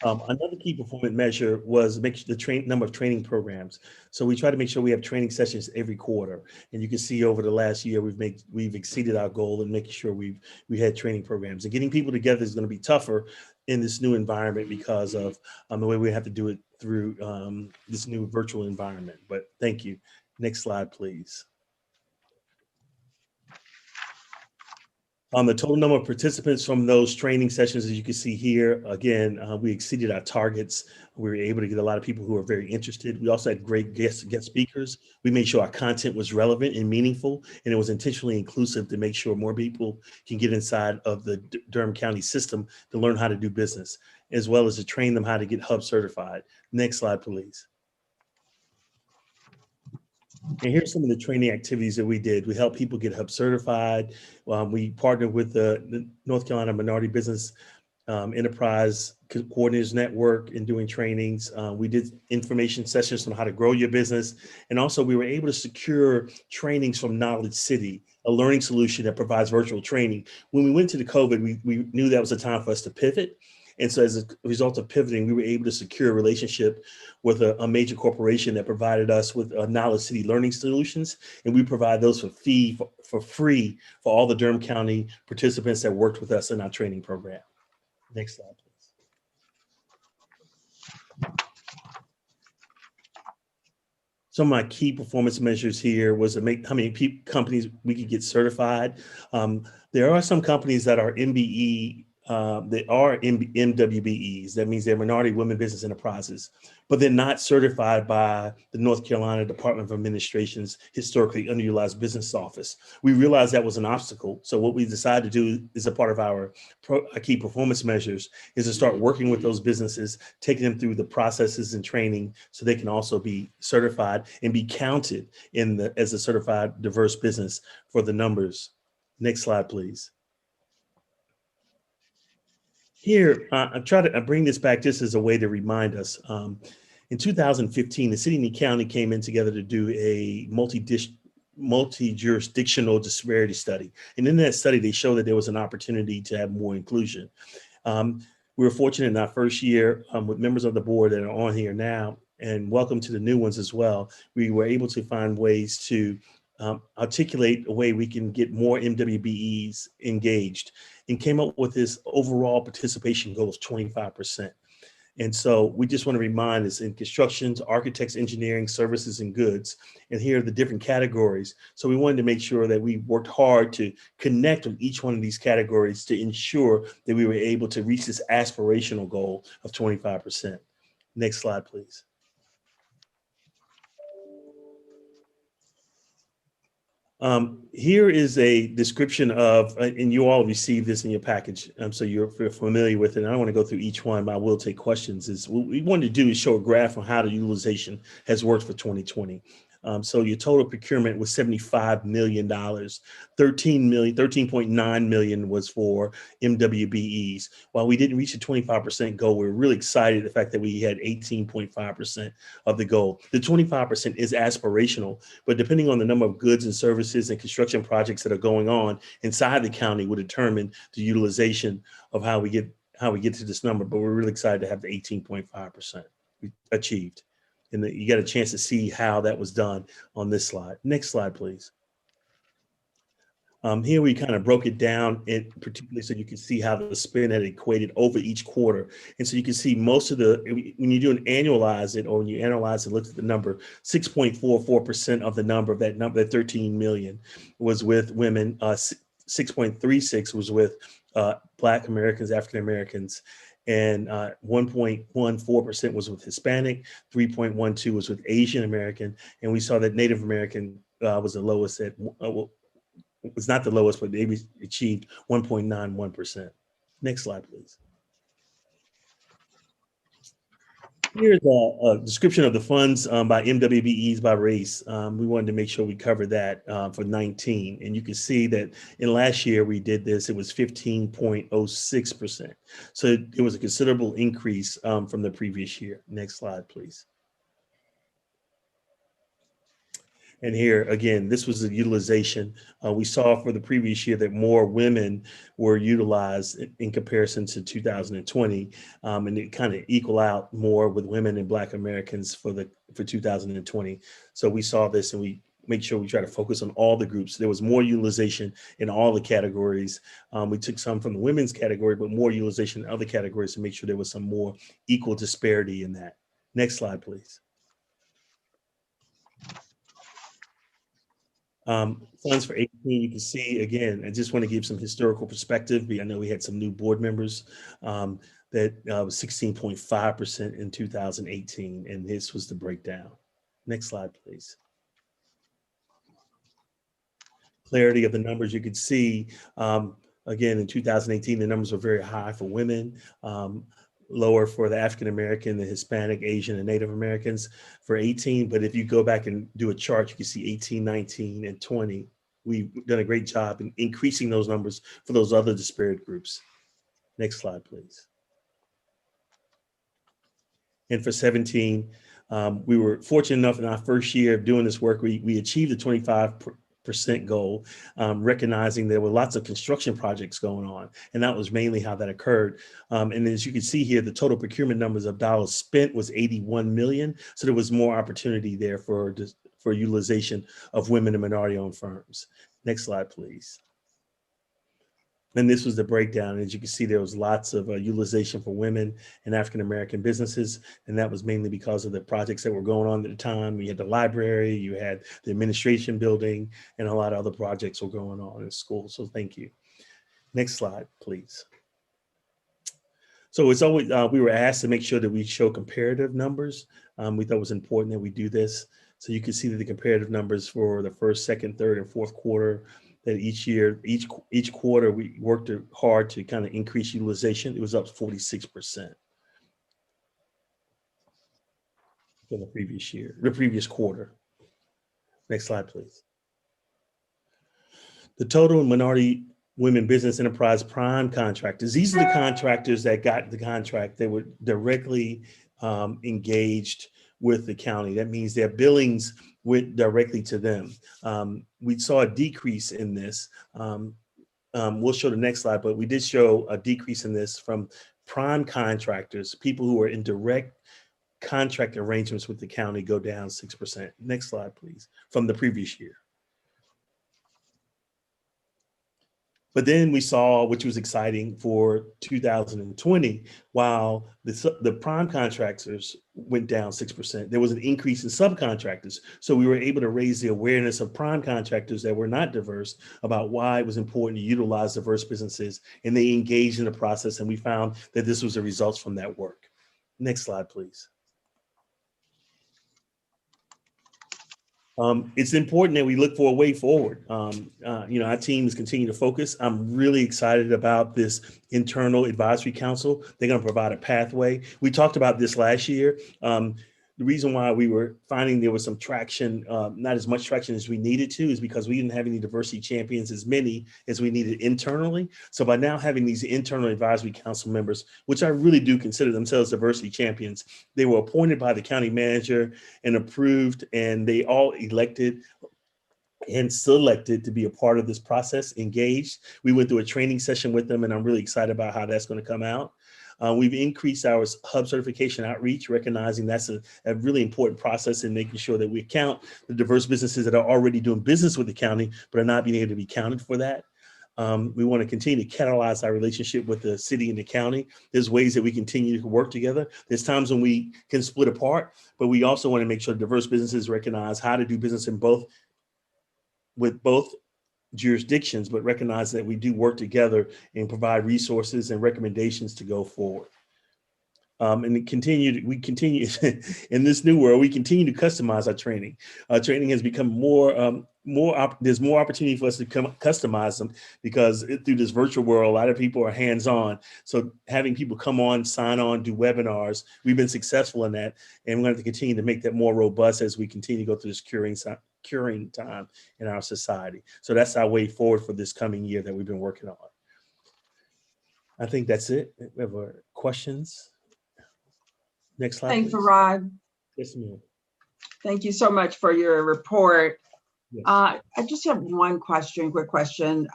Another key performance measure was the number of training programs. So we try to make sure we have training sessions every quarter. And you can see over the last year, we've exceeded our goal in making sure we had training programs. And getting people together is going to be tougher in this new environment because of the way we have to do it through this new virtual environment. But thank you. Next slide, please. The total number of participants from those training sessions, as you can see here, again, we exceeded our targets. We were able to get a lot of people who are very interested. We also had great guest speakers. We made sure our content was relevant and meaningful, and it was intentionally inclusive to make sure more people can get inside of the Durham County system to learn how to do business, as well as to train them how to get Hub certified. Next slide, please. And here's some of the training activities that we did. We helped people get Hub certified. We partnered with the North Carolina Minority Business Enterprise Coordinators Network in doing trainings. We did information sessions on how to grow your business. And also we were able to secure trainings from Knowledge City, a learning solution that provides virtual training. When we went to the COVID, we knew that was a time for us to pivot. And so as a result of pivoting, we were able to secure a relationship with a major corporation that provided us with Knowledge City learning solutions. And we provide those for free for all the Durham County participants that worked with us in our training program. Next slide, please. Some of my key performance measures here was to how many companies we could get certified. There are some companies that are MBE, they are MWBEs. That means they're Minority Women Business Enterprises, but they're not certified by the North Carolina Department of Administration's Historically Underutilized Business Office. We realized that was an obstacle. So what we decided to do as a part of our key performance measures is to start working with those businesses, taking them through the processes and training so they can also be certified and be counted as a certified diverse business for the numbers. Next slide, please. Here, I try to bring this back just as a way to remind us. In 2015, the city and the county came in together to do a multi-jurisdictional disparity study. And in that study, they showed that there was an opportunity to have more inclusion. We were fortunate in our first year with members of the board that are on here now, and welcome to the new ones as well. We were able to find ways to articulate a way we can get more MWBEs engaged, and came up with this overall participation goal of 25%. And so we just want to remind us in constructions, architects, engineering, services, and goods, and here are the different categories. So we wanted to make sure that we worked hard to connect with each one of these categories to ensure that we were able to reach this aspirational goal of 25%. Next slide, please. Here is a description of, and you all received this in your package, so you're familiar with it. And I don't want to go through each one, but I will take questions. What we wanted to do is show a graph on how the utilization has worked for 2020. So your total procurement was $75 million. 13.9 million was for MWBEs. While we didn't reach the 25% goal, we're really excited the fact that we had 18.5% of the goal. The 25% is aspirational, but depending on the number of goods and services and construction projects that are going on inside the county will determine the utilization of how we get to this number. But we're really excited to have the 18.5% we achieved. And you got a chance to see how that was done on this slide. Next slide, please. Here we kind of broke it down, particularly so you can see how the spend had equated over each quarter. And so you can see most of when you do an annualize it, or when you analyze and look at the number, 6.44% of the number, that 13 million was with women, 6.36 was with Black Americans, African Americans, and 1.14% was with Hispanic, 3.12 was with Asian American, and we saw that Native American was the lowest at, was not the lowest, but they achieved 1.91%. Next slide, please. Here's a description of the funds by MWBEs by race. We wanted to make sure we covered that for 19. And you can see that in last year we did this, it was 15.06%. So it was a considerable increase from the previous year. Next slide, please. And here, again, this was the utilization. We saw for the previous year that more women were utilized in comparison to 2020, and it kind of equal out more with women and Black Americans for 2020. So we saw this and we make sure we try to focus on all the groups. There was more utilization in all the categories. We took some from the women's category, but more utilization in other categories to make sure there was some more equal disparity in that. Next slide, please. Funds for 18, you can see, again, I just want to give some historical perspective. I know we had some new board members that was 16.5% in 2018, and this was the breakdown. Next slide, please. Clarity of the numbers, you could see, again, in 2018, the numbers were very high for women, lower for the African American, the Hispanic, Asian, and Native Americans for 18. But if you go back and do a chart, you can see 18, 19, and 20. We've done a great job in increasing those numbers for those other disparate groups. Next slide, please. And for 17, we were fortunate enough in our first year of doing this work, we achieved the 25% goal, recognizing there were lots of construction projects going on. And that was mainly how that occurred. And as you can see here, the total procurement numbers of dollars spent was 81 million. So there was more opportunity there for utilization of women and minority-owned firms. Next slide, please. And this was the breakdown. As you can see, there was lots of utilization for women and African-American businesses. And that was mainly because of the projects that were going on at the time. You had the library, you had the administration building, and a lot of other projects were going on in school. So thank you. Next slide, please. So it's always, we were asked to make sure that we show comparative numbers. We thought it was important that we do this. So you can see that the comparative numbers for the first, second, third, and fourth quarter, that each year, each quarter, we worked hard to kind of increase utilization. It was up 46% from the previous year, the previous quarter. Next slide, please. The total minority women business enterprise prime contractors. These are the contractors that got the contract. They were directly engaged with the county. That means their billings went directly to them. We saw a decrease in this. We'll show the next slide, but we did show a decrease in this from prime contractors, people who are in direct contract arrangements with the county, go down 6%. Next slide, please, from the previous year. But then we saw, which was exciting for 2020, while the prime contractors went down 6%, there was an increase in subcontractors. So we were able to raise the awareness of prime contractors that were not diverse about why it was important to utilize diverse businesses, and they engaged in the process, and we found that this was the results from that work. Next slide, please. It's important that we look for a way forward. Our teams continue to focus. I'm really excited about this internal advisory council. They're going to provide a pathway. We talked about this last year. The reason why we were finding there was some traction, not as much traction as we needed to, is because we didn't have any diversity champions, as many as we needed internally. So by now having these internal advisory council members, which I really do consider themselves diversity champions, they were appointed by the county manager and approved, and they all elected and selected to be a part of this process, engaged. We went through a training session with them, and I'm really excited about how that's going to come out. We've increased our hub certification outreach, recognizing that's a really important process in making sure that we account the diverse businesses that are already doing business with the county, but are not being able to be counted for that. We want to continue to catalyze our relationship with the city and the county. There's ways that we continue to work together. There's times when we can split apart, but we also want to make sure diverse businesses recognize how to do business with both jurisdictions, but recognize that we do work together and provide resources and recommendations to go forward. And we continue in this new world, we continue to customize our training. Our training has become there's more opportunity for us to customize them because through this virtual world, a lot of people are hands-on. So having people come on, sign on, do webinars, we've been successful in that. And we're going to continue to make that more robust as we continue to go through this curing time in our society. So that's our way forward for this coming year that we've been working on. I think that's it. We have questions. Next slide.
Thanks,
please.
Farad.
Yes, ma'am.
Thank you so much for your report.
Yes.
I just have one quick question.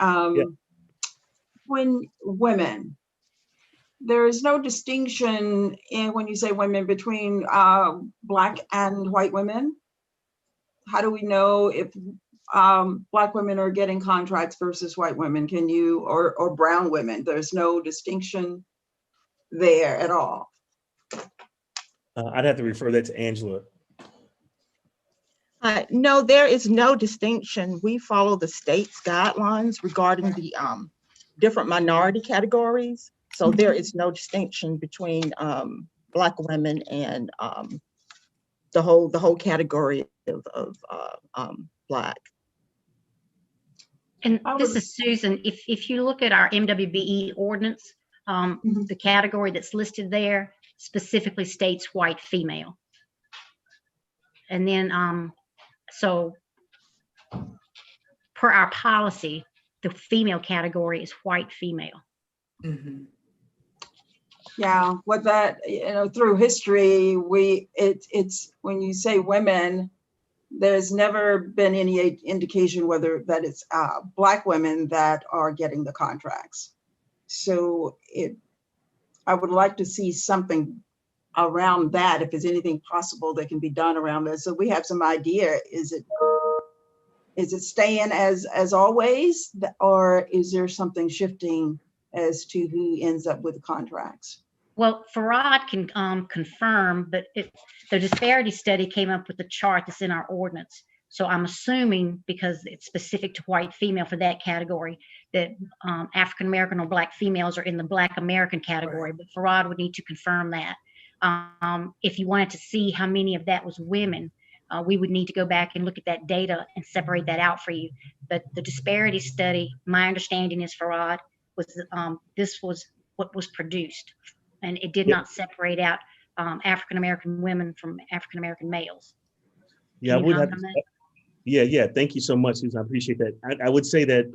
When women, there is no distinction when you say women between Black and white women. How do we know if Black women are getting contracts versus white women? Can you, or brown women? There's no distinction there at all.
I'd have to refer that to Angela.
No, there is no distinction. We follow the state's guidelines regarding the different minority categories. So there is no distinction between Black women and the whole category of Black.
And this is Susan. If you look at our MWBE ordinance, the category that's listed there specifically states white female. And then, so per our policy, the female category is white female.
Mm-hmm. Yeah, what that, through history, it's when you say women, there's never been any indication whether that it's Black women that are getting the contracts. So I would like to see something around that, if there's anything possible that can be done around this. So we have some idea, is it staying as always, or is there something shifting as to who ends up with the contracts?
Well, Farad can confirm, but the disparity study came up with the chart that's in our ordinance. So I'm assuming, because it's specific to white female for that category, that African-American or Black females are in the Black American category, but Farad would need to confirm that. If you wanted to see how many of that was women, we would need to go back and look at that data and separate that out for you. But the disparity study, my understanding is, Farad, was this was what was produced, and it did not separate out African-American women from African-American males.
Yeah, I would have. Yeah. Thank you so much, Susan. I appreciate that. I would say that,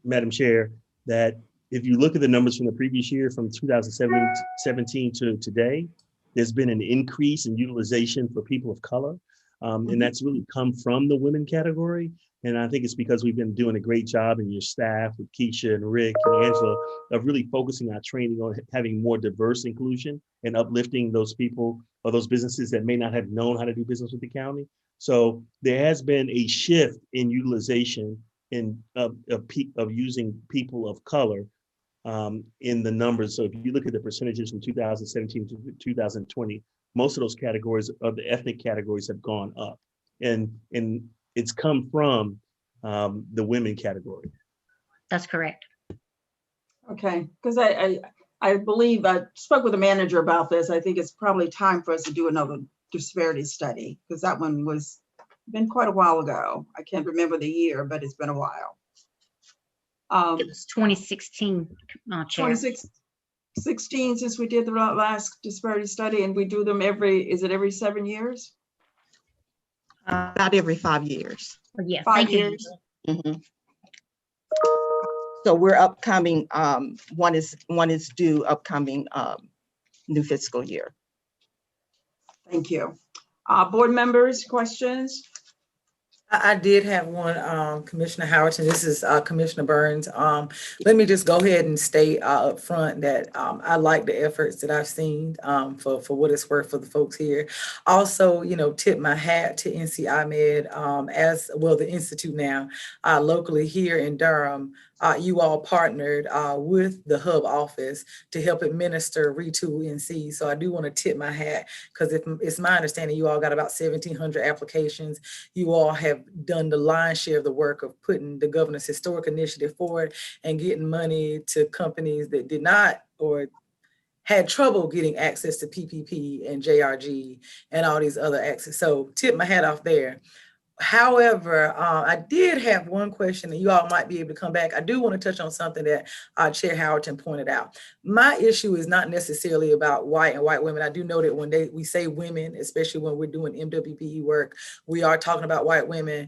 Madam Chair, that if you look at the numbers from the previous year, from 2017 to today, there's been an increase in utilization for people of color. And that's really come from the women category. And I think it's because we've been doing a great job in your staff with Keisha and Rick and Angela of really focusing our training on having more diverse inclusion and uplifting those people or those businesses that may not have known how to do business with the county. So there has been a shift in utilization of using people of color in the numbers. So if you look at the percentages from 2017 to 2020, most of those categories of the ethnic categories have gone up, and it's come from the women category.
That's correct.
Okay, because I believe I spoke with the manager about this. I think it's probably time for us to do another disparity study, because that one been quite a while ago. I can't remember the year, but it's been a while.
It was 2016, Chair.
2016 since we did the last disparity study, and we do them is it every 7 years?
About every 5 years.
Yeah,
5 years.
Mm-hmm. So we're upcoming, one is due upcoming new fiscal year.
Thank you. Board members, questions?
I did have one, Commissioner Howerton. This is Commissioner Burns. Let me just go ahead and state up front that I like the efforts that I've seen for what it's worth for the folks here. Also, tip my hat to NC IMED, as well, the Institute now, locally here in Durham. You all partnered with the hub office to help administer Retool NC. So I do want to tip my hat, because it's my understanding you all got about 1,700 applications. You all have done the lion's share of the work of putting the governor's historic initiative forward and getting money to companies that did not or had trouble getting access to PPP and JRG and all these other access. So tip my hat off there. However, I did have one question, and you all might be able to come back. I do want to touch on something that Chair Howerton pointed out. My issue is not necessarily about white and white women. I do know that when we say women, especially when we're doing MWBE work, we are talking about white women.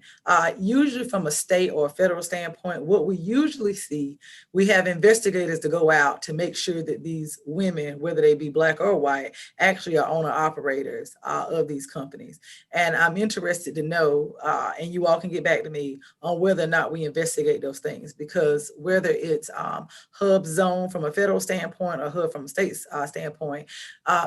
Usually from a state or a federal standpoint, what we usually see, we have investigators to go out to make sure that these women, whether they be Black or white, actually are owner operators of these companies. And I'm interested to know, and you all can get back to me on whether or not we investigate those things, because whether it's hub zone from a federal standpoint or hub from a state standpoint,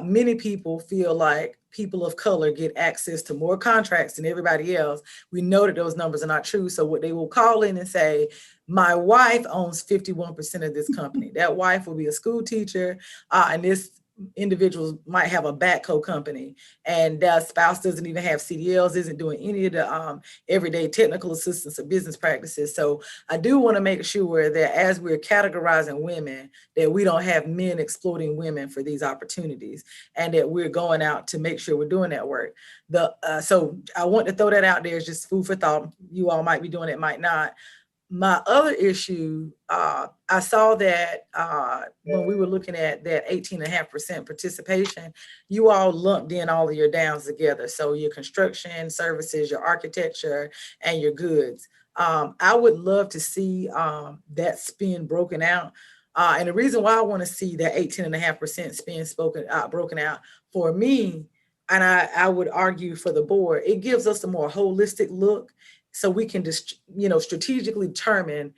many people feel like people of color get access to more contracts than everybody else. We know that those numbers are not true. So what they will call in and say, my wife owns 51% of this company. That wife will be a school teacher, and this individuals might have a backhoe company, and their spouse doesn't even have CDLs, isn't doing any of the everyday technical assistance or business practices. So I do want to make sure that as we're categorizing women, that we don't have men exploiting women for these opportunities, and that we're going out to make sure we're doing that work. So I want to throw that out there as just food for thought. You all might be doing it, might not. My other issue, I saw that when we were looking at that 18.5% participation, you all lumped in all of your downs together. So your construction services, your architecture, and your goods. I would love to see that spend broken out. And the reason why I want to see that 18.5% spend broken out for me, and I would argue for the board, it gives us a more holistic look, so we can just, strategically determine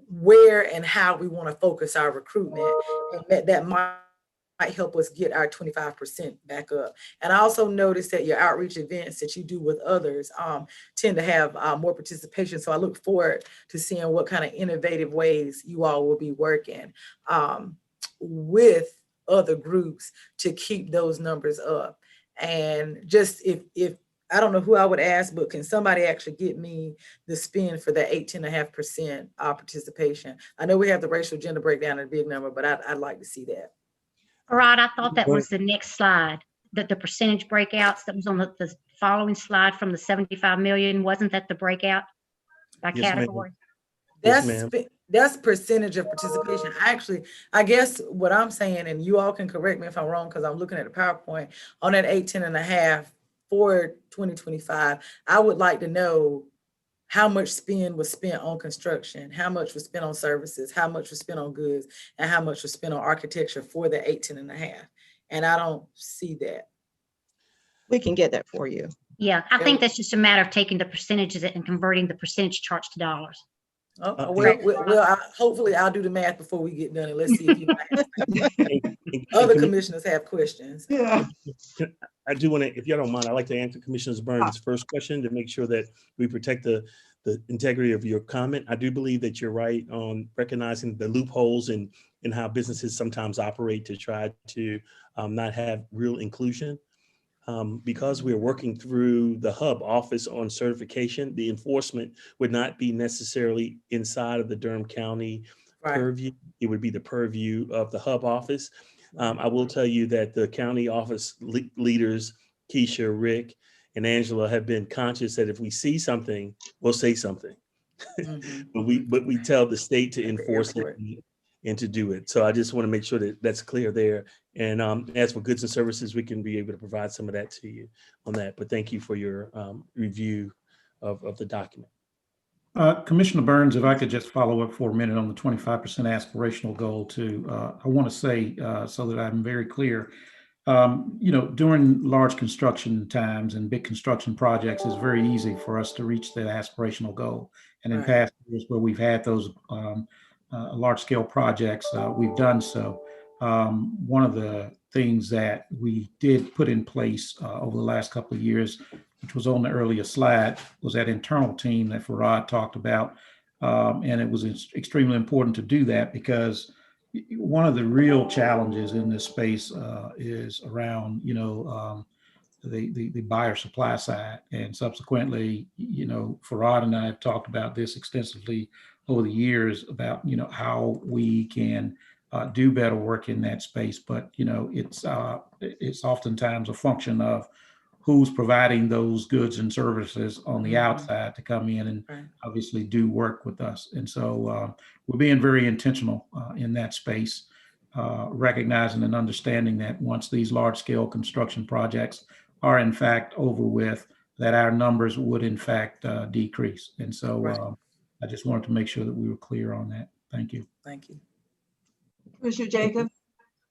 where and how we want to focus our recruitment, and that might help us get our 25% back up. And I also noticed that your outreach events that you do with others tend to have more participation. So I look forward to seeing what kind of innovative ways you all will be working with other groups to keep those numbers up. And just if I don't know who I would ask, but can somebody actually get me the spend for that 18.5% participation? I know we have the racial gender breakdown in a big number, but I'd like to see that.
Rod, I thought that was the next slide, that the percentage breakouts that was on the following slide from the 75 million. Wasn't that the breakout by category?
That's percentage of participation. Actually, I guess what I'm saying, and you all can correct me if I'm wrong, because I'm looking at the PowerPoint on that 18.5 for 2025, I would like to know how much spend was spent on construction, how much was spent on services, how much was spent on goods, and how much was spent on architecture for the 18.5. And I don't see that.
We can get that for you.
Yeah, I think that's just a matter of taking the percentages and converting the percentage charts to dollars.
Hopefully I'll do the math before we get done, and let's see if other commissioners have questions.
Yeah. I do want to, if y'all don't mind, I'd like to answer Commissioner Burns' first question to make sure that we protect the integrity of your comment. I do believe that you're right on recognizing the loopholes in how businesses sometimes operate to try to not have real inclusion. Because we're working through the hub office on certification, the enforcement would not be necessarily inside of the Durham County purview. It would be the purview of the hub office. I will tell you that the county office leaders, Keisha, Rick, and Angela, have been conscious that if we see something, we'll say something. Mm-hmm. but we tell the state to enforce it and to do it. So I just want to make sure that that's clear there. And as for goods and services, we can be able to provide some of that to you on that. But thank you for your review of the document.
Commissioner Burns, if I could just follow up for a minute on the 25% aspirational goal too. I want to say, so that I'm very clear, during large construction times and big construction projects, it's very easy for us to reach that aspirational goal. And in past years where we've had those large scale projects, we've done so. One of the things that we did put in place over the last couple of years, which was on the earlier slide, was that internal team that Farad talked about. And it was extremely important to do that because one of the real challenges in this space is around, the buyer supply side. And subsequently, Farad and I have talked about this extensively over the years about, how we can do better work in that space. But, you know, it's oftentimes a function of who's providing those goods and services on the outside to come in and obviously do work with us. And so we're being very intentional in that space, recognizing and understanding that once these large scale construction projects are in fact over with, that our numbers would in fact decrease. And so I just wanted to make sure that we were clear on that. Thank you.
Thank you.
Commissioner Jacob.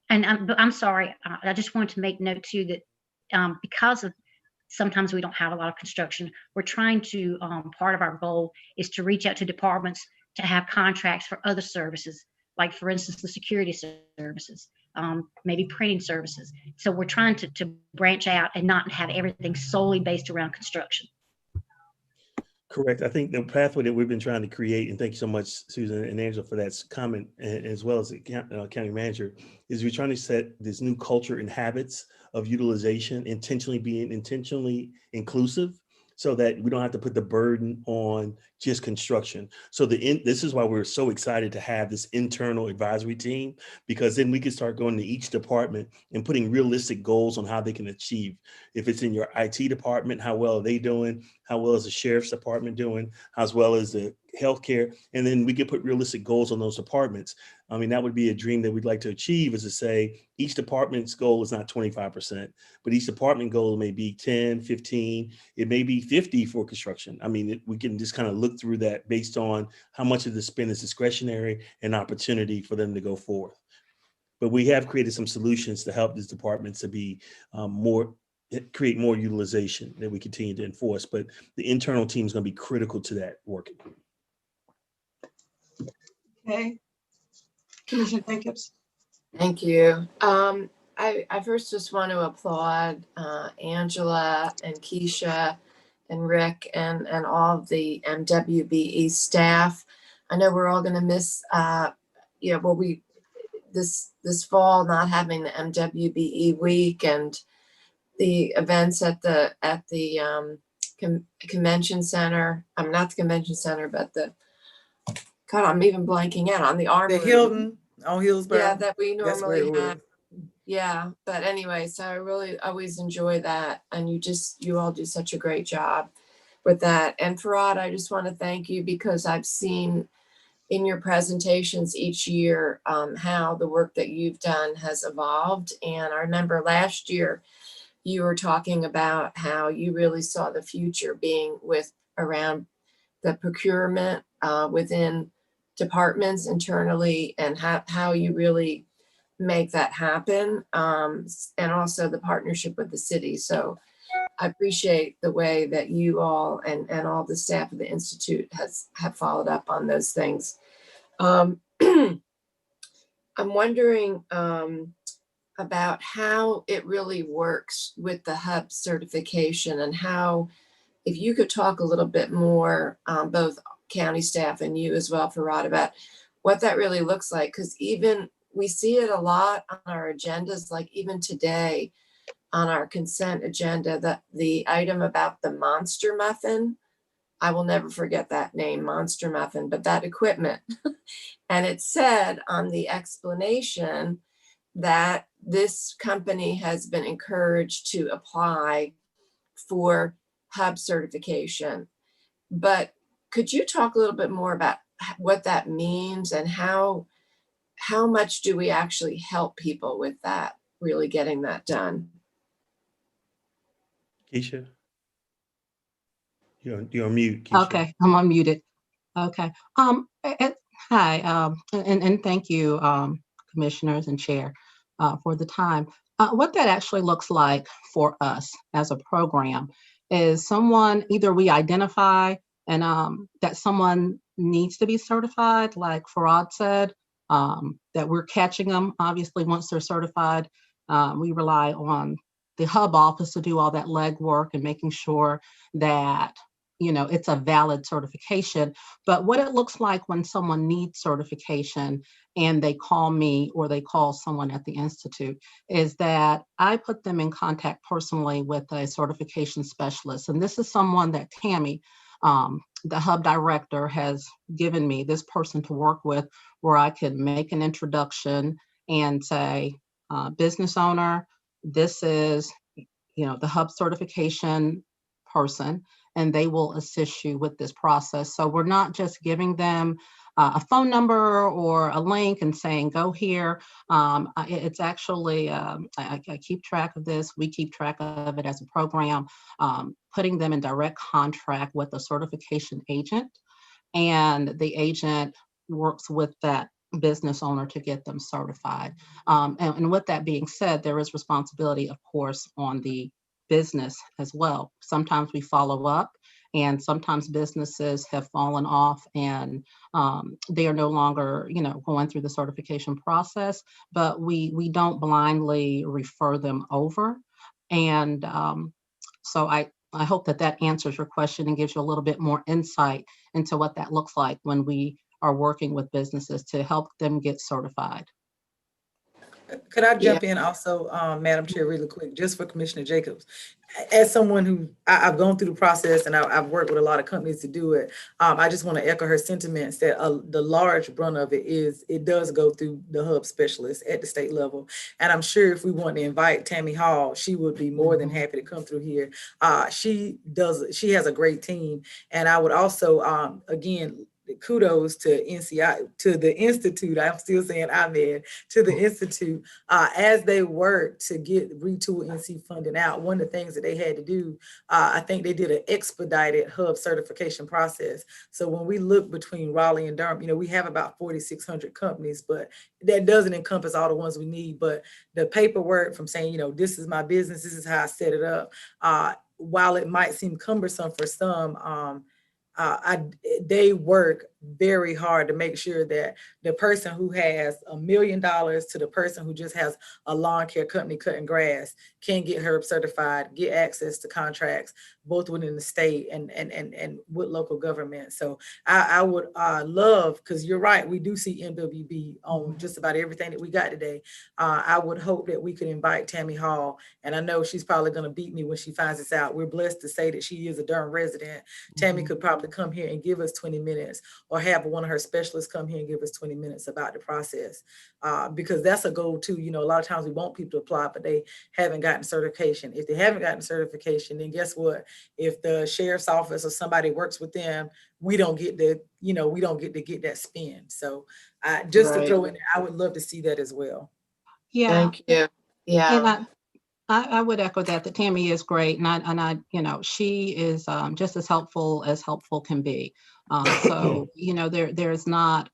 And I'm sorry, I just wanted to make note too that because of sometimes we don't have a lot of construction, we're trying to, part of our goal is to reach out to departments to have contracts for other services, like for instance, the security services, maybe printing services. So we're trying to branch out and not have everything solely based around construction.
Correct. I think the pathway that we've been trying to create, and thank you so much, Susan and Angela, for that comment, as well as the county manager, is we're trying to set this new culture and habits of utilization, intentionally being intentionally inclusive, so that we don't have to put the burden on just construction. So this is why we're so excited to have this internal advisory team, because then we can start going to each department and putting realistic goals on how they can achieve. If it's in your IT department, how well are they doing? How well is the sheriff's department doing? As well as the healthcare? And then we can put realistic goals on those departments. I mean, that would be a dream that we'd like to achieve, is to say each department's goal is not 25%, but each department goal may be 10, 15, it may be 50 for construction. I mean, we can just kind of look through that based on how much of the spend is discretionary and opportunity for them to go forth. But we have created some solutions to help these departments to be create more utilization that we continue to enforce. But the internal team is going to be critical to that working.
Okay. Commissioner Jacobs.
Thank you. I first just want to applaud Angela and Keisha and Rick and all of the MWBE staff. I know we're all going to miss, this fall not having the MWBE week and the events at the convention center. I'm not the convention center, but I'm even blanking out on the Armory.
The Hilton on Hillsborough.
Yeah, that we
That's where
normally
it
have. Yeah, but anyway, so I really always enjoy that. And you all do such a great job with that. And Farad, I just want to thank you, because I've seen in your presentations each year how the work that you've done has evolved. And I remember last year you were talking about how you really saw the future being around the procurement within departments internally, and how you really make that happen, and also the partnership with the city. So I appreciate the way that you all and all the staff of the Institute have followed up on those things. I'm wondering about how it really works with the HUB certification, and how, if you could talk a little bit more, both county staff and you as well, Farad, about what that really looks like. Because even we see it a lot on our agendas, like even today on our consent agenda, the item about the monster muffin. I will never forget that name, monster muffin, but that equipment. And it said on the explanation that this company has been encouraged to apply for HUB certification. But could you talk a little bit more about what that means, and how much do we actually help people with that, really getting that done?
Keisha? You're on mute, Keisha.
Okay, I'm unmuted. Okay. Hi, and thank you, commissioners and chair, for the time. What that actually looks like for us as a program is either we identify and that someone needs to be certified, like Farad said, that we're catching them. Obviously, once they're certified, we rely on the HUB office to do all that legwork and making sure that it's a valid certification. But what it looks like when someone needs certification and they call me or they call someone at the Institute is that I put them in contact personally with a certification specialist. And this is someone that Tammy
the hub director has given me this person to work with where I can make an introduction and say, business owner, this is, the hub certification person, and they will assist you with this process. So we're not just giving them a phone number or a link and saying, go here. It's actually, I keep track of this. We keep track of it as a program, putting them in direct contract with a certification agent, and the agent works with that business owner to get them certified. And with that being said, there is responsibility, of course, on the business as well. Sometimes we follow up, and sometimes businesses have fallen off and they are no longer, going through the certification process, but we don't blindly refer them over. And so I hope that answers your question and gives you a little bit more insight into what that looks like when we are working with businesses to help them get certified.
Could I jump in also, Madam Chair, really quick, just for Commissioner Jacobs? As someone who I've gone through the process and I've worked with a lot of companies to do it, I just want to echo her sentiments that the large brunt of it does go through the hub specialist at the state level. And I'm sure if we want to invite Tammy Hall, she would be more than happy to come through here. She has a great team. And I would also, again, kudos to NCI, to the Institute. I'm still saying Ahmed, to the Institute, as they work to get Retool NC funding out. One of the things that they had to do, I think they did an expedited hub certification process. So when we look between Raleigh and Durham, we have about 4,600 companies, but that doesn't encompass all the ones we need. But the paperwork from saying, this is my business, this is how I set it up, while it might seem cumbersome for some, they work very hard to make sure that the person who has $1 million to the person who just has a lawn care company cutting grass can get herb certified, get access to contracts, both within the state and with local government. So I would love, because you're right, we do see MWB on just about everything that we got today. I would hope that we could invite Tammy Hall, and I know she's probably going to beat me when she finds this out. We're blessed to say that she is a Durham resident. Tammy could probably come here and give us 20 minutes, or have one of her specialists come here and give us 20 minutes about the process, because that's a goal too. A lot of times we want people to apply, but they haven't gotten certification. If they haven't gotten certification, then guess what? If the sheriff's office or somebody works with them, we don't get to, get that spin. So just to throw in, I would love to see that as well.
Yeah.
Thank you. Yeah.
And I would echo that Tammy is great, and I she is just as helpful can be. So there's not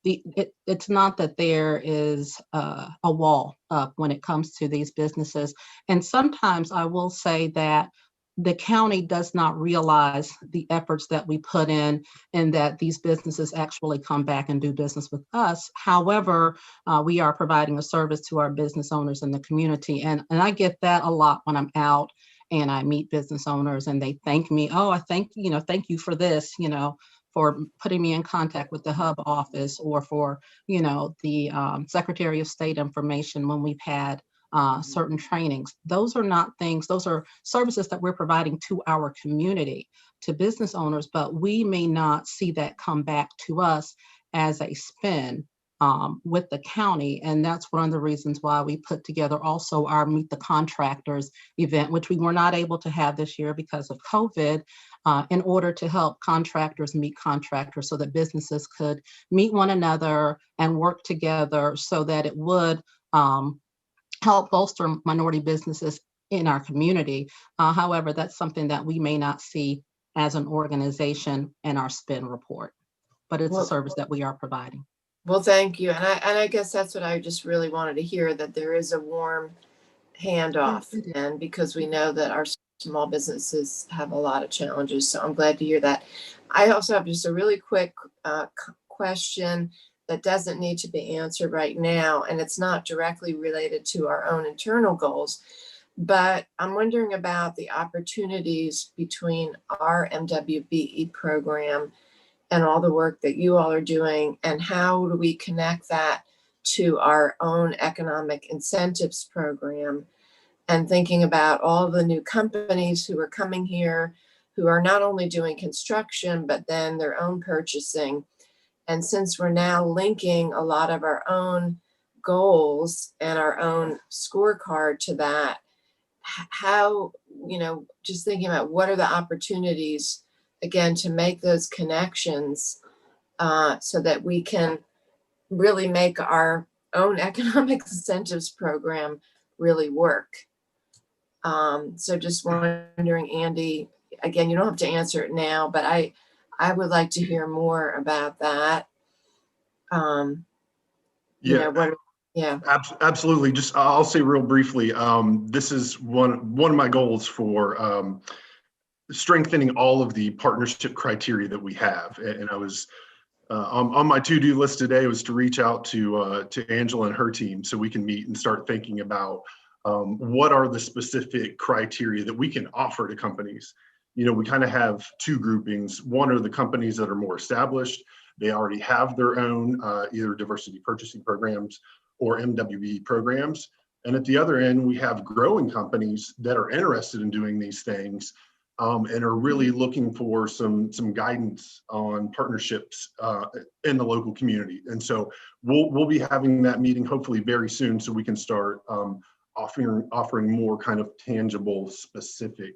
it's not that there is a wall up when it comes to these businesses. And sometimes I will say that the county does not realize the efforts that we put in, and that these businesses actually come back and do business with us. However, we are providing a service to our business owners in the community. And I get that a lot when I'm out and I meet business owners and they thank me. Oh, thank you for this, for putting me in contact with the hub office, or for, the Secretary of State information when we've had certain trainings. Those are not things, those are services that we're providing to our community, to business owners, but we may not see that come back to us as a spin with the county. And that's one of the reasons why we put together also our Meet the Contractors event, which we were not able to have this year because of COVID, in order to help contractors meet contractors, so that businesses could meet one another and work together, so that it would help bolster minority businesses in our community. However, that's something that we may not see as an organization in our spin report, but it's a service that we are providing.
Well, thank you. And I guess that's what I just really wanted to hear, that there is a warm handoff, and because we know that our small businesses have a lot of challenges. So I'm glad to hear that. I also have just a really quick question that doesn't need to be answered right now, and it's not directly related to our own internal goals, but I'm wondering about the opportunities between our MWBE program and all the work that you all are doing, and how do we connect that to our own economic incentives program, and thinking about all the new companies who are coming here, who are not only doing construction, but then their own purchasing. And since we're now linking a lot of our own goals and our own scorecard to that, how, just thinking about what are the opportunities, again, to make those connections so that we can really make our own economic incentives program really work. So just wondering, Andy, again, you don't have to answer it now, but I would like to hear more about that.
Absolutely. Just I'll say real briefly. This is one of my goals for strengthening all of the partnership criteria that we have. And I was on my to-do list today was to reach out to Angela and her team so we can meet and start thinking about what are the specific criteria that we can offer to companies. We kind of have two groupings. One are the companies that are more established. They already have their own either diversity purchasing programs or MWB programs. And at the other end, we have growing companies that are interested in doing these things and are really looking for some guidance on partnerships in the local community. And so we'll be having that meeting hopefully very soon so we can start offering more kind of tangible, specific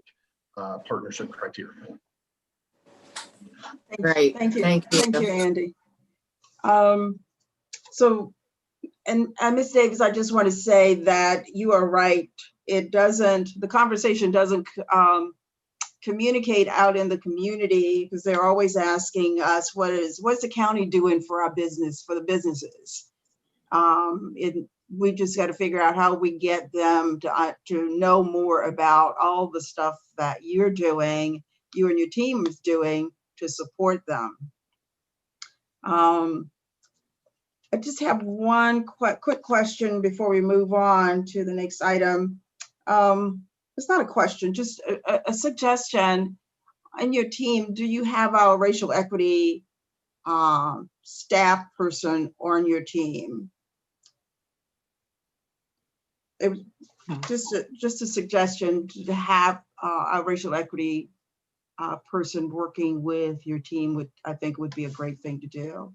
partnership criteria.
Great.
Thank you.
Thank you.
Thank you, Andy. And Ms. Davis, I just want to say that you are right. The conversation doesn't communicate out in the community because they're always asking us, what's the county doing for our business, for the businesses? We just got to figure out how we get them to know more about all the stuff that you're doing, you and your team is doing to support them. I just have one quick question before we move on to the next item. It's not a question, just a suggestion. In your team, do you have our racial equity staff person on your team? Just a suggestion to have a racial equity person working with your team I think would be a great thing to do.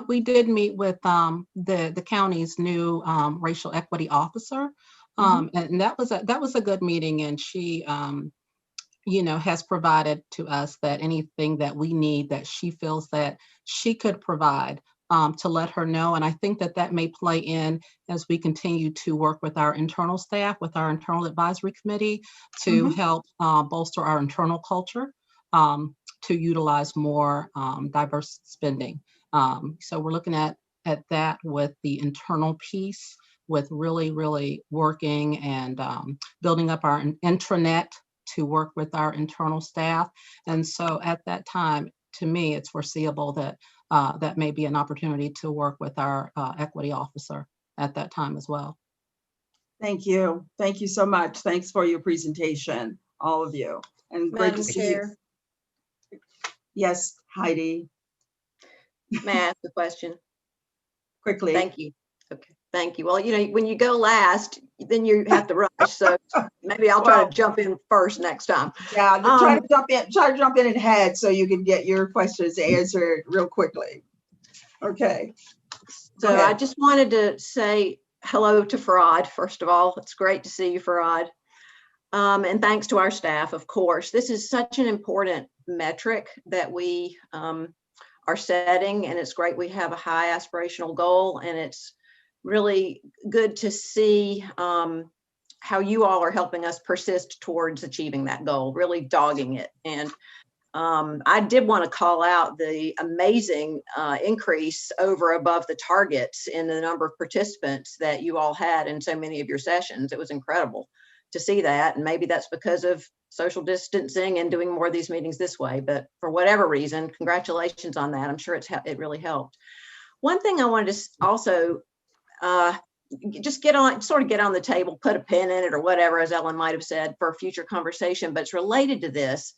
We did meet with the county's new racial equity officer, and that was a good meeting. And she, has provided to us that anything that we need that she feels that she could provide to let her know. And I think that may play in as we continue to work with our internal staff, with our internal advisory committee to help bolster our internal culture to utilize more diverse spending. So we're looking at that with the internal piece, with really working and building up our intranet to work with our internal staff. And so at that time, to me, it's foreseeable that that may be an opportunity to work with our equity officer at that time as well.
Thank you. Thank you so much. Thanks for your presentation, all of you. And great to see you. Yes, Heidi.
May I ask a question?
Quickly.
Thank you. Okay, thank you. Well, when you go last, then you have to rush. So maybe I'll try to jump in first next time.
Yeah, try to jump in ahead so you can get your questions answered real quickly. Okay.
So I just wanted to say hello to Farad, first of all. It's great to see you, Farad. And thanks to our staff, of course. This is such an important metric that we are setting, and it's great we have a high aspirational goal, and it's really good to see how you all are helping us persist towards achieving that goal, really dogging it. And I did want to call out the amazing increase over above the targets in the number of participants that you all had in so many of your sessions. It was incredible to see that. And maybe that's because of social distancing and doing more of these meetings this way, but for whatever reason, congratulations on that. I'm sure it really helped. One thing I wanted to also just get on the table, put a pin in it or whatever, as Ellen might have said, for a future conversation, but it's related to this.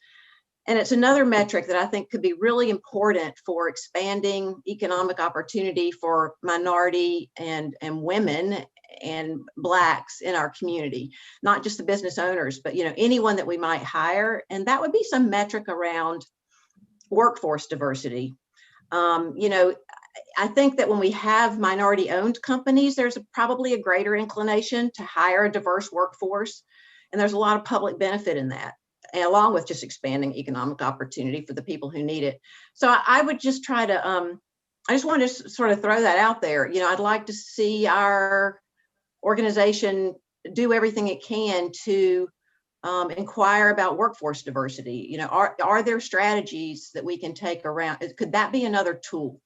And it's another metric that I think could be really important for expanding economic opportunity for minority and women and Blacks in our community, not just the business owners, but, you know, anyone that we might hire. And that would be some metric around workforce diversity. You know, I think that when we have minority owned companies, there's probably a greater inclination to hire a diverse workforce. And there's a lot of public benefit in that, and along with just expanding economic opportunity for the people who need it. So I would just try to, I just want to sort of throw that out there. You know, I'd like to see our organization do everything it can to inquire about workforce diversity. You know, are there strategies that we can take around? Could that be another tool?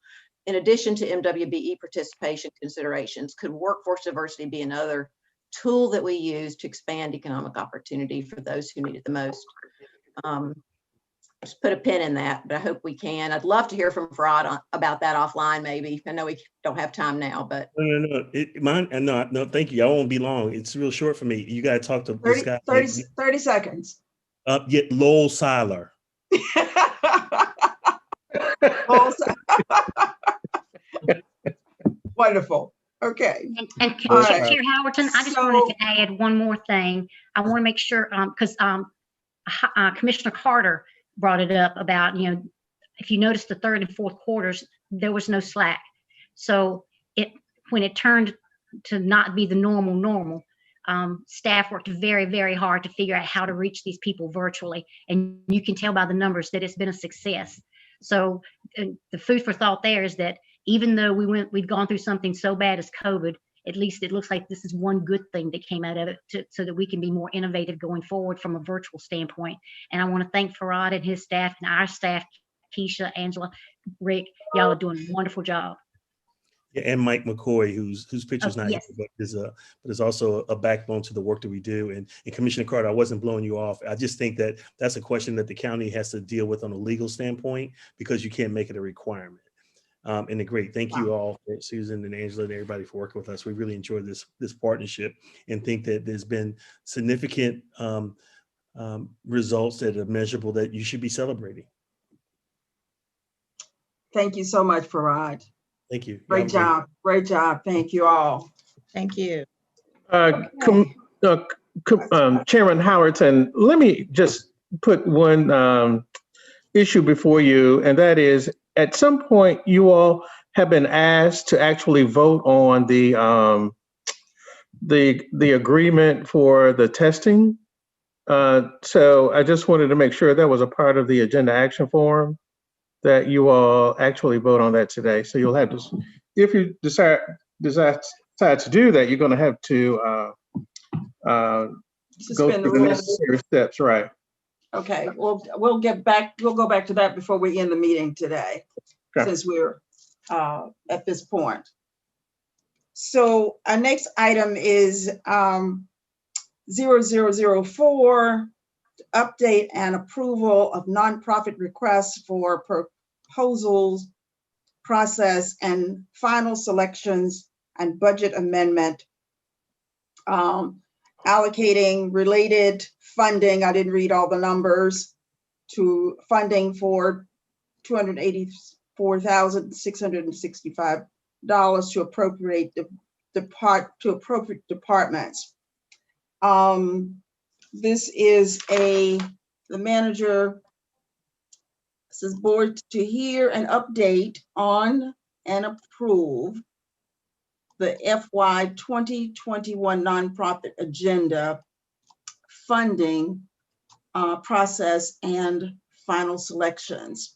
In addition to MWBE participation considerations, could workforce diversity be another tool that we use to expand economic opportunity for those who need it the most? Just put a pin in that, but I hope we can. I'd love to hear from Farad about that offline, maybe. I know we don't have time now, but.
No, thank you. I won't be long. It's real short for me. You got to talk to this guy.
30 seconds.
Lowell Seiler.
Wonderful. Okay.
And Chair Howerton, I just wanted to add one more thing. I want to make sure, because Commissioner Carter brought it up about, you know, if you notice the third and fourth quarters, there was no slack. So when it turned to not be the normal, staff worked very, very hard to figure out how to reach these people virtually. And you can tell by the numbers that it's been a success. So the food for thought there is that even though we've gone through something so bad as COVID, at least it looks like this is one good thing that came out of it so that we can be more innovative going forward from a virtual standpoint. And I want to thank Farad and his staff and our staff, Keisha, Angela, Rick, y'all are doing a wonderful job.
Yeah, and Mike McCoy, whose picture's not
yes.
here, but is also a backbone to the work that we do. And Commissioner Carter, I wasn't blowing you off. I just think that that's a question that the county has to deal with on a legal standpoint, because you can't make it a requirement. And great, thank you all, Susan and Angela and everybody, for working with us. We really enjoyed this partnership, and think that there's been significant results that are measurable that you should be celebrating.
Thank you so much, Farad.
Thank you.
Great job. Great job. Thank you all.
Thank you.
Chairman Howerton, let me just put one issue before you, and that is, at some point you all have been asked to actually vote on the agreement for the testing. So I just wanted to make sure that was a part of the agenda action form, that you all actually vote on that today. So you'll have to, if you decide to do that, you're going to have to go through the necessary steps, right?
Okay, we'll go back to that before we end the meeting today, since we're at this point. So our next item is 0004, update and approval of nonprofit requests for proposals, process, and final selections and budget amendment. Allocating related funding, I didn't read all the numbers, to funding for $284,665 to appropriate to appropriate departments. This is the manager says board to hear an update on and approve the FY 2021 nonprofit agenda, funding process, and final selections.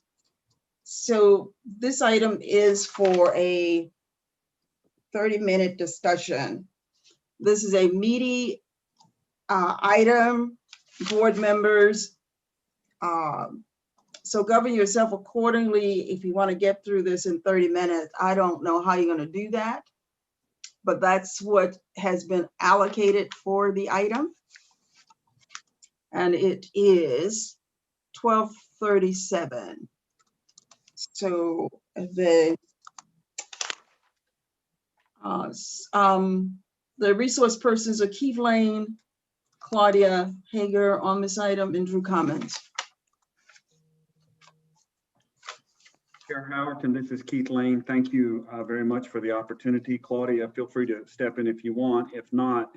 So this item is for a 30-minute discussion. This is a meaty item, board members. So govern yourself accordingly if you want to get through this in 30 minutes. I don't know how you're going to do that, but that's what has been allocated for the item. And it is 12:37. So the resource persons are Keith Lane, Claudia Hager on this item, and Drew Commons.
Chair Howerton, this is Keith Lane. Thank you very much for the opportunity. Claudia, feel free to step in if you want. If not,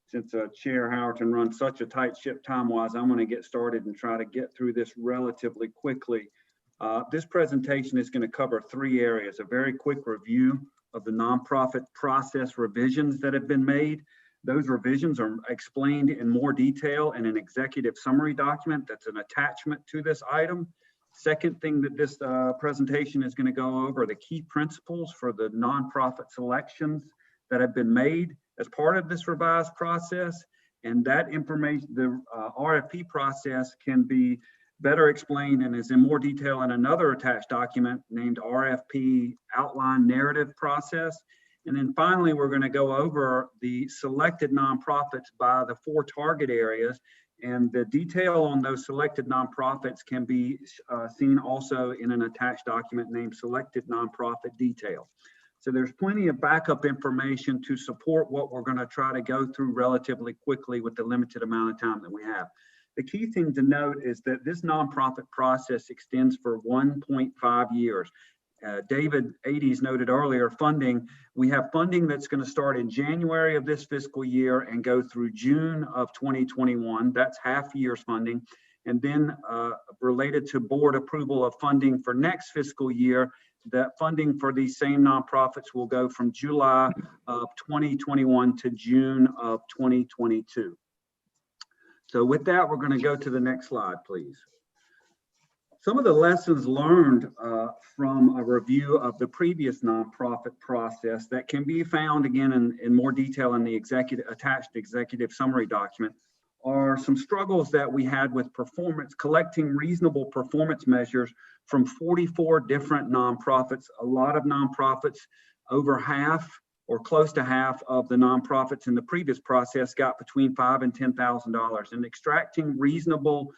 since Chair Howerton runs such a tight ship time-wise, I'm going to get started and try to get through this relatively quickly. This presentation is going to cover 3 areas: a very quick review of the nonprofit process revisions that have been made. Those revisions are explained in more detail in an executive summary document that's an attachment to this item. Second thing that this presentation is going to go over are the key principles for the nonprofit selections that have been made as part of this revised process. And that information, the RFP process, can be better explained and is in more detail in another attached document named RFP Outline Narrative Process. And then finally, we're going to go over the selected nonprofits by the 4 target areas. And the detail on those selected nonprofits can be seen also in an attached document named Selected Nonprofit Detail. So there's plenty of backup information to support what we're going to try to go through relatively quickly with the limited amount of time that we have. The key thing to note is that this nonprofit process extends for 1.5 years. David Ades noted earlier, funding. We have funding that's going to start in January of this fiscal year and go through June of 2021. That's half year's funding. And then related to board approval of funding for next fiscal year, that funding for these same nonprofits will go from July of 2021 to June of 2022. So with that, we're going to go to the next slide, please. Some of the lessons learned from a review of the previous nonprofit process that can be found again in more detail in the attached executive summary document are some struggles that we had with collecting reasonable performance measures from 44 different nonprofits. A lot of nonprofits, over half or close to half of the nonprofits in the previous process got between $5,000 and $10,000, and extracting reasonable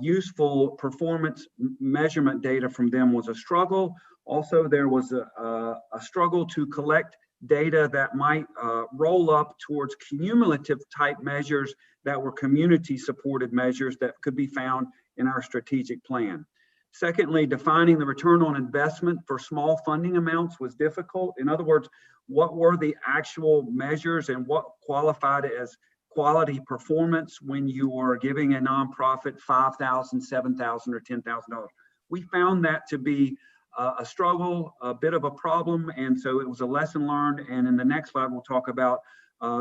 useful performance measurement data from them was a struggle. Also, there was a struggle to collect data that might roll up towards cumulative type measures that were community supported measures that could be found in our strategic plan. Secondly, defining the return on investment for small funding amounts was difficult. In other words, what were the actual measures and what qualified as quality performance when you are giving a nonprofit $5,000, $7,000, or $10,000. We found that to be a struggle, a bit of a problem, and so it was a lesson learned. And in the next slide, we'll talk about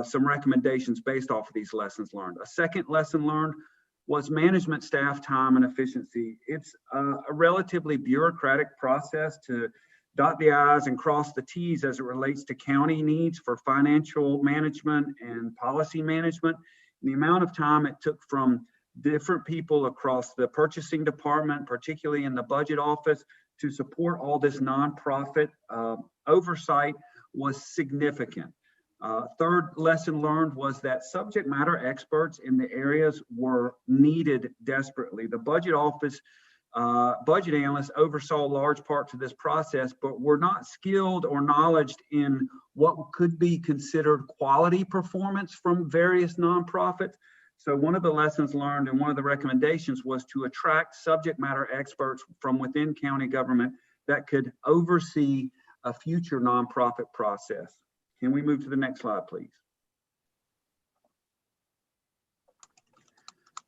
some recommendations based off of these lessons learned. A second lesson learned was management staff time and efficiency. It's a relatively bureaucratic process to dot the I's and cross the T's as it relates to county needs for financial management and policy management. And the amount of time it took from different people across the purchasing department, particularly in the budget office, to support all this nonprofit oversight was significant. Third lesson learned was that subject matter experts in the areas were needed desperately. The budget office budget analysts oversaw large parts of this process, but were not skilled or knowledgeable in what could be considered quality performance from various nonprofits. So one of the lessons learned and one of the recommendations was to attract subject matter experts from within county government that could oversee a future nonprofit process. Can we move to the next slide, please?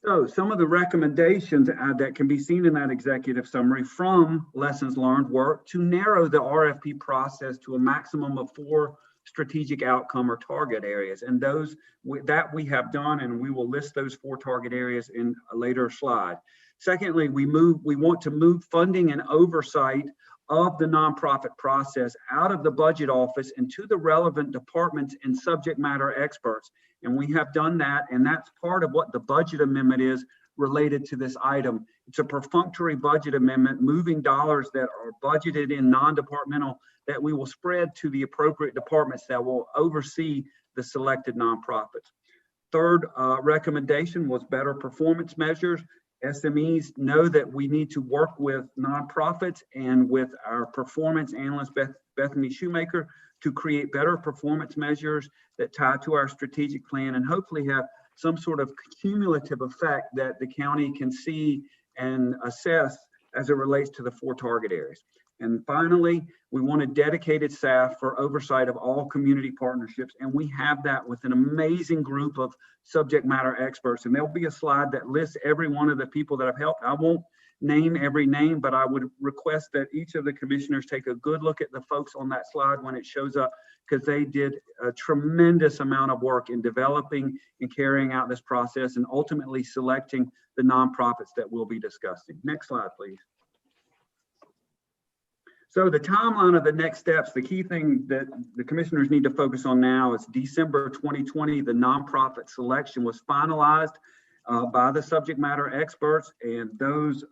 So some of the recommendations that can be seen in that executive summary from lessons learned were to narrow the RFP process to a maximum of 4 strategic outcome or target areas. And those that we have done, and we will list those 4 target areas in a later slide. Secondly, we want to move funding and oversight of the nonprofit process out of the budget office into the relevant departments and subject matter experts. And we have done that, and that's part of what the budget amendment is related to this item. It's a perfunctory budget amendment, moving dollars that are budgeted in non-departmental that we will spread to the appropriate departments that will oversee the selected nonprofits. Third recommendation was better performance measures. SMEs know that we need to work with nonprofits and with our performance analyst, Bethany Shoemaker, to create better performance measures that tie to our strategic plan and hopefully have some sort of cumulative effect that the county can see and assess as it relates to the 4 target areas. And finally, we wanted dedicated staff for oversight of all community partnerships. And we have that with an amazing group of subject matter experts. And there'll be a slide that lists every one of the people that have helped. I won't name every name, but I would request that each of the commissioners take a good look at the folks on that slide when it shows up, because they did a tremendous amount of work in developing and carrying out this process and ultimately selecting the nonprofits that we'll be discussing. Next slide, please. So the timeline of the next steps, the key thing that the commissioners need to focus on now is December 2020, the nonprofit selection was finalized by the subject matter experts, and those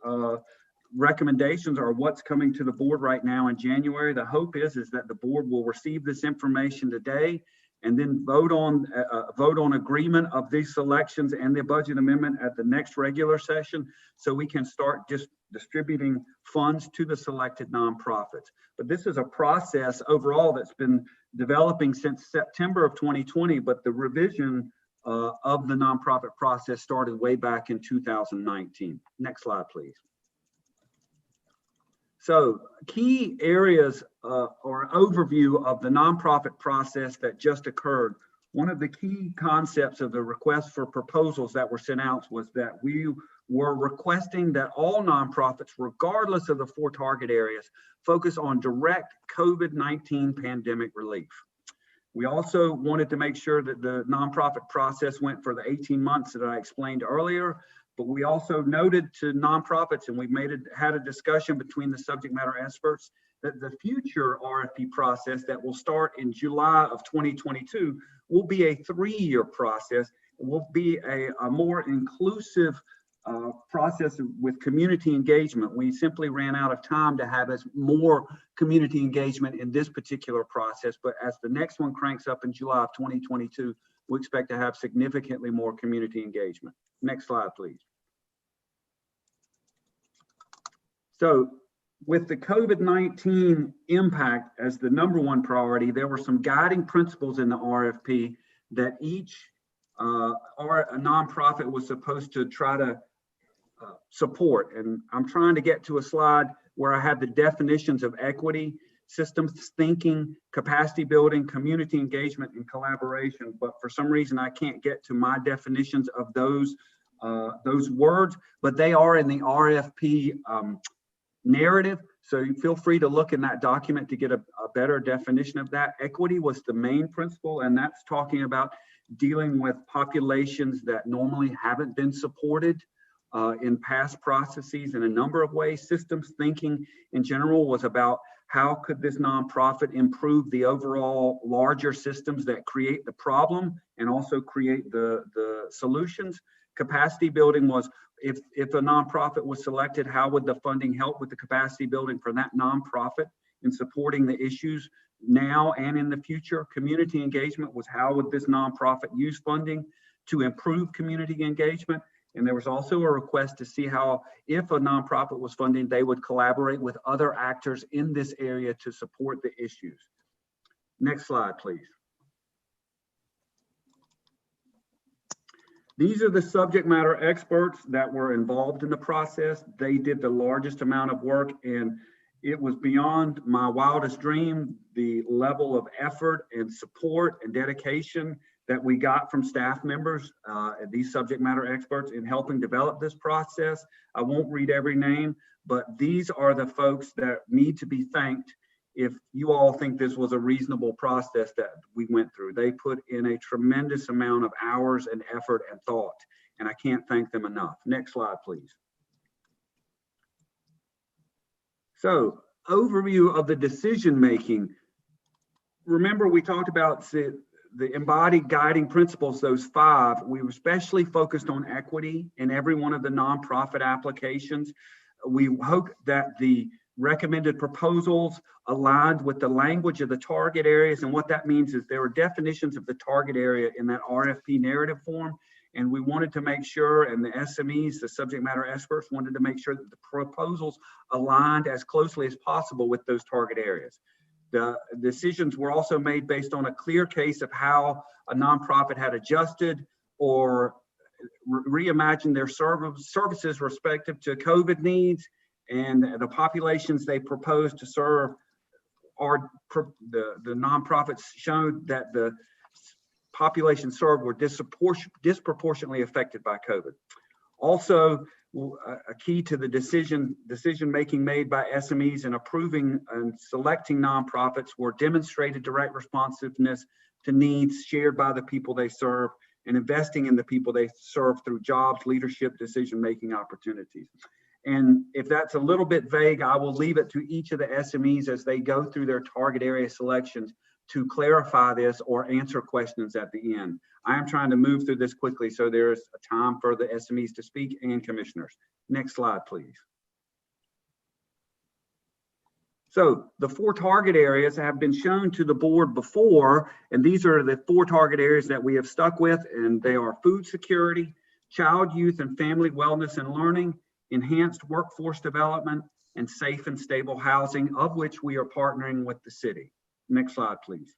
recommendations are what's coming to the board right now in January. The hope is that the board will receive this information today and then vote on agreement of these selections and the budget amendment at the next regular session, so we can start just distributing funds to the selected nonprofits. But this is a process overall that's been developing since September of 2020, but the revision of the nonprofit process started way back in 2019. Next slide, please. So key areas or an overview of the nonprofit process that just occurred. One of the key concepts of the request for proposals that were sent out was that we were requesting that all nonprofits, regardless of the 4 target areas, focus on direct COVID-19 pandemic relief. We also wanted to make sure that the nonprofit process went for the 18 months that I explained earlier. But we also noted to nonprofits, and we had a discussion between the subject matter experts, that the future RFP process that will start in July of 2022 will be a 3-year process. It will be a more inclusive process with community engagement. We simply ran out of time to have more community engagement in this particular process, but as the next one cranks up in July of 2022, we expect to have significantly more community engagement. Next slide, please. So with the COVID-19 impact as the #1 priority, there were some guiding principles in the RFP that each nonprofit was supposed to try to support. And I'm trying to get to a slide where I have the definitions of equity, systems thinking, capacity building, community engagement, and collaboration. But for some reason, I can't get to my definitions of those words, but they are in the RFP narrative. So you feel free to look in that document to get a better definition of that. Equity was the main principle, and that's talking about dealing with populations that normally haven't been supported in past processes in a number of ways. Systems thinking in general was about how could this nonprofit improve the overall larger systems that create the problem and also create the solutions. Capacity building was if a nonprofit was selected, how would the funding help with the capacity building for that nonprofit in supporting the issues now and in the future. Community engagement was how would this nonprofit use funding to improve community engagement. And there was also a request to see how, if a nonprofit was funding, they would collaborate with other actors in this area to support the issues. Next slide, please. These are the subject matter experts that were involved in the process. They did the largest amount of work, and it was beyond my wildest dream, the level of effort and support and dedication that we got from staff members, these subject matter experts, in helping develop this process. I won't read every name, but these are the folks that need to be thanked if you all think this was a reasonable process that we went through. They put in a tremendous amount of hours and effort and thought, and I can't thank them enough. Next slide, please. So, overview of the decision-making. Remember, we talked about the embodied guiding principles, those 5. We were especially focused on equity in every one of the nonprofit applications. We hope that the recommended proposals aligned with the language of the target areas, and what that means is there are definitions of the target area in that RFP narrative form, and we wanted to make sure, and the SMEs, the subject matter experts, wanted to make sure that the proposals aligned as closely as possible with those target areas. The decisions were also made based on a clear case of how a nonprofit had adjusted or reimagined their services respective to COVID needs And the populations they propose to serve are the nonprofits showed that the population served were disproportionately affected by COVID. Also, a key to the decision making made by SMEs in approving and selecting nonprofits were demonstrated direct responsiveness to needs shared by the people they serve and investing in the people they serve through jobs, leadership, decision-making opportunities. And if that's a little bit vague, I will leave it to each of the SMEs as they go through their target area selections to clarify this or answer questions at the end. I am trying to move through this quickly so there's a time for the SMEs to speak and commissioners. Next slide, please. So the 4 target areas have been shown to the board before, and these are the 4 target areas that we have stuck with, and they are food security, child, youth, and family wellness and learning, enhanced workforce development, and safe and stable housing, of which we are partnering with the city. Next slide, please.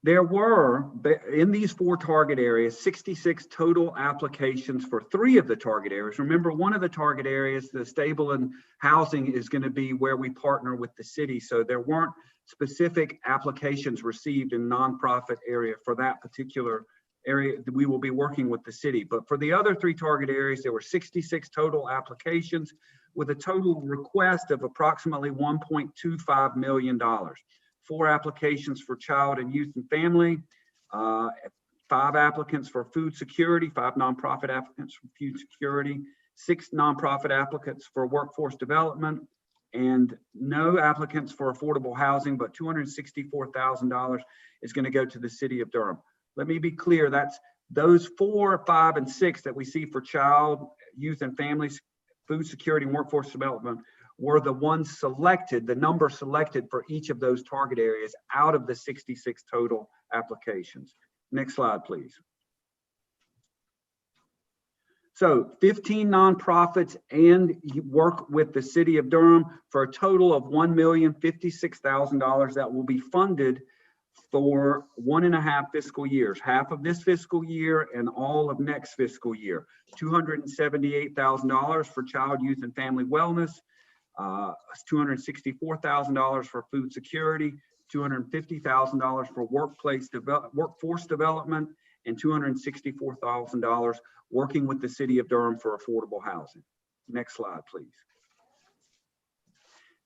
There were, in these 4 target areas, 66 total applications for 3 of the target areas. Remember, one of the target areas, the stable and housing, is going to be where we partner with the city. So there weren't specific applications received in nonprofit area for that particular area that we will be working with the city. But for the other 3 target areas, there were 66 total applications with a total request of approximately $1.25 million. 4 applications for child and youth and family, 5 applicants for food security, 5 nonprofit applicants for food security, 6 nonprofit applicants for workforce development, and no applicants for affordable housing, but $264,000 is going to go to the city of Durham. Let me be clear, that's those 4, 5, and 6 that we see for child, youth, and families, food security, and workforce development were the ones selected, the number selected for each of those target areas out of the 66 total applications. Next slide, please. So 15 nonprofits and work with the city of Durham for a total of $1,056,000 that will be funded for 1.5 fiscal years, half of this fiscal year and all of next fiscal year. $278,000 for child, youth, and family wellness, $264,000 for food security, $250,000 for workforce development, and $264,000 working with the city of Durham for affordable housing. Next slide, please.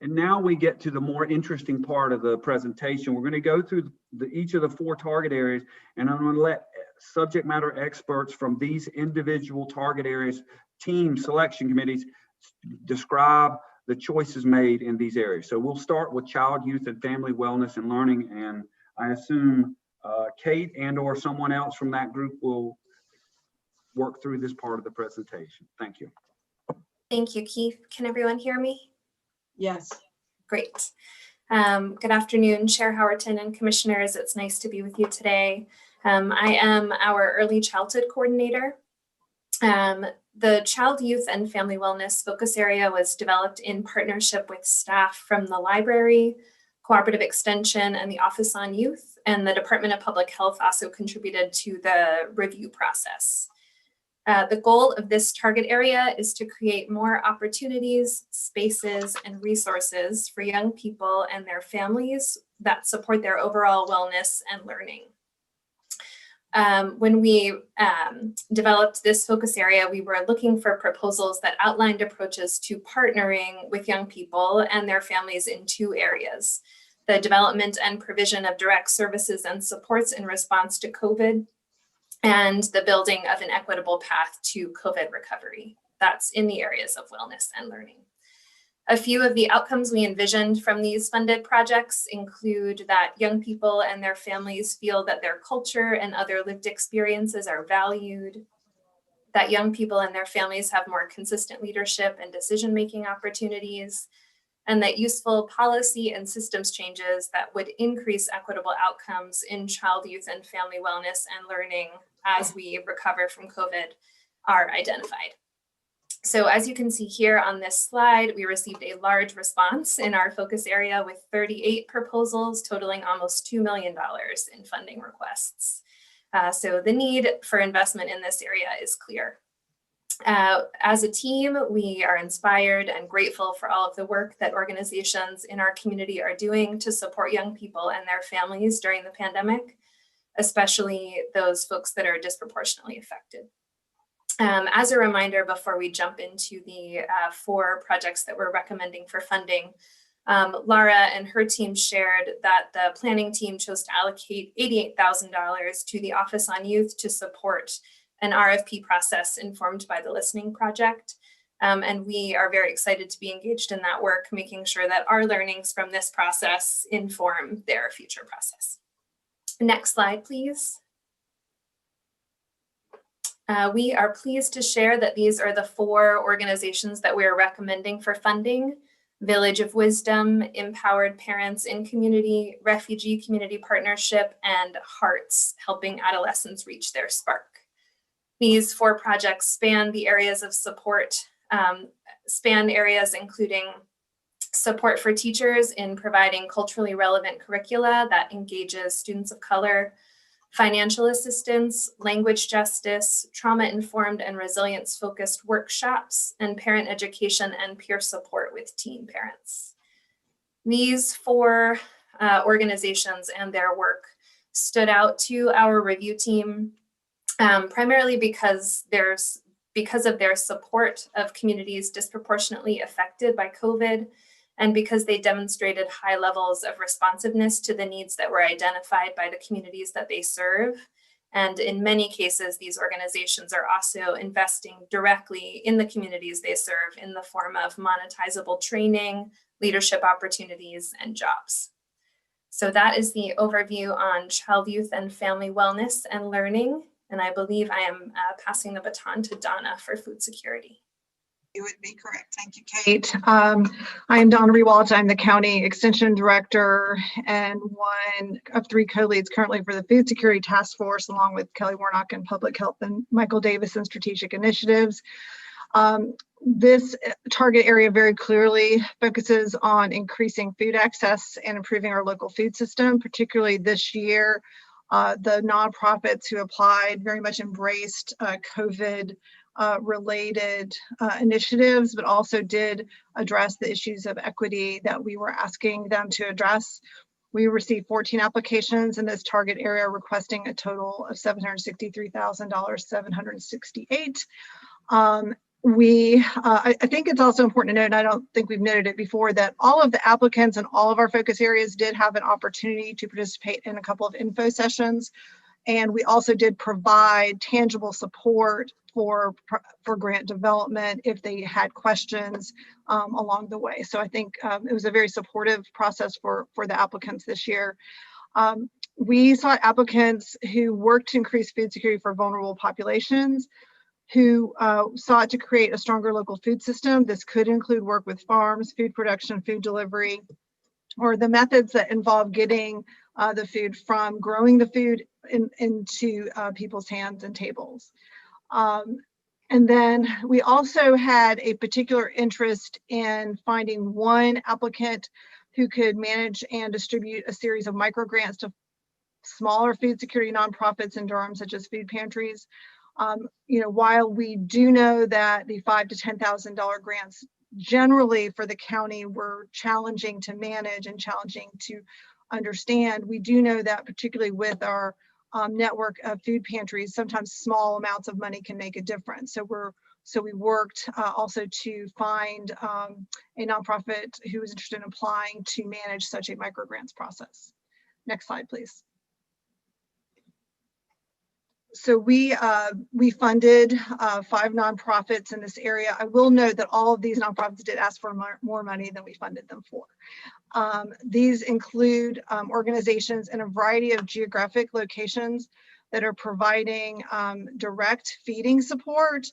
And now we get to the more interesting part of the presentation. We're going to go through each of the 4 target areas, and I'm going to let subject matter experts from these individual target areas, team selection committees, describe the choices made in these areas. So we'll start with child, youth, and family wellness and learning. And I assume Kate and or someone else from that group will work through this part of the presentation. Thank you.
Thank you, Keith. Can everyone hear me?
Yes.
Great. Good afternoon, Chair Howerton and Commissioners. It's nice to be with you today. I am our Early Childhood Coordinator. The Child, Youth, and Family Wellness focus area was developed in partnership with staff from the library, Cooperative Extension, and the Office on Youth, and the Department of Public Health also contributed to the review process. The goal of this target area is to create more opportunities, spaces, and resources for young people and their families that support their overall wellness and learning. When we developed this focus area, we were looking for proposals that outlined approaches to partnering with young people and their families in 2 areas: the development and provision of direct services and supports in response to COVID, and the building of an equitable path to COVID recovery. That's in the areas of wellness and learning. A few of the outcomes we envisioned from these funded projects include that young people and their families feel that their culture and other lived experiences are valued, that young people and their families have more consistent leadership and decision-making opportunities, and that useful policy and systems changes that would increase equitable outcomes in child, youth, and family wellness and learning as we recover from COVID are identified. So as you can see here on this slide, we received a large response in our focus area with 38 proposals totaling almost $2 million in funding requests. So the need for investment in this area is clear. As a team, we are inspired and grateful for all of the work that organizations in our community are doing to support young people and their families during the pandemic, especially those folks that are disproportionately affected. As a reminder, before we jump into the 4 projects that we're recommending for funding, Lara and her team shared that the planning team chose to allocate $88,000 to the Office on Youth to support an RFP process informed by the Listening Project. And we are very excited to be engaged in that work, making sure that our learnings from this process inform their future process. Next slide, please. We are pleased to share that these are the 4 organizations that we are recommending for funding: Village of Wisdom, Empowered Parents in Community, Refugee Community Partnership, and Hearts, Helping Adolescents Reach Their Spark. These 4 projects span the areas of support, span areas including support for teachers in providing culturally relevant curricula that engages students of color, financial assistance, language justice, trauma-informed and resilience-focused workshops, and parent education and peer support with teen parents. These 4 organizations and their work stood out to our review team, primarily because of their support of communities disproportionately affected by COVID, and because they demonstrated high levels of responsiveness to the needs that were identified by the communities that they serve. And in many cases, these organizations are also investing directly in the communities they serve in the form of monetizable training, leadership opportunities, and jobs. So that is the overview on child, youth, and family wellness and learning. And I believe I am passing the baton to Donna for food security.
You would be correct. Thank you, Kate. I am Donna Rewalt. I'm the County Extension Director and one of 3 co-leads currently for the Food Security Task Force, along with Kelly Warnock in Public Health and Michael Davis in Strategic Initiatives. This target area very clearly focuses on increasing food access and improving our local food system, particularly this year. The nonprofits who applied very much embraced COVID related initiatives, but also did address the issues of equity that we were asking them to address. We received 14 applications in this target area, requesting a total of $763,768. I think it's also important to note, and I don't think we've noted it before, that all of the applicants in all of our focus areas did have an opportunity to participate in a couple of info sessions. And we also did provide tangible support for grant development if they had questions along the way. So I think it was a very supportive process for the applicants this year. We sought applicants who worked to increase food security for vulnerable populations, who sought to create a stronger local food system. This could include work with farms, food production, food delivery, or the methods that involve getting the food from growing the food into people's hands and tables. And then we also had a particular interest in finding one applicant who could manage and distribute a series of micro grants to smaller food security nonprofits in Durham, such as food pantries. While we do know that the $5,000 to $10,000 grants generally for the county were challenging to manage and challenging to understand, we do know that particularly with our network of food pantries, sometimes small amounts of money can make a difference. So we worked also to find a nonprofit who was interested in applying to manage such a micro grants process. Next slide, please. So we funded 5 nonprofits in this area. I will note that all of these nonprofits did ask for more money than we funded them for. These include organizations in a variety of geographic locations that are providing direct feeding support,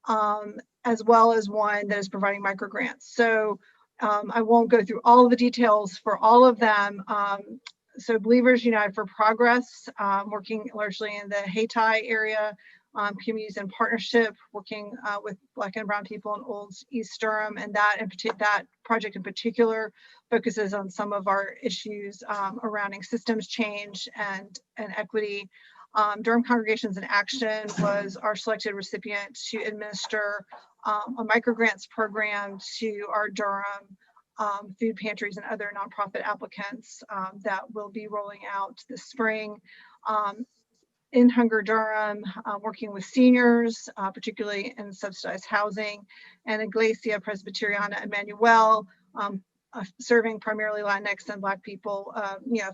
as well as one that is providing micro grants. So I won't go through all of the details for all of them. So Believers United for Progress, working largely in the Hayti area, communities in partnership, working with Black and Brown people in Old East Durham, and that project in particular focuses on some of our issues surrounding systems change and equity. Durham Congregations in Action was our selected recipient to administer a microgrants program to our Durham food pantries and other nonprofit applicants that will be rolling out this spring. In Hunger Durham, working with seniors, particularly in subsidized housing, and Iglesia Presbyteriana Emmanuel, serving primarily Latinx and Black people,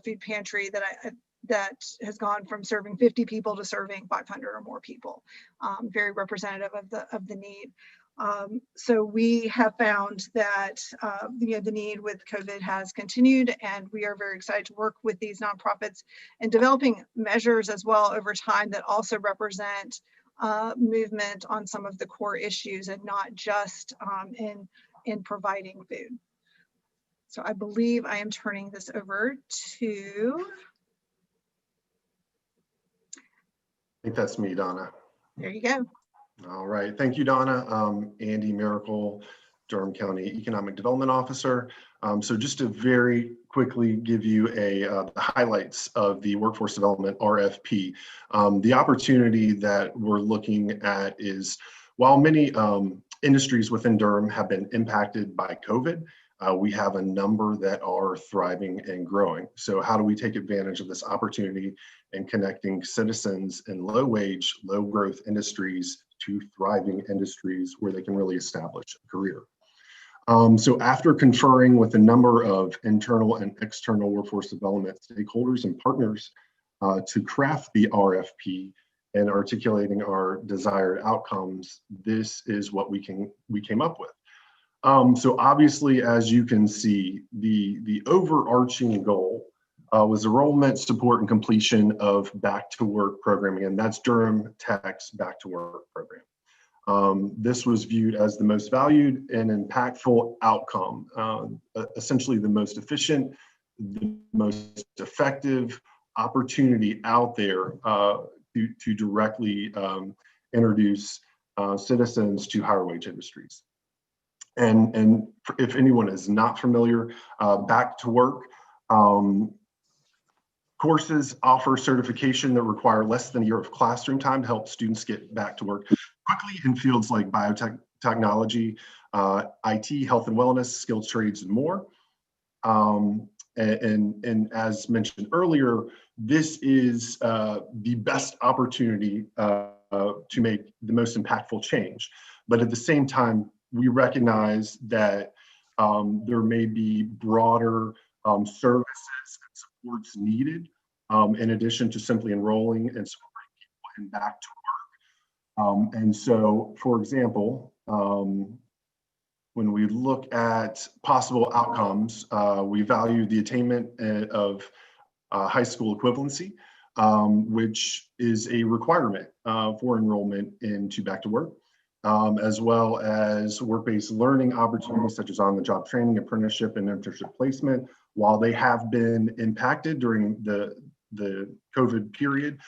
food pantry that has gone from serving 50 people to serving 500 or more people, very representative of the need. So we have found that the need with COVID has continued, and we are very excited to work with these nonprofits and developing measures as well over time that also represent movement on some of the core issues and not just in providing food. So I believe I am turning this over to.
I think that's me, Donna.
There you go.
All right, thank you, Donna. Andy Miracle, Durham County Economic Development Officer. So just to very quickly give you the highlights of the Workforce Development RFP. The opportunity that we're looking at is, while many industries within Durham have been impacted by COVID, we have a number that are thriving and growing. So how do we take advantage of this opportunity and connecting citizens in low wage, low growth industries to thriving industries where they can really establish a career? So after conferring with a number of internal and external workforce development stakeholders and partners to craft the RFP and articulating our desired outcomes, this is what we came up with. So obviously, as you can see, the overarching goal was enrollment, support, and completion of back to work programming, and that's Durham Tech's back to work program. This was viewed as the most valued and impactful outcome, essentially the most efficient, the most effective opportunity out there to directly introduce citizens to higher wage industries. And if anyone is not familiar, back to work courses offer certification that require less than a year of classroom time to help students get back to work quickly in fields like biotechnology, IT, health and wellness, skilled trades, and more. And as mentioned earlier, this is the best opportunity to make the most impactful change. But at the same time, we recognize that there may be broader services and supports needed in addition to simply enrolling and supporting people in back to work. And so, for example, when we look at possible outcomes, we value the attainment of high school equivalency, which is a requirement for enrollment into back to work. As well as work-based learning opportunities such as on-the-job training, apprenticeship, and internship placement. While they have been impacted during the COVID period,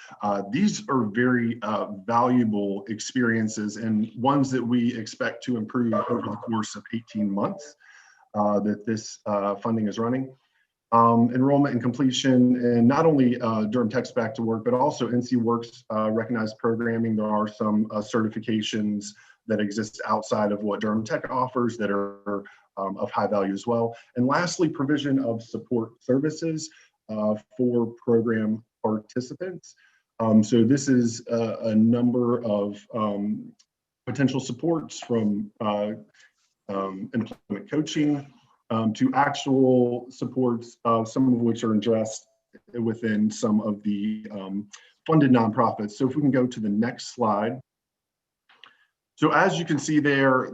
these are very valuable experiences and ones that we expect to improve over the course of 18 months that this funding is running. Enrollment and completion, and not only Durham Tech's back to work, but also NC Works recognized programming. There are some certifications that exist outside of what Durham Tech offers that are of high value as well. And lastly, provision of support services for program participants. So this is a number of potential supports from employment coaching to actual supports, some of which are addressed within some of the funded nonprofits. So if we can go to the next slide. So as you can see there,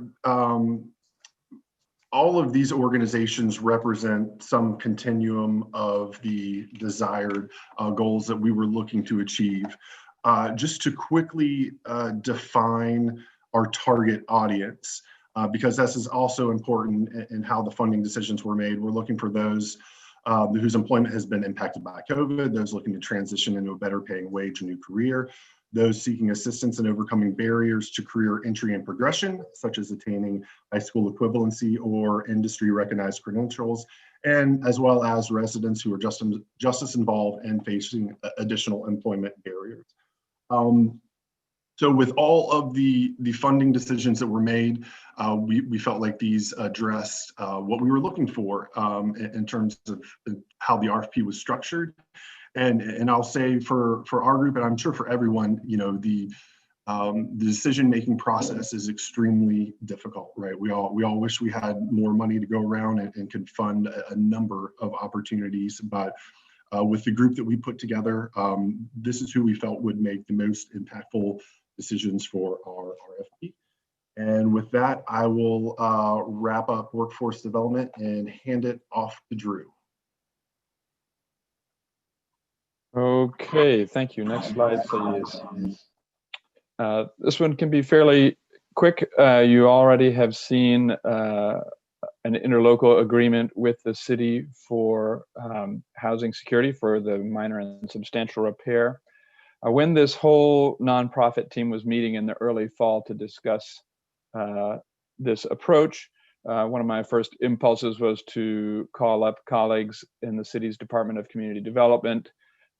all of these organizations represent some continuum of the desired goals that we were looking to achieve. Just to quickly define our target audience, because this is also important in how the funding decisions were made. We're looking for those whose employment has been impacted by COVID, those looking to transition into a better paying wage, a new career, those seeking assistance in overcoming barriers to career entry and progression, such as attaining high school equivalency or industry recognized credentials, and as well as residents who are justice involved and facing additional employment barriers. So with all of the funding decisions that were made, we felt like these addressed what we were looking for in terms of how the RFP was structured. And I'll say for our group, and I'm sure for everyone, you know, the decision-making process is extremely difficult, right? We all wish we had more money to go around and could fund a number of opportunities, but with the group that we put together, this is who we felt would make the most impactful decisions for our RFP. And with that, I will wrap up workforce development and hand it off to Drew.
Okay, thank you. Next slide, please. This one can be fairly quick. You already have seen an interlocal agreement with the city for housing security for the minor and substantial repair. When this whole nonprofit team was meeting in the early fall to discuss this approach, one of my first impulses was to call up colleagues in the city's Department of Community Development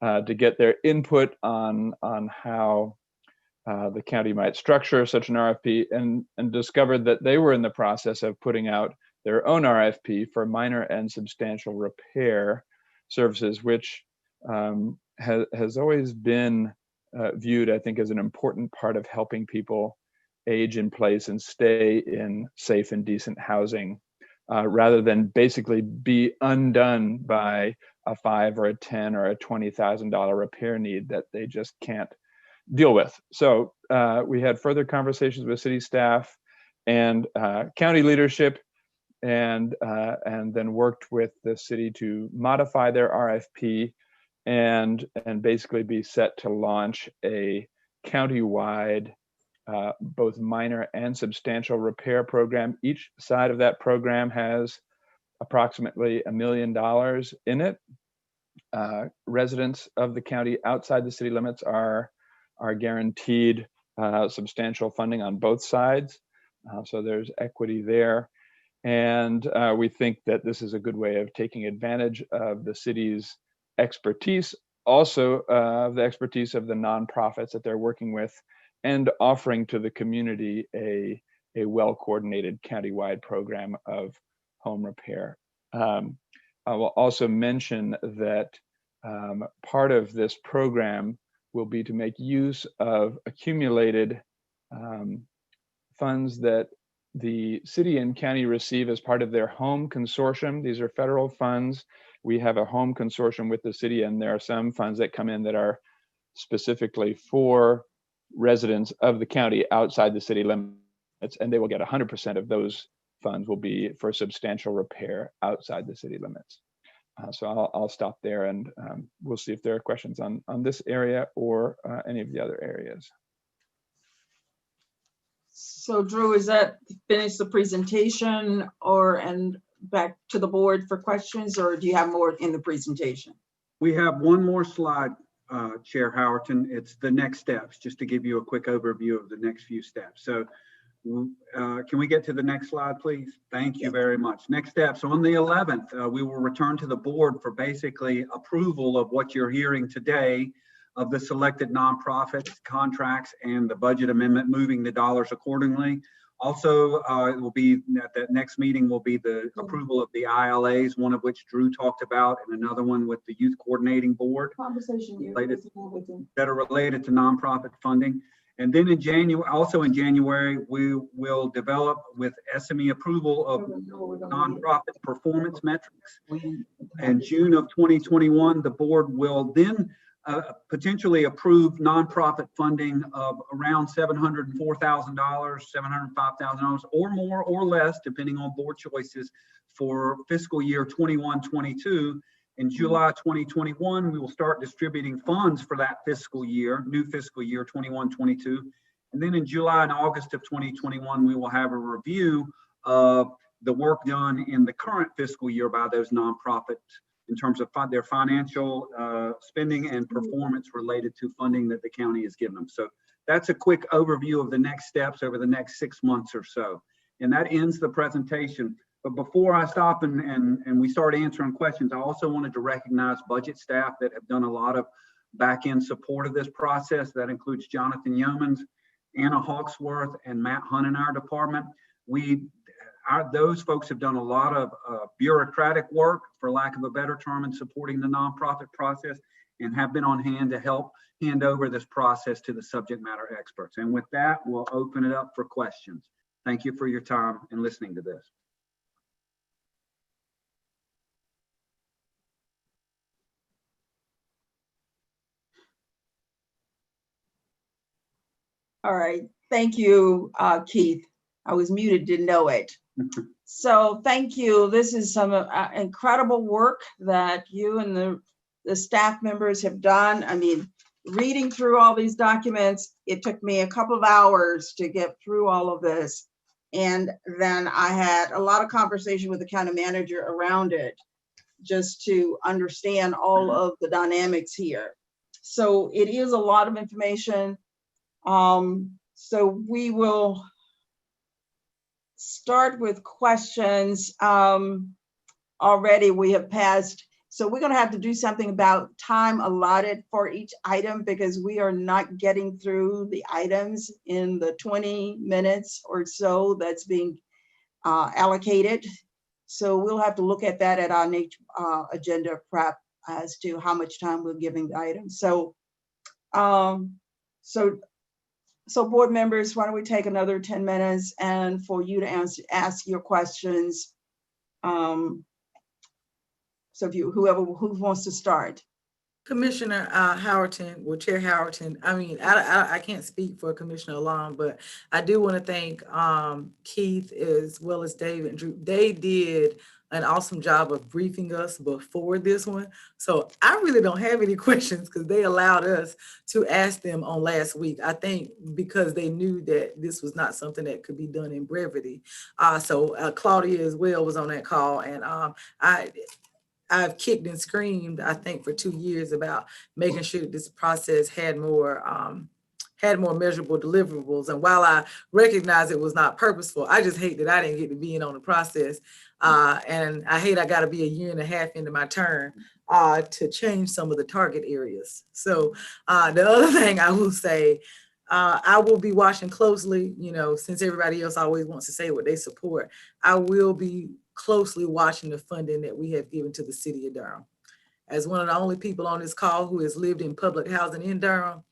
to get their input on how the county might structure such an RFP, and discovered that they were in the process of putting out their own RFP for minor and substantial repair services, which has always been viewed, I think, as an important part of helping people age in place and stay in safe and decent housing, rather than basically be undone by a $5,000 or a $10,000 or a $20,000 repair need that they just can't deal with. So we had further conversations with city staff and county leadership, and then worked with the city to modify their RFP and basically be set to launch a countywide both minor and substantial repair program. Each side of that program has approximately $1 million in it. Residents of the county outside the city limits are guaranteed substantial funding on both sides. So there's equity there. And we think that this is a good way of taking advantage of the city's expertise, also the expertise of the nonprofits that they're working with, and offering to the community a well-coordinated countywide program of home repair. I will also mention that part of this program will be to make use of accumulated funds that the city and county receive as part of their home consortium. These are federal funds. We have a home consortium with the city, and there are some funds that come in that are specifically for residents of the county outside the city limits, and they will get 100% of those funds will be for substantial repair outside the city limits. So I'll stop there, and we'll see if there are questions on this area or any of the other areas.
So Drew, is that finish the presentation and back to the board for questions, or do you have more in the presentation?
We have one more slide, Chair Howerton. It's the next steps, just to give you a quick overview of the next few steps. So can we get to the next slide, please? Thank you very much. Next steps, on the 11th, we will return to the board for basically approval of what you're hearing today of the selected nonprofits, contracts, and the budget amendment, moving the dollars accordingly. Also, it will be at that next meeting will be the approval of the ILAs, one of which Drew talked about, and another one with the Youth Coordinating Board that are related to nonprofit funding. And then in January, also in January, we will develop with SME approval of nonprofit performance metrics. In June of 2021, the board will then potentially approve nonprofit funding of around $704,000, $705,000, or more or less, depending on board choices, for fiscal year 21-22. In July 2021, we will start distributing funds for that fiscal year, new fiscal year 21-22. And then in July and August of 2021, we will have a review of the work done in the current fiscal year by those nonprofit in terms of their financial spending and performance related to funding that the county has given them. So that's a quick overview of the next steps over the next 6 months or so. And that ends the presentation. But before I stop and we start answering questions, I also wanted to recognize budget staff that have done a lot of back-end support of this process. That includes Jonathan Yeomans, Anna Hawksworth, and Matt Hunt in our department. Those folks have done a lot of bureaucratic work, for lack of a better term, in supporting the nonprofit process, and have been on hand to help hand over this process to the subject matter experts. And with that, we'll open it up for questions. Thank you for your time and listening to this.
All right, thank you, Keith. I was muted, didn't know it. So thank you. This is some incredible work that you and the staff members have done. I mean, reading through all these documents, it took me a couple of hours to get through all of this. And then I had a lot of conversation with the county manager around it, just to understand all of the dynamics here. So it is a lot of information. So we will start with questions. Already we have passed, so we're gonna have to do something about time allotted for each item, because we are not getting through the items in the 20 minutes or so that's being allocated. So we'll have to look at that at our next agenda prep as to how much time we're giving the items. So, so board members, why don't we take another 10 minutes and for you to ask your questions. So if who wants to start?
Commissioner Howerton, well, Chair Howerton, I mean, I can't speak for Commissioner Alon, but I do want to thank Keith as well as Dave and Drew. They did an awesome job of briefing us before this one. So I really don't have any questions because they allowed us to ask them on last week. I think because they knew that this was not something that could be done in brevity. So Claudia as well was on that call, and I've kicked and screamed, I think, for 2 years about making sure that this process had more measurable deliverables. And while I recognize it was not purposeful, I just hate that I didn't get to be in on the process. And I hate I got to be a year and a half into my term to change some of the target areas. So the other thing I will say, I will be watching closely, you know, since everybody else always wants to say what they support, I will be closely watching the funding that we have given to the city of Durham. As one of the only people on this call who has lived in public housing in Durham,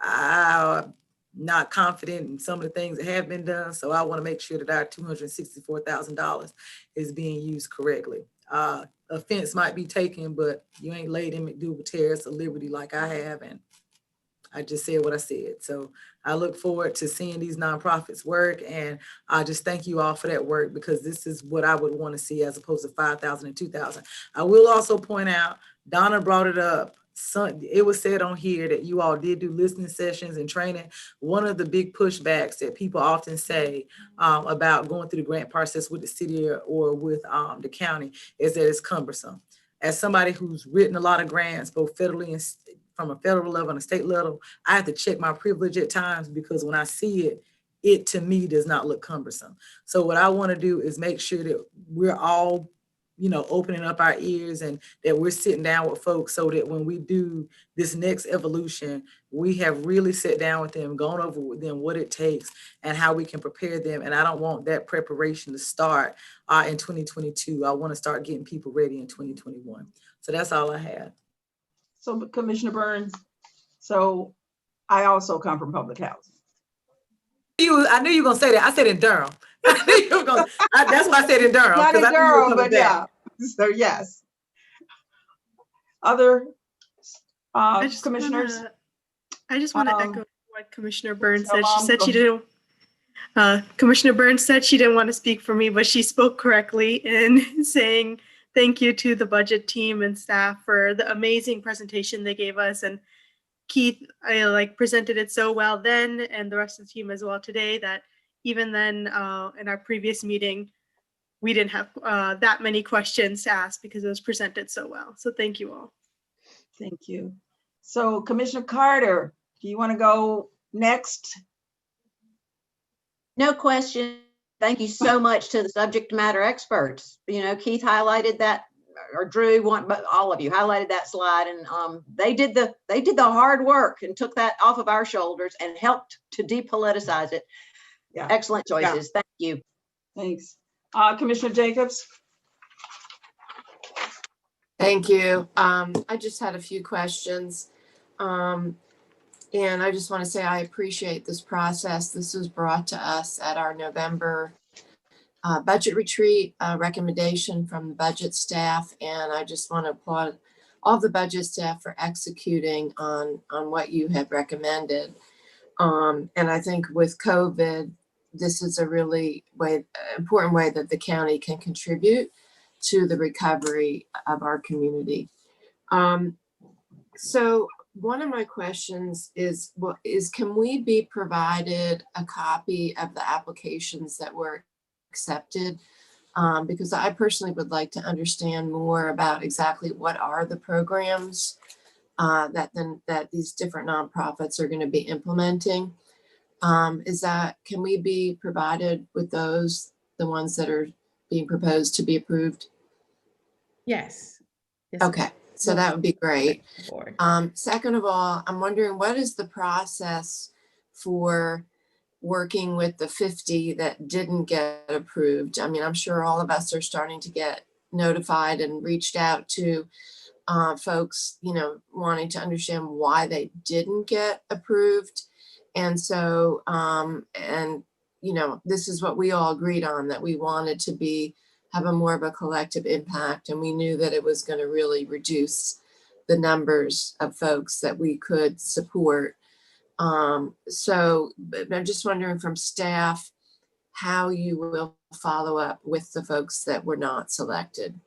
I'm not confident in some of the things that have been done. So I want to make sure that our $264,000 is being used correctly. Offense might be taken, but you ain't laid in McDougal Terrace or Liberty like I have. And I just said what I said. So I look forward to seeing these nonprofits work, and I just thank you all for that work, because this is what I would want to see as opposed to 5,000 and 2,000. I will also point out, Donna brought it up. It was said on here that you all did do listening sessions and training. One of the big pushbacks that people often say about going through the grant process with the city or with the county is that it's cumbersome. As somebody who's written a lot of grants, both federally and from a federal level and a state level, I have to check my privilege at times, because when I see it, it to me does not look cumbersome. So what I want to do is make sure that we're all, you know, opening up our ears and that we're sitting down with folks so that when we do this next evolution, we have really sat down with them, gone over with them what it takes and how we can prepare them. And I don't want that preparation to start in 2022. I want to start getting people ready in 2021. So that's all I have.
So Commissioner Burns, so I also come from public housing.
I knew you were gonna say that. I said in Durham. I knew you were gonna, that's why I said in Durham.
Not in Durham, but
back.
yeah. So yes. Other commissioners?
I just want to echo what Commissioner Burns said.
Mom,
She said she didn't. Commissioner Burns said she didn't want to speak for me, but she spoke correctly in saying thank you to the budget team and staff for the amazing presentation they gave us. And Keith, I presented it so well then, and the rest of the team as well today, that even then in our previous meeting, we didn't have that many questions to ask because it was presented so well. So thank you all.
Thank you. So Commissioner Carter, do you want to go next?
No question. Thank you so much to the subject matter experts. You know, Keith highlighted that, or Drew, but all of you highlighted that slide, and they did the hard work and took that off of our shoulders and helped to depoliticize it.
Yeah.
Excellent choices. Thank you.
Thanks. Commissioner Jacobs?
Thank you. I just had a few questions. And I just want to say I appreciate this process. This was brought to us at our November budget retreat, recommendation from the budget staff. And I just want to applaud all the budget staff for executing on what you have recommended. And I think with COVID, this is a really important way that the county can contribute to the recovery of our community. So one of my questions is can we be provided a copy of the applications that were accepted? Because I personally would like to understand more about exactly what are the programs that these different nonprofits are going to be implementing. Can we be provided with those, the ones that are being proposed to be approved?
Yes.
Okay, so that would be great. Second of all, I'm wondering what is the process for working with the 50 that didn't get approved? I mean, I'm sure all of us are starting to get notified and reached out to folks, you know, wanting to understand why they didn't get approved. And so, you know, this is what we all agreed on, that we wanted to have a more of a collective impact. And we knew that it was going to really reduce the numbers of folks that we could support. So I'm just wondering from staff how you will follow up with the folks that were not selected.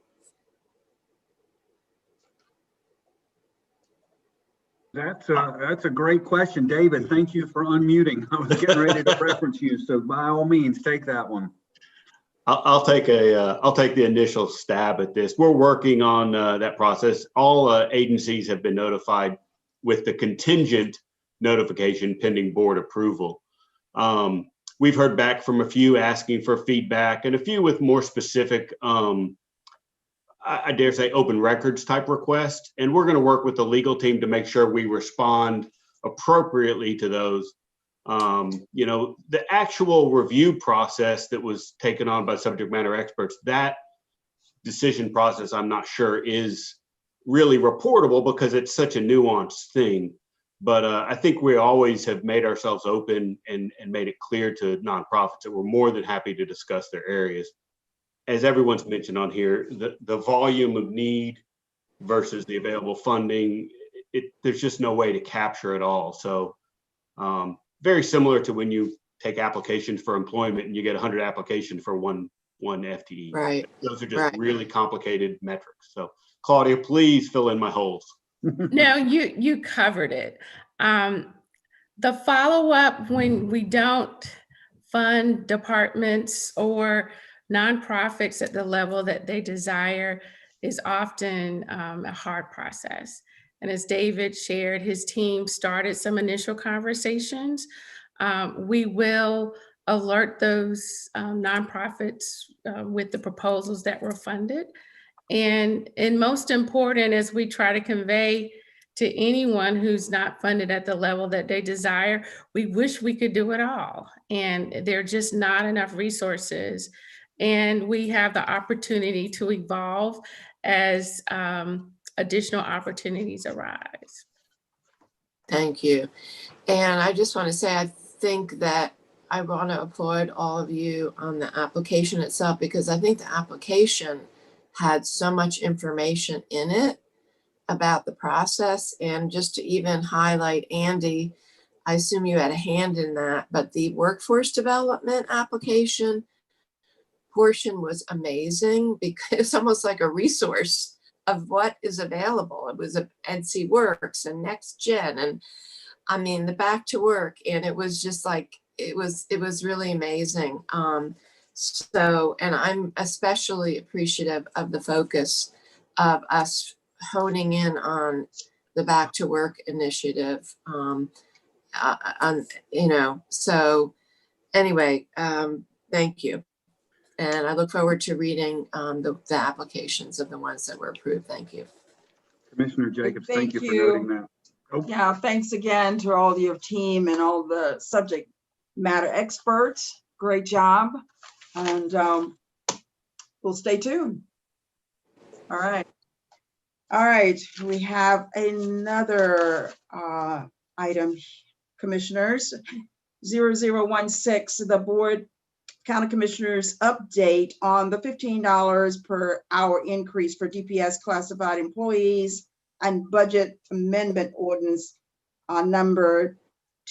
That's a great question, David. Thank you for unmuting. I was getting ready to reference you, so by all means, take that one.
I'll take the initial stab at this. We're working on that process. All agencies have been notified with the contingent notification pending board approval. We've heard back from a few asking for feedback and a few with more specific, I dare say, open records type requests. And we're going to work with the legal team to make sure we respond appropriately to those. You know, the actual review process that was taken on by subject matter experts, that decision process, I'm not sure is really reportable because it's such a nuanced thing. But I think we always have made ourselves open and made it clear to nonprofits that we're more than happy to discuss their areas. As everyone's mentioned on here, the volume of need versus the available funding, there's just no way to capture it all. So very similar to when you take applications for employment and you get 100 applications for one FTE.
Right.
Those are just really complicated metrics. So Claudia, please fill in my holes.
No, you covered it. The follow-up when we don't fund departments or nonprofits at the level that they desire is often a hard process. And as David shared, his team started some initial conversations. We will alert those nonprofits with the proposals that were funded. And most important, as we try to convey to anyone who's not funded at the level that they desire, we wish we could do it all. And there are just not enough resources. And we have the opportunity to evolve as additional opportunities arise.
Thank you. And I just want to say, I think that I want to applaud all of you on the application itself, because I think the application had so much information in it about the process. And just to even highlight, Andy, I assume you had a hand in that, but the workforce development application portion was amazing because it's almost like a resource of what is available. It was a NC Works and Next Gen, and I mean the back to work, and it was just like it was really amazing. So, and I'm especially appreciative of the focus of us honing in on the Back to Work initiative. So anyway, thank you. And I look forward to reading the applications of the ones that were approved. Thank you.
Commissioner Jacobs, thank you for
Thank you.
noting that. Oh,
Yeah, thanks again to all your team and all the subject matter experts. Great job. And we'll stay tuned. All right. All right, we have another item, Commissioners. 0016, the Board County Commissioners update on the $15 per hour increase for DPS classified employees and budget amendment ordinance number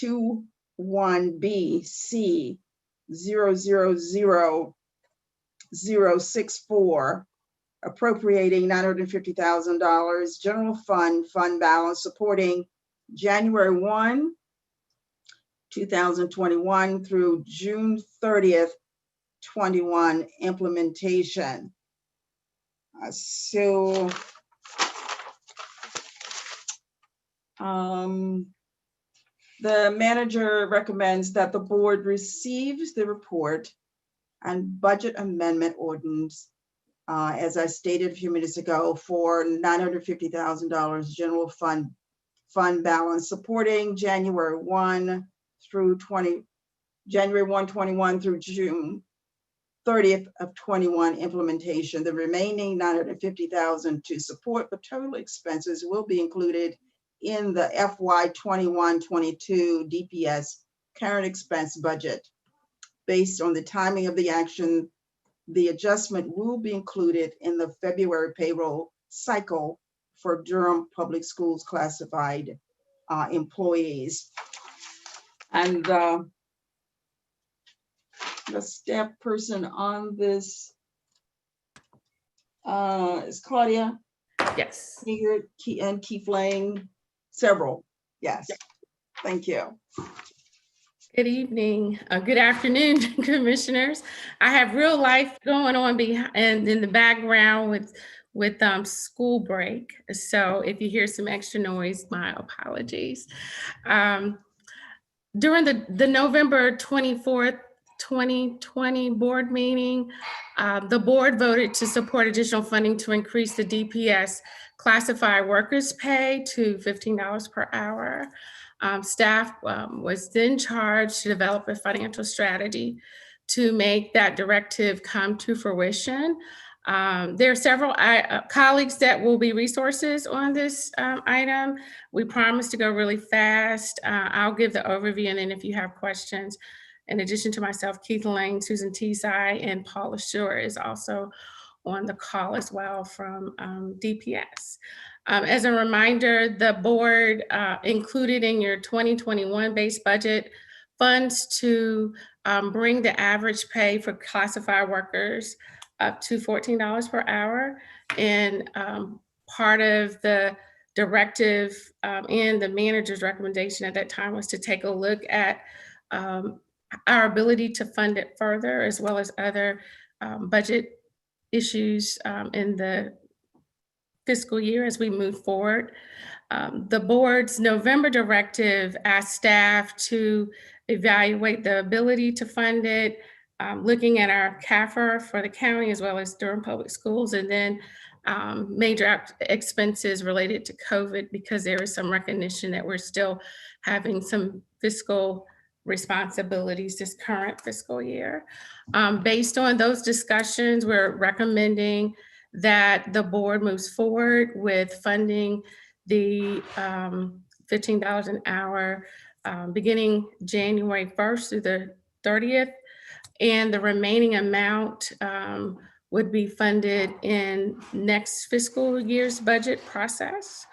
21BC 000064, appropriating $950,000 general fund balance supporting January 1, 2021 through June 30th, 21 implementation. The manager recommends that the board receives the report and budget amendment ordinance, as I stated a few minutes ago, for $950,000 general fund balance supporting January 1 through January 1, 21 through June 30th of 21 implementation. The remaining $950,000 to support the total expenses will be included in the FY 21-22 DPS current expense budget. Based on the timing of the action, the adjustment will be included in the February payroll cycle for Durham Public Schools classified employees. And the staff person on this is Claudia.
Yes.
Here, and Keith Lang, several. Yes. Thank you.
Good evening, good afternoon, Commissioners. I have real life going on behind in the background with school break. So if you hear some extra noise, my apologies. During the November 24th, 2020 board meeting, the board voted to support additional funding to increase the DPS classified workers' pay to $15 per hour. Staff was then charged to develop a financial strategy to make that directive come to fruition. There are several colleagues that will be resources on this item. We promise to go really fast. I'll give the overview, and then if you have questions, in addition to myself, Keith Lane, Susan Teasai, and Paula Shore is also on the call as well from DPS. As a reminder, the board included in your 2021 base budget funds to bring the average pay for classified workers up to $14 per hour. And part of the directive and the manager's recommendation at that time was to take a look at our ability to fund it further, as well as other budget issues in the fiscal year as we move forward. The board's November directive asked staff to evaluate the ability to fund it, looking at our CAFR for the county as well as Durham Public Schools, and then major expenses related to COVID, because there is some recognition that we're still having some fiscal responsibilities this current fiscal year. Based on those discussions, we're recommending that the board moves forward with funding the $15 an hour beginning January 1st through the 30th. And the remaining amount would be funded in next fiscal year's budget process.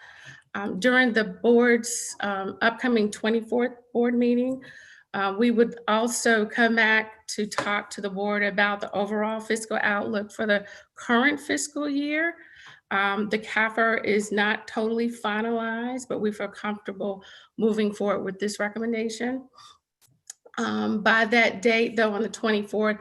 During the board's upcoming 24th board meeting, we would also come back to talk to the board about the overall fiscal outlook for the current fiscal year. The CAFR is not totally finalized, but we feel comfortable moving forward with this recommendation. By that date, though, on the 24th,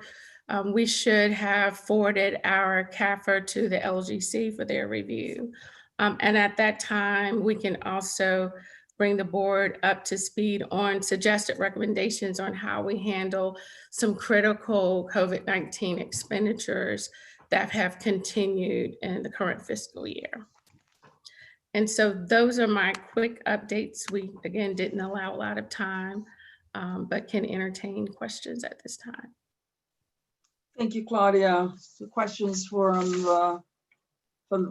We should have forwarded our CAFR to the LGC for their review. And at that time, we can also bring the board up to speed on suggested recommendations on how we handle some critical COVID-19 expenditures that have continued in the current fiscal year. And so those are my quick updates. We, again, didn't allow a lot of time, but can entertain questions at this time.
Thank you, Claudia. So questions from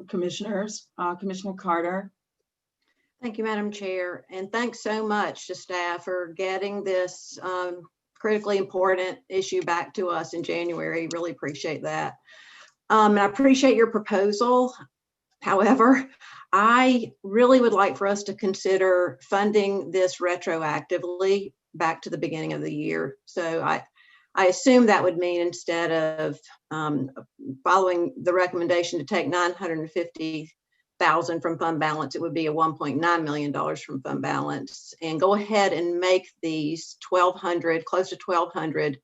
commissioners. Commissioner Carter.
Thank you, Madam Chair, and thanks so much to staff for getting this critically important issue back to us in January. Really appreciate that. And I appreciate your proposal. However, I really would like for us to consider funding this retroactively back to the beginning of the year. So I assume that would mean instead of following the recommendation to take $950,000 from fund balance, it would be a $1.9 million from fund balance, and go ahead and make these 1,200, close to 1,200,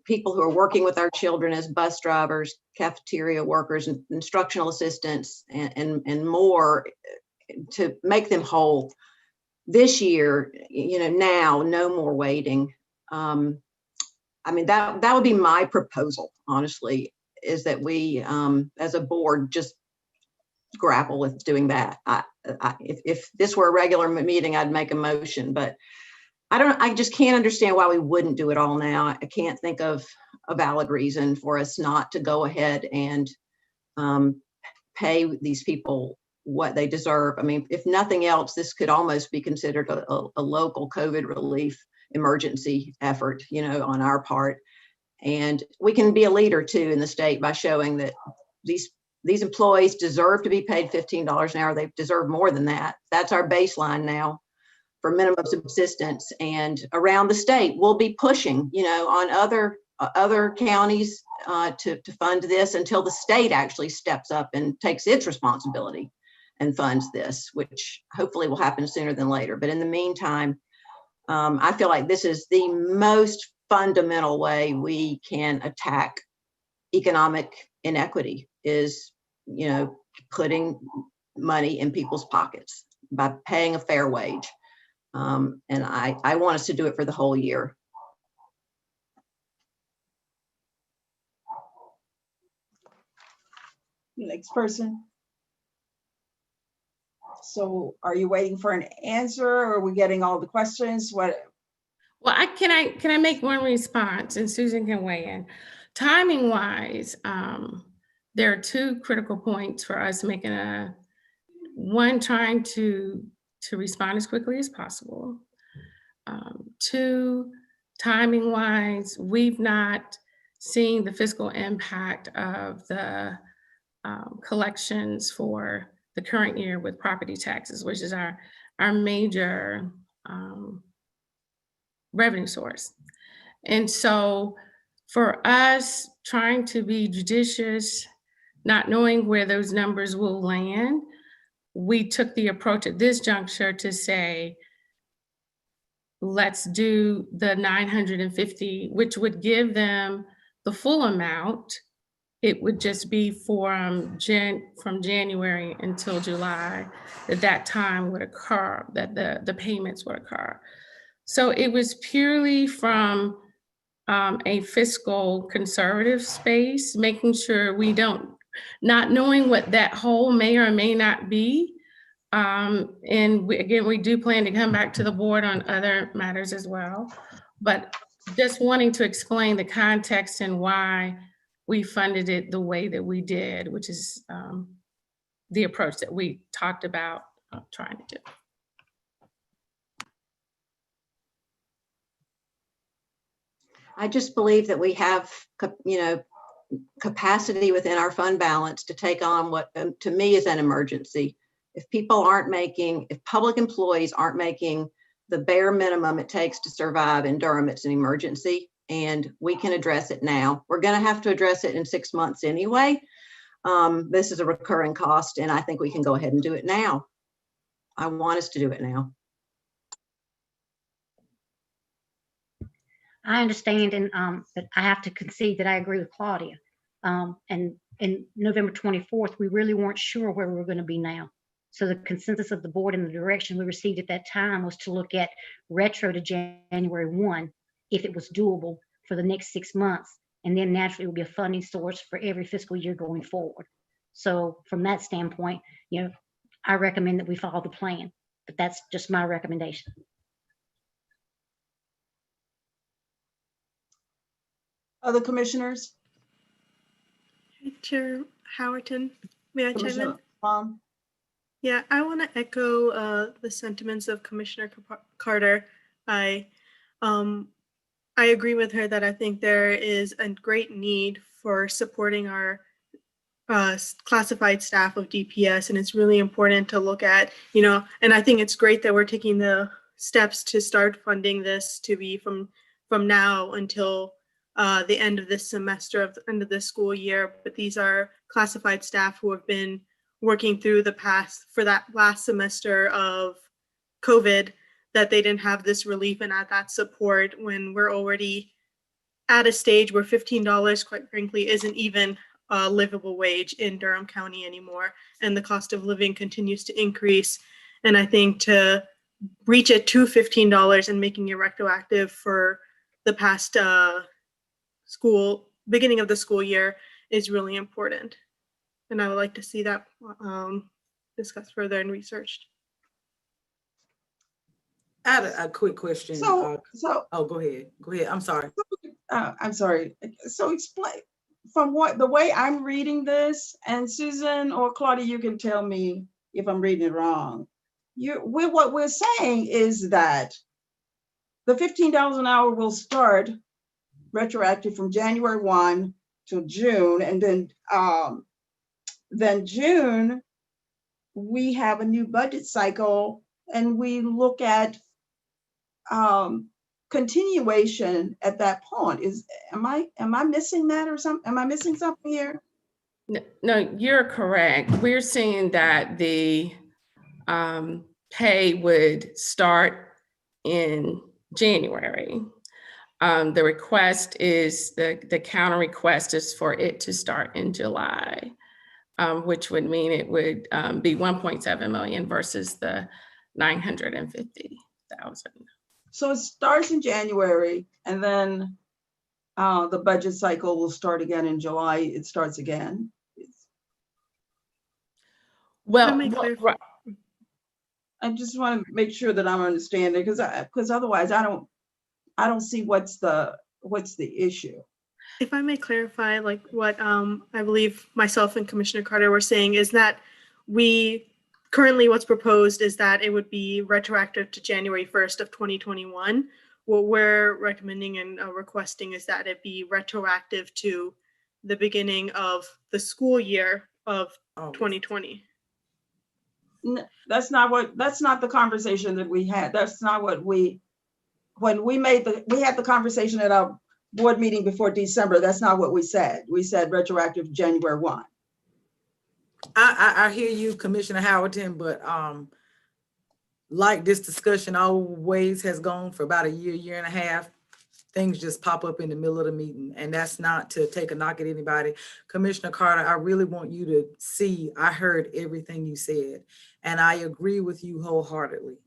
people who are working with our children as bus drivers, cafeteria workers, and instructional assistants, and more, to make them whole this year. Now, no more waiting. I mean, that would be my proposal, honestly, is that we, as a board, just grapple with doing that. If this were a regular meeting, I'd make a motion, but I just can't understand why we wouldn't do it all now. I can't think of a valid reason for us not to go ahead and pay these people what they deserve. I mean, if nothing else, this could almost be considered a local COVID relief emergency effort, on our part. And we can be a leader too in the state by showing that these employees deserve to be paid $15 an hour. They deserve more than that. That's our baseline now for minimum subsistence. And around the state, we'll be pushing, on other counties to fund this until the state actually steps up and takes its responsibility and funds this, which hopefully will happen sooner than later. But in the meantime, I feel like this is the most fundamental way we can attack economic inequity, is, putting money in people's pockets by paying a fair wage. And I want us to do it for the whole year.
Next person. So are you waiting for an answer, or are we getting all the questions? Well,
can I make one response, and Susan can weigh in. Timing wise, there are two critical points for us making one, trying to respond as quickly as possible. Two, timing wise, we've not seen the fiscal impact of the collections for the current year with property taxes, which is our major revenue source. And so for us, trying to be judicious, not knowing where those numbers will land, we took the approach at this juncture to say, let's do the 950, which would give them the full amount. It would just be from January until July that time would occur, that the payments would occur. So it was purely from a fiscal conservative space, making sure we not knowing what that hole may or may not be. And we do plan to come back to the board on other matters as well, but just wanting to explain the context and why we funded it the way that we did, which is the approach that we talked about trying to do.
I just believe that we have, capacity within our fund balance to take on what to me is an emergency. If public employees aren't making the bare minimum it takes to survive in Durham, it's an emergency, and we can address it now. We're going to have to address it in 6 months anyway. This is a recurring cost, and I think we can go ahead and do it now. I want us to do it now.
I understand, and but I have to concede that I agree with Claudia. And in November 24th, we really weren't sure where we were going to be now. So the consensus of the board and the direction we received at that time was to look at retro to January 1, if it was doable for the next 6 months. And then naturally it will be a funding source for every fiscal year going forward. So from that standpoint, you know, I recommend that we follow the plan, but that's just my recommendation.
Other commissioners?
Chair Howerton, may I chime in?
Commissioner Plum?
Yeah, I want to echo the sentiments of Commissioner Carter. I agree with her that I think there is a great need for supporting our classified staff of DPS, and it's really important to look at, you know, and I think it's great that we're taking the steps to start funding this to be from now until the end of this semester, of the end of this school year. But these are classified staff who have been working through the past for that last semester of COVID, that they didn't have this relief and that support when we're already at a stage where $15, quite frankly, isn't even a livable wage in Durham County anymore. And the cost of living continues to increase. And I think to reach it to $15 and making it retroactive for the past beginning of the school year is really important. And I would like to see that discussed further and researched.
I had a quick question.
So,
oh, go ahead. Go ahead. I'm sorry.
I'm sorry. So explain from the way I'm reading this, and Susan or Claudia, you can tell me if I'm reading it wrong. What we're saying is that the $15 an hour will start retroactive from January 1 to June, and then June we have a new budget cycle, and we look at continuation at that point. Am I missing that or something? Am I missing something here?
No, you're correct. We're saying that the pay would start in January. The request is, the counter request is for it to start in July, which would mean it would be 1.7 million versus the 950,000.
So it starts in January, and then the budget cycle will start again in July. It starts again.
Well,
I just want to make sure that I'm understanding, because otherwise I don't see what's the issue.
If I may clarify, like what I believe myself and Commissioner Carter were saying is that currently what's proposed is that it would be retroactive to January 1st of 2021. What we're recommending and requesting is that it be retroactive to the beginning of the school year of 2020.
That's not the conversation that we had. That's not what when we had the conversation at our board meeting before December. That's not what we said. We said retroactive January 1.
I hear you, Commissioner Howerton, but like this discussion always has gone for about a year and a half, things just pop up in the middle of the meeting, and that's not to take a knock at anybody. Commissioner Carter, I really want you to see, I heard everything you said, and I agree with you wholeheartedly.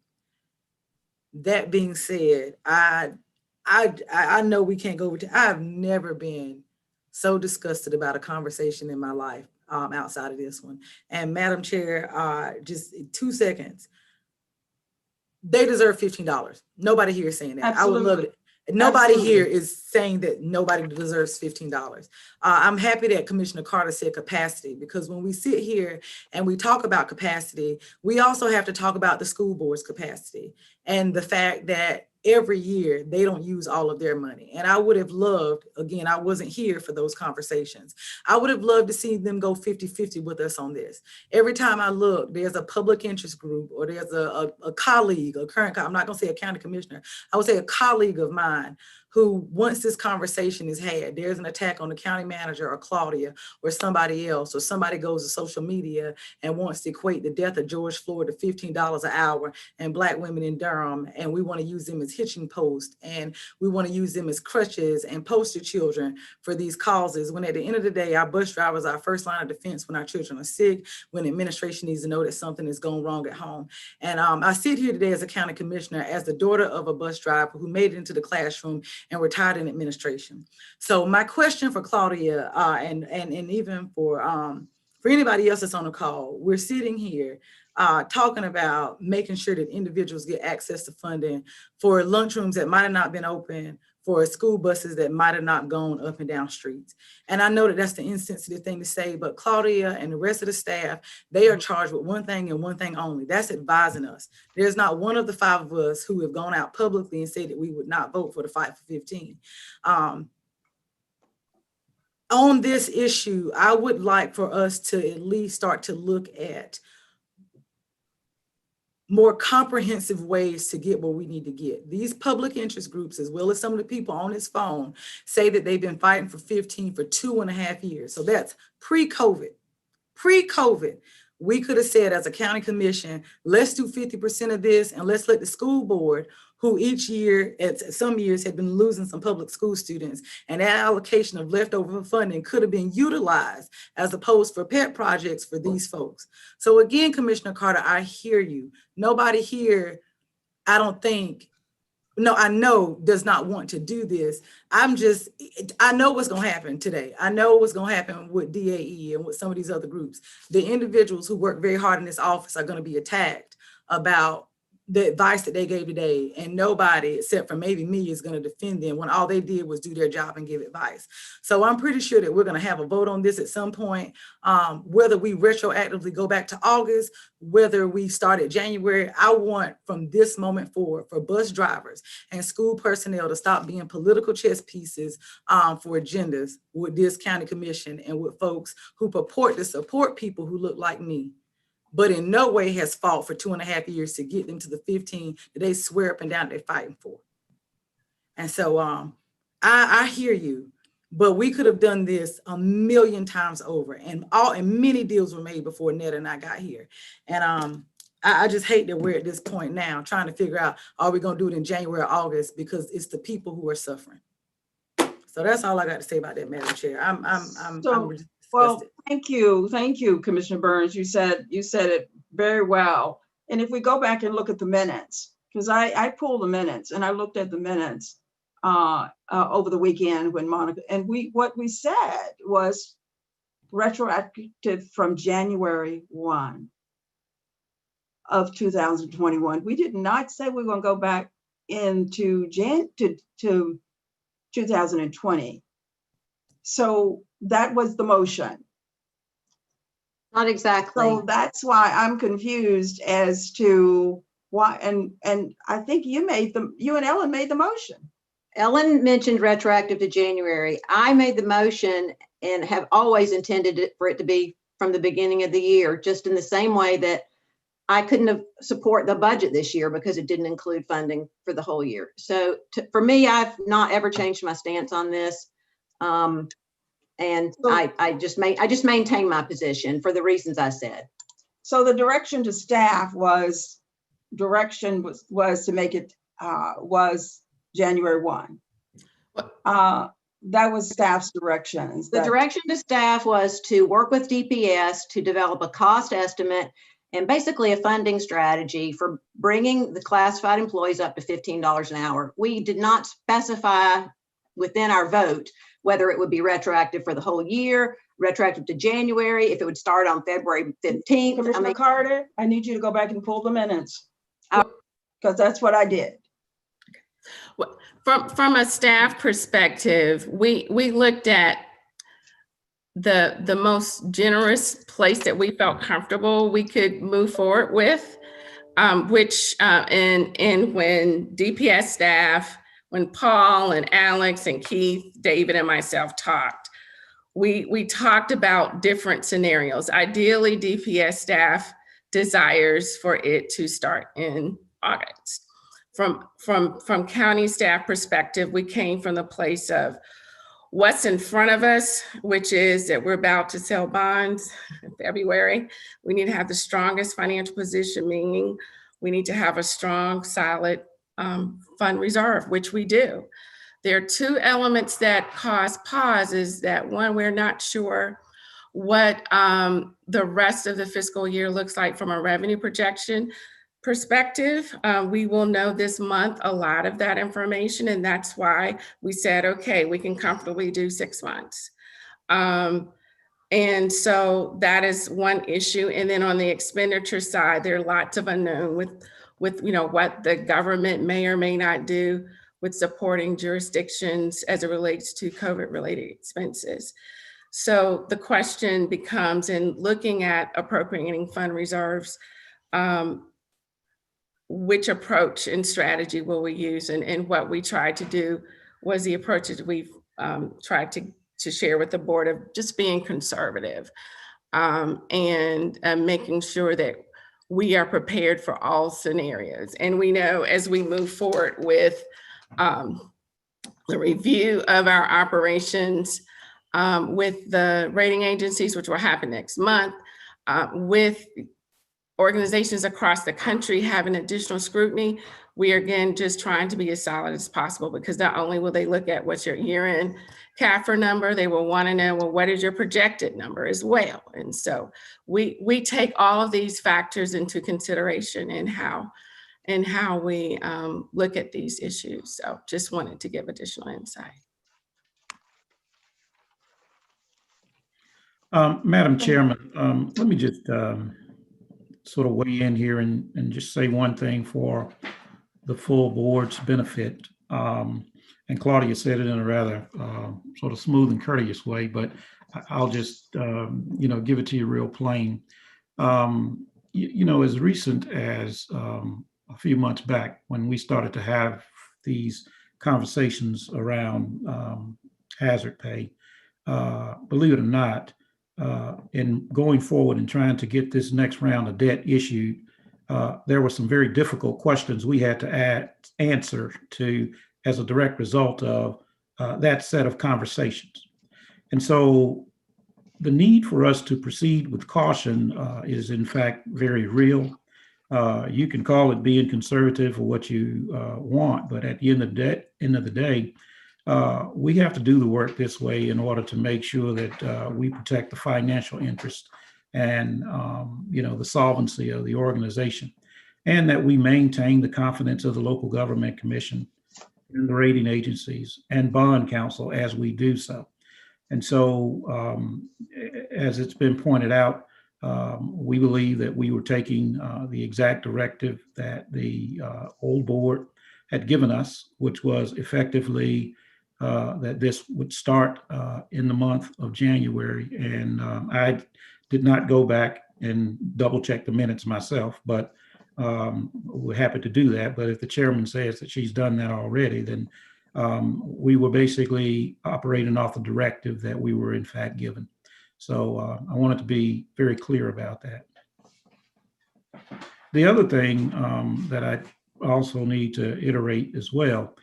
That being said, I know we can't go over to, I've never been so disgusted about a conversation in my life outside of this one. And Madam Chair, just 2 seconds. They deserve $15. Nobody here is saying that.
Absolutely.
I would love it. Nobody
Absolutely.
here is saying that nobody deserves $15. I'm happy that Commissioner Carter said capacity, because when we sit here and we talk about capacity, we also have to talk about the school board's capacity and the fact that every year they don't use all of their money. And I would have loved, again, I wasn't here for those conversations. I would have loved to see them go 50-50 with us on this. Every time I look, there's a public interest group, or there's a colleague, a current, I'm not gonna say a county commissioner, I would say a colleague of mine who, once this conversation is had, there's an attack on the county manager or Claudia or somebody else, or somebody goes to social media and wants to equate the death of George Floyd to $15 an hour and Black women in Durham, and we want to use them as hitching posts, and we want to use them as crutches and poster children for these causes, when at the end of the day, our bus drivers are our first line of defense when our children are sick, when administration needs to know that something is going wrong at home. And I sit here today as a county commissioner, as the daughter of a bus driver who made it into the classroom and retired in administration. So my question for Claudia, and even for anybody else that's on the call, we're sitting here talking about making sure that individuals get access to funding for lunchrooms that might have not been open, for school buses that might have not gone up and down streets. And I know that that's the insensitive thing to say, but Claudia and the rest of the staff, they are charged with one thing and one thing only. That's advising us. There's not one of the 5 of us who have gone out publicly and said that we would not vote for the Fight for 15. On this issue, I would like for us to at least start to look at more comprehensive ways to get what we need to get. These public interest groups, as well as some of the people on this phone, say that they've been fighting for 15 for 2.5 years. So that's pre-COVID. Pre-COVID, we could have said as a county commission, let's do 50% of this, and let's let the school board, who each year, at some years, had been losing some public school students, and that allocation of leftover funding could have been utilized as opposed for pet projects for these folks. So again, Commissioner Carter, I hear you. Nobody here, I don't think, no, I know does not want to do this. I know what's gonna happen today. I know what's gonna happen with DAE and with some of these other groups. The individuals who work very hard in this office are gonna be attacked about the advice that they gave today, and nobody except for maybe me is going to defend them when all they did was do their job and give advice. So I'm pretty sure that we're going to have a vote on this at some point, whether we retroactively go back to August, whether we start at January. I want from this moment forward for bus drivers and school personnel to stop being political chess pieces for agendas with this county commission and with folks who purport to support people who look like me, but in no way has fought for 2.5 years to get them to the 15 that they swear up and down they're fighting for. And so I hear you, but we could have done this 1,000,000 times over, and many deals were made before Ned and I got here. And I just hate that we're at this point now trying to figure out, are we gonna do it in January or August, because it's the people who are suffering. So that's all I got to say about that, Madam Chair.
Well, thank you, Commissioner Burns. You said it very well. And if we go back and look at the minutes, because I pulled the minutes and I looked at the minutes over the weekend when Monica, and what we said was retroactive from January 1 of 2021. We did not say we were going to go back into to 2020. So that was the motion.
Not exactly.
So that's why I'm confused as to why, and I think you and Ellen made the motion.
Ellen mentioned retroactive to January. I made the motion and have always intended for it to be from the beginning of the year, just in the same way that I couldn't have support the budget this year because it didn't include funding for the whole year. So for me, I've not ever changed my stance on this. And I just maintain my position for the reasons I said.
So the direction to staff was to make it was January 1. That was staff's directions.
The direction to staff was to work with DPS to develop a cost estimate and basically a funding strategy for bringing the classified employees up to $15 an hour. We did not specify within our vote whether it would be retroactive for the whole year, retroactive to January, if it would start on February 15th.
Commissioner Carter, I need you to go back and pull the minutes, because that's what I did.
From a staff perspective, we looked at the most generous place that we felt comfortable we could move forward with, and when DPS staff, when Paul and Alex and Keith, David and myself talked, we talked about different scenarios. Ideally, DPS staff desires for it to start in August. from county staff perspective, we came from the place of what's in front of us, which is that we're about to sell bonds in February. We need to have the strongest financial position, meaning we need to have a strong, solid fund reserve, which we do. There are two elements that cause pause is that one, we're not sure what the rest of the fiscal year looks like from a revenue projection perspective. We will know this month a lot of that information, and that's why we said, okay, we can comfortably do 6 months. And so that is one issue. And then on the expenditure side, there are lots of unknown with what the government may or may not do with supporting jurisdictions as it relates to COVID-related expenses. So the question becomes, in looking at appropriating fund reserves, which approach and strategy will we use? And what we tried to do was the approaches we've tried to share with the board of just being conservative and making sure that we are prepared for all scenarios. And we know as we move forward with the review of our operations with the rating agencies, which will happen next month, with organizations across the country having additional scrutiny, we are again just trying to be as solid as possible, because not only will they look at what's your year-end CAFR number, they will want to know, well, what is your projected number as well? And so we take all of these factors into consideration in how we look at these issues. So just wanted to give additional insight.
Madam Chairman, let me just sort of weigh in here and just say one thing for the full board's benefit. And Claudia said it in a rather sort of smooth and courteous way, but I'll just, give it to you real plain. As recent as a few months back, when we started to have these conversations around hazard pay, believe it or not, in going forward and trying to get this next round of debt issued, there were some very difficult questions we had to answer to as a direct result of that set of conversations. And so the need for us to proceed with caution is in fact very real. You can call it being conservative or what you want, but at the end of the day, we have to do the work this way in order to make sure that we protect the financial interest and the solvency of the organization, and that we maintain the confidence of the local government commission and the rating agencies and bond counsel as we do so. And so, as it's been pointed out, we believe that we were taking the exact directive that the old board had given us, which was effectively that this would start in the month of January. And I did not go back and double check the minutes myself, but we're happy to do that. But if the chairman says that she's done that already, then we were basically operating off the directive that we were in fact given. So I wanted to be very clear about that. The other thing that I also need to iterate as well,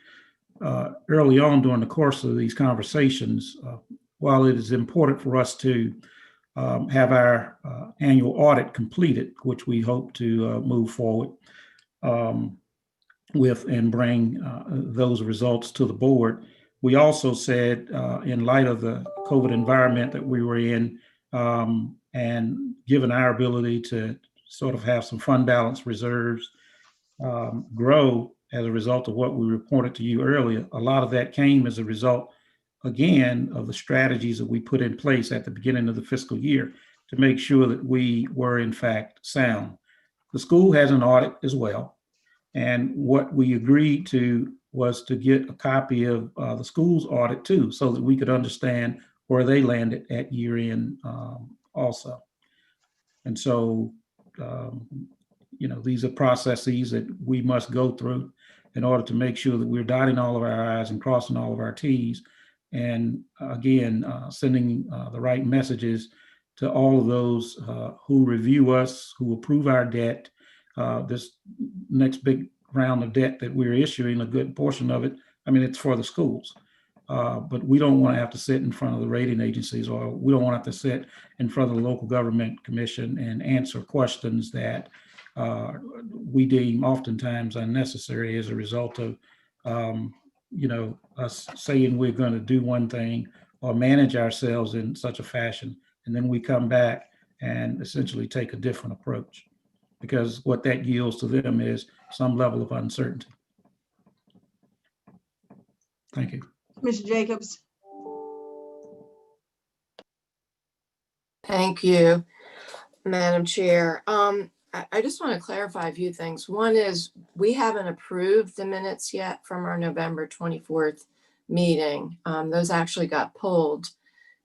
early on during the course of these conversations, while it is important for us to have our annual audit completed, which we hope to move forward with and bring those results to the board, we also said in light of the COVID environment that we were in, and given our ability to sort of have some fund balance reserves grow as a result of what we reported to you earlier, a lot of that came as a result, again, of the strategies that we put in place at the beginning of the fiscal year to make sure that we were in fact sound. The school has an audit as well. And what we agreed to was to get a copy of the school's audit too, so that we could understand where they landed at year end also. And so, these are processes that we must go through in order to make sure that we're dotting all of our I's and crossing all of our T's. And again, sending the right messages to all of those who review us, who approve our debt. This next big round of debt that we're issuing, a good portion of it, I mean, it's for the schools. But we don't want to have to sit in front of the rating agencies, or we don't want to have to sit in front of the local government commission and answer questions that we deem oftentimes unnecessary as a result of, us saying we're going to do one thing or manage ourselves in such a fashion, and then we come back and essentially take a different approach, because what that yields to them is some level of uncertainty. Thank you.
Mr. Jacobs.
Thank you, Madam Chair. I just want to clarify a few things. One is we haven't approved the minutes yet from our November 24th meeting. Those actually got pulled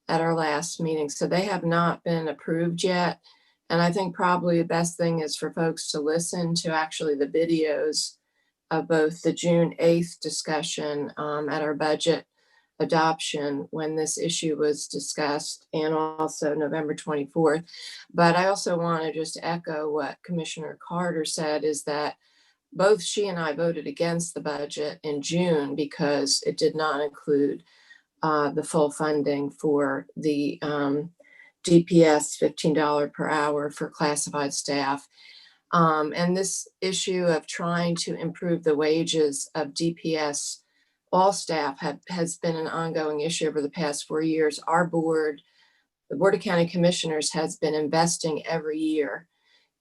at our last meeting, so they have not been approved yet. And I think probably the best thing is for folks to listen to actually the videos of both the June 8th discussion at our budget adoption when this issue was discussed, and also November 24th. But I also want to just echo what Commissioner Carter said, is that both she and I voted against the budget in June because it did not include the full funding for the DPS $15 per hour for classified staff. And this issue of trying to improve the wages of DPS all staff has been an ongoing issue over the past 4 years. Our board, the Board of County Commissioners, has been investing every year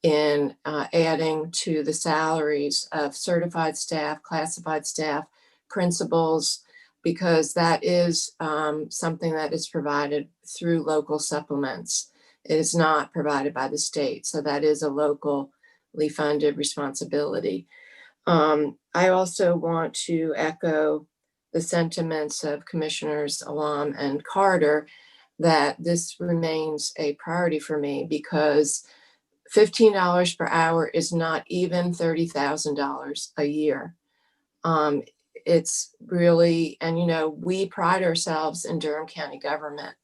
in adding to the salaries of certified staff, classified staff, principals, because that is something that is provided through local supplements. It is not provided by the state, so that is a locally funded responsibility. I also want to echo the sentiments of Commissioners Alam and Carter that this remains a priority for me, because $15 per hour is not even $30,000 a year. It's really, and we pride ourselves in Durham County government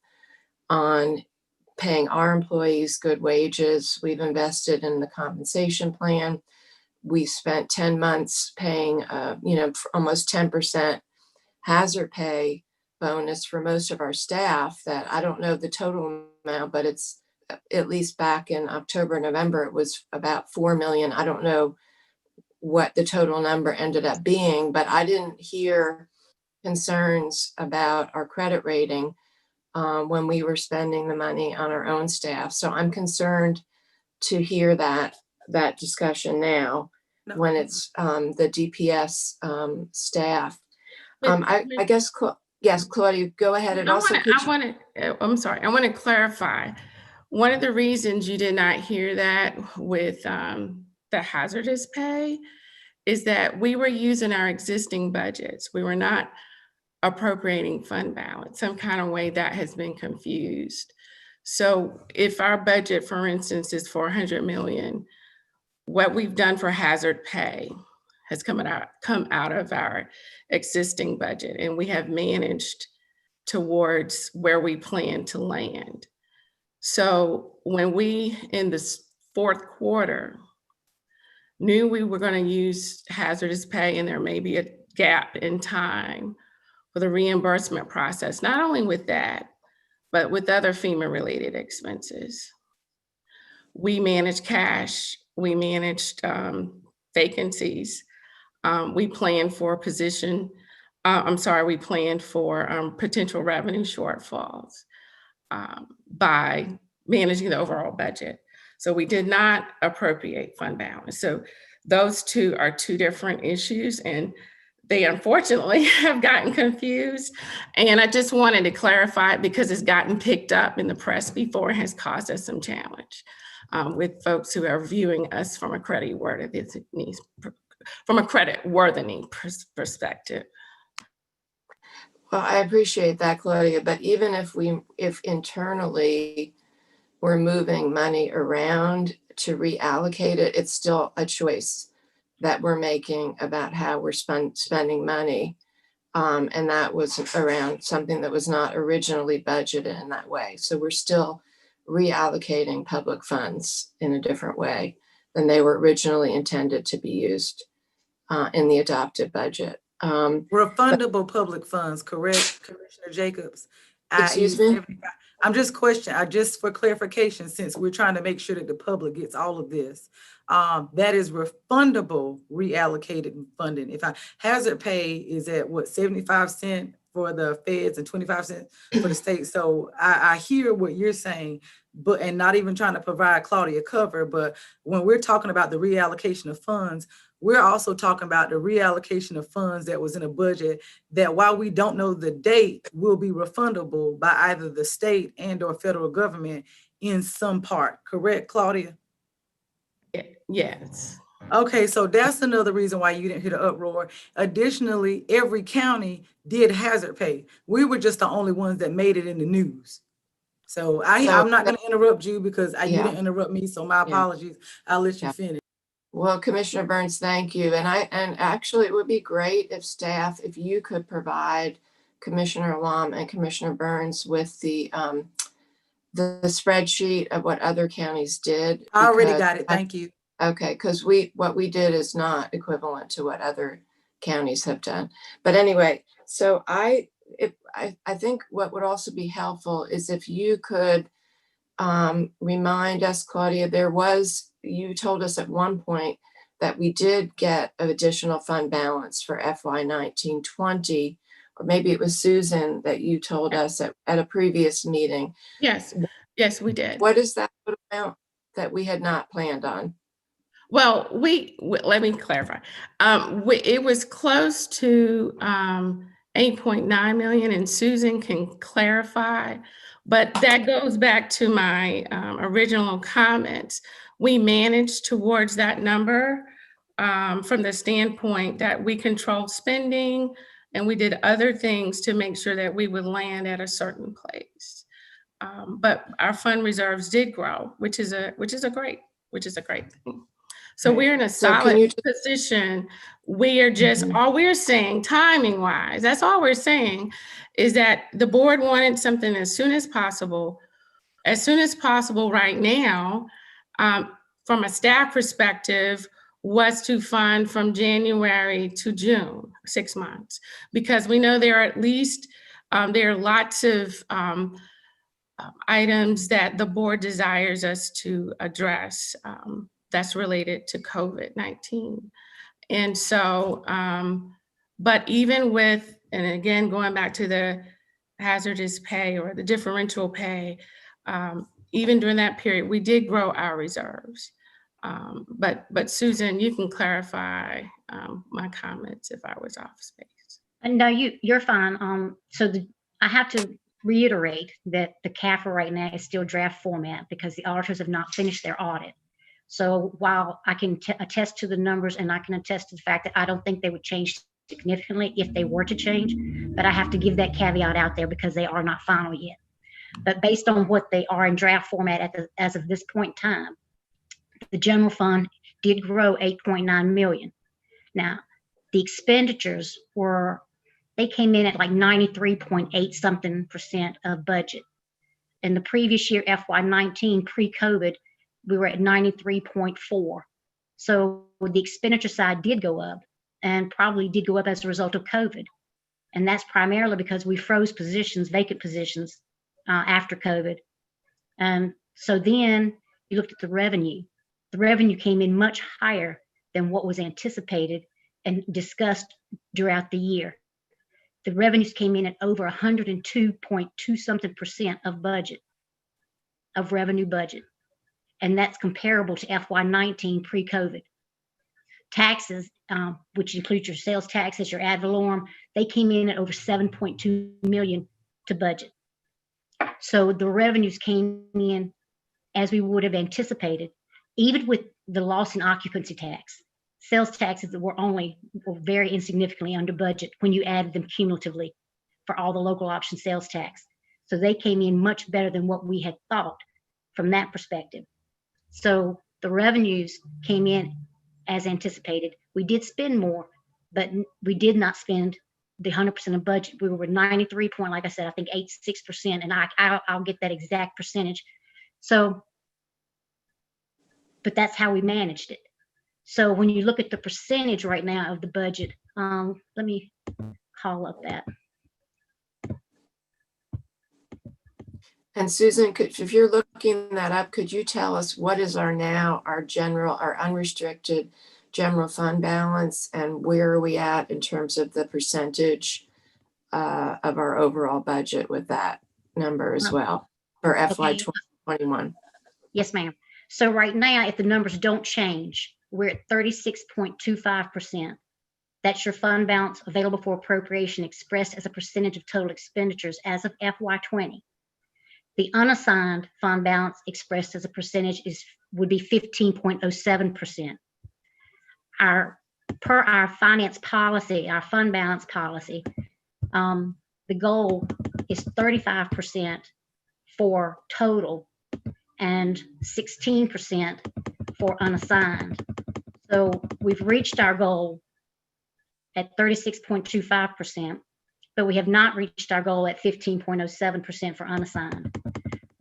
on paying our employees good wages. We've invested in the compensation plan. We spent 10 months paying, almost 10% hazard pay bonus for most of our staff. That I don't know the total amount, but it's at least back in October, November, it was about 4 million. I don't know what the total number ended up being, but I didn't hear concerns about our credit rating when we were spending the money on our own staff. So I'm concerned to hear that discussion now when it's the DPS staff. I guess, yes, Claudia, go ahead. And also,
I'm sorry, I want to clarify. One of the reasons you did not hear that with the hazardous pay is that we were using our existing budgets. We were not appropriating fund balance. Some kind of way that has been confused. So if our budget, for instance, is 400 million, what we've done for hazard pay has come out of our existing budget, and we have managed towards where we plan to land. So when we, in this fourth quarter, knew we were going to use hazardous pay, and there may be a gap in time for the reimbursement process, not only with that, but with other FEMA-related expenses. We managed cash, we managed vacancies, we planned for we planned for potential revenue shortfalls by managing the overall budget. So we did not appropriate fund balance. So those two are two different issues, and they unfortunately have gotten confused. And I just wanted to clarify it because it's gotten picked up in the press before and has caused us some challenge with folks who are viewing us from a credit worthiness perspective.
Well, I appreciate that, Claudia, but even if internally we're moving money around to reallocate it, it's still a choice that we're making about how we're spending money. And that was around something that was not originally budgeted in that way. So we're still reallocating public funds in a different way than they were originally intended to be used. in the adopted budget.
Refundable public funds, correct, Commissioner Jacobs?
Excuse
i.e.
me?
75 I'm just questioning, just for clarification, since we're trying to make sure that the public gets all of this. That is refundable reallocated funding. If hazard pay is at what, 75 cents for the feds and 25 cents for the state. So I hear what you're saying, and not even trying to provide Claudia cover, but when we're talking about the reallocation of funds, we're also talking about the reallocation of funds that was in a budget that, while we don't know the date, will be refundable by either the state and or federal government in some part. Correct, Claudia?
Yes.
Okay, so that's another reason why you didn't hear the uproar. Additionally, every county did hazard pay. We were just the only ones that made it in the news. So I'm not going to interrupt you because you didn't interrupt me. So my apologies. I'll let you finish.
Well, Commissioner Burns, thank you. And actually it would be great if staff, if you could provide Commissioner Lum and Commissioner Burns with the spreadsheet of what other counties did.
I already got it. Thank you.
Okay, because what we did is not equivalent to what other counties have done. But anyway, so I think what would also be helpful is if you could remind us, Claudia, you told us at one point that we did get an additional fund balance for FY 1920, or maybe it was Susan that you told us at a previous meeting.
Yes, we did.
What is that amount that we had not planned on?
Well, let me clarify. It was close to 8.9 million, and Susan can clarify, but that goes back to my original comments. We managed towards that number from the standpoint that we controlled spending and we did other things to make sure that we would land at a certain place. But our fund reserves did grow, which is a great thing. So we're in a solid position. We are just, all we're saying, timing wise, that's all we're saying, is that the board wanted something as soon as possible right now, from a staff perspective, was to fund from January to June, 6 months, because we know there are lots of items that the board desires us to address that's related to COVID-19. And so, but even with, and again, going back to the hazardous pay or the differential pay, even during that period, we did grow our reserves. But Susan, you can clarify my comments if I was off space.
No, you're fine. I have to reiterate that the CAFR right now is still draft format because the auditors have not finished their audit. So while I can attest to the numbers and I can attest to the fact that I don't think they would change significantly if they were to change, but I have to give that caveat out there because they are not final yet. But based on what they are in draft format as of this point in time, the general fund did grow 8.9 million. Now, the expenditures they came in at like 93.8 something % of budget. In the previous year, FY19, pre-COVID, we were at 93.4. So the expenditure side did go up and probably did go up as a result of COVID. And that's primarily because we froze positions, vacant positions after COVID. And so then you looked at the revenue. The revenue came in much higher than what was anticipated and discussed throughout the year. The revenues came in at over 102.2 something % of budget, of revenue budget. And that's comparable to FY19 pre-COVID. Taxes, which includes your sales taxes, your ad valorem, they came in at over 7.2 million to budget. So the revenues came in as we would have anticipated, even with the loss in occupancy tax. Sales taxes were very insignificantly under budget when you added them cumulatively for all the local option sales tax. So they came in much better than what we had thought from that perspective. So the revenues came in as anticipated. We did spend more, but we did not spend the 100% of budget. We were 93 point, like I said, I think 86%, and I'll get that exact percentage. So, but that's how we managed it. So when you look at the percentage right now of the budget, let me call up that.
And Susan, if you're looking that up, could you tell us what is our unrestricted general fund balance, and where are we at in terms of the percentage of our overall budget with that number as well for FY 2021?
Yes, ma'am. So right now, if the numbers don't change, we're at 36.25%. That's your fund balance available for appropriation expressed as a percentage of total expenditures as of FY 20. The unassigned fund balance expressed as a percentage would be 15.07%. Per our finance policy, our fund balance policy, the goal is 35% for total and 16% for unassigned. So we've reached our goal at 36.25%, but we have not reached our goal at 15.07% for unassigned.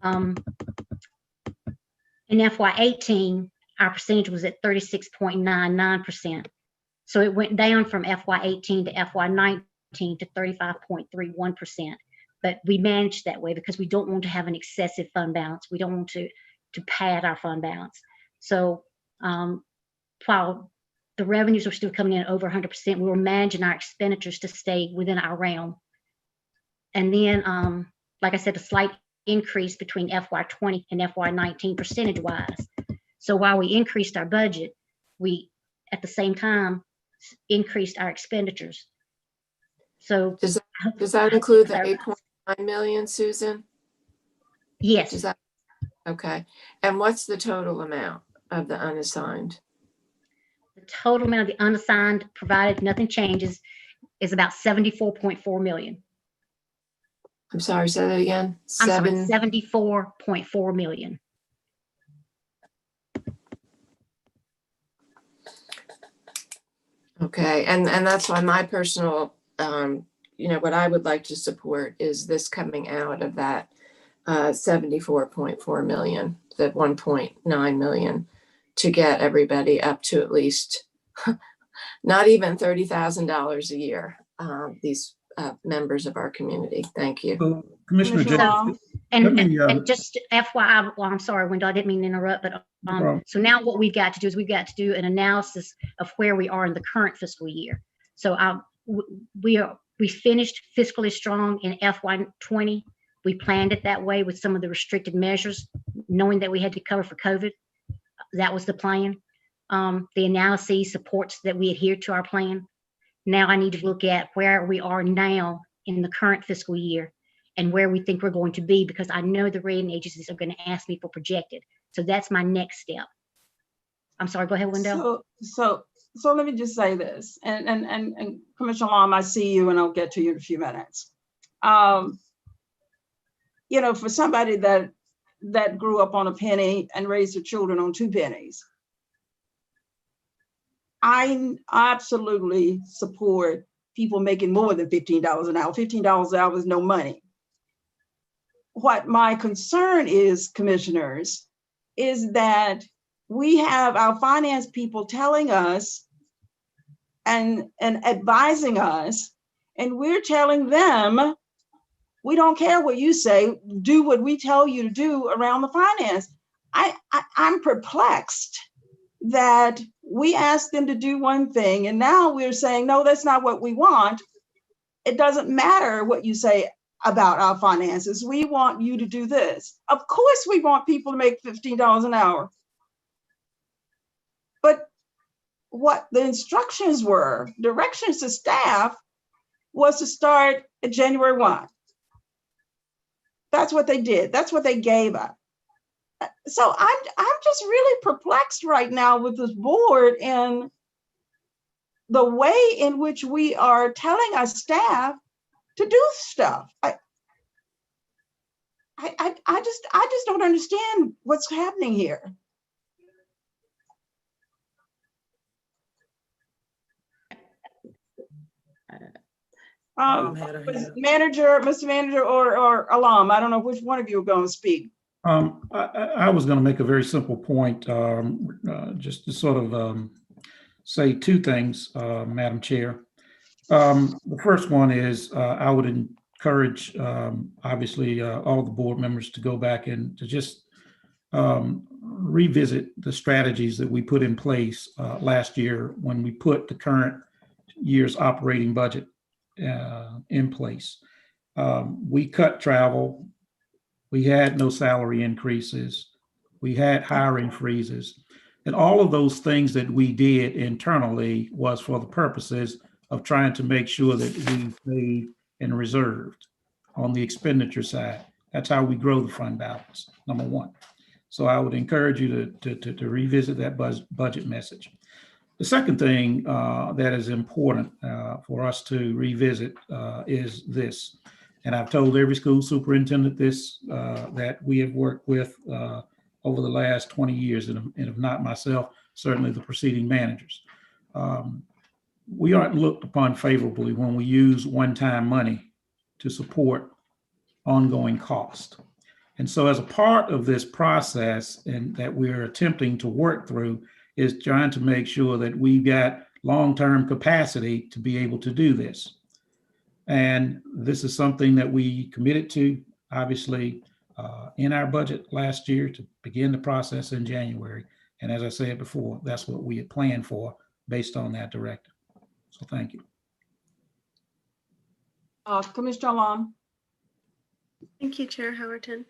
In FY18, our percentage was at 36.99%. So it went down from FY18 to FY19 to 35.31%. But we managed that way because we don't want to have an excessive fund balance. We don't want to pad our fund balance. So while the revenues are still coming in over 100%, we were managing our expenditures to stay within our realm. And then, like I said, a slight increase between FY20 and FY19 percentage-wise. So while we increased our budget, we, at the same time, increased our expenditures. So
does that include the 8.9 million, Susan?
Yes.
Does that, okay. And what's the total amount of the unassigned?
The total amount of the unassigned, provided nothing changes, is about 74.4 million.
I'm sorry, say that again.
74.4 million.
Okay, and that's why my personal, what I would like to support is this coming out of that 74.4 million, that 1.9 million, to get everybody up to at least not even $30,000 a year, these members of our community. Thank you.
So, Commissioner James,
and just FYI, well, I'm sorry, Wendell, I didn't mean to interrupt, but so now what we've got to do is we've got to do an analysis of where we are in the current fiscal year. So we finished fiscally strong in FY20. We planned it that way with some of the restricted measures, knowing that we had to cover for COVID. That was the plan. The analysis supports that we adhere to our plan. Now I need to look at where we are now in the current fiscal year and where we think we're going to be, because I know the rating agencies are going to ask me for projected. So that's my next step. I'm sorry, go ahead, Wendell.
So let me just say this, and Commissioner Lom, I see you and I'll get to you in a few minutes. For somebody that grew up on a penny and raised their children on 2 pennies, I absolutely support people making more than $15 an hour. $15 an hour is no money. What my concern is, commissioners, is that we have our finance people telling us and advising us, and we're telling them, we don't care what you say, do what we tell you to do around the finance. I'm perplexed that we asked them to do one thing, and now we're saying, no, that's not what we want. It doesn't matter what you say about our finances. We want you to do this. Of course, we want people to make $15 an hour. But what the instructions were, directions to staff, was to start at January 1. That's what they did. That's what they gave us. So I'm just really perplexed right now with this board and the way in which we are telling our staff to do stuff. I just don't understand what's happening here. Mr. Manager or Alam, I don't know which one of you are going to speak.
I was going to make a very simple point, just to sort of say two things, Madam Chair. The first one is I would encourage, obviously, all the board members to go back and to just revisit the strategies that we put in place last year when we put the current year's operating budget in place. We cut travel. We had no salary increases. We had hiring freezes. And all of those things that we did internally was for the purposes of trying to make sure that we paid and reserved on the expenditure side. That's how we grow the fund balance, number one. So I would encourage you to revisit that budget message. The second thing that is important for us to revisit is this. And I've told every school superintendent this that we have worked with over the last 20 years, and if not myself, certainly the preceding managers. We aren't looked upon favorably when we use one-time money to support ongoing cost. And so as a part of this process and that we're attempting to work through is trying to make sure that we've got long-term capacity to be able to do this. And this is something that we committed to, obviously, in our budget last year to begin the process in January. And as I said before, that's what we had planned for based on that directive. So thank you.
Commissioner Long.
Thank you, Chair Howerton.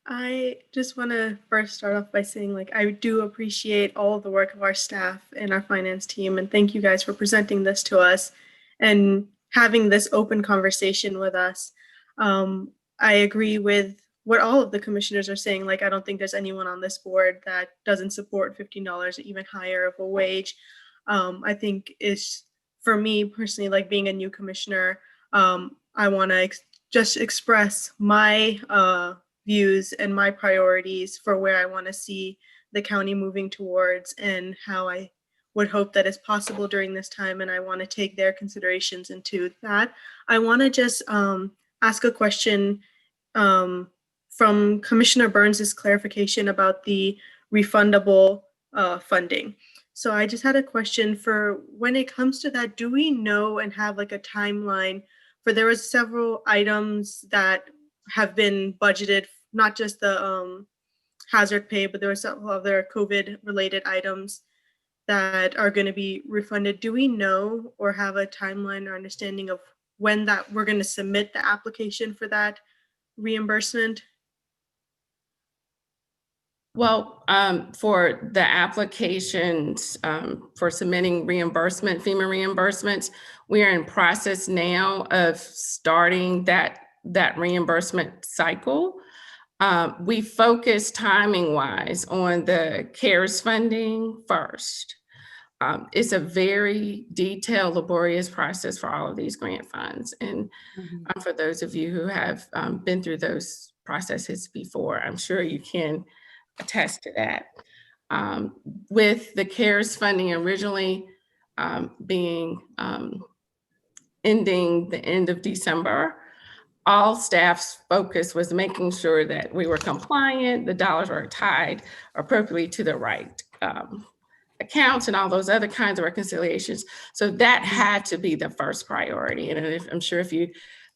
I just want to first start off by saying, like, I do appreciate all of the work of our staff and our finance team, and thank you guys for presenting this to us and having this open conversation with us. I agree with what all of the commissioners are saying. Like, I don't think there's anyone on this board that doesn't support $15 or even higher of a wage. I think it's, for me personally, like being a new commissioner, I want to just express my views and my priorities for where I want to see the county moving towards and how I would hope that is possible during this time. And I want to take their considerations into that. I want to just ask a question from Commissioner Burns's clarification about the refundable funding. So I just had a question for when it comes to that, do we know and have like a timeline for, there was several items that have been budgeted, not just the hazard pay, but there were several other COVID related items that are going to be refunded. Do we know or have a timeline or understanding of when that we're going to submit the application for that reimbursement?
Well, for the applications for submitting reimbursement, FEMA reimbursements, we are in process now of starting that reimbursement cycle. We focus timing wise on the CARES funding first. It's a very detailed, laborious process for all of these grant funds. And for those of you who have been through those processes before, I'm sure you can attest to that. With the CARES funding originally being ending the end of December, all staff's focus was making sure that we were compliant, the dollars were tied appropriately to the right accounts and all those other kinds of reconciliations. So that had to be the first priority. And I'm sure if you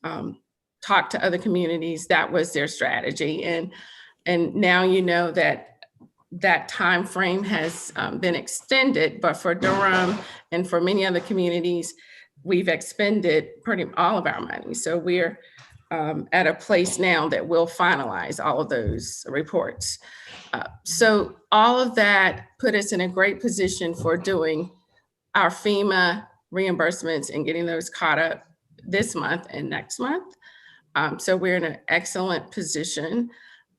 talk to other communities, that was their strategy. And now you know that that time frame has been extended, but for Durham and for many other communities, we've expended pretty all of our money. So we're at a place now that we'll finalize all of those reports. So all of that put us in a great position for doing our FEMA reimbursements and getting those caught up this month and next month. So we're in an excellent position.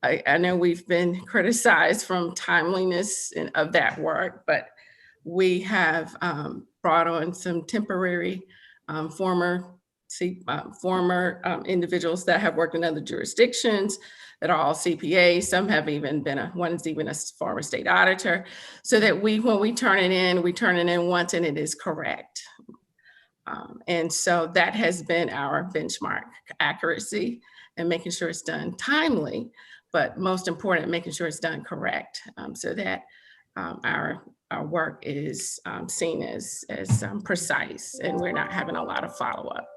I know we've been criticized from timeliness of that work, but we have brought on some temporary former individuals that have worked in other jurisdictions that are all CPAs. Some have even been one's even a former state auditor, so that when we turn it in once and it is correct. And so that has been our benchmark, accuracy and making sure it's done timely, but most important, making sure it's done correct, so that our work is seen as precise, and we're not having a lot of follow-up.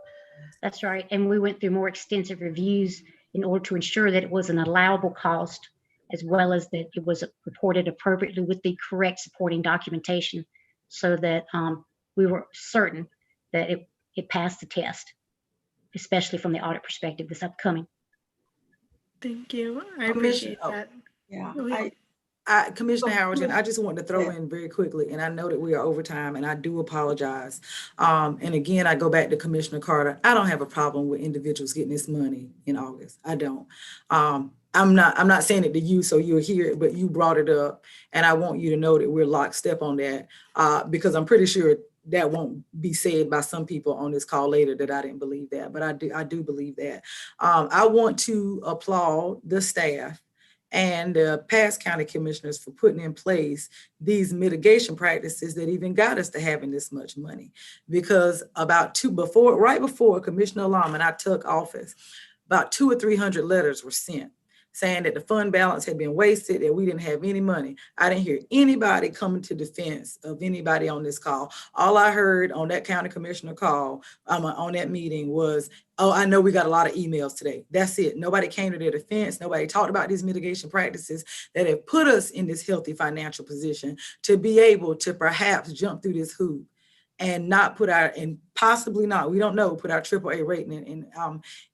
That's right. And we went through more extensive reviews in order to ensure that it was an allowable cost, as well as that it was reported appropriately with the correct supporting documentation, so that we were certain that it passed the test, especially from the audit perspective this upcoming.
Thank you. I appreciate that.
Yeah.
Commissioner Howerton, I just wanted to throw in very quickly, and I know that we are over time, and I do apologize. And again, I go back to Commissioner Carter. I don't have a problem with individuals getting this money in August. I don't. I'm not saying it to you so you'll hear it, but you brought it up, and I want you to know that we're lockstep on that, because I'm pretty sure that won't be said by some people on this call later that I didn't believe that, but I do believe that. I want to applaud the staff and the past county commissioners for putting in place these mitigation practices that even got us to having this much money. Because right before Commissioner Lum and I took office, about 200 or 300 letters were sent saying that the fund balance had been wasted, that we didn't have any money. I didn't hear anybody coming to defense of anybody on this call. All I heard on that county commissioner call, on that meeting was, oh, I know we got a lot of emails today. That's it. Nobody came to their defense. Nobody talked about these mitigation practices that have put us in this healthy financial position to be able to perhaps jump through this hoop and not put our, and possibly not, we don't know, put our AAA rating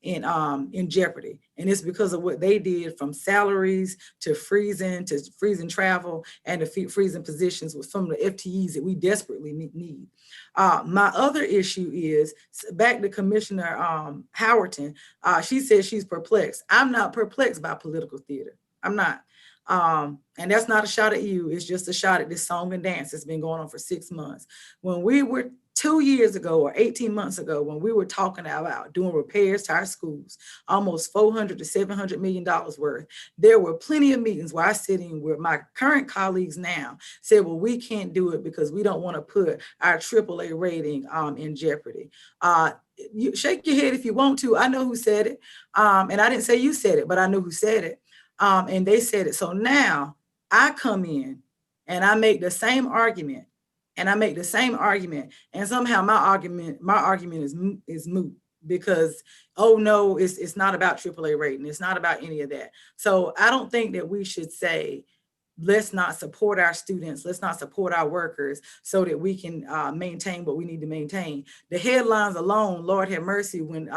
in jeopardy. And it's because of what they did, from salaries to freezing travel and to freezing positions with some of the FTEs that we desperately need. My other issue is, back to Commissioner Howerton, she says she's perplexed. I'm not perplexed by political theater. I'm not. And that's not a shot at you. It's just a shot at this song and dance that's been going on for 6 months. When we were 2 years ago or 18 months ago, when we were talking about doing repairs to our schools, almost $400 to $700 million worth, there were plenty of meetings where I sit in where my current colleagues now said, well, we can't do it because we don't want to put our AAA rating in jeopardy. You shake your head if you want to. I know who said it. And I didn't say you said it, but I know who said it. And they said it. So now I come in and I make the same argument, and somehow my argument is moot, because, oh no, it's not about AAA rating. It's not about any of that. So I don't think that we should say, let's not support our students, let's not support our workers so that we can maintain what we need to maintain. The headlines alone, Lord have mercy, when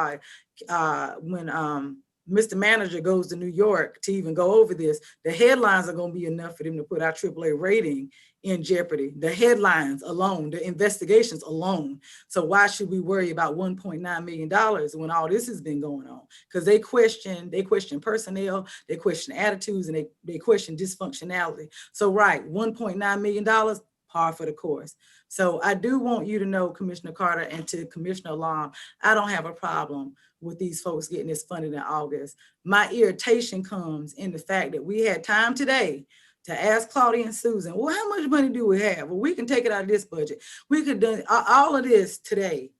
Mr. Manager goes to New York to even go over this, the headlines are going to be enough for them to put our AAA rating in jeopardy. The headlines alone, the investigations alone. So why should we worry about $1.9 million when all this has been going on? Because they question personnel, they question attitudes, and they question dysfunctionality. So right, $1.9 million, par for the course. So I do want you to know, Commissioner Carter, and to Commissioner Lum, I don't have a problem with these folks getting this funded in August. My irritation comes in the fact that we had time today to ask Claudia and Susan, well, how much money do we have? Well, we can take it out of this budget. We could do all of this today.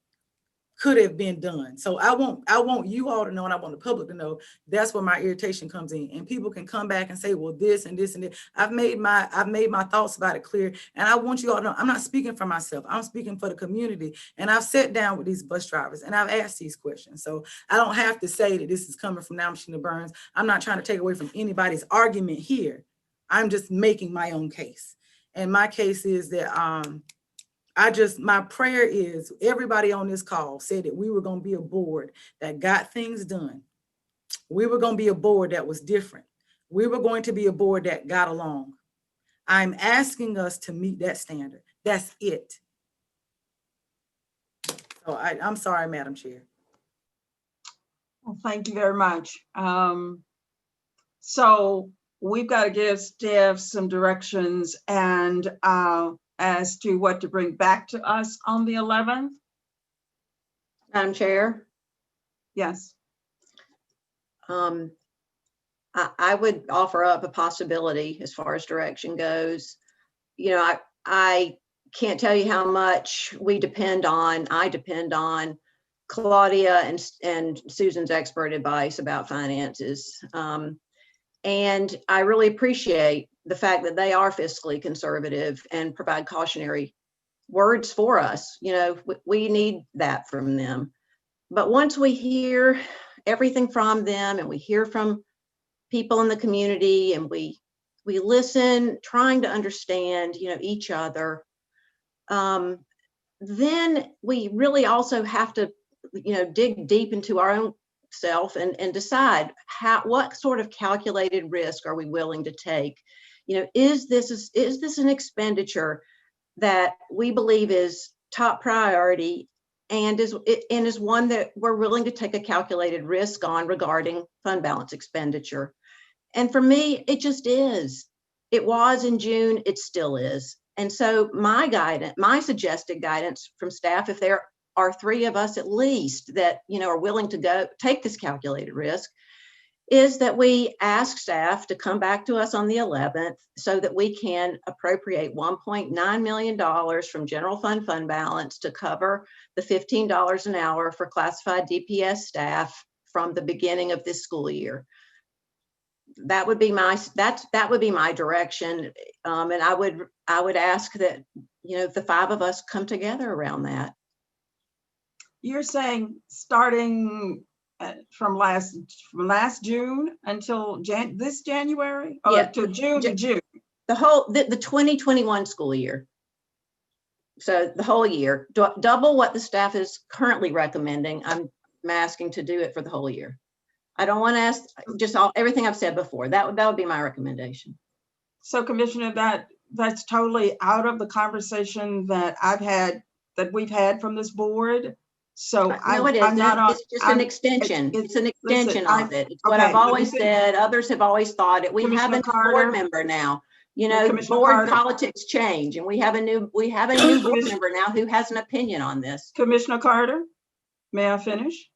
Could have been done. So I want you all to know, and I want the public to know, that's where my irritation comes in. And people can come back and say, well, this and this and this. I've made my thoughts about it clear. And I want you all to know, I'm not speaking for myself. I'm speaking for the community. And I've sat down with these bus drivers and I've asked these questions. So I don't have to say that this is coming from Now Machine Burns. I'm not trying to take away from anybody's argument here. I'm just making my own case. And my case is that my prayer is, everybody on this call said that we were going to be a board that got things done. We were going to be a board that was different. We were going to be a board that got along. I'm asking us to meet that standard. That's it. So I'm sorry, Madam Chair.
Well, thank you very much. So we've got to give staff some directions and as to what to bring back to us on the 11th.
Madam Chair?
Yes.
I would offer up a possibility as far as direction goes. You know, I can't tell you how much I depend on Claudia and Susan's expert advice about finances. And I really appreciate the fact that they are fiscally conservative and provide cautionary words for us. You know, we need that from them. But once we hear everything from them and we hear from people in the community and we listen, trying to understand, you know, each other, then we really also have to, you know, dig deep into our own self and decide what sort of calculated risk are we willing to take? You know, is this an expenditure that we believe is top priority and is one that we're willing to take a calculated risk on regarding fund balance expenditure? And for me, it just is. It was in June, it still is. And so my suggested guidance from staff, if there are 3 of us at least that, you know, are willing to go take this calculated risk, is that we ask staff to come back to us on the 11th so that we can appropriate $1.9 million from general fund balance to cover the $15 an hour for classified DPS staff from the beginning of this school year. That would be my direction, and I would ask that, you know, the 5 of us come together around that.
You're saying starting from last June until this January, or
Yeah,
to June to June?
The 2021 school year. So the whole year, double what the staff is currently recommending. I'm asking to do it for the whole year. I don't want to ask just everything I've said before. That would be my recommendation.
So Commissioner, that's totally out of the conversation that we've had from this board. So
no, it isn't. It's just an extension. It's an extension of it. It's what I've always said. Others have always thought it. We have a new board member now. You know, board politics change, and we have a new board member now who has an opinion on this.
Commissioner Carter, may I finish?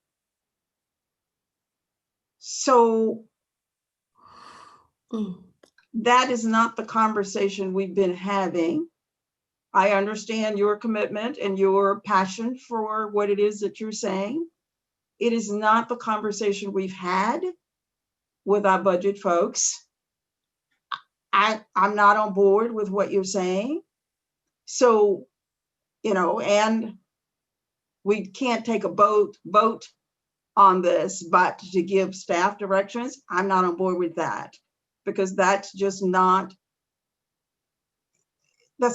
So that is not the conversation we've been having. I understand your commitment and your passion for what it is that you're saying. It is not the conversation we've had with our budget folks. I'm not on board with what you're saying. So, you know, and we can't take a vote on this, but to give staff directions, I'm not on board with that, because that's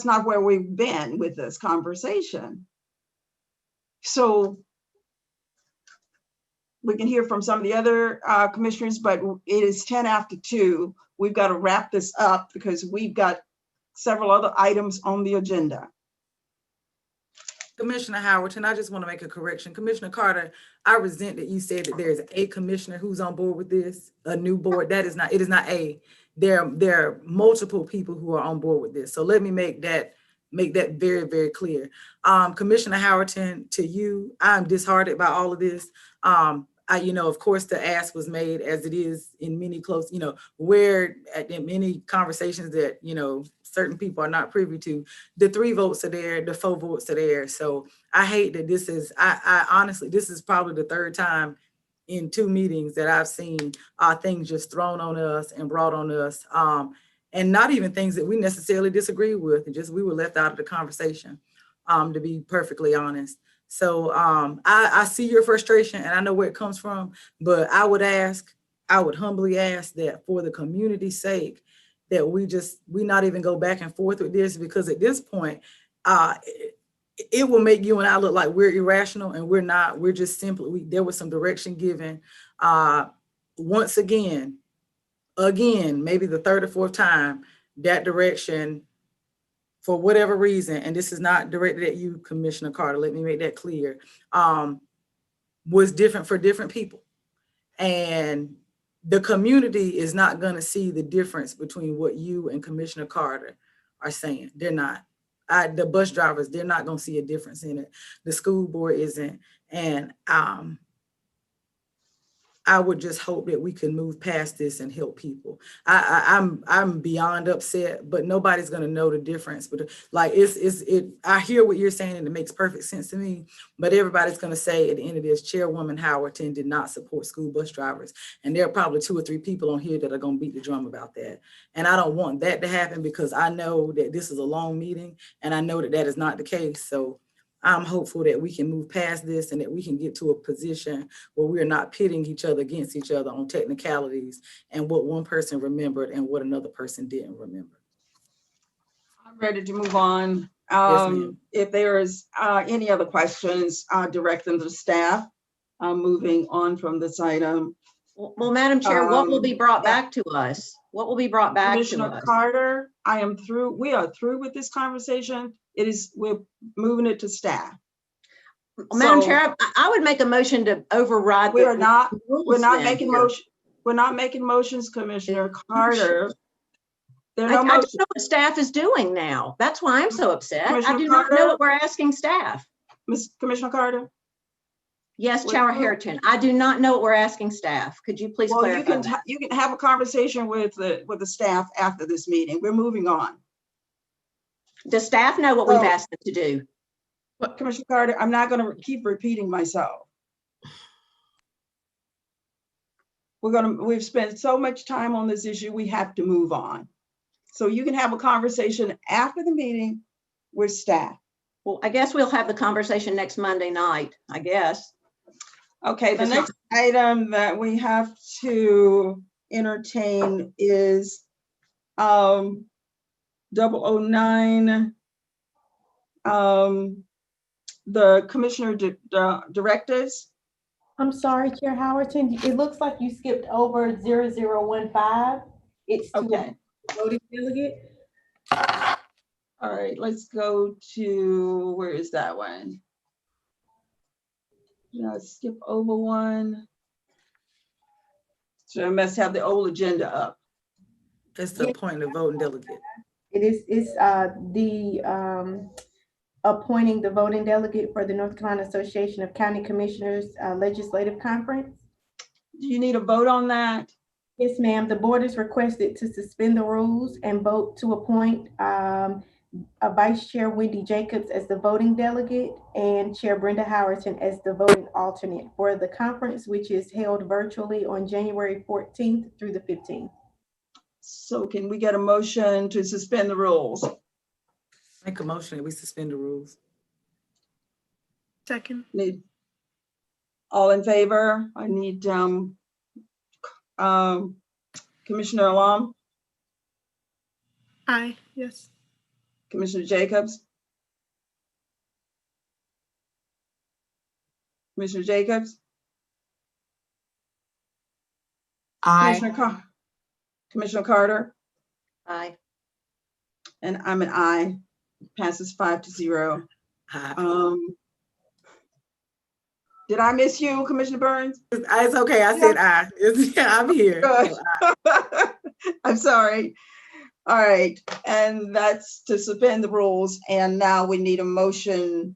not where we've been with this conversation. So we can hear from some of the other commissioners, but it is 10 after 2. We've got to wrap this up because we've got several other items on the agenda.
Commissioner Howard, and I just want to make a correction. Commissioner Carter, I resent that you said that there's a commissioner who's on board with this, a new board. It is not a. There are multiple people who are on board with this. So let me make that very, very clear. Commissioner Howerton, to you, I'm disheartened by all of this. Of course, the ask was made, as it is in many close, where in many conversations that, certain people are not privy to, the 3 votes are there, the 4 votes are there. So I hate that this is, I honestly, this is probably the 3rd time in 2 meetings that I've seen things just thrown on us and brought on us. And not even things that we necessarily disagree with, and just we were left out of the conversation, to be perfectly honest. So I see your frustration and I know where it comes from, but I would humbly ask that for the community's sake, that we not even go back and forth with this, because at this point, it will make you and I look like we're irrational, and we're not. We're just simply, there was some direction given. Once again, maybe the 3rd or 4th time, that direction, for whatever reason, and this is not directed at you, Commissioner Carter, let me make that clear, was different for different people. And the community is not going to see the difference between what you and Commissioner Carter are saying. They're not. The bus drivers, they're not going to see a difference in it. The school board isn't. And I would just hope that we can move past this and help people. I'm beyond upset, but nobody's gonna know the difference. But like I hear what you're saying and it makes perfect sense to me. But everybody's gonna say at the end of this, Chairwoman Howerton did not support school bus drivers, and there are probably 2 or 3 people on here that are gonna beat the drum about that. And I don't want that to happen because I know that this is a long meeting, and I know that that is not the case. So I'm hopeful that we can move past this and that we can get to a position where we're not pitting each other against each other on technicalities and what one person remembered and what another person didn't remember.
I'm ready to move on.
Yes, ma'am.
If there is any other questions, direct them to the staff. Moving on from this item.
Well, Madam Chair, what will be brought back to us? What will be brought back to
Commissioner
us?
Carter, I am through. We are through with this conversation. We're moving it to staff.
Madam Chair, I would make a motion to override.
We're not making
here.
motion. We're not making motions, Commissioner Carter. There are no
I don't
motions.
know what staff is doing now. That's why I'm so upset.
Commissioner
I do not know
Carter?
what we're asking staff.
Commissioner Carter?
Yes, Chair Harrington. I do not know what we're asking staff. Could you please clarify that?
You can have a conversation with the staff after this meeting. We're moving on.
Does staff know what we've asked them to do?
Commissioner Carter, I'm not going to keep repeating myself. We've spent so much time on this issue, we have to move on. So you can have a conversation after the meeting with staff.
Well, I guess we'll have the conversation next Monday night, I guess.
Okay, the next item that we have to entertain is 009, the commissioner directives.
I'm sorry, Chair Howerton. It looks like you skipped over 0015. It's
okay.
Voting delegate.
All right, let's go to, where is that one? Skip over one. So I must have the old agenda up.
It's the appointing the voting delegate.
It's appointing the voting delegate for the North Carolina Association of County Commissioners Legislative Conference.
Do you need a vote on that?
Yes, ma'am. The board is requested to suspend the rules and vote to appoint Vice Chair Wendy Jacobs as the voting delegate and Chair Brenda Howerton as the voting alternate for the conference, which is held virtually on January 14th through the 15th.
So can we get a motion to suspend the rules?
Make a motion that we suspend the rules.
Second.
All in favor? I need Commissioner Alam?
Aye, yes.
Commissioner Jacobs? Commissioner Jacobs?
Aye.
Commissioner Carter?
Aye.
And I'm an aye. Passes 5-0. Did I miss you, Commissioner Burns?
It's okay. I said aye. I'm here.
Good. I'm sorry. All right. And that's to suspend the rules. And now we need a motion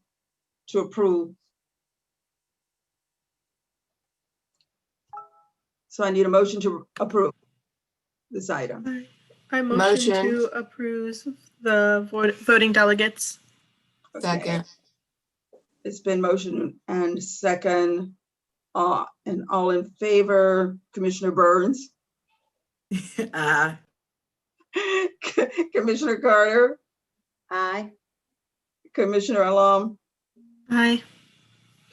to approve. So I need a motion to approve this item.
I motion to approve the voting delegates.
Second.
It's been motion and second. And all in favor, Commissioner Burns?
Aye.
Commissioner Carter?
Aye.
Commissioner Alam?
Aye.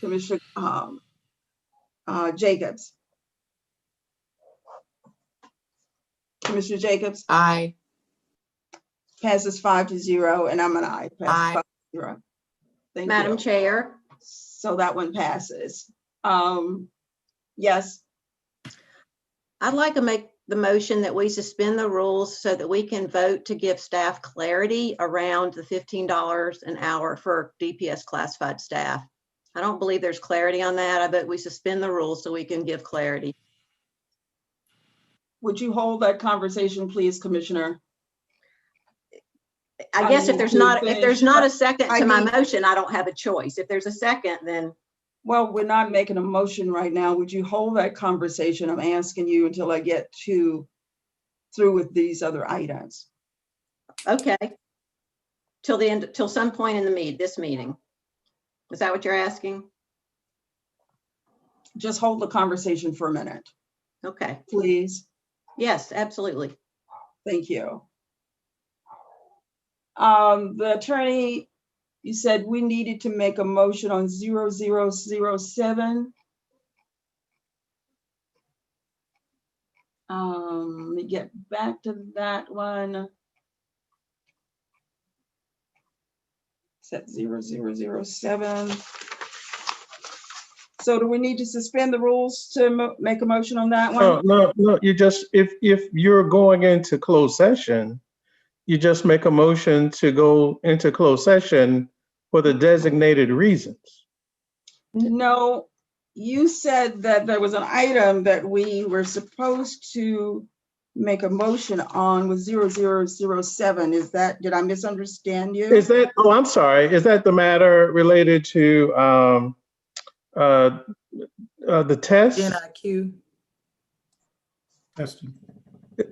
Commissioner Jacobs? Commissioner Jacobs?
Aye.
Passes 5-0, and I'm an aye. Passes
Aye.
5-0. Thank
Madam
you.
Chair.
So that one passes. Yes.
I'd like to make the motion that we suspend the rules so that we can vote to give staff clarity around the $15 an hour for DPS classified staff. I don't believe there's clarity on that. I bet we suspend the rules so we can give clarity.
Would you hold that conversation, please, Commissioner?
I guess if there's not a second to my
need-
motion, I don't have a choice. If there's a second, then
Well, we're not making a motion right now. Would you hold that conversation? I'm asking you until I get through with these other items.
Okay. Till the end, till some point in this meeting. Is that what you're asking?
Just hold the conversation for a minute,
Okay.
please.
Yes, absolutely.
Thank you. The attorney, you said we needed to make a motion on 0007. Let me get back to that one. Set 0007. So do we need to suspend the rules to make a motion on that one?
No. You just, if you're going into closed session, you just make a motion to go into closed session for the designated reasons.
No, you said that there was an item that we were supposed to make a motion on with 0007. Is that, did I misunderstand you?
Is that, oh, I'm sorry. Is that the matter related to the test?
NIQ.
Testing.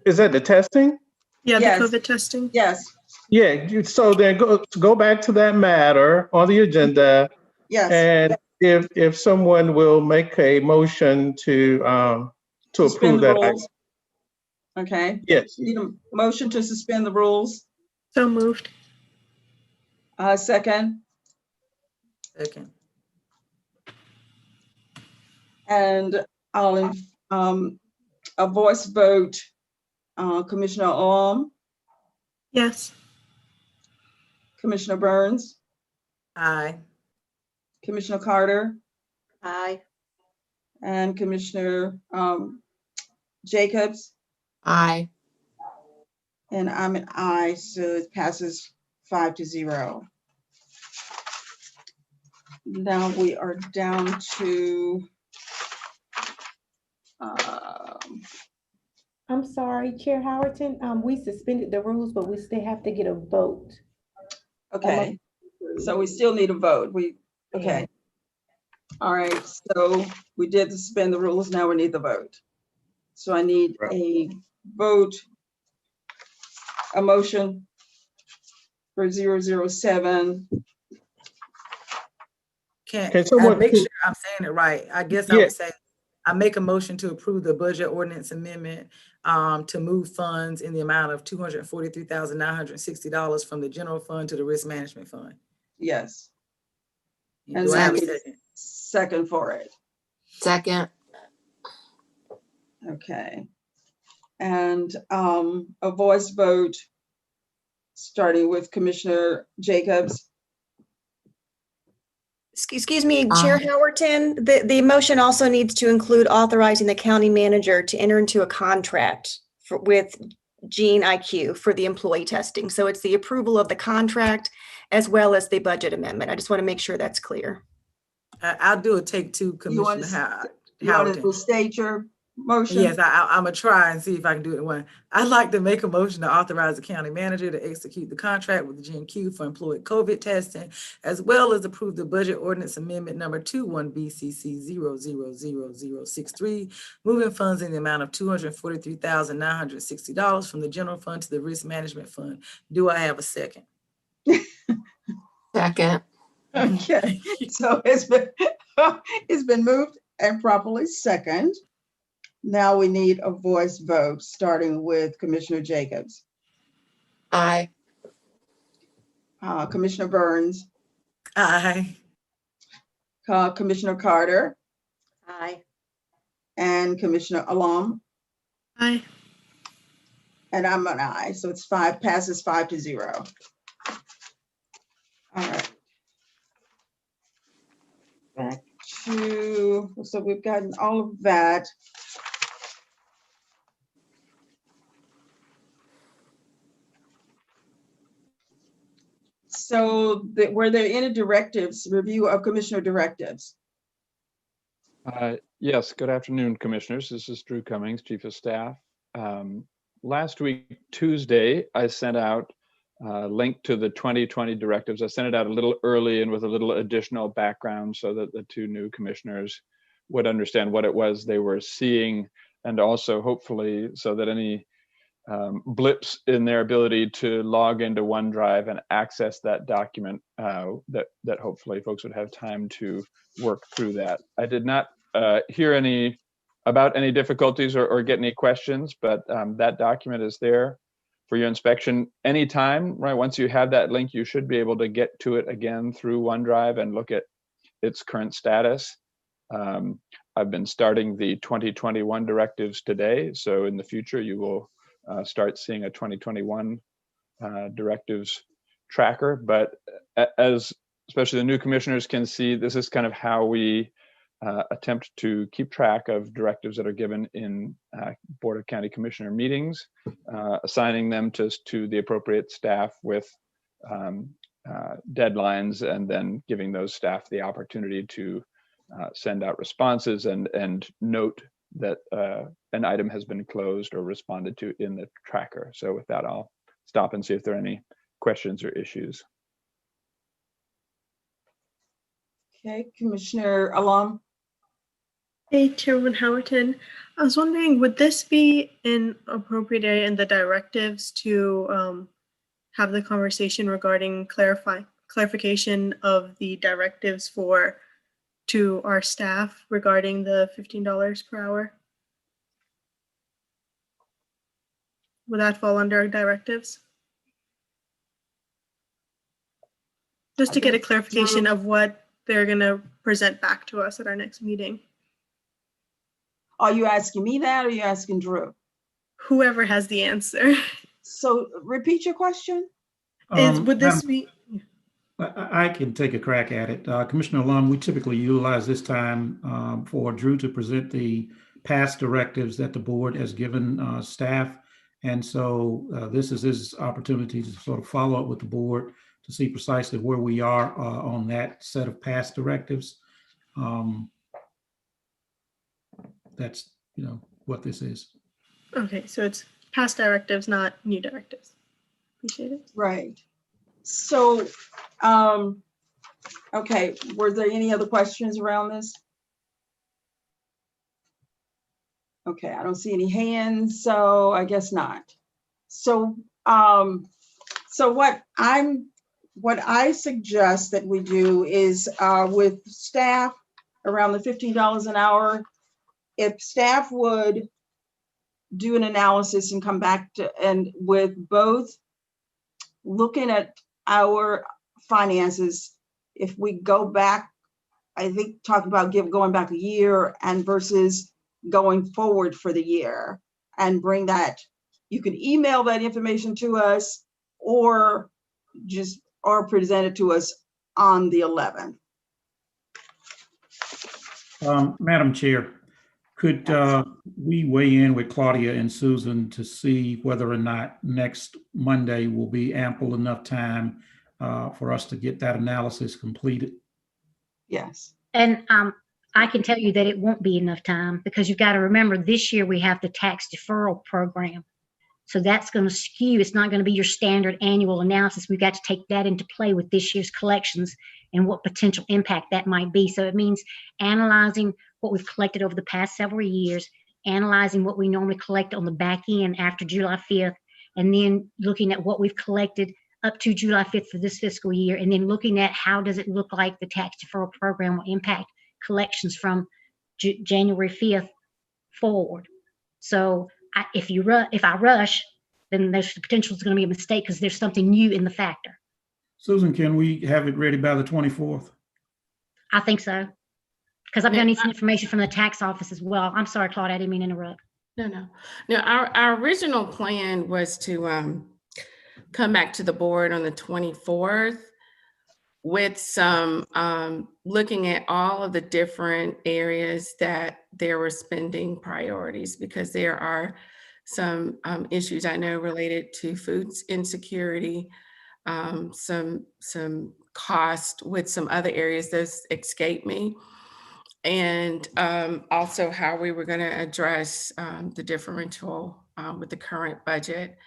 Is that the testing?
Yeah,
Yes.
the COVID testing.
Yes,
Yeah, so then go back to that matter on the agenda.
yes.
And if someone will make a motion to
Suspend
approve
the
that
rules.
item.
Okay.
Yes.
Need a motion to suspend the rules.
So moved.
Second.
Second.
And I'll, a voice vote, Commissioner Alm,
Yes.
Commissioner Burns,
Aye.
Commissioner Carter,
Aye.
and Commissioner Jacobs,
Aye.
and I'm an aye, so it passes 5-0. Now we are down to
I'm sorry, Chair Howerton, we suspended the rules, but we still have to get a vote.
okay, so we still need a vote. Okay. All right, so we did suspend the rules, now we need the vote. So I need a vote, a motion for 007.
Can
someone-
I make sure I'm saying it right? I guess I
Yeah.
would say, I make a motion to approve the budget ordinance amendment to move funds in the amount of $243,960 from the general fund to the risk management fund.
Yes. And
Do I have a
then
second?
second for it.
Second.
Okay. And a voice vote, starting with Commissioner Jacobs.
Excuse me, Chair Howerton, the motion also needs to include authorizing the county manager to enter into a contract with Gene IQ for the employee testing. So it's the approval of the contract as well as the budget amendment. I just want to make sure that's clear.
I'll do a take two, Commissioner Howerton.
To state your motion?
Yes, I'm gonna try and see if I can do it in one. I'd like to make a motion to authorize the county manager to execute the contract with the GNQ for employee COVID testing, as well as approve the budget ordinance amendment number 21 BCC 000063, moving funds in the amount of $243,960 from the general fund to the risk management fund. Do I have a second?
Second.
Okay, so it's been moved and properly second. Now we need a voice vote, starting with Commissioner Jacobs.
Aye.
Commissioner Burns.
Aye.
Commissioner Carter.
Aye.
And Commissioner Alum.
Aye.
And I'm an aye, so it's passes 5-0. All right. Back to, so we've gotten all of that. So were there any directives, review of commissioner directives?
Yes, good afternoon, commissioners. This is Drew Cummings, Chief of Staff. Last week, Tuesday, I sent out link to the 2020 directives. I sent it out a little early and with a little additional background so that the two new commissioners would understand what it was they were seeing, and also hopefully so that any blips in their ability to log into OneDrive and access that document, that hopefully folks would have time to work through that. I did not hear about any difficulties or get any questions, but that document is there for your inspection anytime, right? Once you have that link, you should be able to get to it again through OneDrive and look at its current status. I've been starting the 2021 directives today, so in the future you will start seeing a 2021 directives tracker. But as especially the new commissioners can see, this is kind of how we attempt to keep track of directives that are given in Board of County Commissioner meetings, assigning them to the appropriate staff with deadlines, and then giving those staff the opportunity to send out responses and note that an item has been closed or responded to in the tracker. So with that, I'll stop and see if there are any questions or issues.
Okay, Commissioner Alum.
Hey, Chairwoman Howerton. I was wondering, would this be an appropriate area in the directives to have the conversation regarding clarification of the directives to our staff regarding the $15 per hour? Would that fall under directives? Just to get a clarification of what they're going to present back to us at our next meeting.
Are you asking me that, or are you asking Drew?
Whoever has the answer.
So repeat your question.
Would this be?
I can take a crack at it. Commissioner Lum, we typically utilize this time for Drew to present the past directives that the board has given staff. And so this is his opportunity to sort of follow up with the board to see precisely where we are on that set of past directives. That's, what this is.
Okay, so it's past directives, not new directives. Appreciate it.
Right. So, okay, were there any other questions around this? Okay, I don't see any hands, so I guess not. So, so what I suggest that we do is with staff around the $15 an hour, if staff would do an analysis and come back to, and with both looking at our finances, if we go back, I think talk about going back a year and versus going forward for the year, and bring that, you can email that information to us or present it to us on the 11th.
Madam Chair, could we weigh in with Claudia and Susan to see whether or not next Monday will be ample enough time for us to get that analysis completed?
Yes.
And I can tell you that it won't be enough time, because you've got to remember this year we have the tax deferral program. So that's going to skew. It's not going to be your standard annual analysis. We've got to take that into play with this year's collections and what potential impact that might be. So it means analyzing what we've collected over the past several years, analyzing what we normally collect on the back end after July 5th, and then looking at what we've collected up to July 5th for this fiscal year, and then looking at how does it look like the tax deferral program will impact collections from January 5th forward. So if I rush, then there's the potential it's going to be a mistake because there's something new in the factor.
Susan, can we have it ready by the 24th?
I think so, because I'm going to need some information from the tax office as well. I'm sorry, Claudia, I didn't mean to interrupt.
No. Our original plan was to come back to the board on the 24th with some looking at all of the different areas that there were spending priorities, because there are some issues I know related to food insecurity, some cost with some other areas that escape me, and also how we were going to address the differential with the current budget.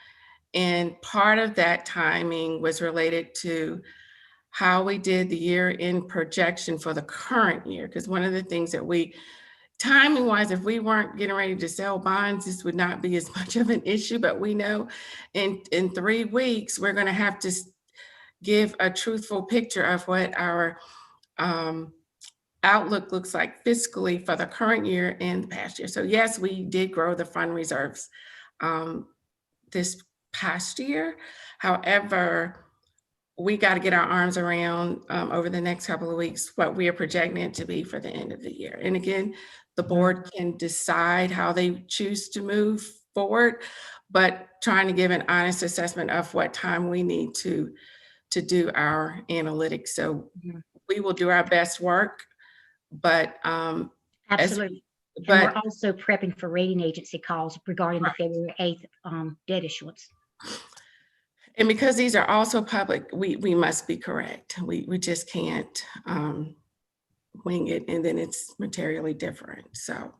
And part of that timing was related to how we did the year-end projection for the current year. Because one of the things that timing wise, if we weren't getting ready to sell bonds, this would not be as much of an issue, but we know in 3 weeks, we're going to have to give a truthful picture of what our outlook looks like fiscally for the current year and the past year. So yes, we did grow the fund reserves this past year. However, we got to get our arms around over the next couple of weeks what we are projecting it to be for the end of the year. And again, the board can decide how they choose to move forward, but trying to give an honest assessment of what time we need to do our analytics. So we will do our best work, but
Absolutely. And we're also prepping for rating agency calls regarding the February 8th debt issuance.
And because these are also public, we must be correct. We just can't wing it, and then it's materially different. So,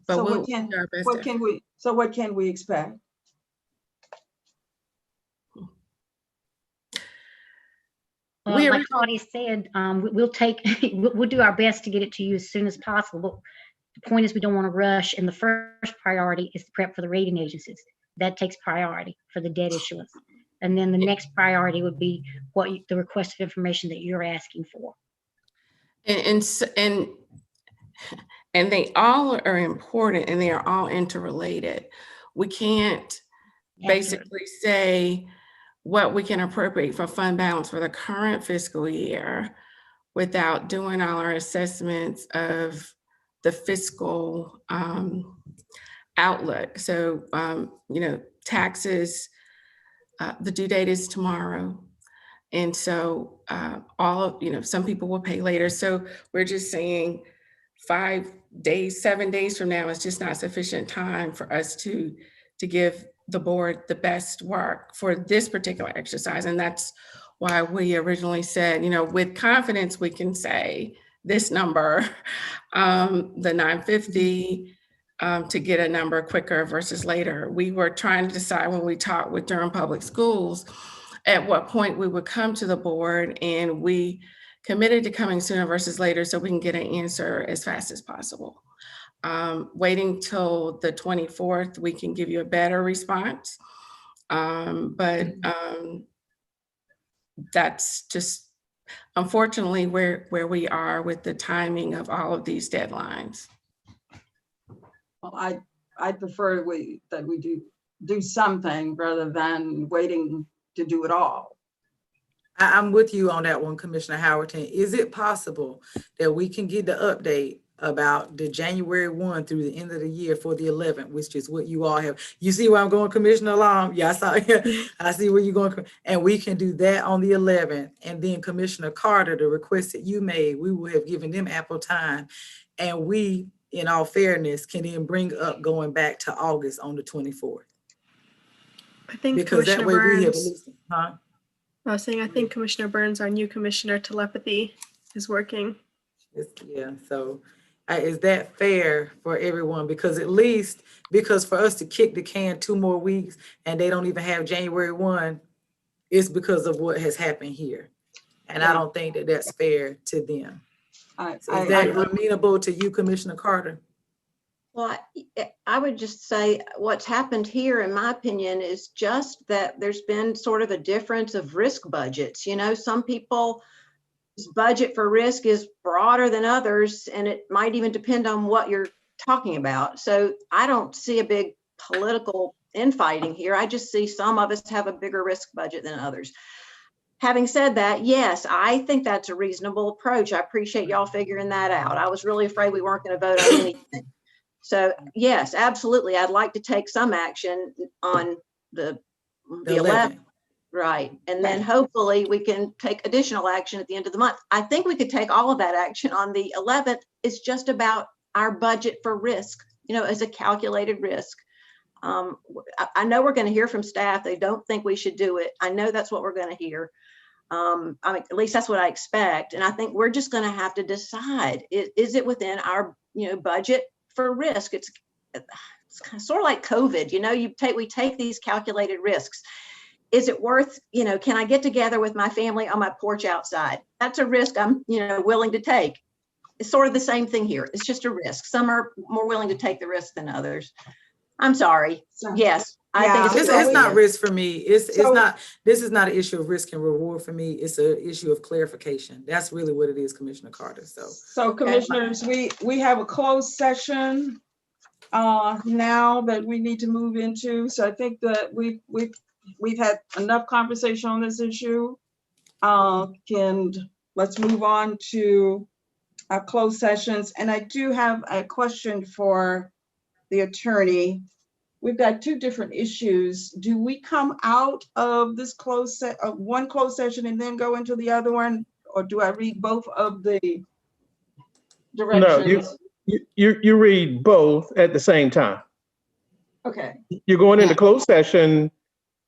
but
So
we'll
what can
do our best.
what can we expect?
Like Claudia said, we'll do our best to get it to you as soon as possible. But the point is, we don't want to rush. And the first priority is to prep for the rating agencies. That takes priority for the debt issuance. And then the next priority would be the requested information that you're asking for.
And they all are important, and they are all interrelated. We can't basically say what we can appropriate for fund balance for the current fiscal year without doing all our assessments of the fiscal outlook. So, taxes, the due date is tomorrow. And so some people will pay later. So we're just saying 5 days, 7 days from now is just not sufficient time for us to give the board the best work for this particular exercise. And that's why we originally said, with confidence, we can say this number, the 950, to get a number quicker versus later. We were trying to decide when we talked with Durham Public Schools at what point we would come to the board, and we committed to coming sooner versus later so we can get an answer as fast as possible. Waiting till the 24th, we can give you a better response. But that's just unfortunately where we are with the timing of all of these deadlines.
Well, I'd prefer that we do something rather than waiting to do it all.
I'm with you on that one, Commissioner Howerton. Is it possible that we can get the update about the January 1 through the end of the year for the 11th, which is what you all have? You see where I'm going, Commissioner Long? Yeah, I see where you're going. And we can do that on the 11th. And then Commissioner Carter, the request that you made, we will have given them ample time. And we, in all fairness, can then bring up going back to August on the 24th.
I think
because
Commissioner
that way
Burns,
we have at least,
I was saying, I think Commissioner Burns, our new commissioner, telepathy is working.
Yeah, so is that fair for everyone? Because for us to kick the can 2 more weeks and they don't even have January 1, it's because of what has happened here. And I don't think that that's fair to them. Is that amenable to you, Commissioner Carter?
Well, I would just say what's happened here, in my opinion, is just that there's been sort of a difference of risk budgets. Some people's budget for risk is broader than others, and it might even depend on what you're talking about. So I don't see a big political infighting here. I just see some of us have a bigger risk budget than others. Having said that, yes, I think that's a reasonable approach. I appreciate y'all figuring that out. I was really afraid we weren't going to vote on anything. So yes, absolutely. I'd like to take some action on the 11th. Right. And then hopefully we can take additional action at the end of the month. I think we could take all of that action on the 11th. It's just about our budget for risk, as a calculated risk. I know we're going to hear from staff. They don't think we should do it. I know that's what we're going to hear. At least that's what I expect. And I think we're just going to have to decide, is it within our, budget for risk? It's sort of like COVID, we take these calculated risks. Is it worth, can I get together with my family on my porch outside? That's a risk I'm, willing to take. It's sort of the same thing here. It's just a risk. Some are more willing to take the risk than others. I'm sorry. Yes. I think
It's not risk for me. This is not an issue of risk and reward for me. It's an issue of clarification. That's really what it is, Commissioner Carter.
So commissioners, we have a closed session now that we need to move into. So I think that we've had enough conversation on this issue. Let's move on to our closed sessions. And I do have a question for the attorney. We've got two different issues. Do we come out of this one closed session and then go into the other one? Or do I read both of the directions?
No, you read both at the same time.
Okay.
You're going into closed session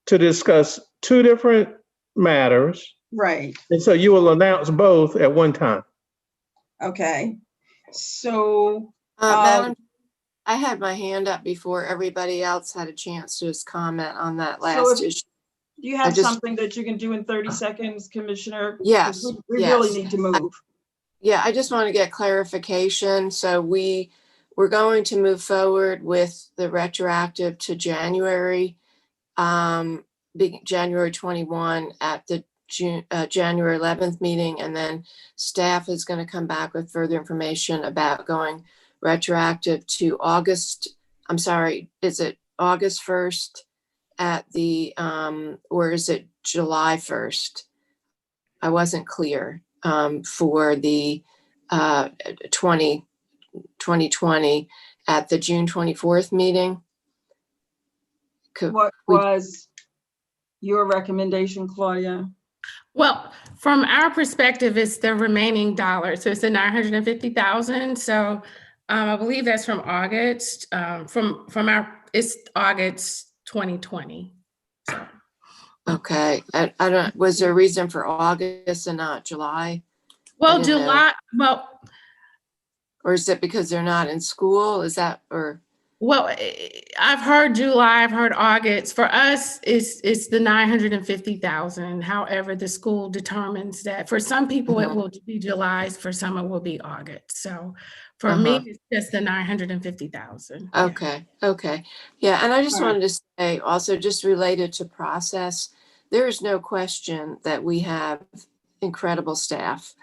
to discuss two different matters.
Right.
And so you will announce both at one time.
Okay. So,
Madam, I had my hand up before everybody else had a chance to just comment on that last issue.
Do you have something that you can do in 30 seconds, Commissioner?
Yes.
We really need to move.
I just want to get clarification. So we're going to move forward with the retroactive to January, January 21 at the January 11th meeting, and then staff is going to come back with further information about going retroactive to August. I'm sorry, is it August 1st at the, or is it July 1st? I wasn't clear for the 2020 at the June 24th meeting.
What was your recommendation, Claudia?
Well, from our perspective, it's the remaining dollars. So it's the 950,000. So I believe that's from August. It's August 2020. So.
Okay, I don't. Was there a reason for August and not July?
Well, July. Well,
or is it because they're not in school? Is that or?
Well, I've heard July, I've heard August. For us, it's the 950,000. However, the school determines that. For some people, it will be July. For some, it will be August. So for me, it's just the 950,000.
Okay. Okay. Yeah. And I just wanted to say also, just related to process, there is no question that we have incredible staff.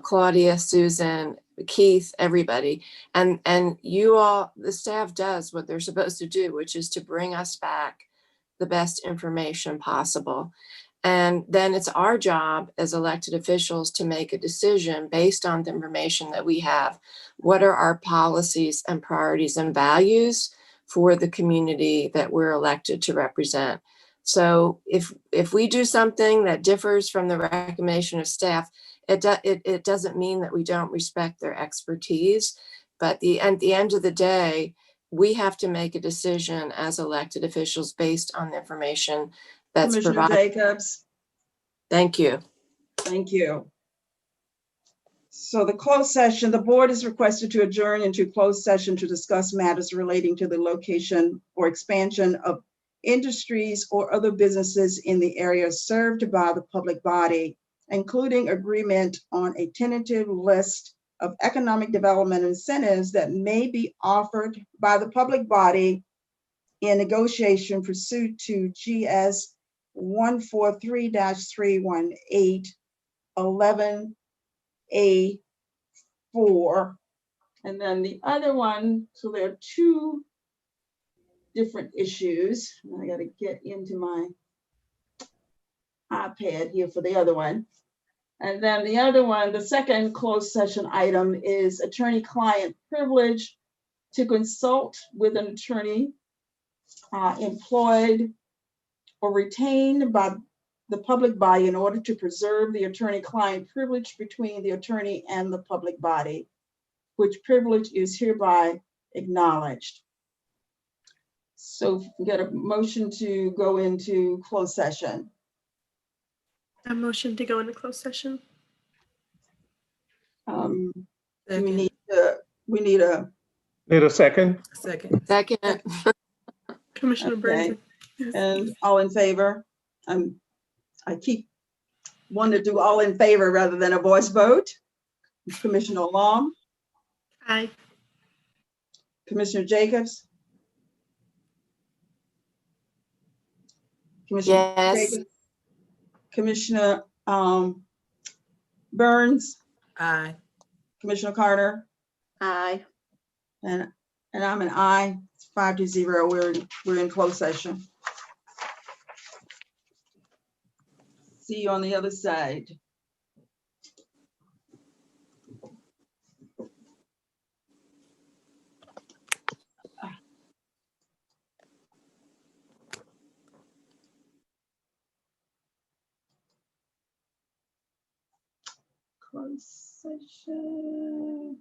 Claudia, Susan, Keith, everybody, and you all, the staff does what they're supposed to do, which is to bring us back the best information possible. And then it's our job as elected officials to make a decision based on the information that we have. What are our policies and priorities and values for the community that we're elected to represent? So if we do something that differs from the recommendation of staff, it doesn't mean that we don't respect their expertise, but at the end of the day, we have to make a decision as elected officials based on the information that's
Commissioner
provided.
Jacobs.
Thank you.
Thank you. So the closed session, the board is requested to adjourn into closed session to discuss matters relating to the location or expansion of industries or other businesses in the area served by the public body, including agreement on a tentative list of economic development incentives that may be offered by the public body in negotiation pursuant to GS 143-318 11A4. And then the other one, so there are two different issues. I got to get into my iPad here for the other one. And then the other one, the second closed session item is attorney-client privilege to consult with an attorney employed or retained by the public body in order to preserve the attorney-client privilege between the attorney and the public body, which privilege is hereby acknowledged. So we get a motion to go into closed session.
A motion to go into closed session.
We need a
Need a second?
Second.
Second.
Commissioner
Okay,
Burns. Yes.
and all in favor? I keep wanting to do all in favor rather than a voice vote. Commissioner Long,
Aye.
Commissioner Jacobs? Commissioner
Yes.
Jacobs? Commissioner Burns?
Aye.
Commissioner Carter?
Aye.
And I'm an aye. It's 5-0. We're in closed session. See you on the other side. Closed session.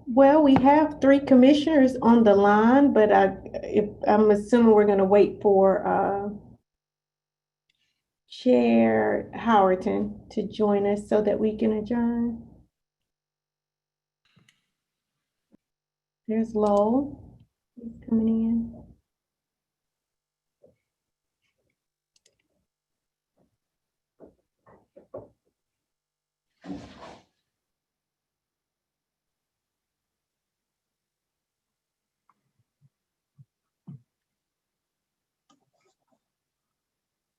Well, we have 3 commissioners on the line, but I'm assuming we're going to wait for Chair Howerton to join us so that we can adjourn. There's Lowell. He's coming in.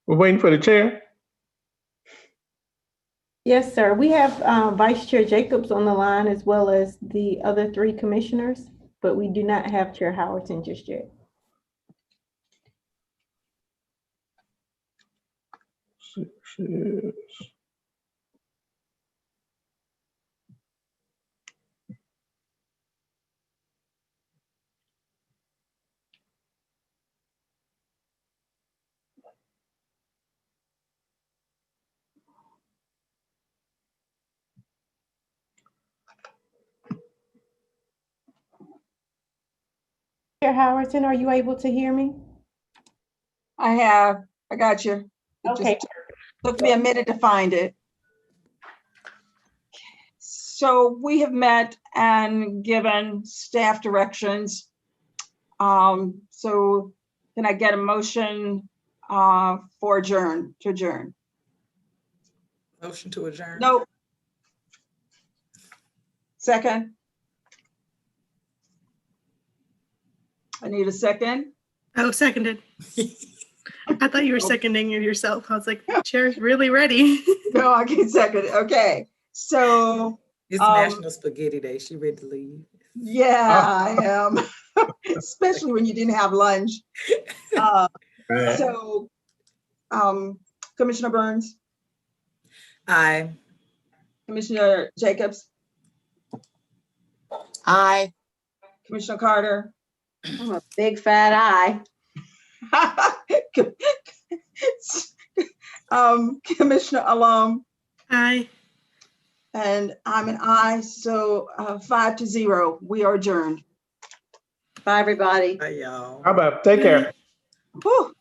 We're waiting for the chair.
Yes, sir. We have Vice Chair Jacobs on the line as well as the other 3 commissioners, but we do not have Chair Howerton just yet. Chair Howerton, are you able to hear me?
I got you. It
Okay.
just took me a minute to find it. So we have met and given staff directions. So can I get a motion to adjourn?
Motion to adjourn.
Nope. Second? I need a second.
Oh, seconded. I thought you were seconding it yourself. I was like, the chair's really ready.
No, I can't second it. Okay, so.
It's National Spaghetti Day. She ready to leave.
Yeah, I am. Especially when you didn't have lunch. So, Commissioner Burns?
Aye.
Commissioner Jacobs?
Aye.
Commissioner Carter?
I'm a big fat aye.
Commissioner Alum?
Aye.
And I'm an aye, so 5-0, we are adjourned.
Bye, everybody.
Bye, y'all.
How about take care?
Whew.